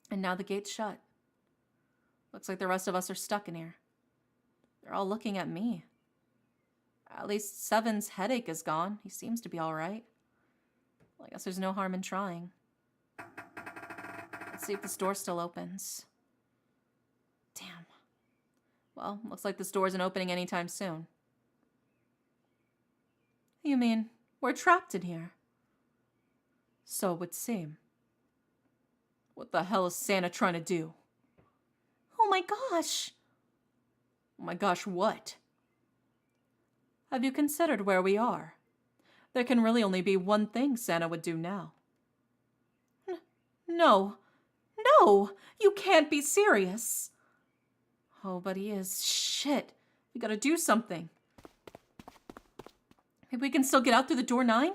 And now the gate's shut. Looks like the rest of us are stuck in here. They're all looking at me. At least Seven's headache is gone. He seems to be all right. Well, I guess there's no harm in trying. Let's see if this door still opens. Damn. Well, looks like this door isn't opening anytime soon. You mean we're trapped in here? So it would seem. What the hell is Santa trying to do? Oh my gosh! Oh my gosh, what? Have you considered where we are? There can really only be one thing Santa would do now. No. No! You can't be serious! Oh, but he is. Shit. We gotta do something. Maybe we can still get out through the door 9?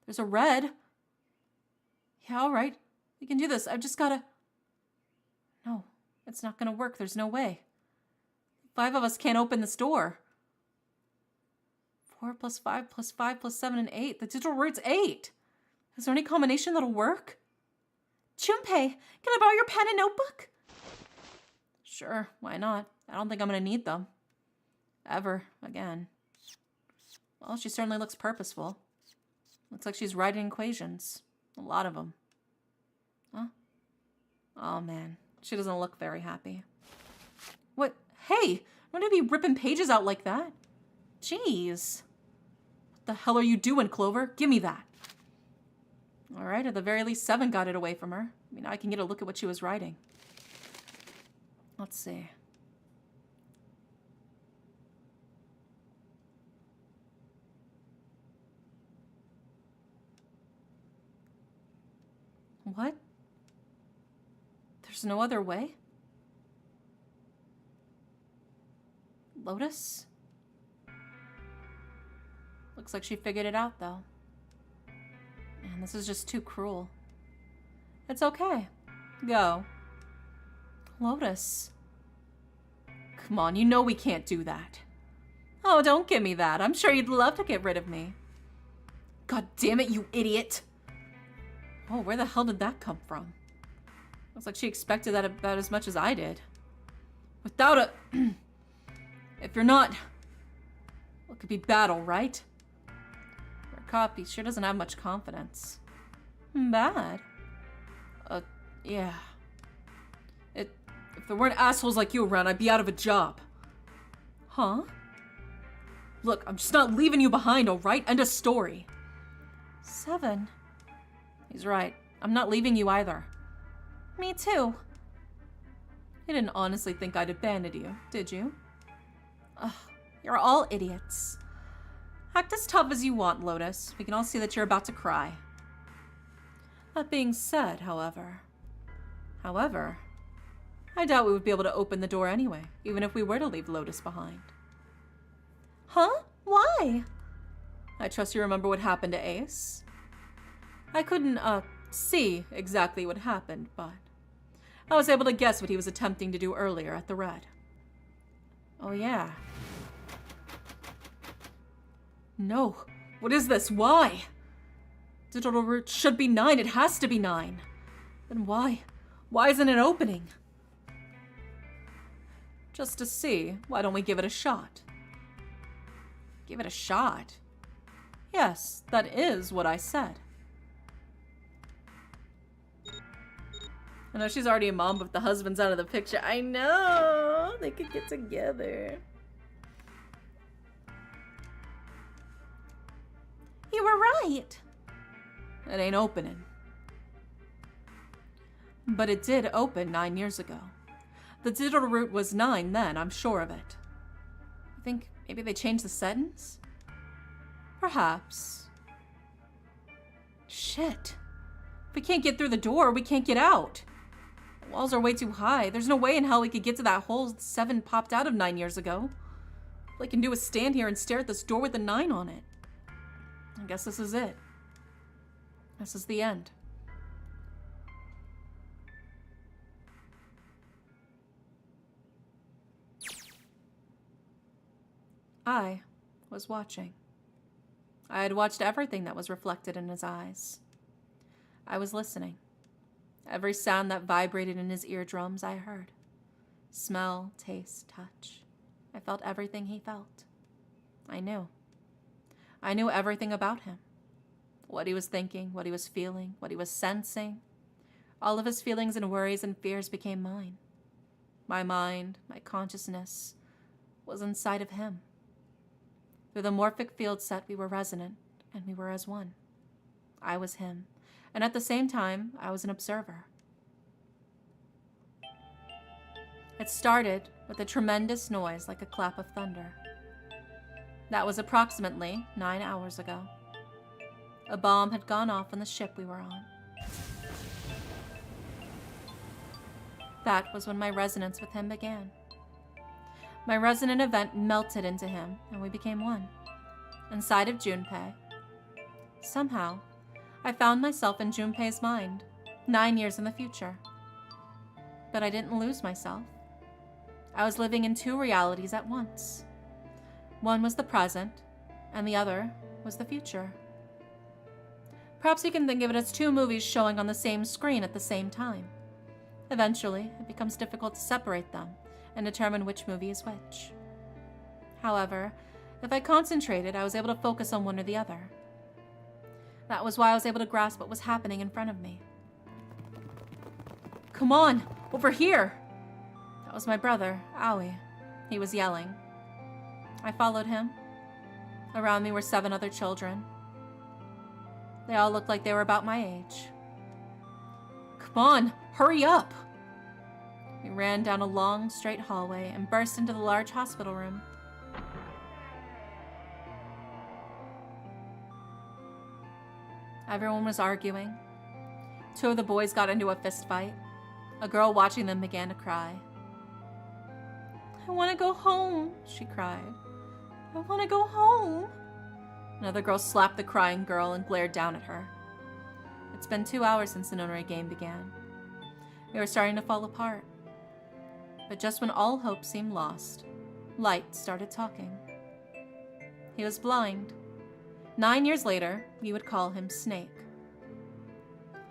There's a red. Yeah, alright. We can do this. I've just gotta... No, it's not gonna work. There's no way. 5 of us can't open this door. 4 plus 5 plus 5 plus 7 and 8. The digital root's 8. Is there any combination that'll work? Junpei, can I borrow your pen and notebook? Sure, why not? I don't think I'm gonna need them. Ever again. Well, she certainly looks purposeful. Looks like she's writing equations. A lot of them. Huh? Oh man, she doesn't look very happy. What? Hey, don't you be ripping pages out like that. Jeez. What the hell are you doing, Clover? Give me that. Alright, at the very least, 7 got it away from her. I mean, I can get a look at what she was writing. Let's see. What? There's no other way? Lotus? Looks like she figured it out, though. Man, this is just too cruel. It's okay. Go. Lotus. Come on, you know we can't do that. Oh, don't give me that. I'm sure you'd love to get rid of me. God damn it, you idiot. Oh, where the hell did that come from? Looks like she expected that about as much as I did. Without a... If you're not... Well, it could be battle, right? Her copy sure doesn't have much confidence. Bad? Yeah. If there weren't assholes like you around, I'd be out of a job. Huh? Look, I'm just not leaving you behind, alright? End of story. 7. He's right. I'm not leaving you either. Me too. You didn't honestly think I'd abandon you, did you? Ugh, you're all idiots. Act as tough as you want, Lotus. We can all see that you're about to cry. That being said, however, I doubt we would be able to open the door anyway, even if we were to leave Lotus behind. Huh? Why? I trust you remember what happened to Ace. I couldn't, see exactly what happened, but I was able to guess what he was attempting to do earlier at the Red. Oh, yeah. No. What is this? Why? Digital root should be 9. It has to be 9. Then why? Why isn't it opening? Just to see, why don't we give it a shot? Give it a shot? Yes, that is what I said. I know she's already a mom, but the husband's out of the picture. I know! They could get together. You were right. It ain't opening. But it did open 9 years ago. The digital root was 9 then, I'm sure of it. I think maybe they changed the sentence? Perhaps. Shit. If we can't get through the door, we can't get out. The walls are way too high. There's no way in hell we could get to that hole 7 popped out of 9 years ago. All I can do is stand here and stare at this door with a 9 on it. I guess this is it. This is the end. I was watching. I had watched everything that was reflected in his eyes. I was listening. Every sound that vibrated in his eardrums I heard. Smell, taste, touch. I felt everything he felt. I knew. I knew everything about him. What he was thinking, what he was feeling, what he was sensing. All of his feelings and worries and fears became mine. My mind, my consciousness, was inside of him. Through the morphic field set, we were resonant, and we were as one. I was him, and at the same time, I was an observer. It started with a tremendous noise like a clap of thunder. That was approximately 9 hours ago. A bomb had gone off on the ship we were on. That was when my resonance with him began. My resonant event melted into him, and we became one. Inside of Junpei. Somehow, I found myself in Junpei's mind, 9 years in the future. But I didn't lose myself. I was living in two realities at once. One was the present, and the other was the future. Perhaps you can think of it as two movies showing on the same screen at the same time. Eventually, it becomes difficult to separate them and determine which movie is which. However, if I concentrated, I was able to focus on one or the other. That was why I was able to grasp what was happening in front of me. "Come on, over here!" That was my brother, Aoi. He was yelling. I followed him. Around me were 7 other children. They all looked like they were about my age. "Come on, hurry up!" We ran down a long, straight hallway and burst into the large hospital room. Everyone was arguing. 2 of the boys got into a fist fight. A girl watching them began to cry. "I want to go home," she cried. "I want to go home." Another girl slapped the crying girl and glared down at her. It's been 2 hours since the Nonary game began. We were starting to fall apart. But just when all hope seemed lost, Light started talking. He was blind. 9 years later, you would call him Snake.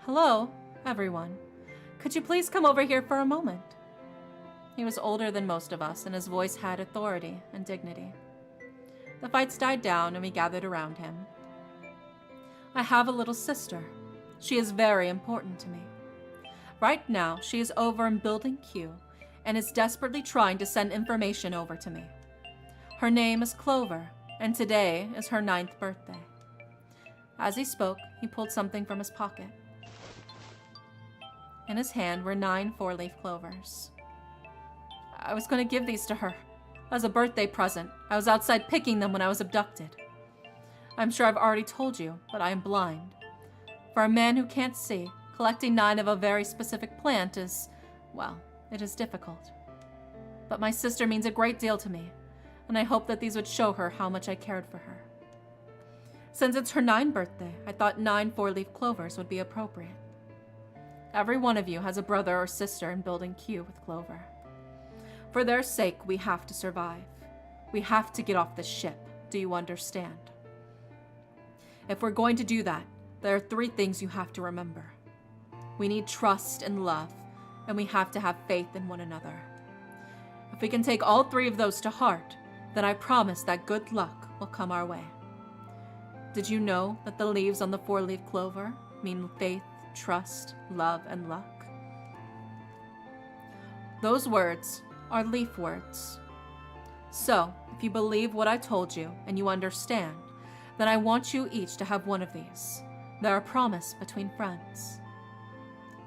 "Hello, everyone. Could you please come over here for a moment?" He was older than most of us, and his voice had authority and dignity. The fights died down, and we gathered around him. "I have a little sister. She is very important to me. Right now, she is over in Building Q and is desperately trying to send information over to me. Her name is Clover, and today is her 9th birthday." As he spoke, he pulled something from his pocket. In his hand were 9 4-leaf clovers. "I was going to give these to her as a birthday present. I was outside picking them when I was abducted. I'm sure I've already told you, but I am blind. For a man who can't see, collecting 9 of a very specific plant is, well, it is difficult. But my sister means a great deal to me, and I hope that these would show her how much I cared for her. Since it's her 9th birthday, I thought 9 4-leaf clovers would be appropriate. Every one of you has a brother or sister in Building Q with Clover. For their sake, we have to survive. We have to get off this ship. Do you understand? If we're going to do that, there are 3 things you have to remember. We need trust and love, and we have to have faith in one another. If we can take all 3 of those to heart, then I promise that good luck will come our way. Did you know that the leaves on the 4-leaf clover mean faith, trust, love, and luck? Those words are leaf words. So, if you believe what I told you and you understand, then I want you each to have one of these. They're a promise between friends."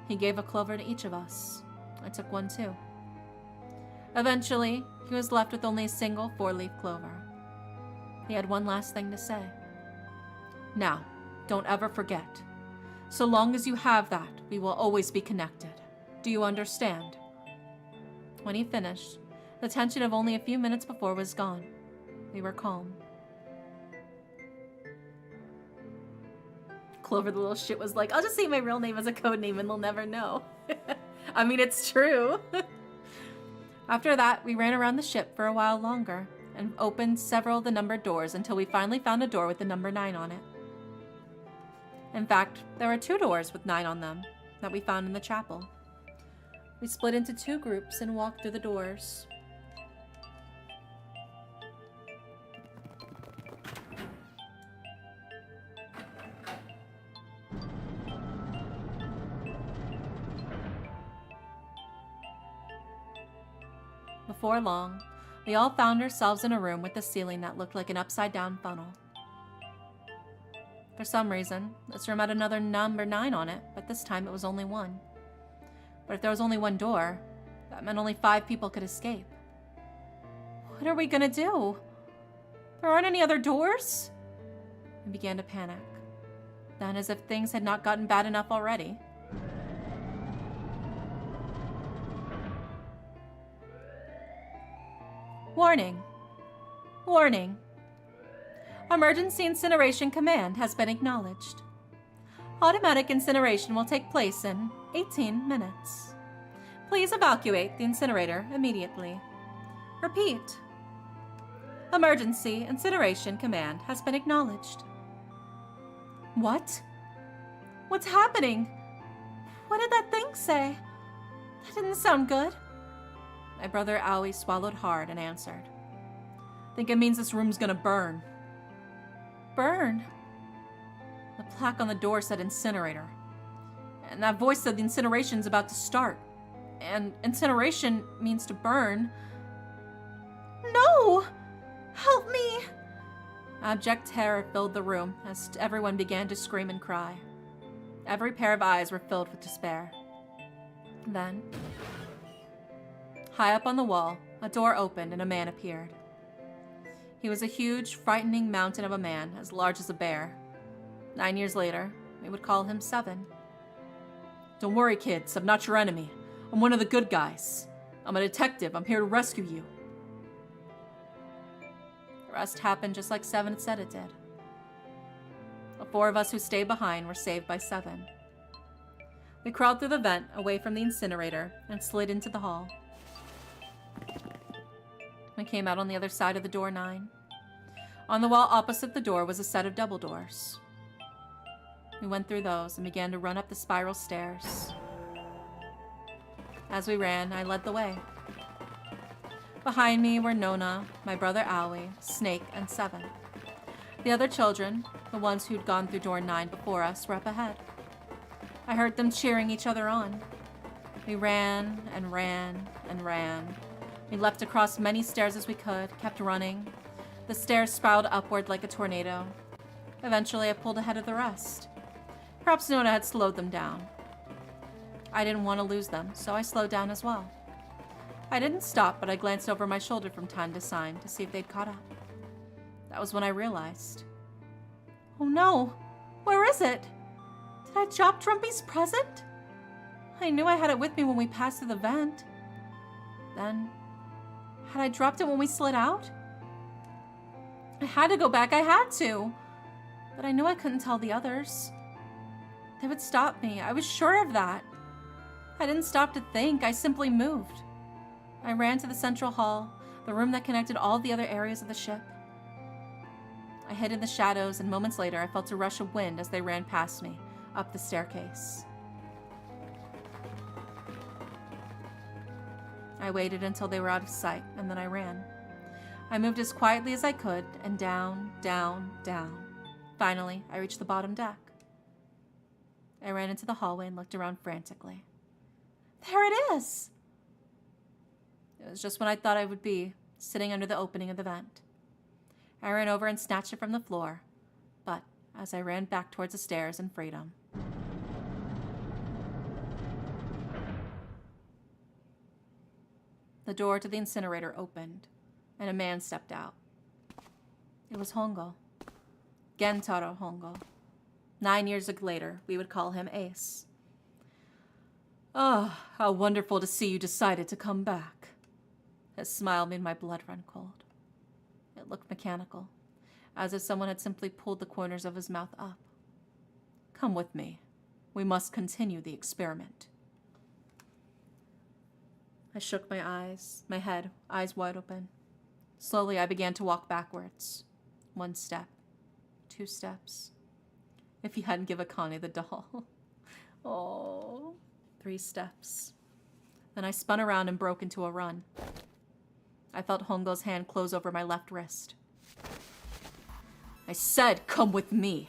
He gave a clover to each of us. I took one too. Eventually, he was left with only a single 4-leaf clover. He had one last thing to say. "Now, don't ever forget. So long as you have that, we will always be connected. Do you understand?" When he finished, the tension of only a few minutes before was gone. We were calm. Clover the little shit was like, "I'll just say my real name as a code name and they'll never know." I mean, it's true. After that, we ran around the ship for a while longer and opened several of the numbered doors until we finally found a door with the number 9 on it. In fact, there were 2 doors with 9 on them that we found in the chapel. We split into 2 groups and walked through the doors. Before long, we all found ourselves in a room with a ceiling that looked like an upside-down funnel. For some reason, this room had another number 9 on it, but this time it was only 1. But if there was only 1 door, that meant only 5 people could escape. What are we gonna do? There aren't any other doors? I began to panic. Then, as if things had not gotten bad enough already, warning. Warning. Emergency incineration command has been acknowledged. Automatic incineration will take place in 18 minutes. Please evacuate the incinerator immediately. Repeat. Emergency incineration command has been acknowledged. What? What's happening? What did that thing say? That didn't sound good. My brother Aoi swallowed hard and answered. I think it means this room's gonna burn. Burn? The plaque on the door said incinerator. And that voice said the incineration's about to start. And incineration means to burn. No! Help me! Abject terror filled the room as everyone began to scream and cry. Every pair of eyes were filled with despair. Then, high up on the wall, a door opened and a man appeared. He was a huge, frightening mountain of a man, as large as a bear. 9 years later, we would call him 7. Don't worry, kids, I'm not your enemy. I'm one of the good guys. I'm a detective. I'm here to rescue you. The rest happened just like 7 had said it did. The 4 of us who stayed behind were saved by 7. We crawled through the vent away from the incinerator and slid into the hall. We came out on the other side of the door 9. On the wall opposite the door was a set of double doors. We went through those and began to run up the spiral stairs. As we ran, I led the way. Behind me were Nona, my brother Aoi, Snake, and 7. The other children, the ones who'd gone through door 9 before us, were up ahead. I heard them cheering each other on. We ran and ran and ran. We leapt across many stairs as we could, kept running. The stairs spiraled upward like a tornado. Eventually, I pulled ahead of the rest. Perhaps Nona had slowed them down. I didn't want to lose them, so I slowed down as well. I didn't stop, but I glanced over my shoulder from time to time to see if they'd caught up. That was when I realized. Oh no! Where is it? Did I drop Trumpy's present? I knew I had it with me when we passed through the vent. Then, had I dropped it when we slid out? I had to go back, I had to. But I knew I couldn't tell the others. They would stop me, I was sure of that. I didn't stop to think, I simply moved. I ran to the central hall, the room that connected all the other areas of the ship. I hid in the shadows, and moments later I felt a rush of wind as they ran past me, up the staircase. I waited until they were out of sight, and then I ran. I moved as quietly as I could, and down, down, down. Finally, I reached the bottom deck. I ran into the hallway and looked around frantically. There it is! It was just when I thought I would be, sitting under the opening of the vent. I ran over and snatched it from the floor, but as I ran back towards the stairs and freedom, the door to the incinerator opened, and a man stepped out. It was Hongo. Gentaro Hongo. 9 years later, we would call him Ace. Ah, how wonderful to see you decided to come back. His smile made my blood run cold. It looked mechanical, as if someone had simply pulled the corners of his mouth up. Come with me. We must continue the experiment. I shook my head, eyes wide open. Slowly, I began to walk backwards. 1 step, 2 steps. If he hadn't given Connie the doll. Oh, 3 steps. Then I spun around and broke into a run. I felt Hongo's hand close over my left wrist. I said, come with me.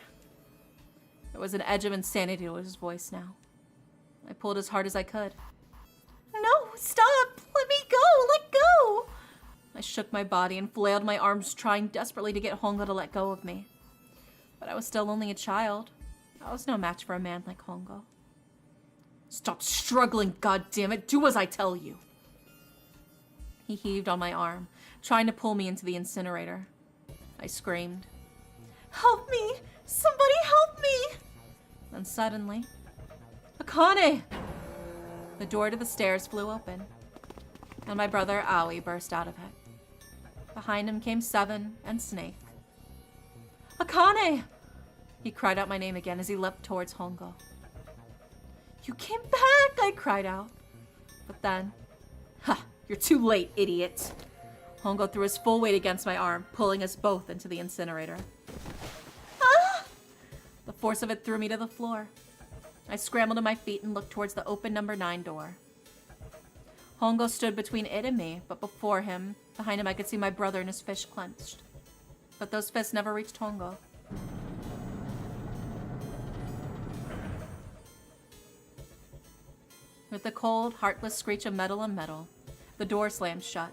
There was an edge of insanity to his voice now. I pulled as hard as I could. No, stop! Let me go! Let go! shook my body and flailed my arms, trying desperately to get Hongo to let go of me. But I was still only a child. I was no match for a man like Hongo. Stop struggling, goddammit! Do as I tell you! He heaved on my arm, trying to pull me into the incinerator. I screamed, "Help me! Somebody help me!" Then suddenly, Akane! The door to the stairs flew open, and my brother Aoi burst out of it. Behind him came Seven and Snake. Akane! He cried out my name again as he leapt towards Hongo. You came back! I cried out. But then, you're too late, idiot! Hongo threw his full weight against my arm, pulling us both into the incinerator. Ah! The force of it threw me to the floor. I scrambled to my feet and looked towards the open number 9 door. Hongo stood between it and me, but behind him I could see my brother and his fist clenched. But those fists never reached Hongo. With the cold, heartless screech of metal on metal, the door slammed shut.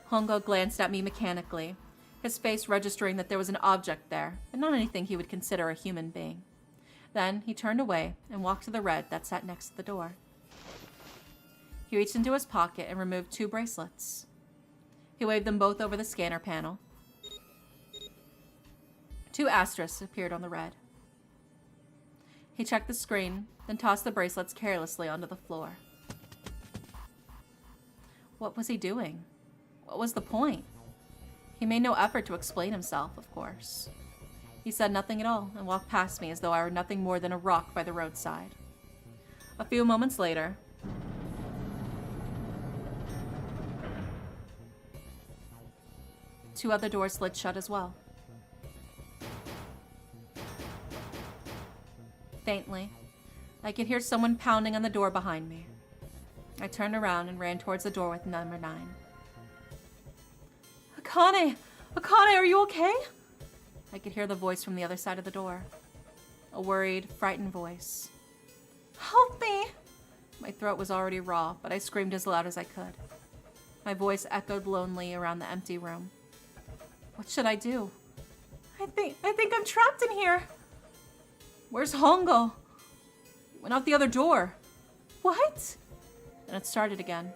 Hongo glanced at me mechanically, his face registering that there was an object there, and not anything he would consider a human being. Then he turned away and walked to the red that sat next to the door. He reached into his pocket and removed 2 bracelets. He waved them both over the scanner panel. 2 asterisks appeared on the red. He checked the screen, then tossed the bracelets carelessly onto the floor. What was he doing? What was the point? He made no effort to explain himself, of course. He said nothing at all and walked past me as though I were nothing more than a rock by the roadside. A few moments later, two other doors slid shut as well. Faintly, I could hear someone pounding on the door behind me. I turned around and ran towards the door with number 9. Akane! Akane, are you okay? I could hear the voice from the other side of the door. A worried, frightened voice. Help me! My throat was already raw, but I screamed as loud as I could. My voice echoed lonely around the empty room. What should I do? I think I'm trapped in here. Where's Hongo? He went out the other door. What? Then it started again.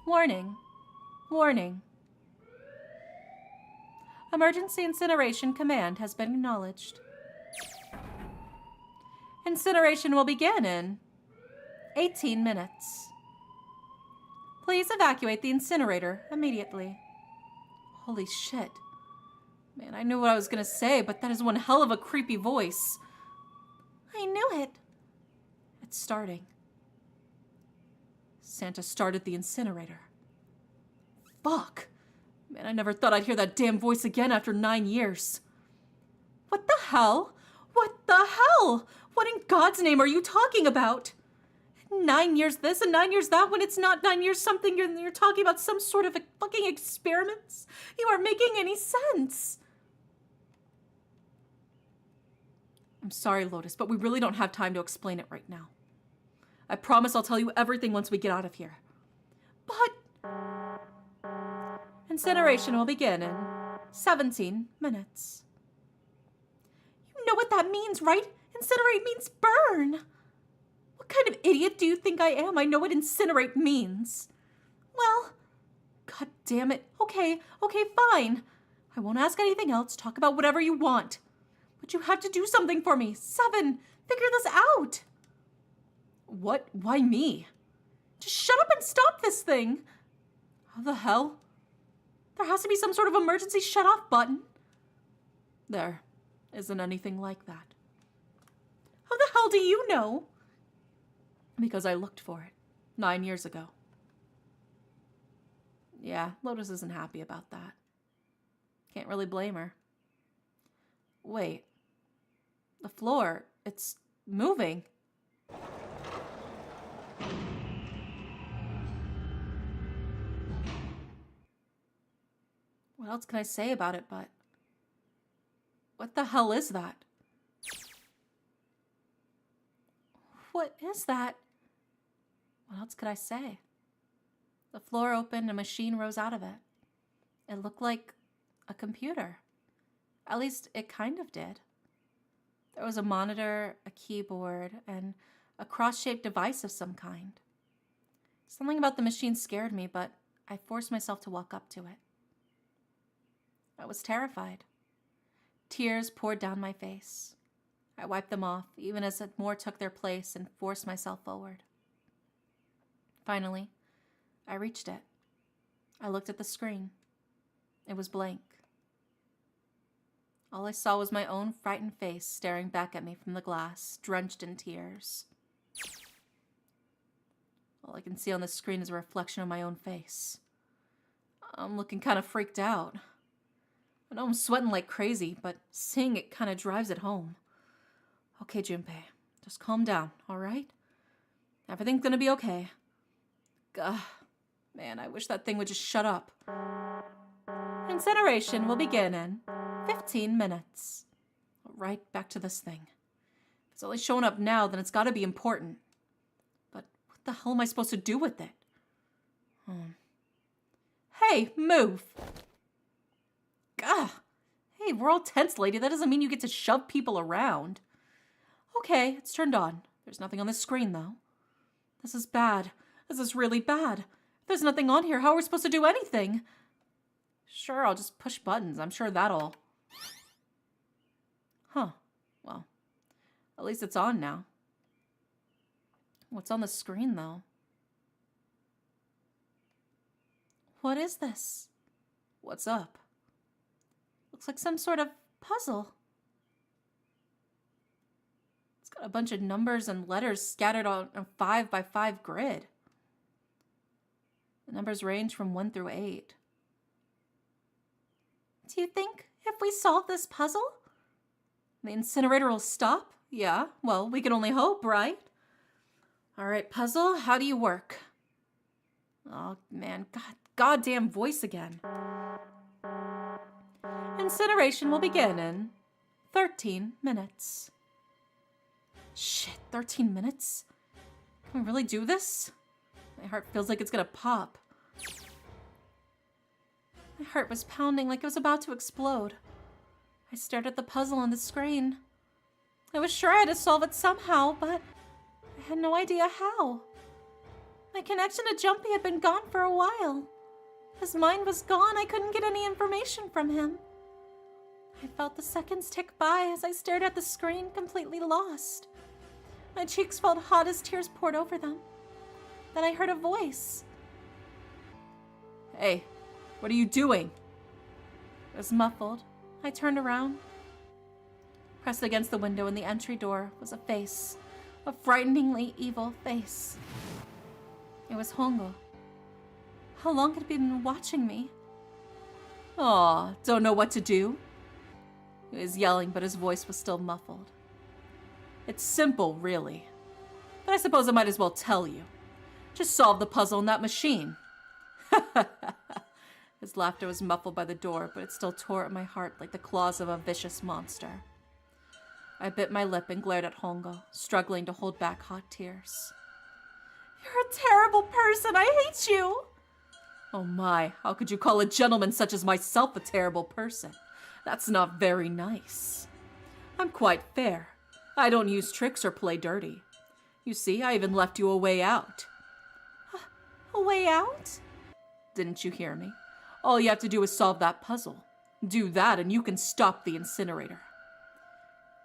Warning. Warning. Emergency incineration command has been acknowledged. Incineration will begin in 18 minutes. Please evacuate the incinerator immediately. Holy shit. Man, I knew what I was gonna say, but that is one hell of a creepy voice. I knew it. It's starting. Santa started the incinerator. Fuck. Man, I never thought I'd hear that damn voice again after 9 years. What the hell? What the hell? What in God's name are you talking about? 9 years this and 9 years that when it's not 9 years something you're talking about some sort of a fucking experiments? You aren't making any sense. I'm sorry, Lotus, but we really don't have time to explain it right now. I promise I'll tell you everything once we get out of here. But incineration will begin in 17 minutes. You know what that means, right? Incinerate means burn. What kind of idiot do you think I am? I know what incinerate means. Well, God damn it. Okay, fine. I won't ask anything else. Talk about whatever you want. But you have to do something for me. 7, figure this out. What? Why me? Just shut up and stop this thing. How the hell? There has to be some sort of emergency shut-off button. There isn't anything like that. How the hell do you know? Because I looked for it 9 years ago. Yeah, Lotus isn't happy about that. Can't really blame her. Wait. The floor, it's moving. What else can I say about it but... What the hell is that? What is that? What else could I say? The floor opened and a machine rose out of it. It looked like a computer. At least it kind of did. There was a monitor, a keyboard, and a cross-shaped device of some kind. Something about the machine scared me, but I forced myself to walk up to it. I was terrified. Tears poured down my face. I wiped them off, even as more took their place, and forced myself forward. Finally, I reached it. I looked at the screen. It was blank. All I saw was my own frightened face staring back at me from the glass, drenched in tears. All I can see on the screen is a reflection of my own face. I'm looking kind of freaked out. I know I'm sweating like crazy, but seeing it kind of drives it home. Okay, Junpei, just calm down, all right? Everything's gonna be okay. Gah, man, I wish that thing would just shut up. Incineration will begin in 15 minutes. Right back to this thing. If it's only showing up now, then it's gotta be important. But what the hell am I supposed to do with it? Hey, move! Gah! Hey, we're all tense, lady. That doesn't mean you get to shove people around. Okay, it's turned on. There's nothing on the screen, though. This is bad. This is really bad. If there's nothing on here, how are we supposed to do anything? Sure, I'll just push buttons. I'm sure that'll... Huh. Well, at least it's on now. What's on the screen, though? What is this? What's up? Looks like some sort of puzzle. It's got a bunch of numbers and letters scattered on a 5x5 grid. The numbers range from 1 through 8. Do you think if we solve this puzzle, the incinerator will stop? Yeah, well, we can only hope, right? All right, puzzle, how do you work? Oh, man, goddamn voice again. Incineration will begin in 13 minutes. Shit, 13 minutes? Can we really do this? My heart feels like it's gonna pop. My heart was pounding like it was about to explode. I stared at the puzzle on the screen. I was sure I had to solve it somehow, but I had no idea how. My connection to Jumpy had been gone for a while. His mind was gone. I couldn't get any information from him. I felt the seconds tick by as I stared at the screen, completely lost. My cheeks felt hot as tears poured over them. Then I heard a voice. Hey, what are you doing? It was muffled. I turned around. Pressed against the window in the entry door was a face, a frighteningly evil face. It was Hongo. How long had he been watching me? Aw, don't know what to do? He was yelling, but his voice was still muffled. It's simple, really. But I suppose I might as well tell you. Just solve the puzzle in that machine. His laughter was muffled by the door, but it still tore at my heart like the claws of a vicious monster. I bit my lip and glared at Hongo, struggling to hold back hot tears. You're a terrible person. I hate you. Oh my, how could you call a gentleman such as myself a terrible person? That's not very nice. I'm quite fair. I don't use tricks or play dirty. You see, I even left you a way out. A way out? Didn't you hear me? All you have to do is solve that puzzle. Do that and you can stop the incinerator.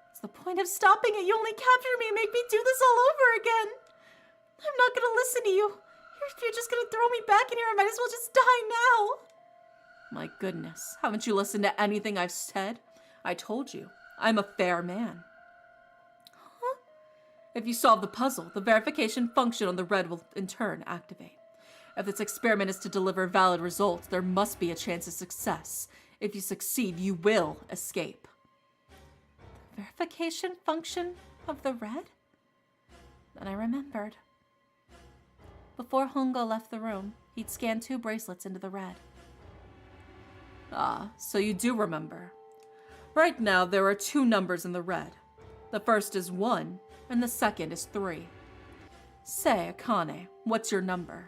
What's the point of stopping it? You only captured me and make me do this all over again. I'm not gonna listen to you. You're just gonna throw me back in here. I might as well just die now. My goodness, haven't you listened to anything I've said? I told you, I'm a fair man. Huh? If you solve the puzzle, the verification function on the red will in turn activate. If this experiment is to deliver valid results, there must be a chance of success. If you succeed, you will escape. The verification function of the red? Then I remembered. Before Hongo left the room, he'd scanned 2 bracelets into the red. Ah, so you do remember. Right now, there are 2 numbers in the red. The first is 1, and the second is 3. Say, Akane, what's your number?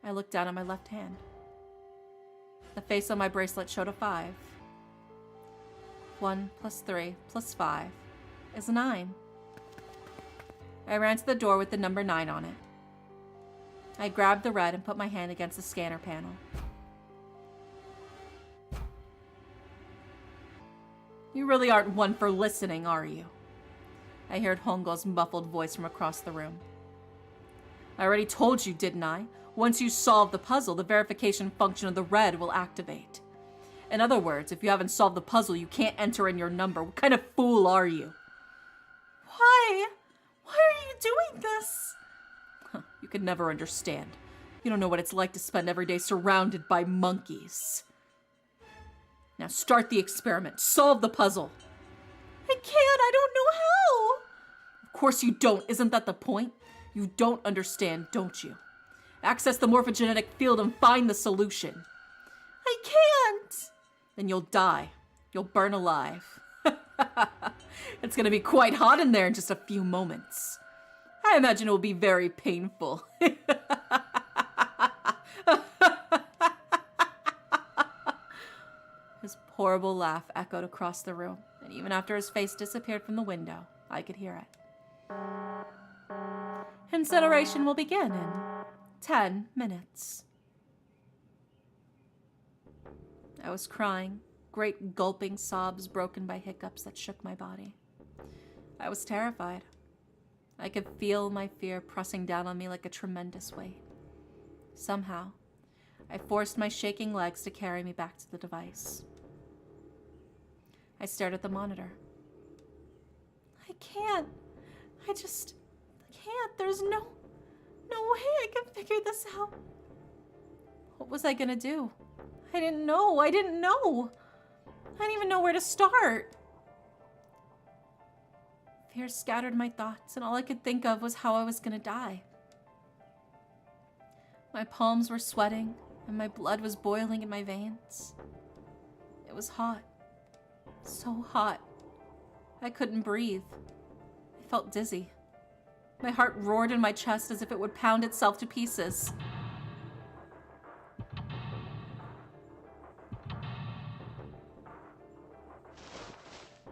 I looked down at my left hand. The face on my bracelet showed a 5. 1 plus 3 plus 5 is 9. I ran to the door with the number 9 on it. I grabbed the red and put my hand against the scanner panel. You really aren't one for listening, are you? I heard Hongo's muffled voice from across the room. I already told you, didn't I? Once you solve the puzzle, the verification function of the red will activate. In other words, if you haven't solved the puzzle, you can't enter in your number. What kind of fool are you? Why? Why are you doing this? You could never understand. You don't know what it's like to spend every day surrounded by monkeys. Now start the experiment. Solve the puzzle. I can't. I don't know how. Of course you don't. Isn't that the point? You don't understand, don't you? Access the morphogenetic field and find the solution. I can't. Then you'll die. You'll burn alive. It's going to be quite hot in there in just a few moments. I imagine it will be very painful. His horrible laugh echoed across the room, and even after his face disappeared from the window, I could hear it. Incineration will begin in 10 minutes. I was crying, great gulping sobs broken by hiccups that shook my body. I was terrified. I could feel my fear pressing down on me like a tremendous weight. Somehow, I forced my shaking legs to carry me back to the device. I stared at the monitor. I can't. I just can't. There's no way I can figure this out. What was I gonna do? I didn't know. I didn't even know where to start. Fear scattered my thoughts, and all I could think of was how I was gonna die. My palms were sweating, and my blood was boiling in my veins. It was hot. So hot. I couldn't breathe. I felt dizzy. My heart roared in my chest as if it would pound itself to pieces.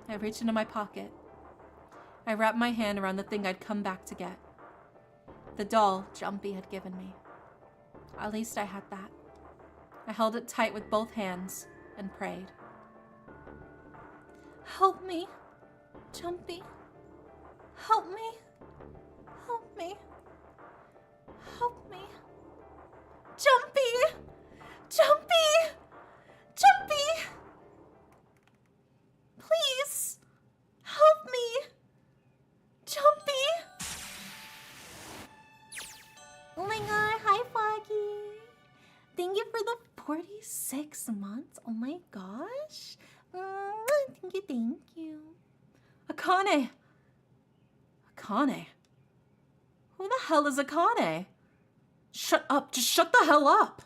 I reached into my pocket. I wrapped my hand around the thing I'd come back to get. The doll Jumpy had given me. At least I had that. I held it tight with both hands and prayed. Help me, Jumpy. Help me. Help me. Help me. Jumpy! Jumpy! Jumpy! Please! Help me! Jumpy! Oh my god, hi Foggy! Thank you for the 46 months. Oh my gosh. Thank you. Akane! Akane? Who the hell is Akane? Shut up! Just shut the hell up!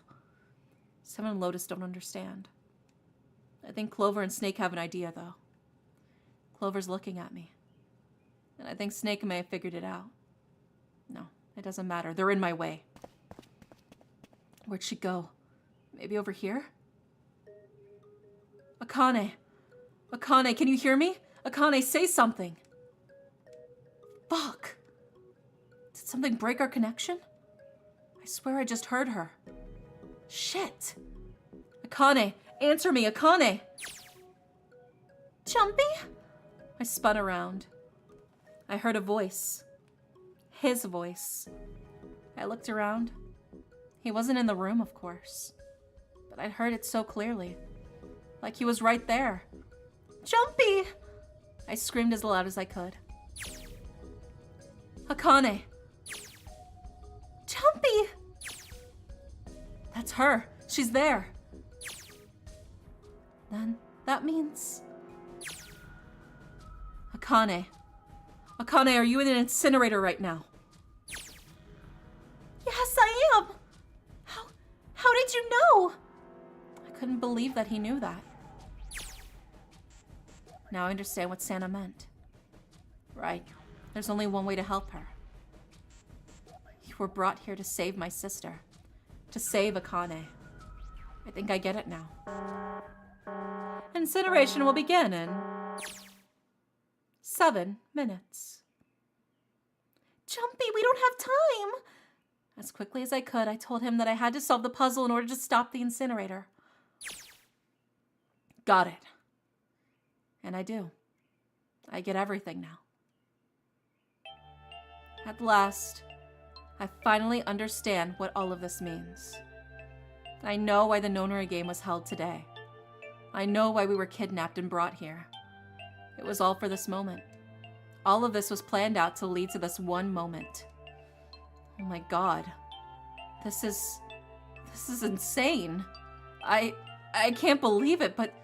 Seven and Lotus don't understand. I think Clover and Snake have an idea, though. Clover's looking at me. And I think Snake may have figured it out. No, it doesn't matter. They're in my way. Where'd she go? Maybe over here? Akane! Akane, can you hear me? Akane, say something! Fuck! Did something break our connection? I swear I just heard her. Shit! Akane, answer me, Akane! Jumpy? I spun around. I heard a voice. His voice. I looked around. He wasn't in the room, of course. But I'd heard it so clearly. Like he was right there. Jumpy! I screamed as loud as I could. Akane! Jumpy! That's her. She's there. Then that means... Akane. Akane, are you in an incinerator right now? Yes, I am! How did you know? I couldn't believe that he knew that. Now I understand what Santa meant. Right. There's only one way to help her. You were brought here to save my sister. To save Akane. I think I get it now. Incineration will begin in 7 minutes. Jumpy, we don't have time. As quickly as I could, I told him that I had to solve the puzzle in order to stop the incinerator. Got it. And I do. I get everything now. At last, I finally understand what all of this means. I know why the Nonary game was held today. I know why we were kidnapped and brought here. It was all for this moment. All of this was planned out to lead to this one moment. Oh my god. This is insane. I can't believe it, but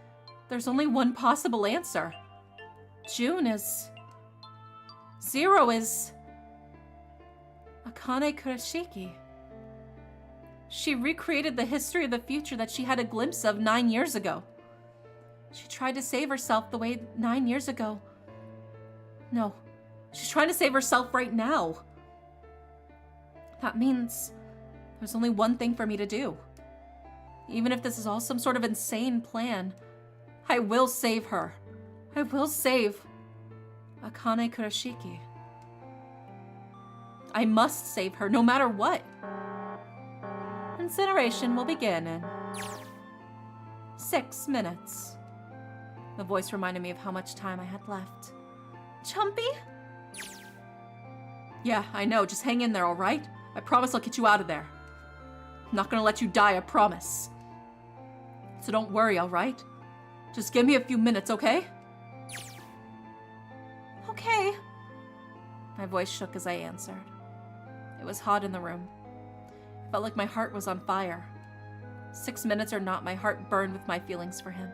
there's only one possible answer. June is... 0 is... Akane Kurashiki. She recreated the history of the future that she had a glimpse of 9 years ago. She tried to save herself the way 9 years ago. No, she's trying to save herself right now. That means there's only one thing for me to do. Even if this is all some sort of insane plan, I will save her. I will save Akane Kurashiki. I must save her, no matter what. Incineration will begin in 6 minutes. The voice reminded me of how much time I had left. Jumpy? Yeah, I know. Just hang in there, all right? I promise I'll get you out of there. I'm not gonna let you die, I promise. So don't worry, all right? Just give me a few minutes, okay? Okay. My voice shook as I answered. It was hot in the room. It felt like my heart was on fire. 6 minutes or not, my heart burned with my feelings for him.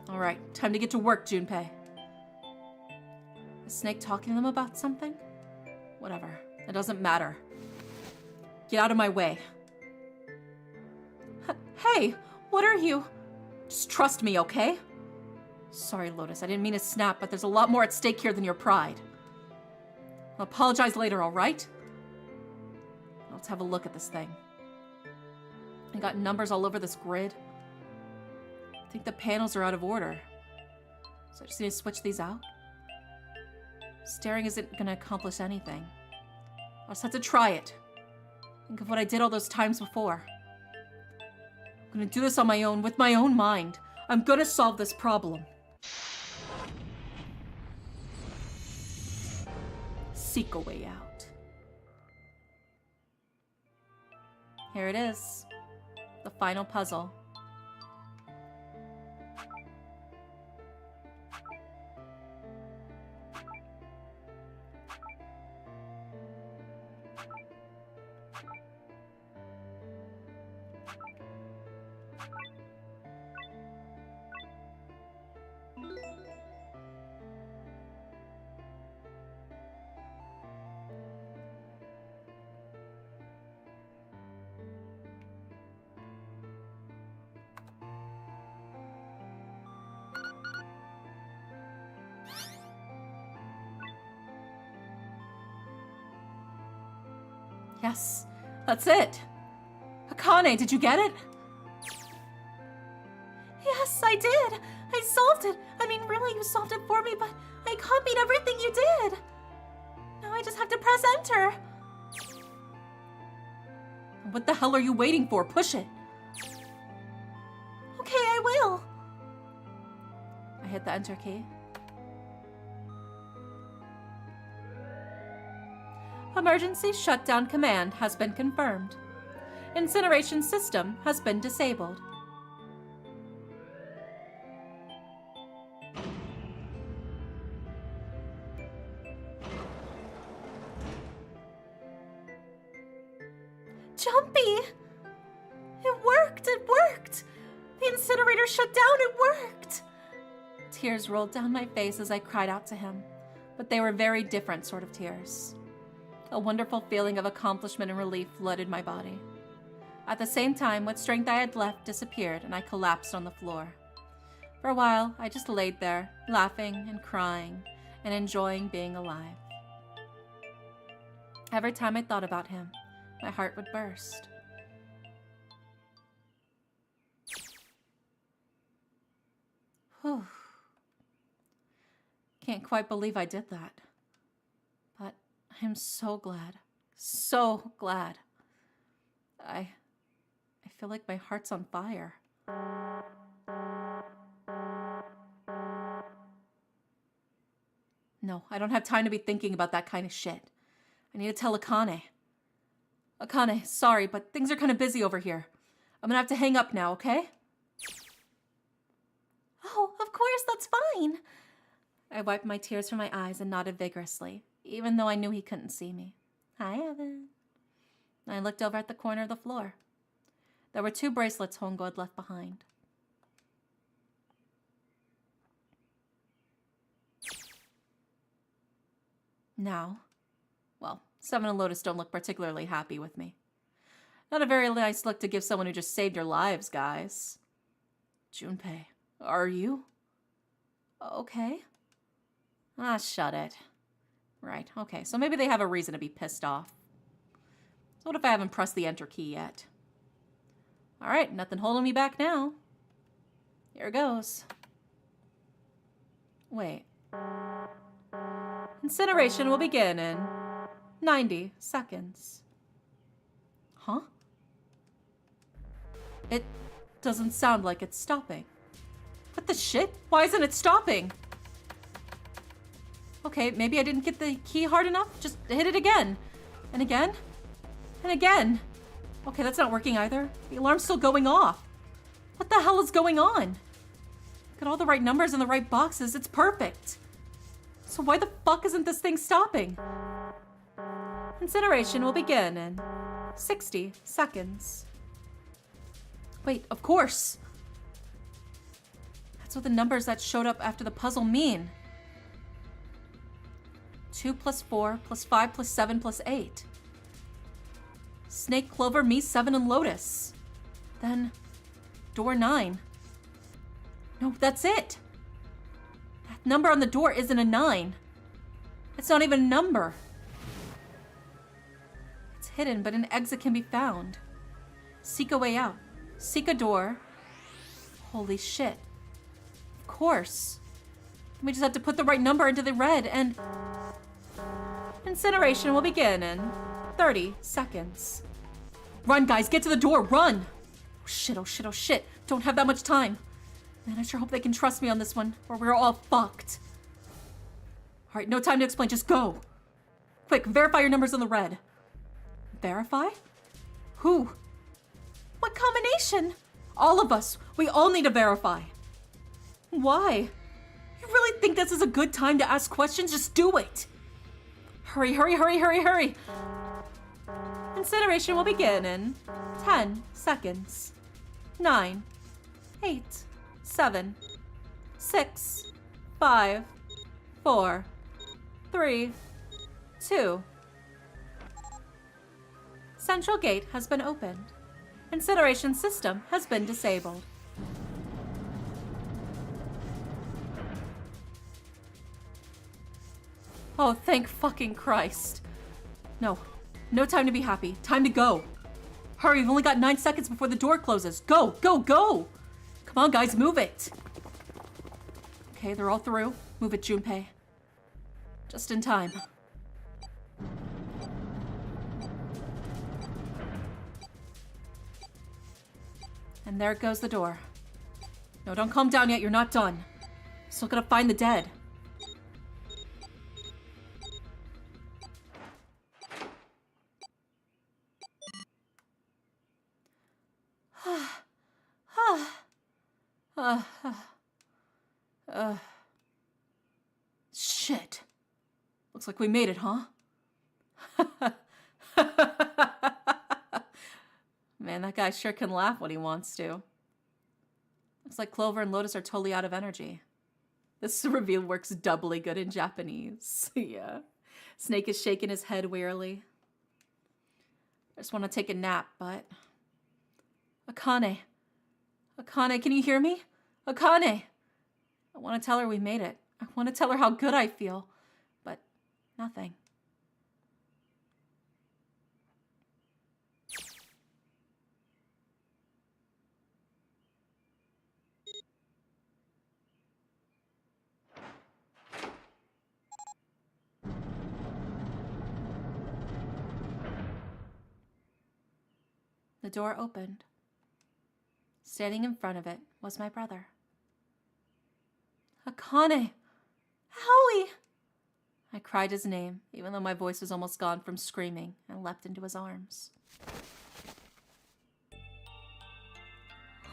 All right, time to get to work, Junpei. Is Snake talking to them about something? Whatever, it doesn't matter. Get out of my way. Hey, what are you? Just trust me, okay? Sorry, Lotus, I didn't mean to snap, but there's a lot more at stake here than your pride. I'll apologize later, all right? Let's have a look at this thing. I got numbers all over this grid. I think the panels are out of order. So I just need to switch these out. Staring isn't gonna accomplish anything. I'll just have to try it. Think of what I did all those times before. I'm gonna do this on my own, with my own mind. I'm gonna solve this problem. Seek a way out. Here it is. The final puzzle. Yes, that's it. Akane, did you get it? Yes, I did. I solved it. I mean, really, you solved it for me, but I copied everything you did. Now I just have to press enter. What the hell are you waiting for? Push it. Okay, I will. I hit the enter key. Emergency shutdown command has been confirmed. Incineration system has been disabled. Jumpy! It worked! It worked! The incinerator shut down! It worked! Tears rolled down my face as I cried out to him, but they were very different sort of tears. A wonderful feeling of accomplishment and relief flooded my body. At the same time, what strength I had left disappeared and I collapsed on the floor. For a while, I just laid there, laughing and crying and enjoying being alive. Every time I thought about him, my heart would burst. Whew. Can't quite believe I did that. But I'm so glad. So glad. I feel like my heart's on fire. No, I don't have time to be thinking about that kind of shit. I need to tell Akane. Akane, sorry, but things are kind of busy over here. I'm gonna have to hang up now, okay? Oh, of course, that's fine. I wiped my tears from my eyes and nodded vigorously, even though I knew he couldn't see me. Hi, Evan. I looked over at the corner of the floor. There were 2 bracelets Hongo had left behind. Now, well, Seven and Lotus don't look particularly happy with me. Not a very nice look to give someone who just saved your lives, guys. Junpei, are you? Okay. Ah, shut it. Right, okay, so maybe they have a reason to be pissed off. So what if I haven't pressed the enter key yet? Alright, nothing holding me back now. Here goes. Wait. Incineration will begin in 90 seconds. Huh? It doesn't sound like it's stopping. What the shit? Why isn't it stopping? Okay, maybe I didn't get the key hard enough. Just hit it again. And again. And again. Okay, that's not working either. The alarm's still going off. What the hell is going on? Got all the right numbers in the right boxes. It's perfect. So why the fuck isn't this thing stopping? Incineration will begin in 60 seconds. Wait, of course. That's what the numbers that showed up after the puzzle mean. 2 plus 4 plus 5 plus 7 plus 8. Snake, Clover, me, 7, and Lotus. Then, door 9. No, that's it. That number on the door isn't a 9. It's not even a number. It's hidden, but an exit can be found. Seek a way out. Seek a door. Holy shit. Of course. We just have to put the right number into the red and... Incineration will begin in 30 seconds. Run, guys, get to the door, run! Oh shit, oh shit, oh shit. Don't have that much time. Man, I sure hope they can trust me on this one, or we're all fucked. Alright, no time to explain, just go. Quick, verify your numbers on the red. Verify? Who? What combination? All of us. We all need to verify. Why? You really think this is a good time to ask questions? Just do it. Hurry, hurry, hurry, hurry, hurry. Incineration will begin in 10 seconds. 9, 8, 7, 6, 5, 4, 3, 2. Central gate has been opened. Incineration system has been disabled. Oh, thank fucking Christ. No. No time to be happy. Time to go. Hurry, we've only got 9 seconds before the door closes. Go, go, go! Come on, guys, move it. Okay, they're all through. Move it, Junpei. Just in time. And there goes the door. No, don't calm down yet. You're not done. Still gotta find the dead. Shit. Looks like we made it, huh? Man, that guy sure can laugh when he wants to. Looks like Clover and Lotus are totally out of energy. This reveal works doubly good in Japanese. Yeah. Snake is shaking his head wearily. I just want to take a nap, but... Akane. Akane, can you hear me? Akane! I want to tell her we made it. I want to tell her how good I feel. But nothing. The door opened. Standing in front of it was my brother. Akane! Howie! I cried his name, even though my voice was almost gone from screaming, and leapt into his arms.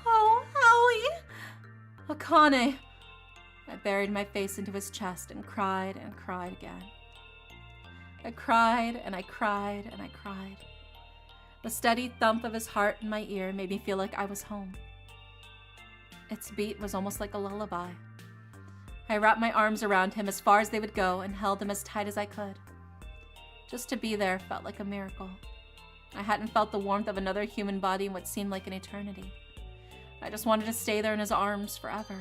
Oh, Howie! Akane! I buried my face into his chest and cried again. I cried and I cried and I cried. The steady thump of his heart in my ear made me feel like I was home. Its beat was almost like a lullaby. I wrapped my arms around him as far as they would go and held him as tight as I could. Just to be there felt like a miracle. I hadn't felt the warmth of another human body in what seemed like an eternity. I just wanted to stay there in his arms forever.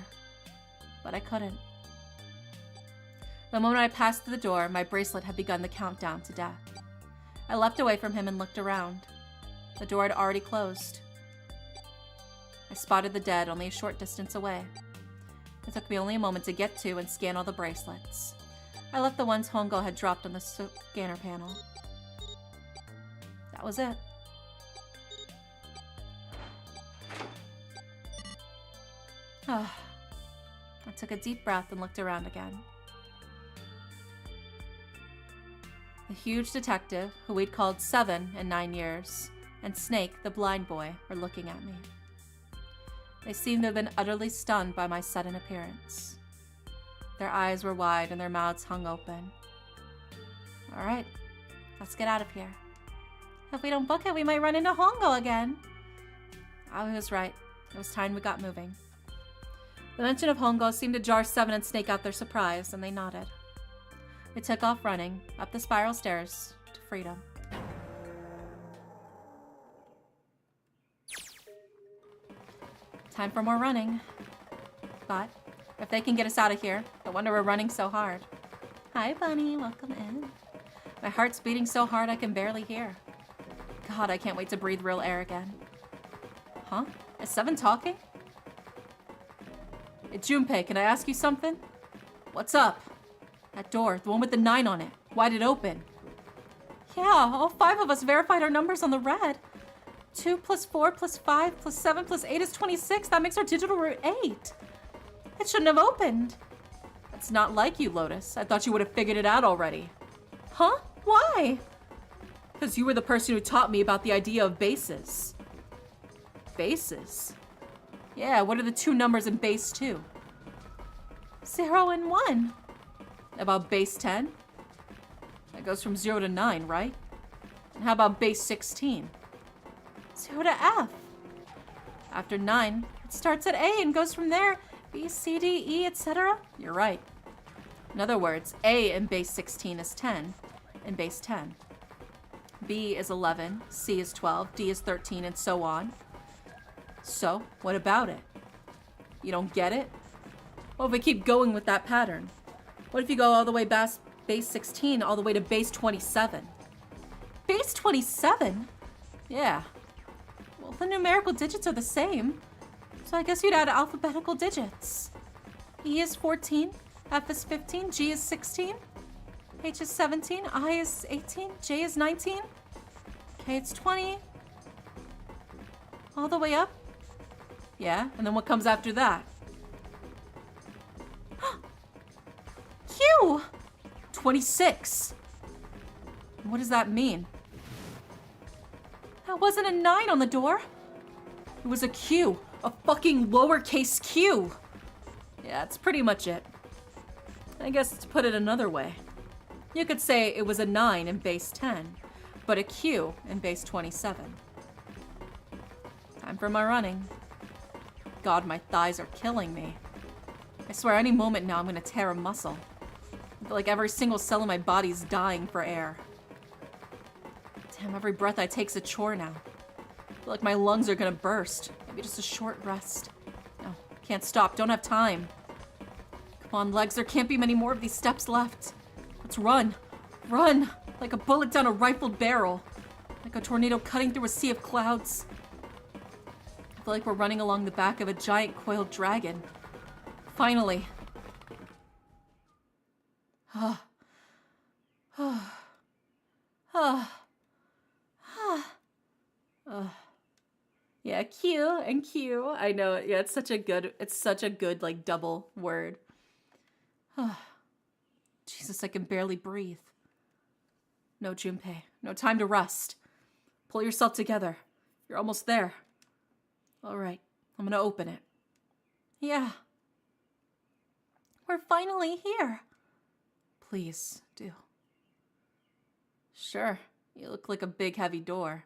But I couldn't. The moment I passed through the door, my bracelet had begun the countdown to death. I leapt away from him and looked around. The door had already closed. I spotted the dead only a short distance away. It took me only a moment to get to and scan all the bracelets. I left the ones Hongo had dropped on the scanner panel. That was it. I took a deep breath and looked around again. The huge detective, who we'd called 7 in 9 years, and Snake, the blind boy, were looking at me. They seemed to have been utterly stunned by my sudden appearance. Their eyes were wide and their mouths hung open. All right, let's get out of here. If we don't book it, we might run into Hongo again. I was right. It was time we got moving. The mention of Hongo seemed to jar 7 and Snake out their surprise, and they nodded. We took off running, up the spiral stairs, to freedom. Time for more running. But if they can get us out of here, no wonder we're running so hard. Hi, Bunny. Welcome in. My heart's beating so hard I can barely hear. God, I can't wait to breathe real air again. Huh? Is 7 talking? Hey, Junpei, can I ask you something? What's up? That door, the one with the 9 on it. Why'd it open? Yeah, all 5 of us verified our numbers on the red. 2 plus 4 plus 5 plus 7 plus 8 is 26. That makes our digital root 8. It shouldn't have opened. That's not like you, Lotus. I thought you would have figured it out already. Huh? Why? Because you were the person who taught me about the idea of bases. Bases? Yeah, what are the 2 numbers in base 2? 0 and 1. About base 10? That goes from 0 to 9, right? And how about base 16? 0 to F. After 9, it starts at A and goes from there. B, C, D, E, etc. You're right. In other words, A in base 16 is 10 in base 10. B is 11, C is 12, D is 13, and so on. So, what about it? You don't get it? What if we keep going with that pattern? What if you go all the way past base 16 all the way to base 27? Base 27? Yeah. Well, the numerical digits are the same. So I guess you'd add alphabetical digits. E is 14, F is 15, G is 16, H is 17, I is 18, J is 19, K it's 20. All the way up? Yeah, and then what comes after that? Q! 26. What does that mean? That wasn't a 9 on the door. It was a Q. A fucking lowercase q. Yeah, that's pretty much it. I guess to put it another way, you could say it was a 9 in base 10, but a Q in base 27. Time for my running. God, my thighs are killing me. I swear any moment now I'm gonna tear a muscle. I feel like every single cell in my body's dying for air. Damn, every breath I take's a chore now. I feel like my lungs are gonna burst. Maybe just a short rest. No, can't stop, don't have time. Come on, legs, there can't be many more of these steps left. Let's run. Run! Like a bullet down a rifled barrel. Like a tornado cutting through a sea of clouds. I feel like we're running along the back of a giant coiled dragon. Finally. Yeah, Q and Q. I know. Yeah, it's such a good like double word. Jesus, I can barely breathe. No, Junpei. No time to rest. Pull yourself together. You're almost there. All right, I'm gonna open it. Yeah. We're finally here. Please, do. Sure, you look like a big heavy door,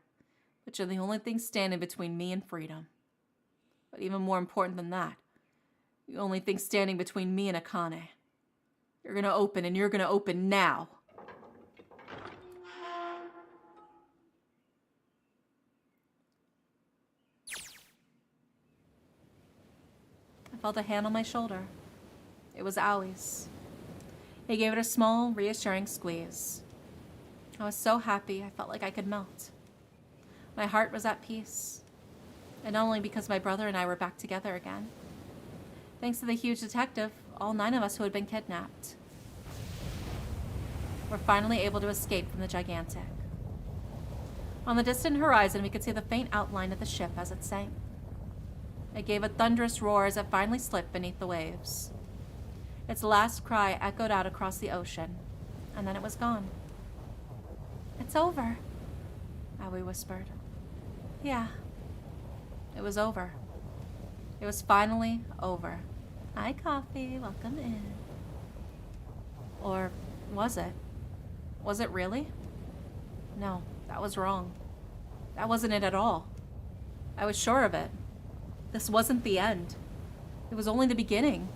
but you're the only thing standing between me and freedom. But even more important than that, the only thing standing between me and Akane. You're gonna open, and you're gonna open now. I felt a hand on my shoulder. It was Aui's. He gave it a small, reassuring squeeze. I was so happy, I felt like I could melt. My heart was at peace. And not only because my brother and I were back together again. Thanks to the huge detective, all 9 of us who had been kidnapped were finally able to escape from the gigantic. On the distant horizon, we could see the faint outline of the ship as it sank. It gave a thunderous roar as it finally slipped beneath the waves. Its last cry echoed out across the ocean, and then it was gone. It's over, Aoi whispered. Yeah. It was over. It was finally over. Hi, Coffee. Welcome in. Or was it? Was it really? No, that was wrong. That wasn't it at all. I was sure of it. This wasn't the end. It was only the beginning.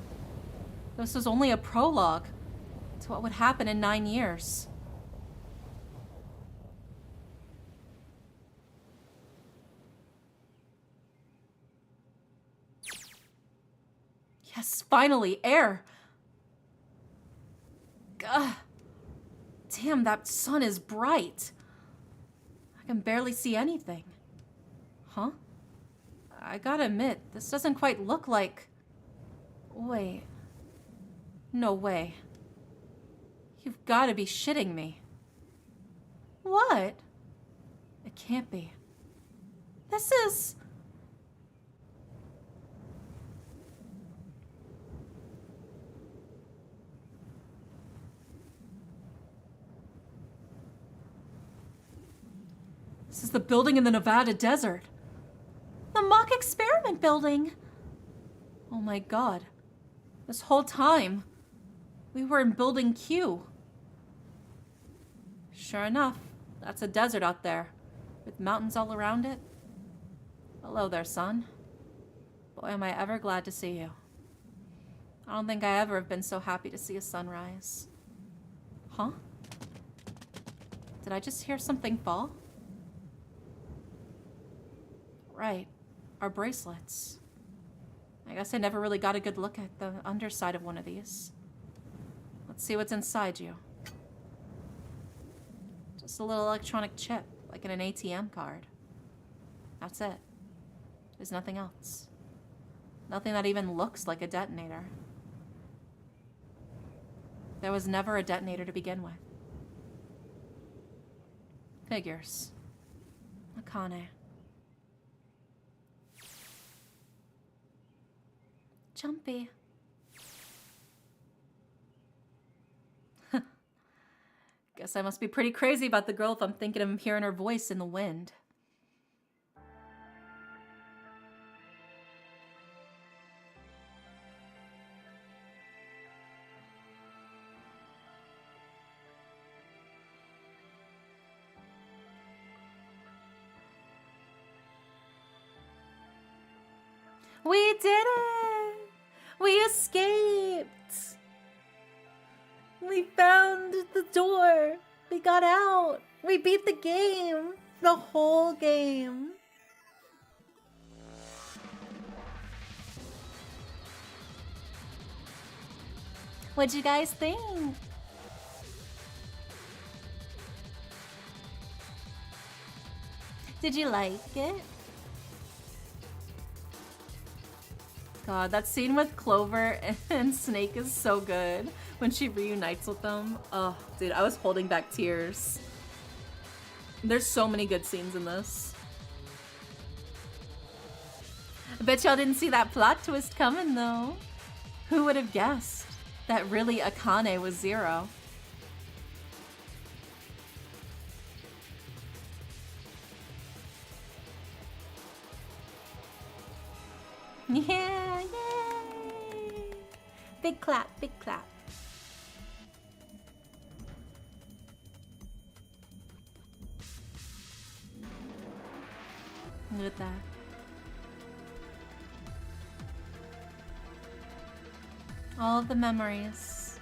This was only a prologue to what would happen in 9 years. Yes, finally, air! Gah! Damn, that sun is bright. I can barely see anything. Huh? I gotta admit, this doesn't quite look like... Wait. No way. You've gotta be shitting me. What? It can't be. This is... This is the building in the Nevada desert. The mock experiment building. Oh my god. This whole time, we were in Building Q. Sure enough, that's a desert out there, with mountains all around it. Hello there, son. Boy, am I ever glad to see you. I don't think I ever have been so happy to see a sunrise. Huh? Did I just hear something fall? Right, our bracelets. I guess I never really got a good look at the underside of one of these. Let's see what's inside you. Just a little electronic chip, like in an ATM card. That's it. There's nothing else. Nothing that even looks like a detonator. There was never a detonator to begin with. Figures. Akane. Jumpy. Guess I must be pretty crazy about the girl if I'm thinking of hearing her voice in the wind. We did it! We escaped! We found the door! We got out! We beat the game! The whole game! What'd you guys think? Did you like it? God, that scene with Clover and Snake is so good. When she reunites with them. Oh, dude, I was holding back tears. There's so many good scenes in this. I bet y'all didn't see that plot twist coming, though. Who would have guessed that really Akane was Zero? Yeah, yay! Big clap, big clap. Look at that. All of the memories.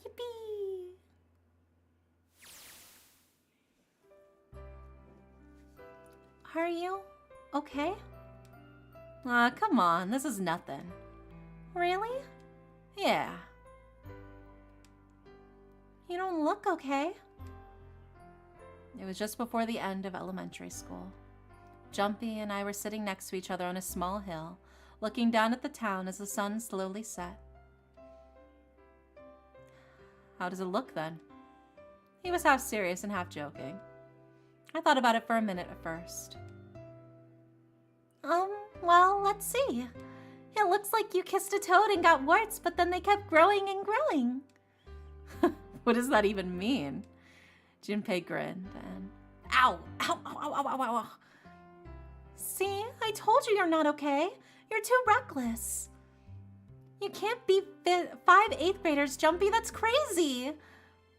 Yippee! Are you okay? Come on, this is nothing. Really? Yeah. You don't look okay. It was just before the end of elementary school. Jumpy and I were sitting next to each other on a small hill, looking down at the town as the sun slowly set. How does it look then? He was half serious and half joking. I thought about it for a minute at first. Well, let's see. It looks like you kissed a toad and got warts, but then they kept growing and growing. What does that even mean? Junpei grinned and... Ow! Ow! Ow! Ow! Ow! Ow! Ow! Ow. See, I told you you're not okay. You're too reckless. You can't beat 5 8th graders, Jumpy. That's crazy.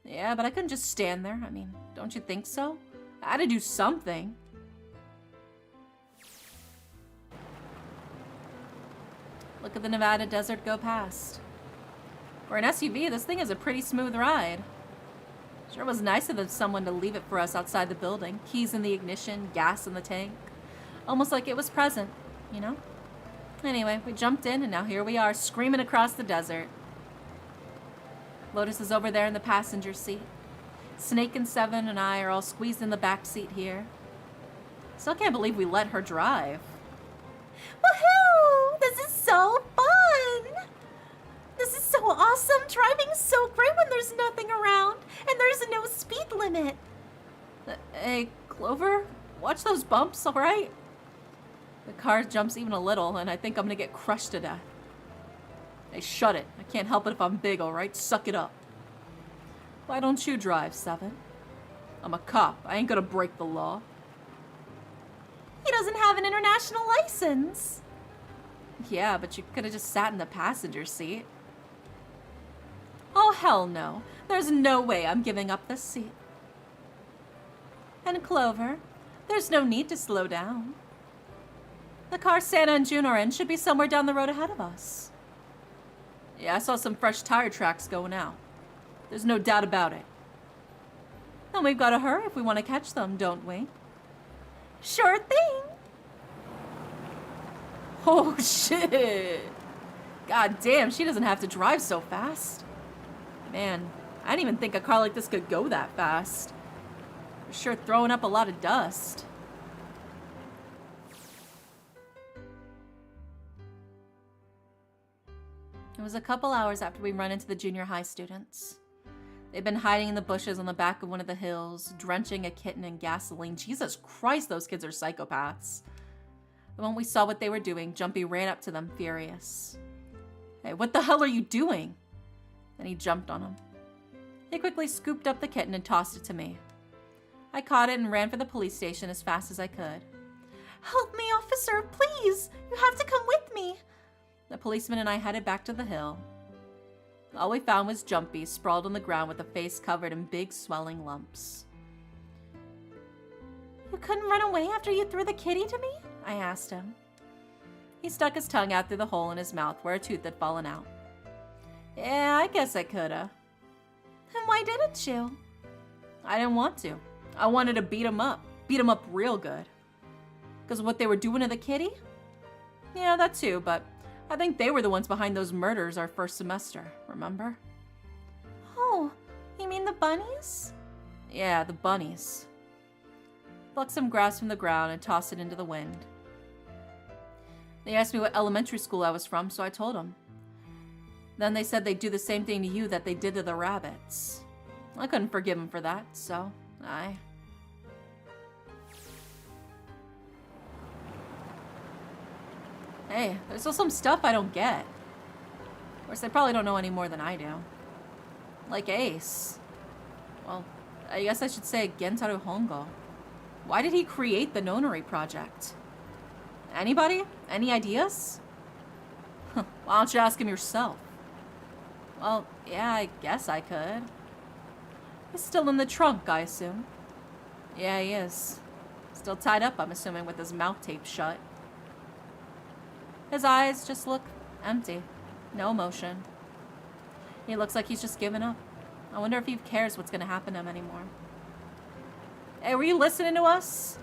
Yeah, but I couldn't just stand there. I mean, don't you think so? I had to do something. Look at the Nevada desert go past. For an SUV, this thing is a pretty smooth ride. Sure was nice of someone to leave it for us outside the building. Keys in the ignition, gas in the tank. Almost like it was present, you know? Anyway, we jumped in and now here we are, screaming across the desert. Lotus is over there in the passenger seat. Snake and Seven and I are all squeezed in the back seat here. Still can't believe we let her drive. Woohoo! This is so fun! This is so awesome! Driving's so great when there's nothing around and there's no speed limit. Hey, Clover, watch those bumps, all right? The car jumps even a little, and I think I'm gonna get crushed to death. Hey, shut it. I can't help it if I'm big, all right? Suck it up. Why don't you drive, Seven? I'm a cop. I ain't gonna break the law. He doesn't have an international license. Yeah, but you could have just sat in the passenger seat. Oh, hell no. There's no way I'm giving up this seat. And Clover, there's no need to slow down. The car Santa and June are in should be somewhere down the road ahead of us. Yeah, I saw some fresh tire tracks going out. There's no doubt about it. Then we've got to hurry if we want to catch them, don't we? Sure thing. Oh, shit. God damn, she doesn't have to drive so fast. Man, I didn't even think a car like this could go that fast. For sure throwing up a lot of dust. It was a couple hours after we run into the junior high students. They'd been hiding in the bushes on the back of one of the hills, drenching a kitten in gasoline. Jesus Christ, those kids are psychopaths. The moment we saw what they were doing, Jumpy ran up to them, furious. Hey, what the hell are you doing? Then he jumped on him. He quickly scooped up the kitten and tossed it to me. I caught it and ran for the police station as fast as I could. Help me, officer, please. You have to come with me. The policeman and I headed back to the hill. All we found was Jumpy, sprawled on the ground with a face covered in big swelling lumps. You couldn't run away after you threw the kitty to me? I asked him. He stuck his tongue out through the hole in his mouth where a tooth had fallen out. Yeah, I guess I coulda. Then why didn't you? I didn't want to. I wanted to beat him up. Beat him up real good. Because of what they were doing to the kitty? Yeah, that too, but I think they were the ones behind those murders our first semester, remember? Oh, you mean the bunnies? Yeah, the bunnies. plucked some grass from the ground and tossed it into the wind. They asked me what elementary school I was from, so I told them. Then they said they'd do the same thing to you that they did to the rabbits. I couldn't forgive them for that, so Hey, there's still some stuff I don't get. Of course, they probably don't know any more than I do. Like Ace. Well, I guess I should say Gentaro Hongo. Why did he create the Nonary project? Anybody? Any ideas? Why don't you ask him yourself? Well, yeah, I guess I could. He's still in the trunk, I assume. Yeah, he is. Still tied up, I'm assuming, with his mouth taped shut. His eyes just look empty. No emotion. He looks like he's just given up. I wonder if he cares what's going to happen to him anymore. Hey, were you listening to us?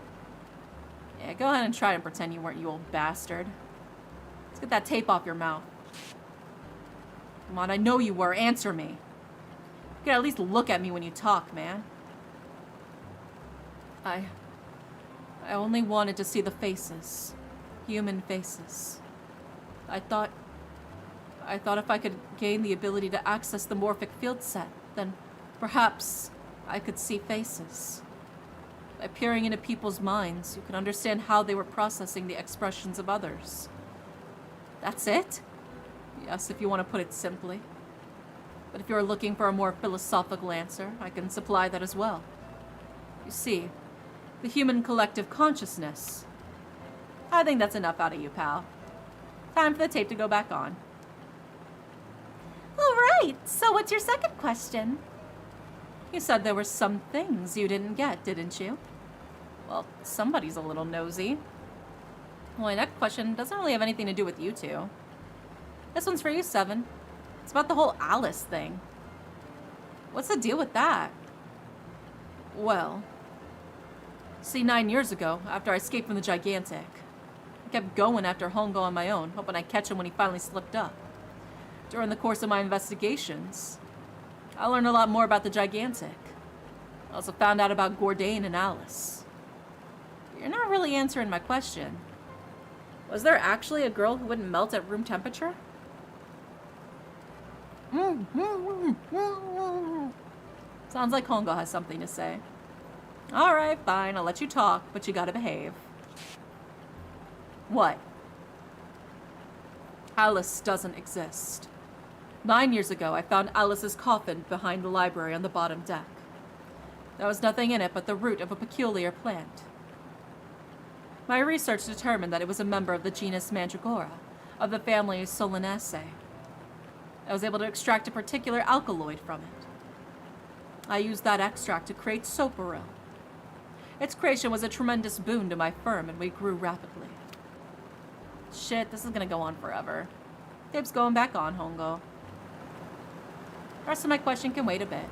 Yeah, go ahead and try to pretend you weren't, you old bastard. Let's get that tape off your mouth. Come on, I know you were. Answer me. You can at least look at me when you talk, man. I only wanted to see the faces. Human faces. I thought if I could gain the ability to access the morphic field set, then perhaps I could see faces. By peering into people's minds, you could understand how they were processing the expressions of others. That's it? Yes, if you want to put it simply. But if you're looking for a more philosophical answer, I can supply that as well. You see, the human collective consciousness. I think that's enough out of you, pal. Time for the tape to go back on. All right, so what's your second question? You said there were some things you didn't get, didn't you? Well, somebody's a little nosy. Well, my next question doesn't really have anything to do with you two. This one's for you, Seven. It's about the whole Alice thing. What's the deal with that? Well, see, 9 years ago, after I escaped from the Gigantic, I kept going after Hongo on my own, hoping I'd catch him when he finally slipped up. During the course of my investigations, I learned a lot more about the Gigantic. I also found out about Gordain and Alice. You're not really answering my question. Was there actually a girl who wouldn't melt at room temperature? Sounds like Hongo has something to say. Alright, fine, I'll let you talk, but you gotta behave. What? Alice doesn't exist. 9 years ago, I found Alice's coffin behind the library on the bottom deck. There was nothing in it but the root of a peculiar plant. My research determined that it was a member of the genus Mandragora, of the family Solanaceae. I was able to extract a particular alkaloid from it. I used that extract to create Soparil. Its creation was a tremendous boon to my firm, and we grew rapidly. Shit, this is gonna go on forever. Tape's going back on, Hongo. The rest of my question can wait a bit.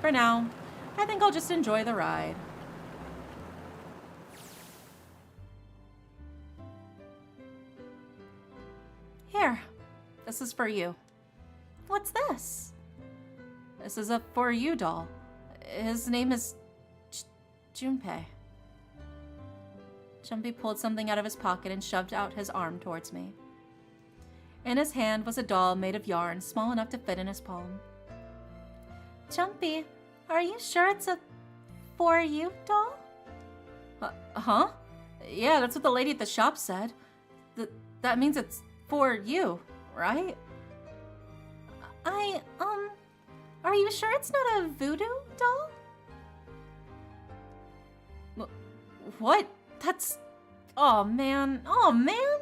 For now, I think I'll just enjoy the ride. Here, this is for you. What's this? This is a for you doll. His name is Junpei. Junpei pulled something out of his pocket and shoved out his arm towards me. In his hand was a doll made of yarn, small enough to fit in his palm. Jumpy, are you sure it's a for you doll? Huh? Yeah, that's what the lady at the shop said. That means it's for you, right? Are you sure it's not a voodoo doll? What? That's... Oh, man. Oh, man.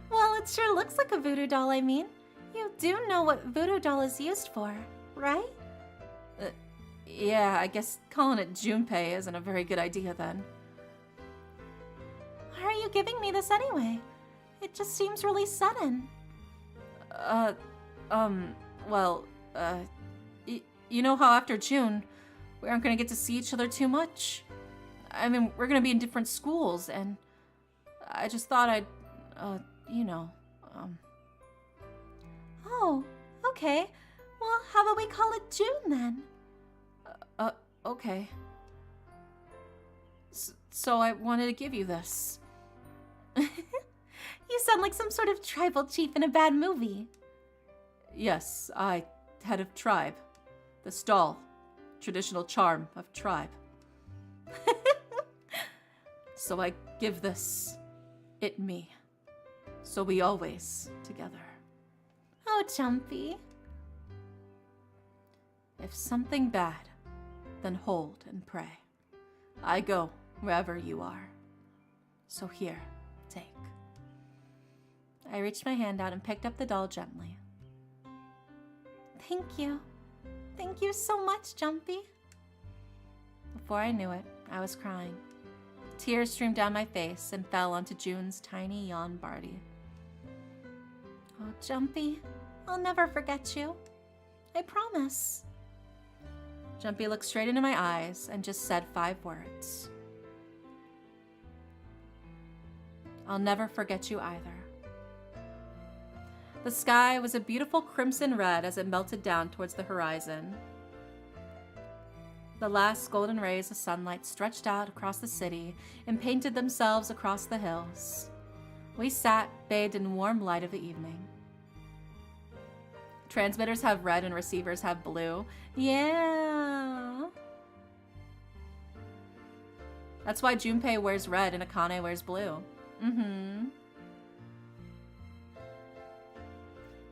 Well, it sure looks like a voodoo doll, I mean. You do know what voodoo doll is used for, right? Yeah, I guess calling it Junpei isn't a very good idea then. Why are you giving me this anyway? It just seems really sudden. You know how after June, we aren't gonna get to see each other too much? I mean, we're gonna be in different schools, and I just thought I'd, Oh, okay. Well, how about we call it June then? Okay. So I wanted to give you this. You sound like some sort of tribal chief in a bad movie. Yes, I, head of tribe. The stall. Traditional charm of tribe. So I give this. It me. So we always together. Oh, Jumpy. If something bad, then hold and pray. I go wherever you are. So here, take. I reached my hand out and picked up the doll gently. Thank you. Thank you so much, Jumpy. Before I knew it, I was crying. Tears streamed down my face and fell onto June's tiny yawn body. Oh, Jumpy, I'll never forget you. I promise. Jumpy looked straight into my eyes and just said 5 words. I'll never forget you either. The sky was a beautiful crimson red as it melted down towards the horizon. The last golden rays of sunlight stretched out across the city and painted themselves across the hills. We sat, bathed in warm light of the evening. Transmitters have red and receivers have blue. Yeah. That's why Junpei wears red and Akane wears blue.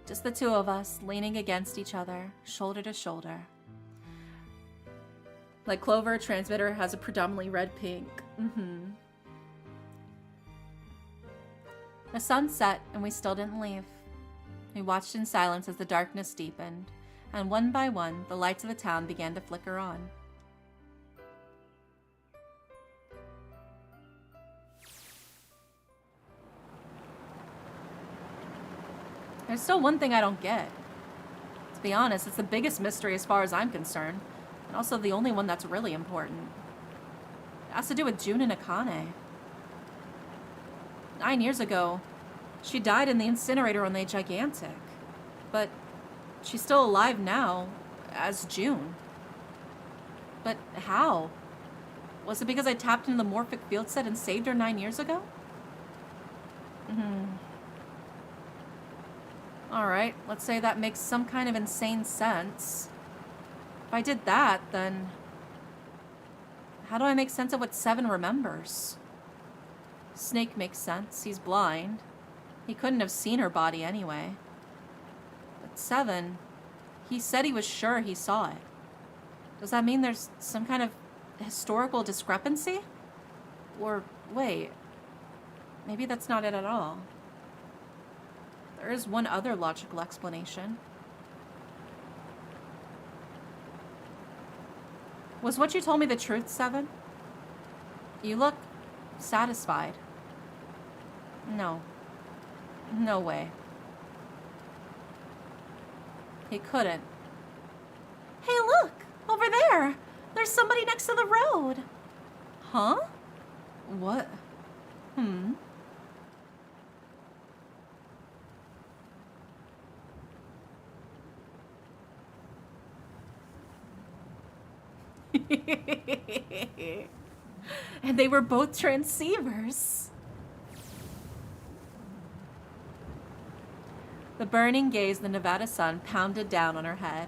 Just the two of us, leaning against each other, shoulder to shoulder. Like Clover, Transmitter has a predominantly red-pink. The sun set, and we still didn't leave. We watched in silence as the darkness deepened, and one by one, the lights of the town began to flicker on. There's still one thing I don't get. To be honest, it's the biggest mystery as far as I'm concerned, and also the only one that's really important. It has to do with June and Akane. 9 years ago, she died in the incinerator on the Gigantic, but she's still alive now as June. But how? Was it because I tapped into the morphic field set and saved her 9 years ago? Alright, let's say that makes some kind of insane sense. If I did that, then how do I make sense of what Seven remembers? Snake makes sense. He's blind. He couldn't have seen her body anyway. But Seven, he said he was sure he saw it. Does that mean there's some kind of historical discrepancy? Or, wait, maybe that's not it at all. There is one other logical explanation. Was what you told me the truth, Seven? You look satisfied. No. No way. He couldn't. Hey, look! Over there! There's somebody next to the road! Huh? What? And they were both transceivers. The burning gaze of the Nevada sun pounded down on her head.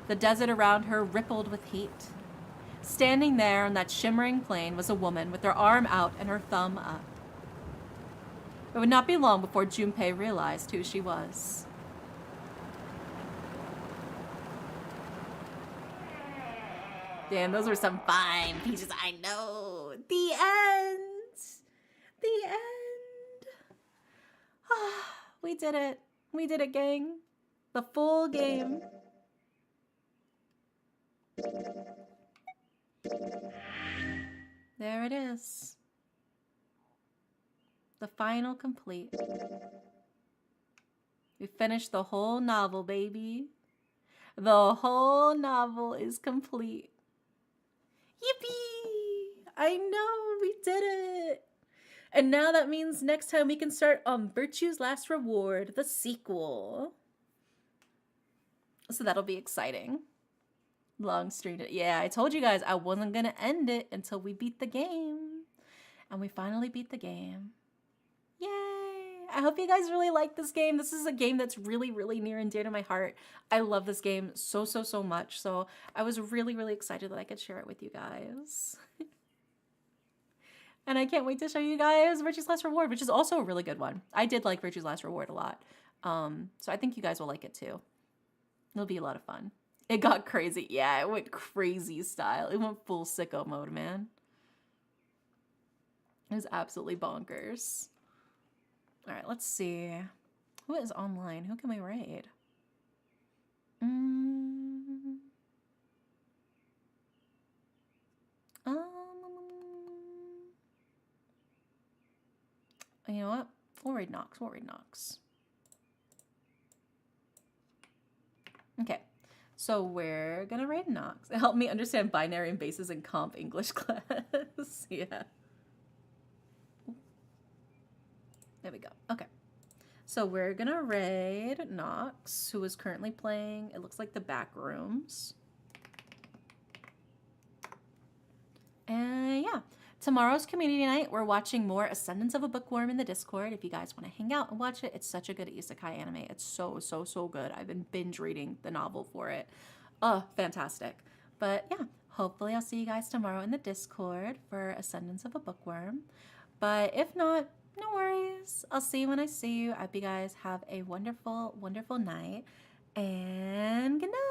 The desert around her rippled with heat. Standing there on that shimmering plain was a woman with her arm out and her thumb up. It would not be long before Junpei realized who she was. Damn, those were some fine pieces, I know. The end! The end! Ah, we did it. We did it, gang. The full game. There it is. The final complete. We finished the whole novel, baby. The whole novel is complete. Yippee! I know, we did it! And now that means next time we can start on Virtue's Last Reward, the sequel. So that'll be exciting. Long stream. Yeah, I told you guys I wasn't gonna end it until we beat the game. And we finally beat the game. Yay! I hope you guys really like this game. This is a game that's really, really near and dear to my heart. I love this game so, so, so much. So I was really, really excited that I could share it with you guys. And I can't wait to show you guys Virtue's Last Reward, which is also a really good one. I did like Virtue's Last Reward a lot. So I think you guys will like it too. It'll be a lot of fun. It got crazy. Yeah, it went crazy style. It went full sicko mode, man. It was absolutely bonkers. All right, let's see. Who is online? Who can we raid? You know what? We'll raid Nox. We'll raid Nox. Okay. So we're gonna raid Nox. Help me understand binary and bases in comp English class. Yeah. There we go. Okay. So we're gonna raid Nox, who is currently playing, it looks like the back rooms. And yeah. Tomorrow's community night, we're watching more Ascendance of a Bookworm in the Discord. If you guys want to hang out and watch it, it's such a good isekai anime. It's so, so, so good. I've been binge reading the novel for it. Oh, fantastic. But yeah, hopefully I'll see you guys tomorrow in the Discord for Ascendance of a Bookworm. But if not, no worries. I'll see you when I see you. I hope you guys have a wonderful, wonderful night. And good night.